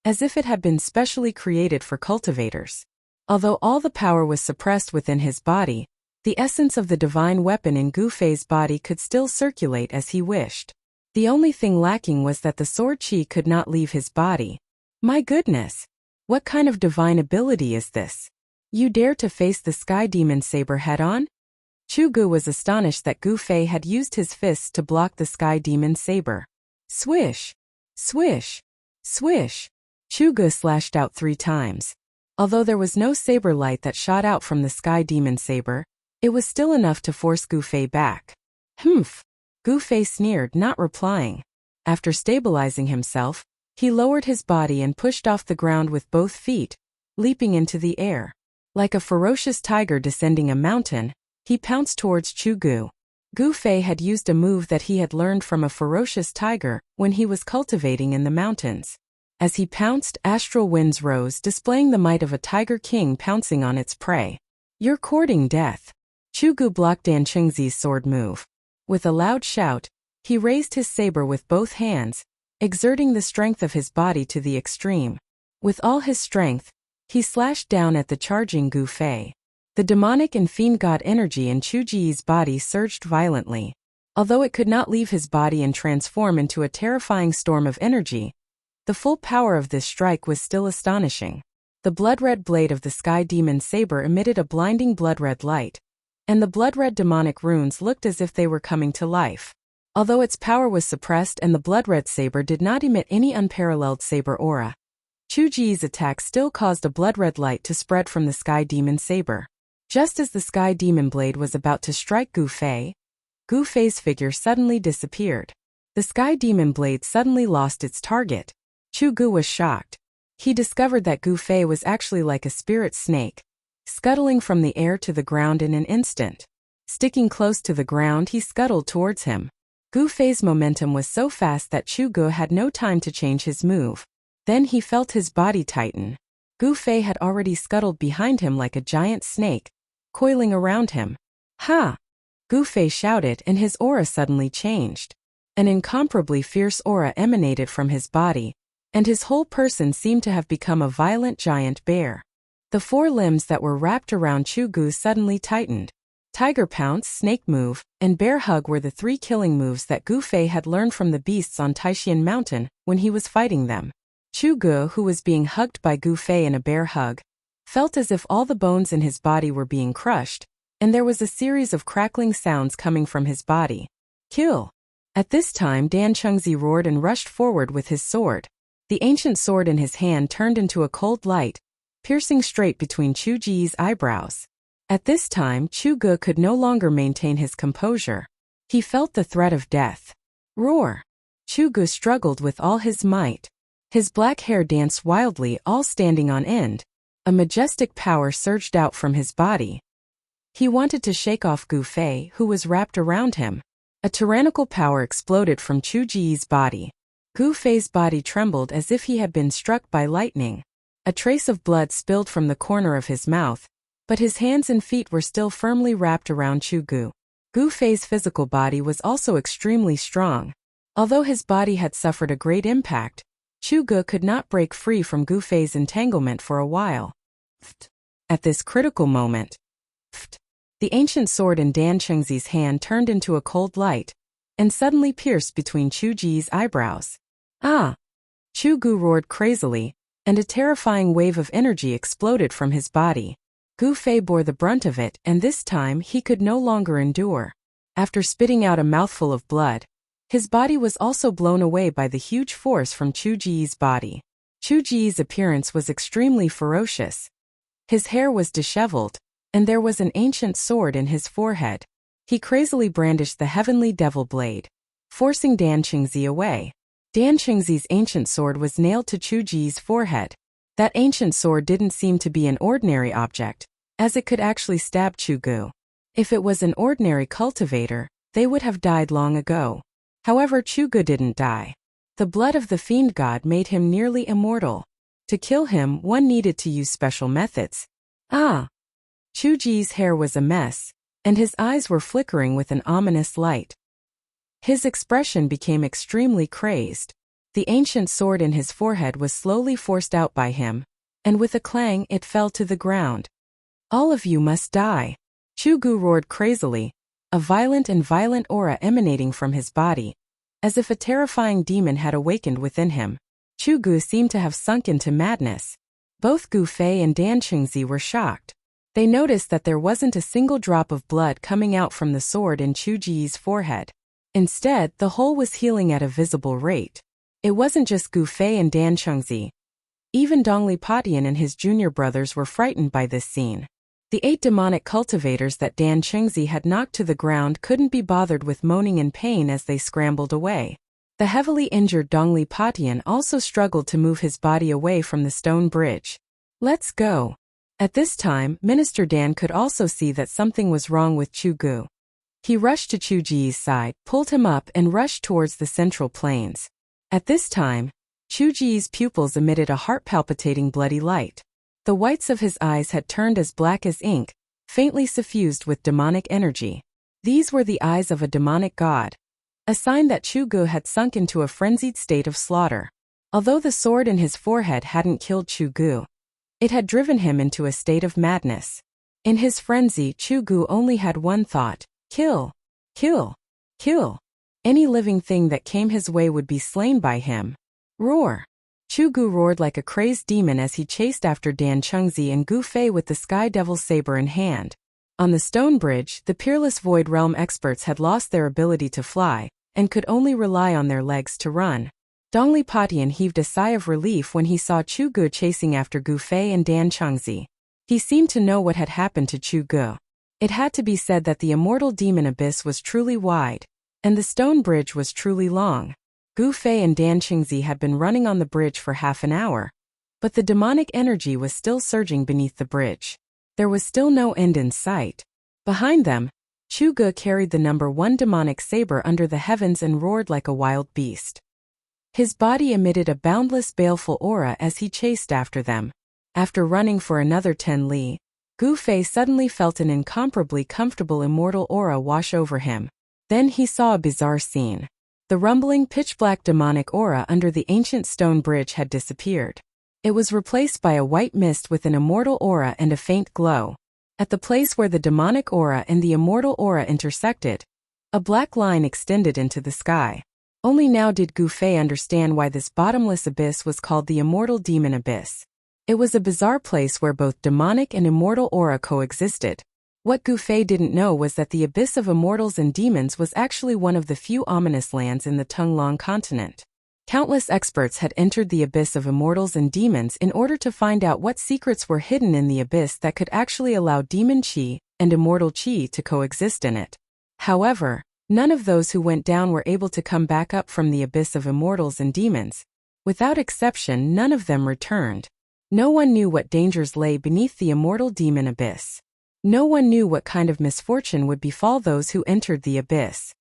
as if it had been specially created for cultivators. Although all the power was suppressed within his body, the essence of the divine weapon in Gu Fei's body could still circulate as he wished. The only thing lacking was that the sword qi could not leave his body. My goodness! What kind of divine ability is this? You dare to face the sky demon saber head-on? Chu Gu was astonished that Gu Fei had used his fists to block the sky demon saber. Swish! Swish! Swish! Chu Gu slashed out 3 times. Although there was no saber light that shot out from the sky demon saber, it was still enough to force Gu Fei back. Humph! Gu Fei sneered, not replying. After stabilizing himself, he lowered his body and pushed off the ground with both feet, leaping into the air. Like a ferocious tiger descending a mountain, he pounced towards Chu Gu. Gu Fei had used a move that he had learned from a ferocious tiger when he was cultivating in the mountains. As he pounced, astral winds rose, displaying the might of a tiger king pouncing on its prey. You're courting death. Chu Gu blocked Dan Qingzi's sword move. With a loud shout, he raised his saber with both hands, exerting the strength of his body to the extreme. With all his strength, he slashed down at the charging Gu Fei. The demonic and fiend god energy in Chu Ji's body surged violently. Although it could not leave his body and transform into a terrifying storm of energy, the full power of this strike was still astonishing. The blood-red blade of the sky demon saber emitted a blinding blood-red light, and the blood-red demonic runes looked as if they were coming to life. Although its power was suppressed and the blood-red saber did not emit any unparalleled saber aura, Chu Ji's attack still caused a blood-red light to spread from the sky demon saber. Just as the sky demon blade was about to strike Gu Fei's figure suddenly disappeared. The sky demon blade suddenly lost its target. Chu Gu was shocked. He discovered that Gu Fei was actually like a spirit snake, scuttling from the air to the ground in an instant. Sticking close to the ground, he scuttled towards him. Gu Fei's momentum was so fast that Chu Gu had no time to change his move. Then he felt his body tighten. Gu Fei had already scuttled behind him like a giant snake, coiling around him. Ha! Gu Fei shouted, and his aura suddenly changed. An incomparably fierce aura emanated from his body, and his whole person seemed to have become a violent giant bear. The 4 limbs that were wrapped around Chu Gu suddenly tightened. Tiger Pounce, Snake Move, and Bear Hug were the 3 killing moves that Gu Fei had learned from the beasts on Taixian Mountain when he was fighting them. Chu Gu, who was being hugged by Gu Fei in a bear hug, felt as if all the bones in his body were being crushed, and there was a series of crackling sounds coming from his body. Kill! At this time Dan Qingzi roared and rushed forward with his sword. The ancient sword in his hand turned into a cold light, piercing straight between Chu Ji's eyebrows. At this time, Chu Gu could no longer maintain his composure. He felt the threat of death. Roar! Chu Gu struggled with all his might. His black hair danced wildly, all standing on end. A majestic power surged out from his body. He wanted to shake off Gu Fei, who was wrapped around him. A tyrannical power exploded from Chu Ji's body. Gu Fei's body trembled as if he had been struck by lightning. A trace of blood spilled from the corner of his mouth, but his hands and feet were still firmly wrapped around Chu Gu. Gu Fei's physical body was also extremely strong. Although his body had suffered a great impact, Chu Gu could not break free from Gu Fei's entanglement for a while. At this critical moment, the ancient sword in Dan Qingzi's hand turned into a cold light, and suddenly pierced between Chu Ji's eyebrows. Ah! Chu Gu roared crazily, and a terrifying wave of energy exploded from his body. Gu Fei bore the brunt of it, and this time he could no longer endure. After spitting out a mouthful of blood, his body was also blown away by the huge force from Chu Ji's body. Chu Ji's appearance was extremely ferocious. His hair was disheveled, and there was an ancient sword in his forehead. He crazily brandished the heavenly devil blade, forcing Dan Qingzi away. Dan Qingzi's ancient sword was nailed to Chu Ji's forehead. That ancient sword didn't seem to be an ordinary object, as it could actually stab Chu Gu. If it was an ordinary cultivator, they would have died long ago. However, Chu Gu didn't die. The blood of the fiend god made him nearly immortal. To kill him, one needed to use special methods. Chu Ji's hair was a mess, and his eyes were flickering with an ominous light. His expression became extremely crazed. The ancient sword in his forehead was slowly forced out by him, and with a clang it fell to the ground. "All of you must die!" Chu Gu roared crazily, a violent aura emanating from his body. As if a terrifying demon had awakened within him, Chu Gu seemed to have sunk into madness. Both Gu Fei and Dan Qingzi were shocked. They noticed that there wasn't a single drop of blood coming out from the sword in Chu Ji's forehead. Instead, the hole was healing at a visible rate. It wasn't just Gu Fei and Dan Qingzi. Even Dongli Patian and his junior brothers were frightened by this scene. The 8 demonic cultivators that Dan Qingzi had knocked to the ground couldn't be bothered with moaning in pain as they scrambled away. The heavily injured Dongli Patian also struggled to move his body away from the stone bridge. "Let's go." At this time, Minister Dan could also see that something was wrong with Chu Gu. He rushed to Chu Ji's side, pulled him up and rushed towards the central plains. At this time, Chu Ji's pupils emitted a heart-palpitating bloody light. The whites of his eyes had turned as black as ink, faintly suffused with demonic energy. These were the eyes of a demonic god, a sign that Chu Gu had sunk into a frenzied state of slaughter. Although the sword in his forehead hadn't killed Chu Gu, it had driven him into a state of madness. In his frenzy, Chu Gu only had one thought: kill, kill, kill. Any living thing that came his way would be slain by him. Roar! Chu Gu roared like a crazed demon as he chased after Dan Qingzi and Gu Fei with the Sky Devil's saber in hand. On the stone bridge, the peerless Void Realm experts had lost their ability to fly, and could only rely on their legs to run. Dongli Patian heaved a sigh of relief when he saw Chu Gu chasing after Gu Fei and Dan Qingzi. He seemed to know what had happened to Chu Gu. It had to be said that the immortal demon abyss was truly wide, and the stone bridge was truly long. Gu Fei and Dan Qingzi had been running on the bridge for half an hour, but the demonic energy was still surging beneath the bridge. There was still no end in sight. Behind them, Chu Gu carried the number 1 demonic saber under the heavens and roared like a wild beast. His body emitted a boundless baleful aura as he chased after them. After running for another 10 li, Gu Fei suddenly felt an incomparably comfortable immortal aura wash over him. Then he saw a bizarre scene. The rumbling pitch-black demonic aura under the ancient stone bridge had disappeared. It was replaced by a white mist with an immortal aura and a faint glow. At the place where the demonic aura and the immortal aura intersected, a black line extended into the sky. Only now did Gu Fei understand why this bottomless abyss was called the Immortal Demon Abyss. It was a bizarre place where both demonic and immortal aura coexisted. What Gu Fei didn't know was that the Abyss of Immortals and Demons was actually one of the few ominous lands in the Tunglong continent. Countless experts had entered the Abyss of Immortals and Demons in order to find out what secrets were hidden in the abyss that could actually allow demon chi and immortal chi to coexist in it. However, none of those who went down were able to come back up from the Abyss of Immortals and Demons. Without exception, none of them returned. No one knew what dangers lay beneath the Immortal Demon Abyss. No one knew what kind of misfortune would befall those who entered the abyss.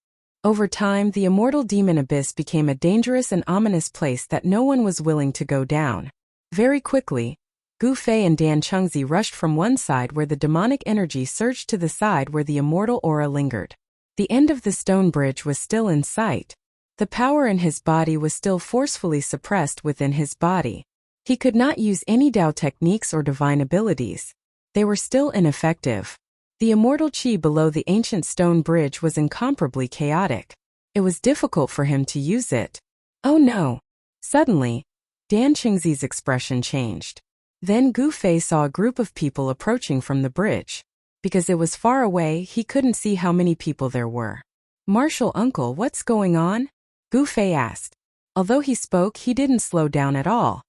Over time, the Immortal Demon Abyss became a dangerous and ominous place that no one was willing to go down. Very quickly, Gu Fei and Dan Qingzi rushed from one side where the demonic energy surged to the side where the immortal aura lingered. The end of the stone bridge was still in sight. The power in his body was still forcefully suppressed within his body. He could not use any Dao techniques or divine abilities. They were still ineffective. The immortal chi below the ancient stone bridge was incomparably chaotic. It was difficult for him to use it. Oh no! Suddenly, Dan Qingzi's expression changed. Then Gu Fei saw a group of people approaching from the bridge. Because it was far away, he couldn't see how many people there were. "Martial uncle, what's going on?" Gu Fei asked. Although he spoke, he didn't slow down at all.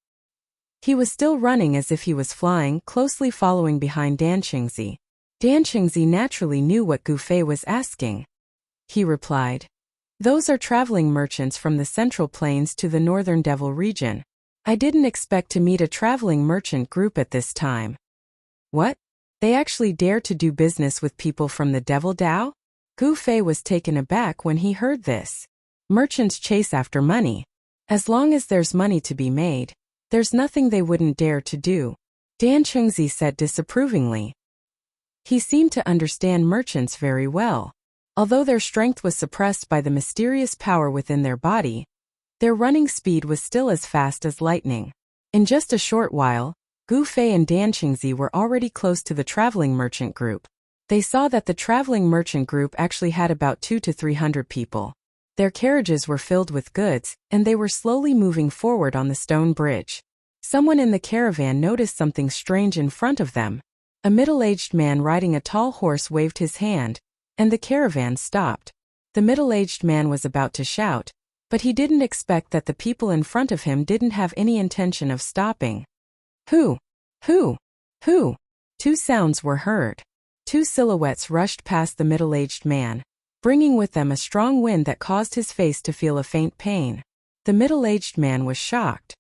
He was still running as if he was flying, closely following behind Dan Qingzi. Dan Qingzi naturally knew what Gu Fei was asking. He replied, "Those are traveling merchants from the Central Plains to the Northern Devil region. I didn't expect to meet a traveling merchant group at this time." "What? They actually dare to do business with people from the Devil Dao?" Gu Fei was taken aback when he heard this. Merchants chase after money. As long as there's money to be made, there's nothing they wouldn't dare to do, Dan Qingzi said disapprovingly. He seemed to understand merchants very well. Although their strength was suppressed by the mysterious power within their body, their running speed was still as fast as lightning. In just a short while, Gu Fei and Dan Qingzi were already close to the traveling merchant group. They saw that the traveling merchant group actually had about 200 to 300 people. Their carriages were filled with goods, and they were slowly moving forward on the stone bridge. Someone in the caravan noticed something strange in front of them. A middle-aged man riding a tall horse waved his hand, and the caravan stopped. The middle-aged man was about to shout, but he didn't expect that the people in front of him didn't have any intention of stopping. Who? Who? Who? Two sounds were heard. Two silhouettes rushed past the middle-aged man, bringing with them a strong wind that caused his face to feel a faint pain. The middle-aged man was shocked.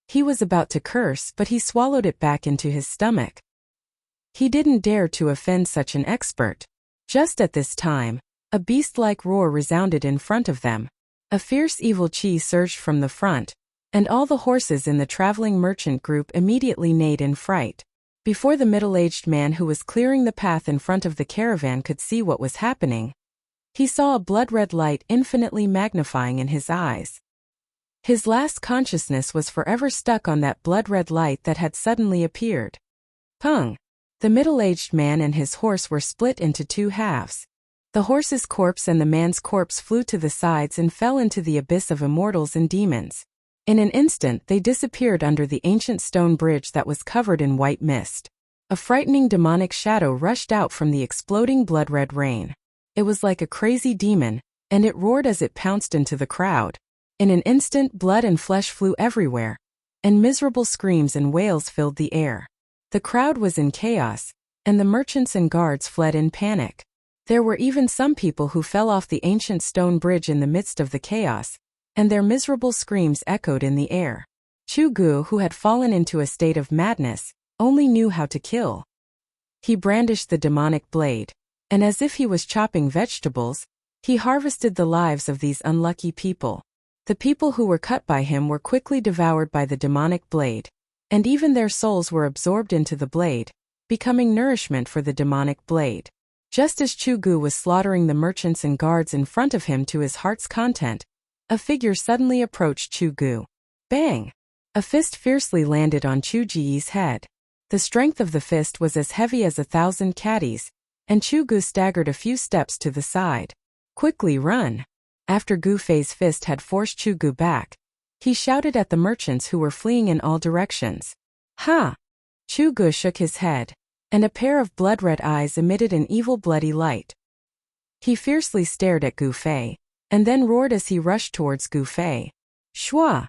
He was about to curse, but he swallowed it back into his stomach. He didn't dare to offend such an expert. Just at this time, a beast-like roar resounded in front of them. A fierce evil chi surged from the front, and all the horses in the traveling merchant group immediately neighed in fright. Before the middle-aged man who was clearing the path in front of the caravan could see what was happening, he saw a blood-red light infinitely magnifying in his eyes. His last consciousness was forever stuck on that blood-red light that had suddenly appeared. Pung! The middle-aged man and his horse were split into two halves. The horse's corpse and the man's corpse flew to the sides and fell into the abyss of immortals and demons. In an instant they disappeared under the ancient stone bridge that was covered in white mist. A frightening demonic shadow rushed out from the exploding blood-red rain. It was like a crazy demon, and it roared as it pounced into the crowd. In an instant blood and flesh flew everywhere, and miserable screams and wails filled the air. The crowd was in chaos, and the merchants and guards fled in panic. There were even some people who fell off the ancient stone bridge in the midst of the chaos, and their miserable screams echoed in the air. Chu Gu, who had fallen into a state of madness, only knew how to kill. He brandished the demonic blade, and as if he was chopping vegetables, he harvested the lives of these unlucky people. The people who were cut by him were quickly devoured by the demonic blade, and even their souls were absorbed into the blade, becoming nourishment for the demonic blade. Just as Chu Gu was slaughtering the merchants and guards in front of him to his heart's content, a figure suddenly approached Chu Gu. Bang! A fist fiercely landed on Chu Ji's head. The strength of the fist was as heavy as 1,000 caddies, and Chu Gu staggered a few steps to the side. Quickly run! After Gu Fei's fist had forced Chu Gu back, he shouted at the merchants who were fleeing in all directions. Ha! Chu Gu shook his head, and a pair of blood-red eyes emitted an evil bloody light. He fiercely stared at Gu Fei, and then roared as he rushed towards Gu Fei. Shua!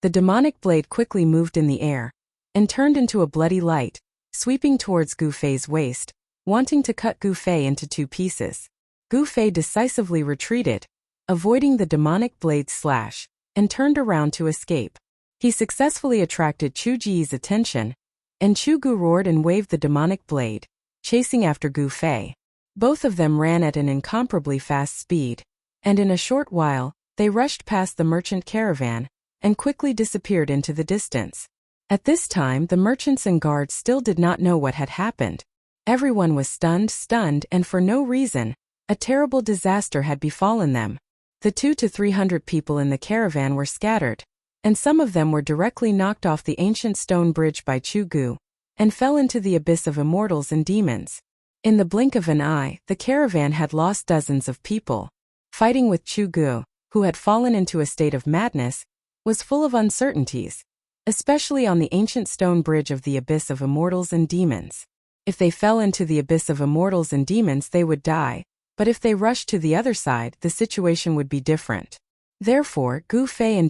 The demonic blade quickly moved in the air, and turned into a bloody light, sweeping towards Gu Fei's waist, wanting to cut Gu Fei into two pieces. Gu Fei decisively retreated, avoiding the demonic blade's slash, and turned around to escape. He successfully attracted Chu Ji's attention, and Chu Gu roared and waved the demonic blade, chasing after Gu Fei. Both of them ran at an incomparably fast speed, and in a short while, they rushed past the merchant caravan, and quickly disappeared into the distance. At this time the merchants and guards still did not know what had happened. Everyone was stunned, and for no reason. A terrible disaster had befallen them. The 200 to 300 people in the caravan were scattered, and some of them were directly knocked off the ancient stone bridge by Chu Gu, and fell into the abyss of immortals and demons. In the blink of an eye, the caravan had lost dozens of people. Fighting with Chu Gu, who had fallen into a state of madness, was full of uncertainties, especially on the ancient stone bridge of the abyss of immortals and demons. If they fell into the abyss of immortals and demons, they would die, but if they rushed to the other side, the situation would be different. Therefore, Gu Fei and